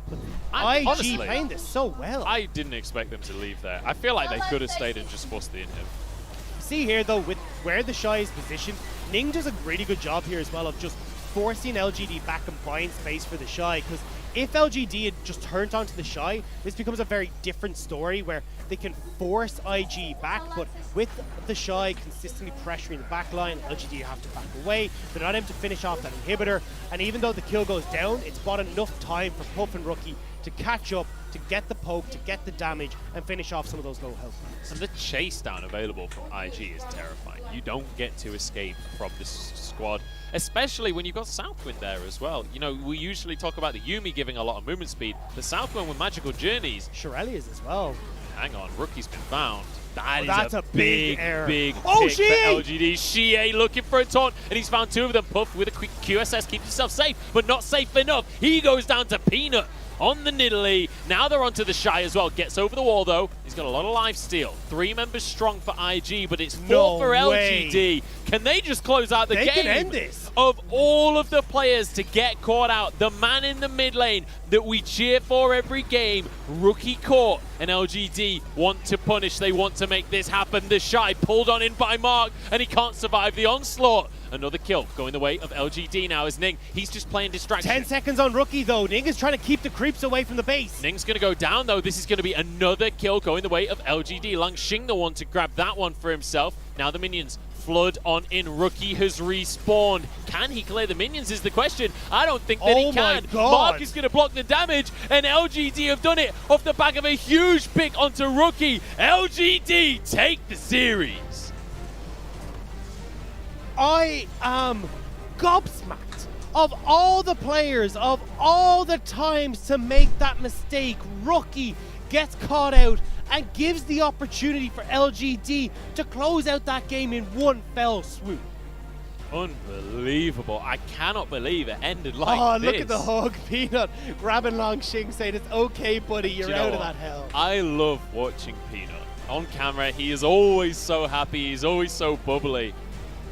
But IG honestly, playing this so well. I didn't expect them to leave there. I feel like they could have stayed and just forced the inhib. See here though, with where the Shy is positioned, Ning does a really good job here as well of just forcing LGD back and buying space for the Shy, because If LGD had just turned onto the Shy, this becomes a very different story where they can force IG back, but with the Shy consistently pressuring the back line, LGD have to back away. They're not able to finish off that inhibitor, and even though the kill goes down, it's bought enough time for Puff and Rookie to catch up, to get the poke, to get the damage, and finish off some of those low health points. And the chase down available from IG is terrifying. You don't get to escape from this squad, especially when you've got Southwind there as well. You know, we usually talk about the Yuumi giving a lot of movement speed. The Southwind with magical journeys. Shirelia's as well. Hang on, Rookie's been found. That's a big error. Big oh, pick for LGD. Shie looking for a taunt, and he's found 2 of them. Puff with a quick QSS keeps himself safe, but not safe enough. He goes down to Peanut on the Nidalee. Now they're onto the Shy as well. Gets over the wall though. He's got a lot of lifesteal. 3 members strong for IG, but it's 4 for LGD. Can they just close out the game? They can end this. Of all of the players to get caught out, the man in the mid lane that we cheer for every game, Rookie caught, and LGD want to punish. They want to make this happen. The Shy pulled on in by Mark, and he can't survive the onslaught. Another kill going the way of LGD now is Ning. He's just playing distraction. 10 seconds on Rookie though. Ning is trying to keep the creeps away from the base. Ning's going to go down though. This is going to be another kill going the way of LGD. Langxing the one to grab that one for himself. Now the minions flood on in. Rookie has respawned. Can he clear the minions is the question. I don't think that he can. Mark is going to block the damage, and LGD have done it off the back of a huge pick onto Rookie. LGD take the series. I am gobsmacked of all the players, of all the times to make that mistake. Rookie gets caught out and gives the opportunity for LGD to close out that game in one fell swoop. Unbelievable. I cannot believe it ended like this. Oh, look at the hug. Peanut grabbing Langxing, saying, it's okay, buddy, you're out of that hell. I love watching Peanut. On camera, he is always so happy. He's always so bubbly.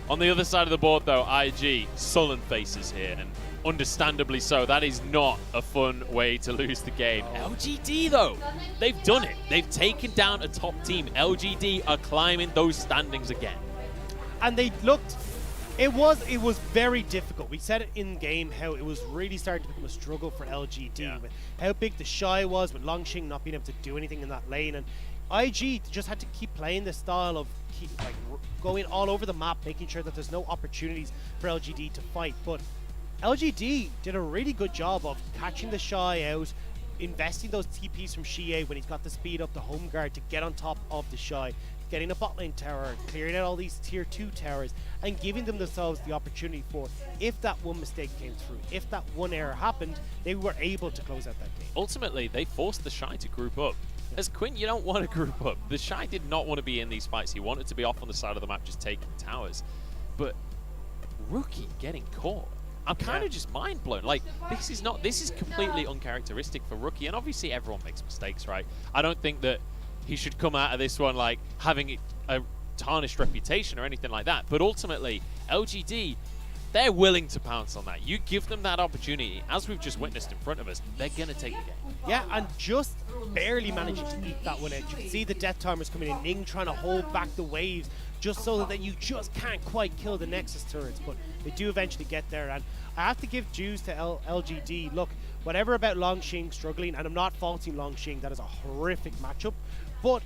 On the other side of the board, though, IG, sullen faces here, and understandably so. That is not a fun way to lose the game. LGD, though, they've done it. They've taken down a top team. LGD are climbing those standings again. And they looked... It was very difficult. We said it in game how it was really starting to become a struggle for LGD with how big the Shy was, with Langxing not being able to do anything in that lane, and IG just had to keep playing this style of going all over the map, making sure that there's no opportunities for LGD to fight. But LGD did a really good job of catching the Shy out, investing those TPs from Shie when he's got the speed up, the home guard to get on top of the Shy, getting a bot lane tower, clearing out all these tier 2 towers, and giving themselves the opportunity for, if that one mistake came through, if that one error happened, they were able to close out that game. Ultimately, they forced the Shy to group up. As Quinn, you don't want to group up. The Shy did not want to be in these fights. He wanted to be off on the side of the map just taking towers. But Rookie getting caught. I'm kind of just mind blown. Like, this is completely uncharacteristic for Rookie. And obviously everyone makes mistakes, right? I don't think that he should come out of this one like having a tarnished reputation or anything like that. But ultimately, LGD, they're willing to pounce on that. You give them that opportunity, as we've just witnessed in front of us, they're going to take the game. Yeah, and just barely managing to eat that one out. You can see the death timers coming in, Ning trying to hold back the waves just so that you just can't quite kill the Nexus turrets, but they do eventually get there. And I have to give dues to LGD. Look, whatever about Langxing struggling, and I'm not faulting Langxing, that is a horrific matchup, but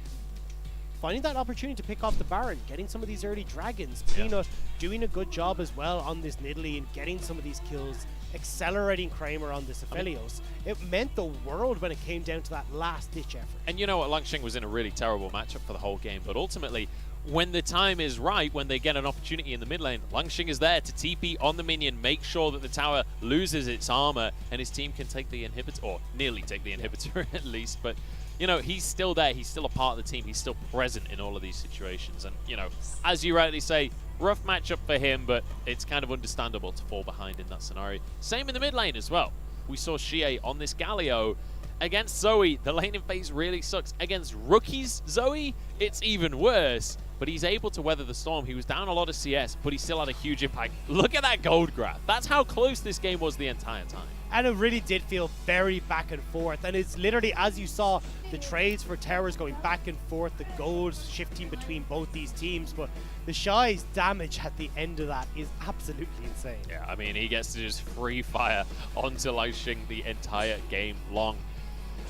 finding that opportunity to pick off the Baron, getting some of these early dragons, Peanut doing a good job as well on this Nidalee and getting some of these kills, accelerating Kramer on this Aphelios. It meant the world when it came down to that last-ditch effort. And you know what, Langxing was in a really terrible matchup for the whole game, but ultimately, when the time is right, when they get an opportunity in the mid lane, Langxing is there to TP on the minion, make sure that the tower loses its armor, and his team can take the inhibitor, or nearly take the inhibitor at least, but you know, he's still there, he's still a part of the team, he's still present in all of these situations, and you know, as you rightly say, rough matchup for him, but it's kind of understandable to fall behind in that scenario. Same in the mid lane as well. We saw Shie on this Galio against Zoe. The laning phase really sucks. Against Rookie's Zoe, it's even worse. but he's able to weather the storm. He was down a lot of CS, but he still had a huge impact. Look at that gold grab. That's how close this game was the entire time. And it really did feel very back and forth. And it's literally, as you saw, the trades for towers going back and forth, the goals shifting between both these teams. But the Shy's damage at the end of that is absolutely insane. Yeah, I mean, he gets to just free fire onto Liaoxing the entire game long.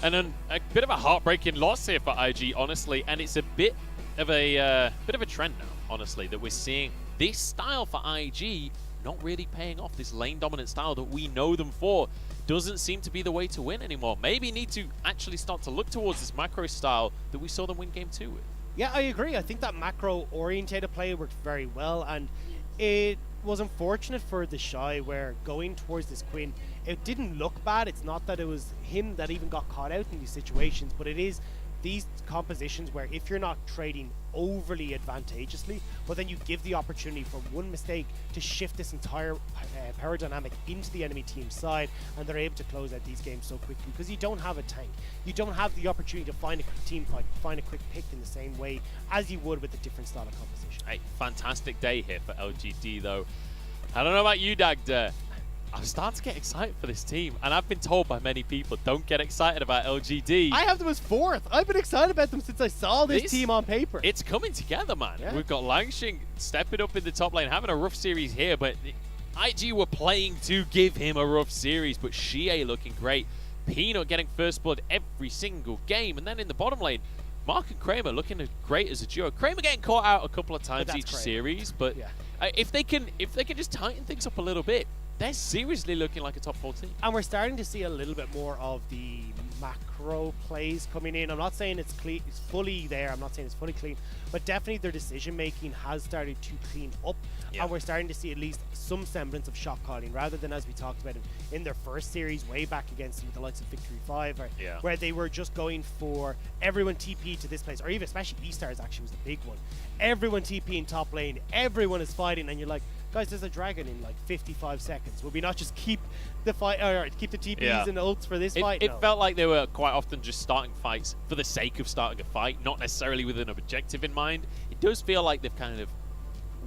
And then a bit of a heartbreaking loss here for IG, honestly. And it's a bit of a trend now, honestly, that we're seeing this style for IG not really paying off. This lane dominant style that we know them for doesn't seem to be the way to win anymore. Maybe need to actually start to look towards this macro style that we saw them win game 2 with. Yeah, I agree. I think that macro orientated play worked very well, and it was unfortunate for the Shy where going towards this Quinn, it didn't look bad. It's not that it was him that even got caught out in these situations, but it is these compositions where if you're not trading overly advantageously, but then you give the opportunity for one mistake to shift this entire power dynamic into the enemy team's side, and they're able to close out these games so quickly because you don't have a tank. You don't have the opportunity to find a quick team fight, find a quick pick in the same way as you would with a different style of composition. Hey, fantastic day here for LGD though. I don't know about you, Dagda. I'm starting to get excited for this team, and I've been told by many people, don't get excited about LGD. I have them as 4th. I've been excited about them since I saw this team on paper. It's coming together, man. Yeah. We've got Liaoxing stepping up in the top lane, having a rough series here, but IG were playing to give him a rough series, but Xie looking great. Peanut getting first blood every single game, and then in the bottom lane, Mark and Kramer looking great as a duo. Kramer getting caught out a couple of times each series, but yeah. if they can just tighten things up a little bit, they're seriously looking like a top 4 team. And we're starting to see a little bit more of the macro plays coming in. I'm not saying it's clean, it's fully there. I'm not saying it's fully clean, but definitely their decision making has started to clean up. Yeah. And we're starting to see at least some semblance of shot calling, rather than, as we talked about in their first series way back against them with the likes of Victory 5, where they were just going for everyone TP to this place, or even especially E-Stars actually was the big one. Everyone TP in top lane, everyone is fighting, and you're like, guys, there's a dragon in like 55 seconds. Will we not just keep the fight, or keep the TPs and ults for this fight? It felt like they were quite often just starting fights for the sake of starting a fight, not necessarily with an objective in mind. It does feel like they've kind of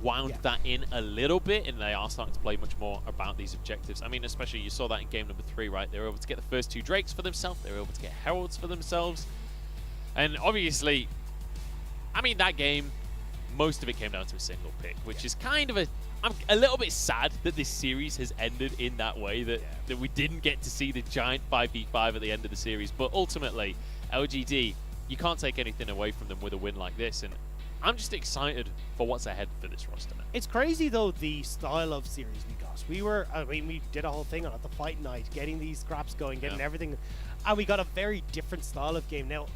wound that in a little bit, and they are starting to play much more about these objectives. I mean, especially you saw that in game number 3, right? They were able to get the first 2 Drakes for themselves. They were able to get Heralds for themselves. And obviously, I mean, that game, most of it came down to a single pick, which is kind of I'm a little bit sad that this series has ended in that way, that we didn't get to see the giant 5v5 at the end of the series. But ultimately, LGD, you can't take anything away from them with a win like this, and I'm just excited for what's ahead for this roster now. It's crazy, though, the style of series we got. We did a whole thing on it, the fight night, getting these scraps going, getting everything, and we got a very different style of game. Now,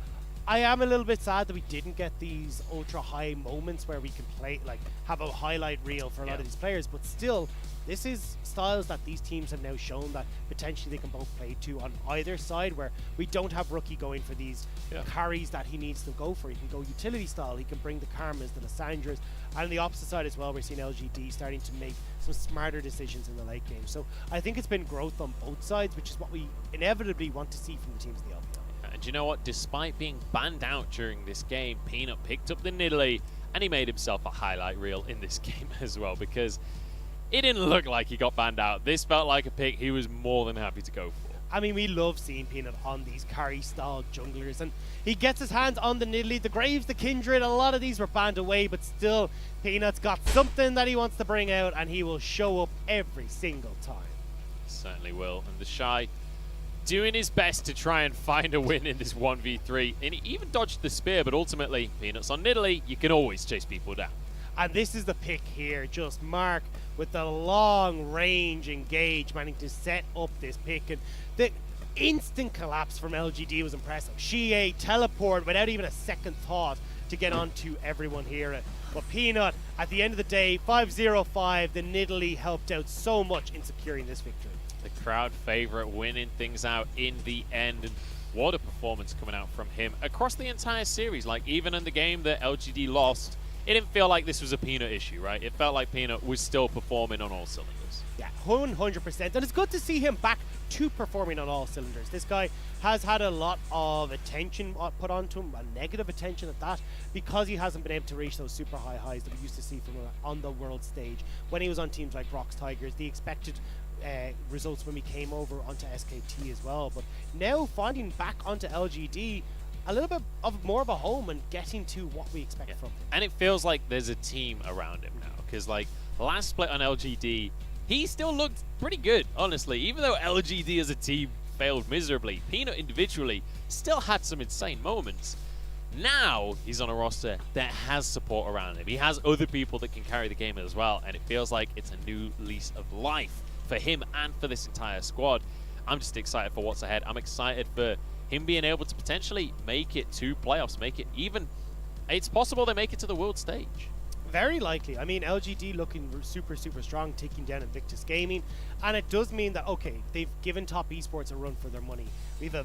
I am a little bit sad that we didn't get these ultra high moments where we can play, like, have a highlight reel for a lot of these players, but still, this is styles that these teams have now shown that potentially they can both play to on either side, where we don't have Rookie going for these carries that he needs to go for. He can go utility style, he can bring the Karmas, the Lissandras, and on the opposite side as well, we're seeing LGD starting to make some smarter decisions in the late game. So I think it's been growth on both sides, which is what we inevitably want to see from the teams in the LPL. And you know what? Despite being banned out during this game, Peanut picked up the Nidalee, and he made himself a highlight reel in this game as well, because it didn't look like he got banned out. This felt like a pick he was more than happy to go for. I mean, we love seeing Peanut on these carry-style junglers, and he gets his hands on the Nidalee, the Graves, the Kindred. A lot of these were banned away, but still, Peanut's got something that he wants to bring out, and he will show up every single time. Certainly will. And the Shy doing his best to try and find a win in this 1v3, and he even dodged the spear, but ultimately, Peanuts on Nidalee, you can always chase people down. And this is the pick here, just Mark with the long range engage, managing to set up this pick, and the instant collapse from LGD was impressive. Xie teleport without even a second thought to get onto everyone here. But Peanut, at the end of the day, 5-0-5, the Nidalee helped out so much in securing this victory. The crowd favorite winning things out in the end, and what a performance coming out from him across the entire series. Like, even in the game that LGD lost, it didn't feel like this was a Peanut issue, right? It felt like Peanut was still performing on all cylinders. Yeah, 100%. And it's good to see him back to performing on all cylinders. This guy has had a lot of attention put onto him, a negative attention at that, because he hasn't been able to reach those super high highs that we used to see from him on the world stage when he was on teams like Rocks Tigers, the expected results when we came over onto SKT as well. But now finding back onto LGD, a little bit of more of a home and getting to what we expect from him. And it feels like there's a team around him now, because like last split on LGD, he still looked pretty good, honestly. Even though LGD as a team failed miserably, Peanut individually still had some insane moments. Now he's on a roster that has support around him. He has other people that can carry the game as well, and it feels like it's a new lease of life for him and for this entire squad. I'm just excited for what's ahead. I'm excited for him being able to potentially make it to playoffs, make it even. It's possible they make it to the world stage. Very likely. I mean, LGD looking super, super strong, taking down Invictus Gaming. And it does mean that, okay, they've given Top Esports a run for their money. We have a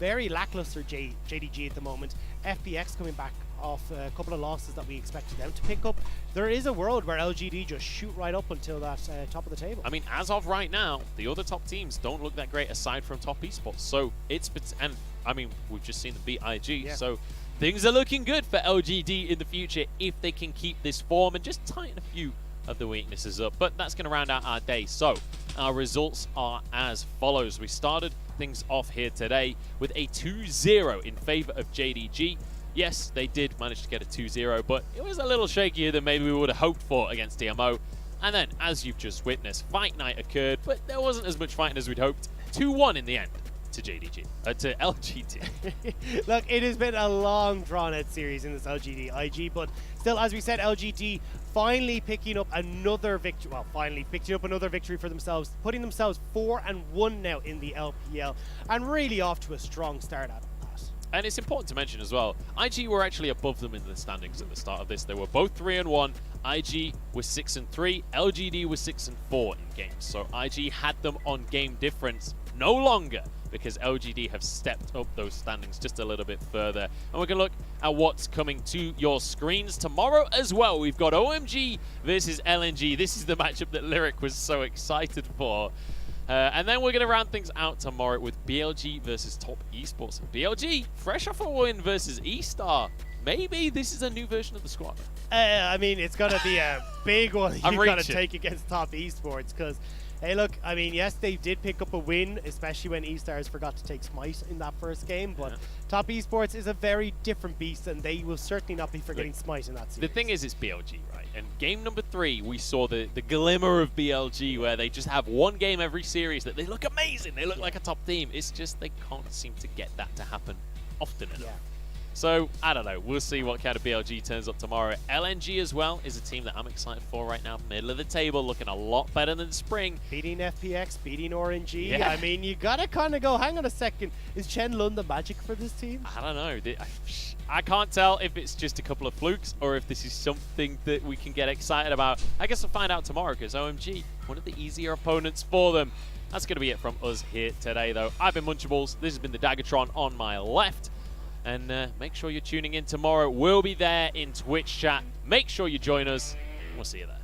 very lackluster JDG at the moment. FPX coming back off a couple of losses that we expected them to pick up. There is a world where LGD just shoot right up until that top of the table. I mean, as of right now, the other top teams don't look that great aside from Top Esports. So it's, and I mean, we've just seen them beat IG. Yeah. So things are looking good for LGD in the future if they can keep this form and just tighten a few of the weaknesses up. But that's going to round out our day. So our results are as follows. We started things off here today with a 2-0 in favor of JDG. Yes, they did manage to get a 2-0, but it was a little shakier than maybe we would have hoped for against DMO. And then, as you've just witnessed, Fight Night occurred, but there wasn't as much fighting as we'd hoped. 2-1 in the end to JDG, to LGD. Look, it has been a long, drawn-out series in this LGD IG, but still, as we said, LGD finally picking up another victory. Well, finally picking up another victory for themselves, putting themselves 4-1 now in the LPL, and really off to a strong start at it. And it's important to mention as well, IG were actually above them in the standings at the start of this. They were both 3-1. IG was 6-3. LGD was 6-4 in games. So IG had them on game difference no longer because LGD have stepped up those standings just a little bit further. And we're going to look at what's coming to your screens tomorrow as well. We've got OMG versus LNG. This is the matchup that Lyric was so excited for. And then we're going to round things out tomorrow with BLG versus Top Esports. BLG, fresh off a win versus E-Star. Maybe this is a new version of the squad. I mean, it's going to be a big one you've got to take against Top Esports because, hey, look, I mean, yes, they did pick up a win, especially when E-Stars forgot to take Smite in that first game, but Top Esports is a very different beast, and they will certainly not be forgetting Smite in that series. The thing is, it's BLG, right? And game number 3, we saw the glimmer of BLG, where they just have one game every series that they look amazing. They look like a top team. It's just they can't seem to get that to happen often enough. So, I don't know. We'll see what kind of BLG turns up tomorrow. LNG as well is a team that I'm excited for right now. Middle of the table, looking a lot better than spring. Beating FPX, beating RNG. Yeah. I mean, you got to kind of go, hang on a second. Is Chen Lun the magic for this team? I don't know. I can't tell if it's just a couple of flukes or if this is something that we can get excited about. I guess we'll find out tomorrow because OMG, one of the easier opponents for them. That's going to be it from us here today, though. I've been Munchables. This has been the Daggertron on my left. And make sure you're tuning in tomorrow. We'll be there in Twitch chat. Make sure you join us. We'll see you there.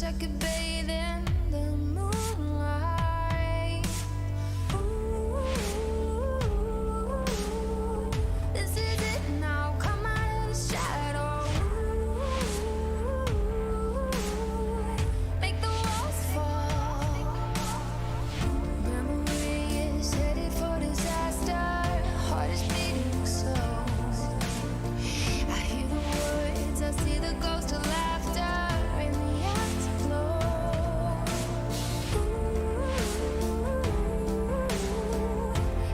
wish I could bathe in the moonlight. Ooh, this is it now. Come out of the shadow. Make the walls fall. Memory is headed for disaster. Heart is beating slow. I hear the words, I see the ghost of laughter in the afterglow.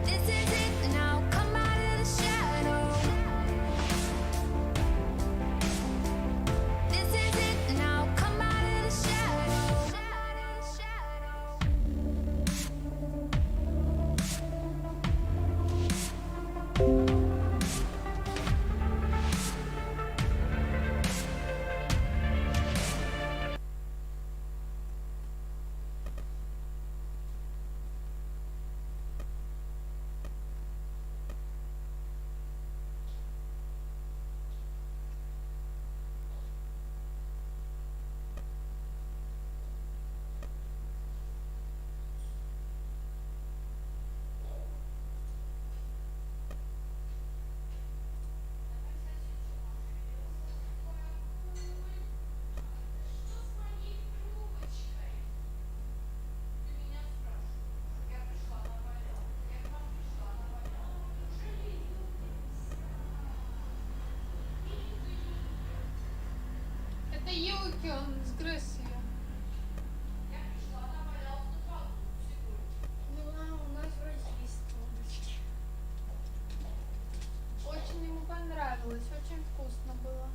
This is it now, come out of the shadow. This is it now, come out of the shadow. Это елки, он сгрыз ее. Ну, у нас вроде есть трубочки. Очень ему понравилось, очень вкусно было.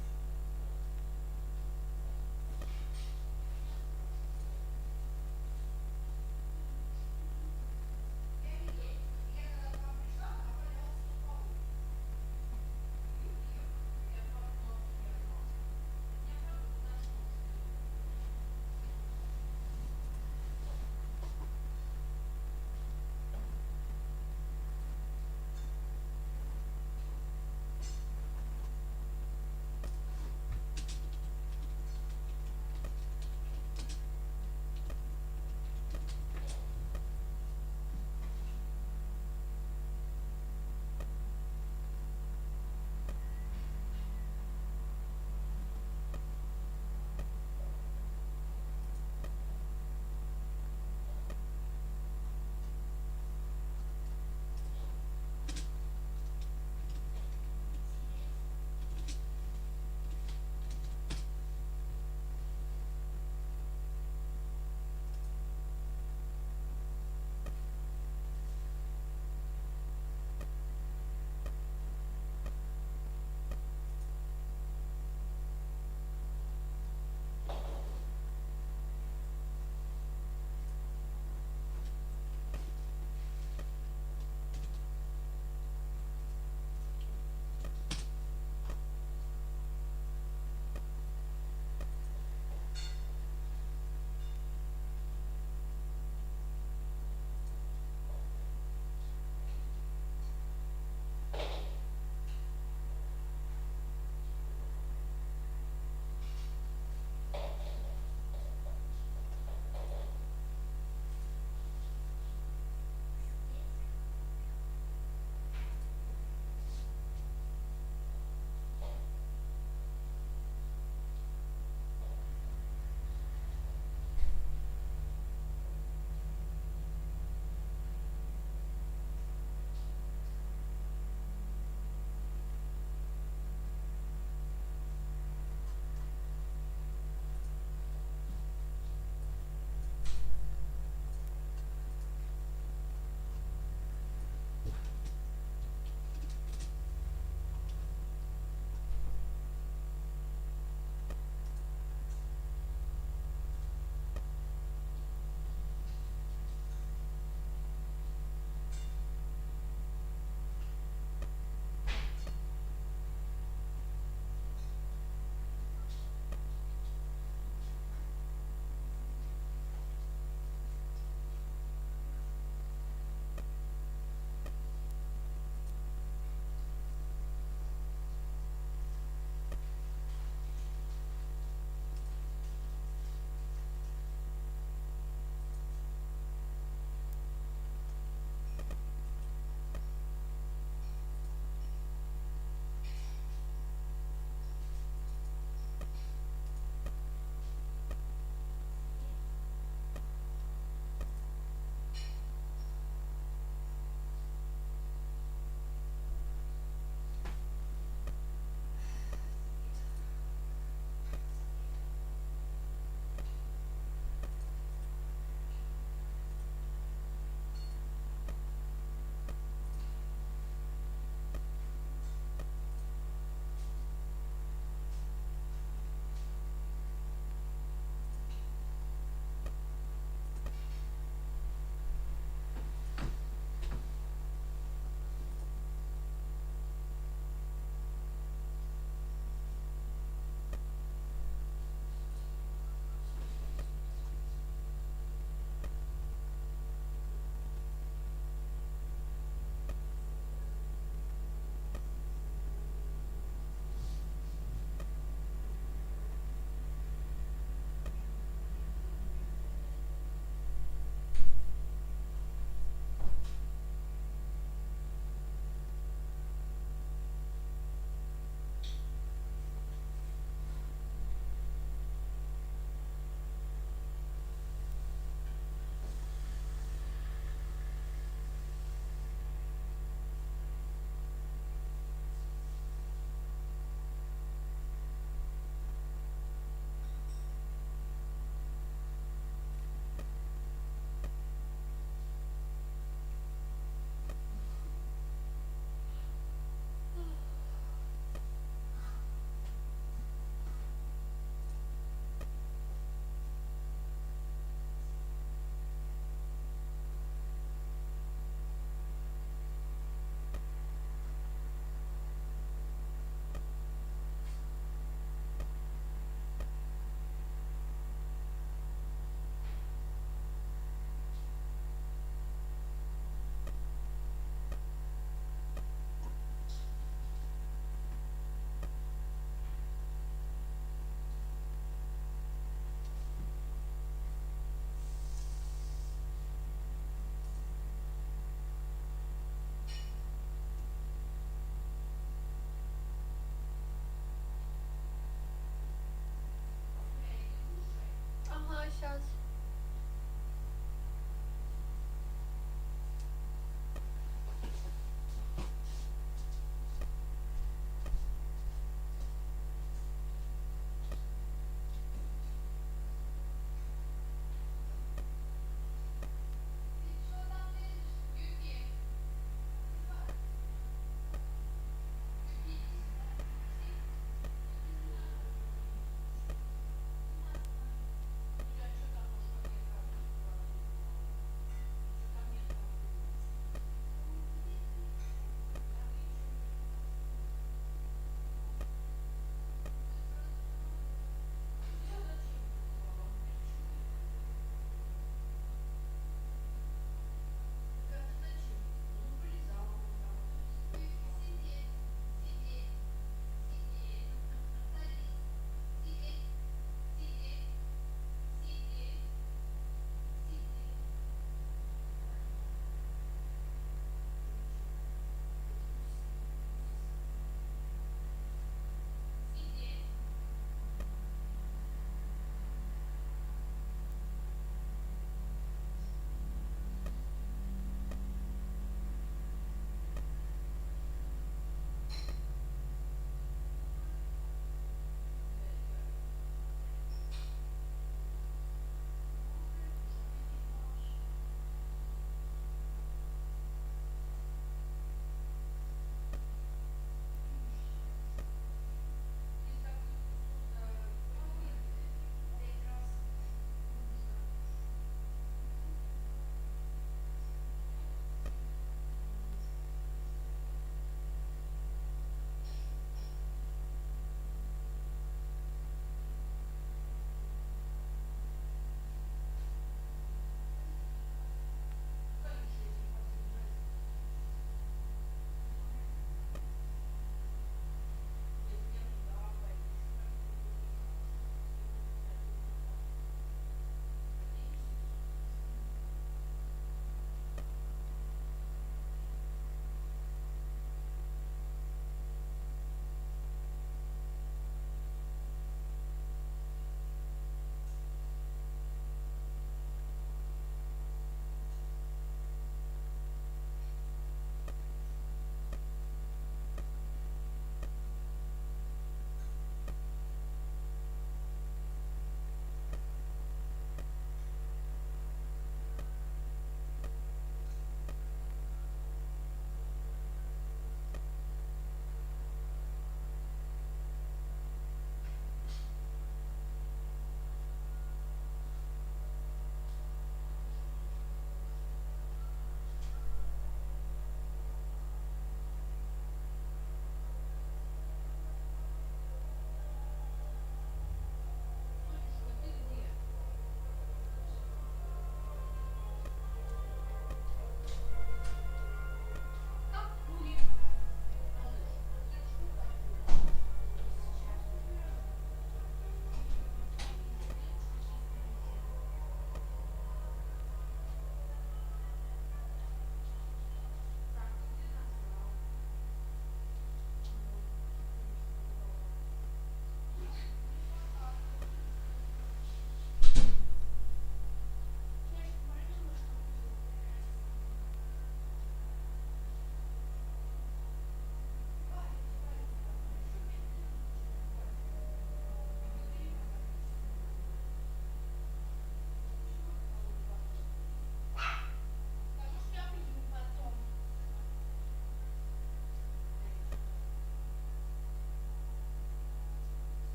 aşağısı.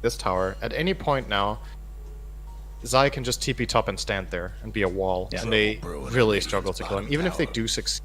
this tower, at any point now, Zai can just TP top and stand there and be a wall, and they really struggle to kill him, even if they do succeed.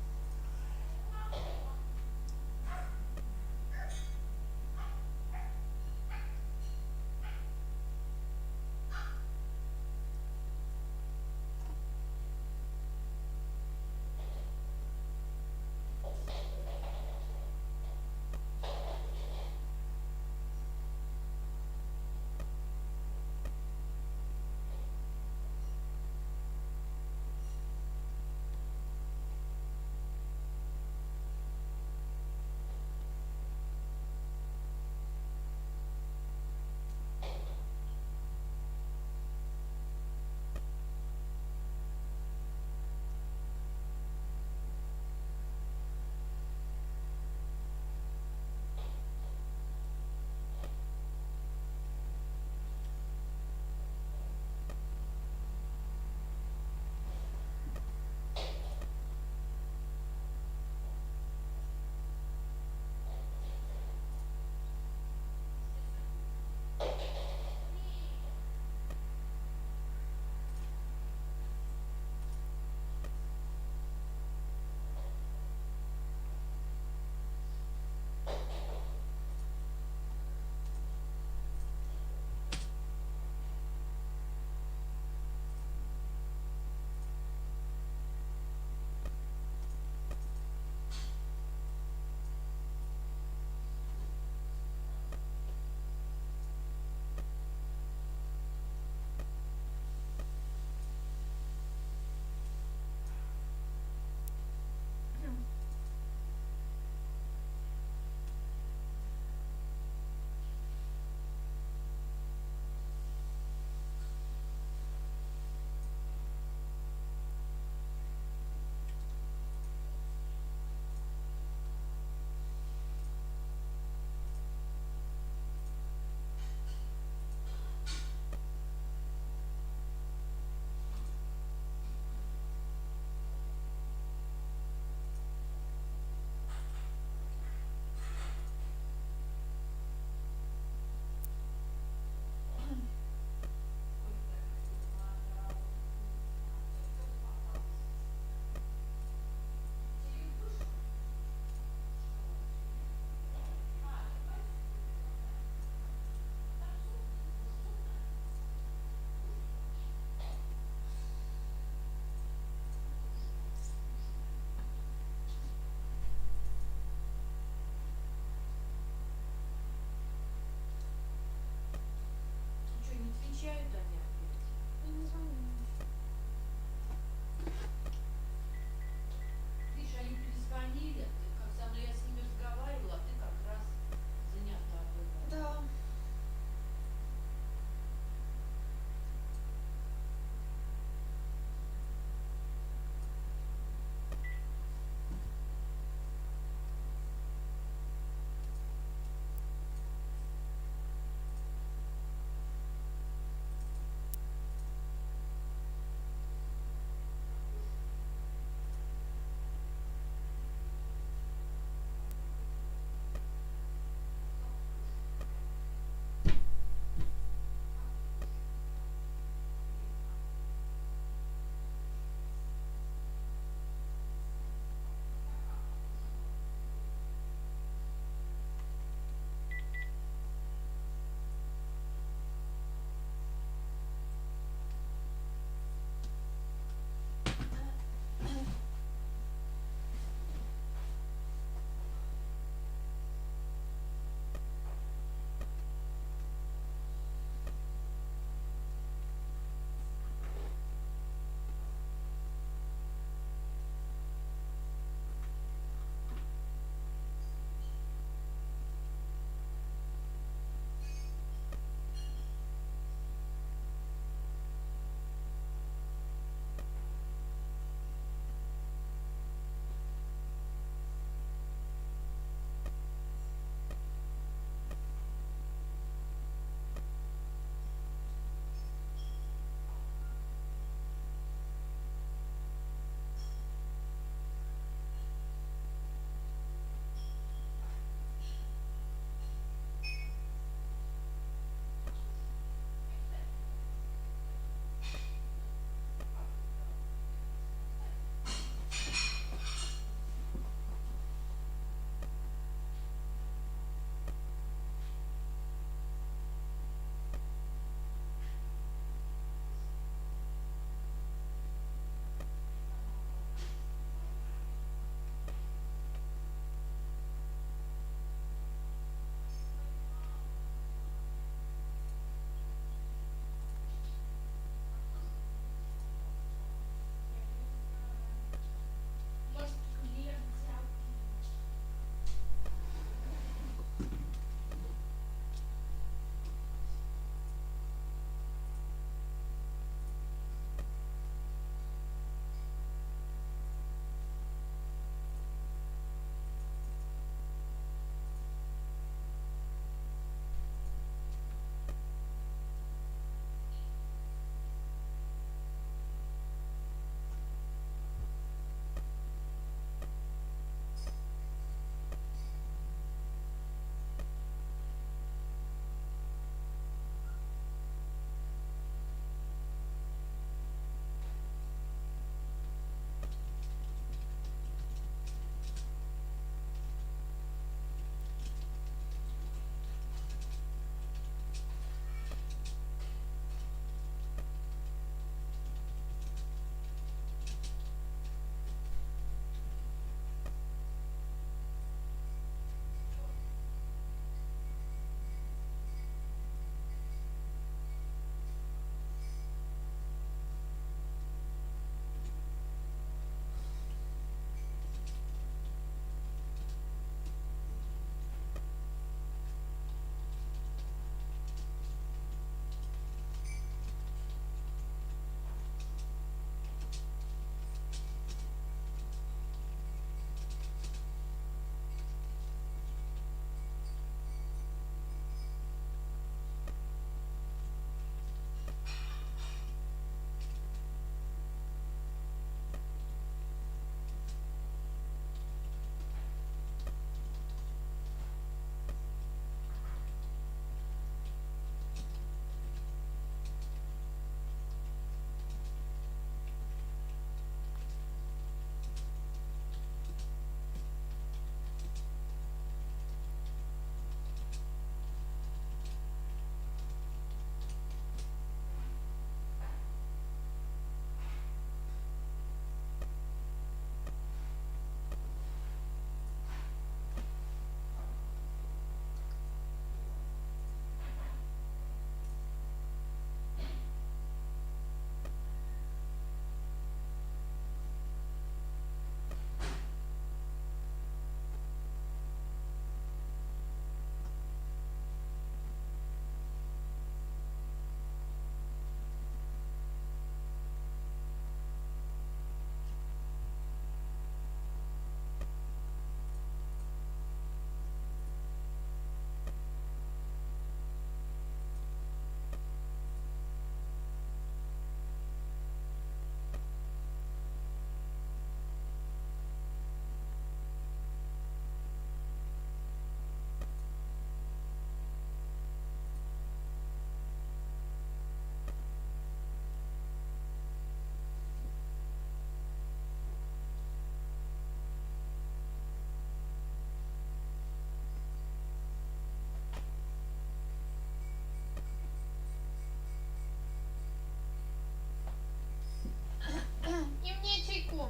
Что?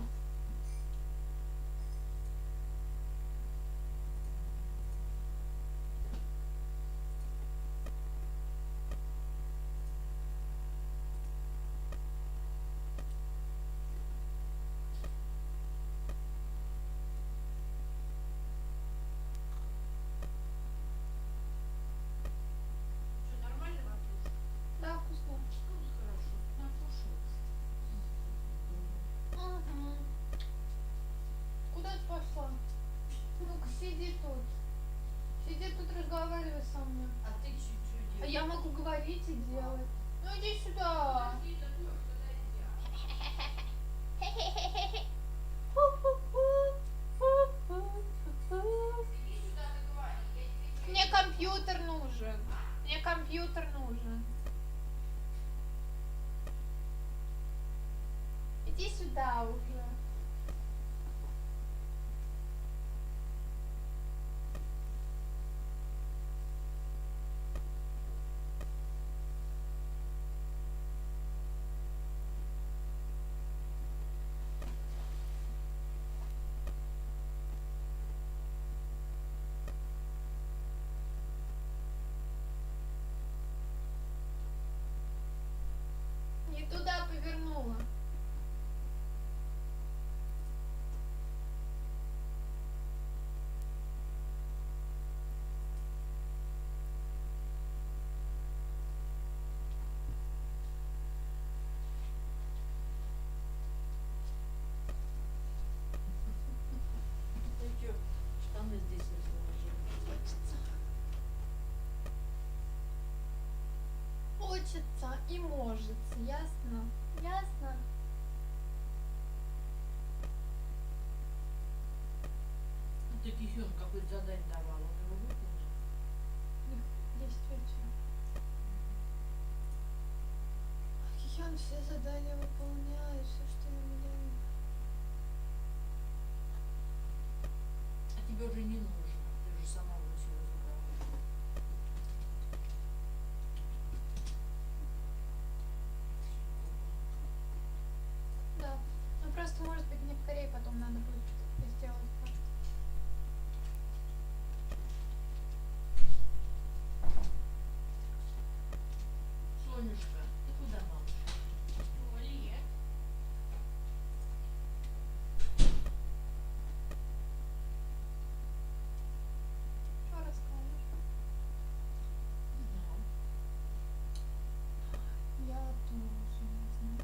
Да, вкусно. Ага. Куда ты пошла? Ну-ка, сиди тут. Сиди тут, разговаривай со мной. А ты что делаешь? А я могу говорить и делать. Ну иди сюда. Мне компьютер нужен. Мне компьютер нужен. Иди сюда уже. Не туда повернула. Ты что, штаны здесь не заложила? Хочется и может. Ясно? Ясно? Ты Кихён какое-то задание давала, он его выполнил? 10 вечера. Кихён все задания выполняет, все, что ему дают. А тебе уже не нужно, ты же сама вручила заговор. Да. Ну просто, может быть, не в Корее потом надо будет сделать как-то. Сонюшка, ты куда, малышка? Оле. Что расскажешь? Я тоже не знаю.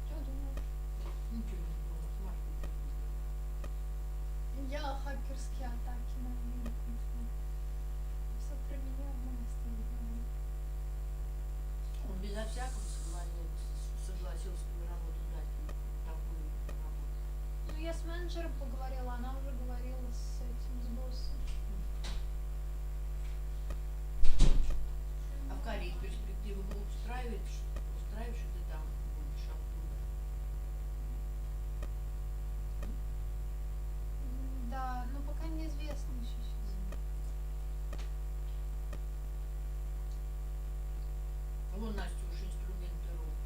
Что думаешь? Ничего не думала, с Машкой Я хакерские атаки на Америку. Все про меня в монастыре говорит. он безо всякого согласился твою работу дать, такую работу. Ну, я с менеджером поговорила, она уже говорила с этим, с боссом. А в Корее перспективы устраивает, что ты там будешь оттуда? Да, но пока неизвестно еще сейчас. Вон Настя уж инструменты рот.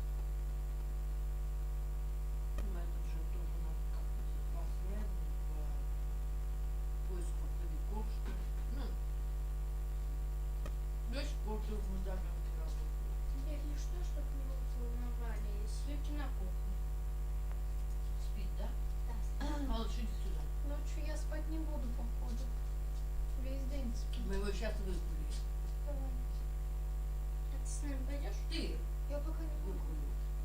Ну, это же тоже надо как-то по связям, по поиску оптовиков, что ли. Ну, до сих пор ты в муздамёнке работает. Если что, чтобы не волновали, съемки на кухне. Спит, да? Да. Малыш, иди сюда. Ночью я спать не буду, походу. Весь день сплю. Мы его сейчас выгулим. Давай. А ты с нами пойдешь? Ты Я пока не могу.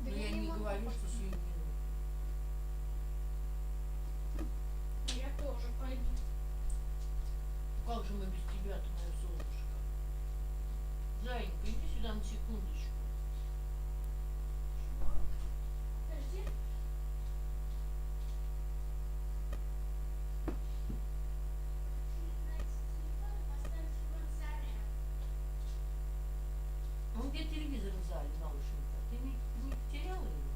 Да Но я не могу говорю, пока. что сию минуту. Я тоже пойду. Как же мы без тебя-то, мое солнышко? Заинька, иди сюда на секундочку. Подожди. Ну где телевизор в зале, наушника? Ты не потеряла его?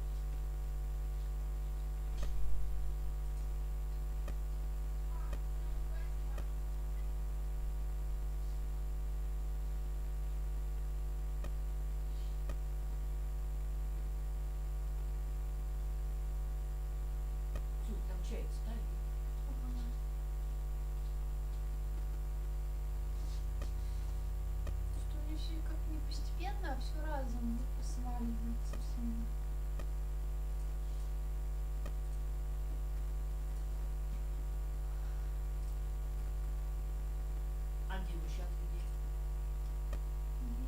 Чуть там чай ставит. Что мне все как не постепенно, а все разом сваливается все.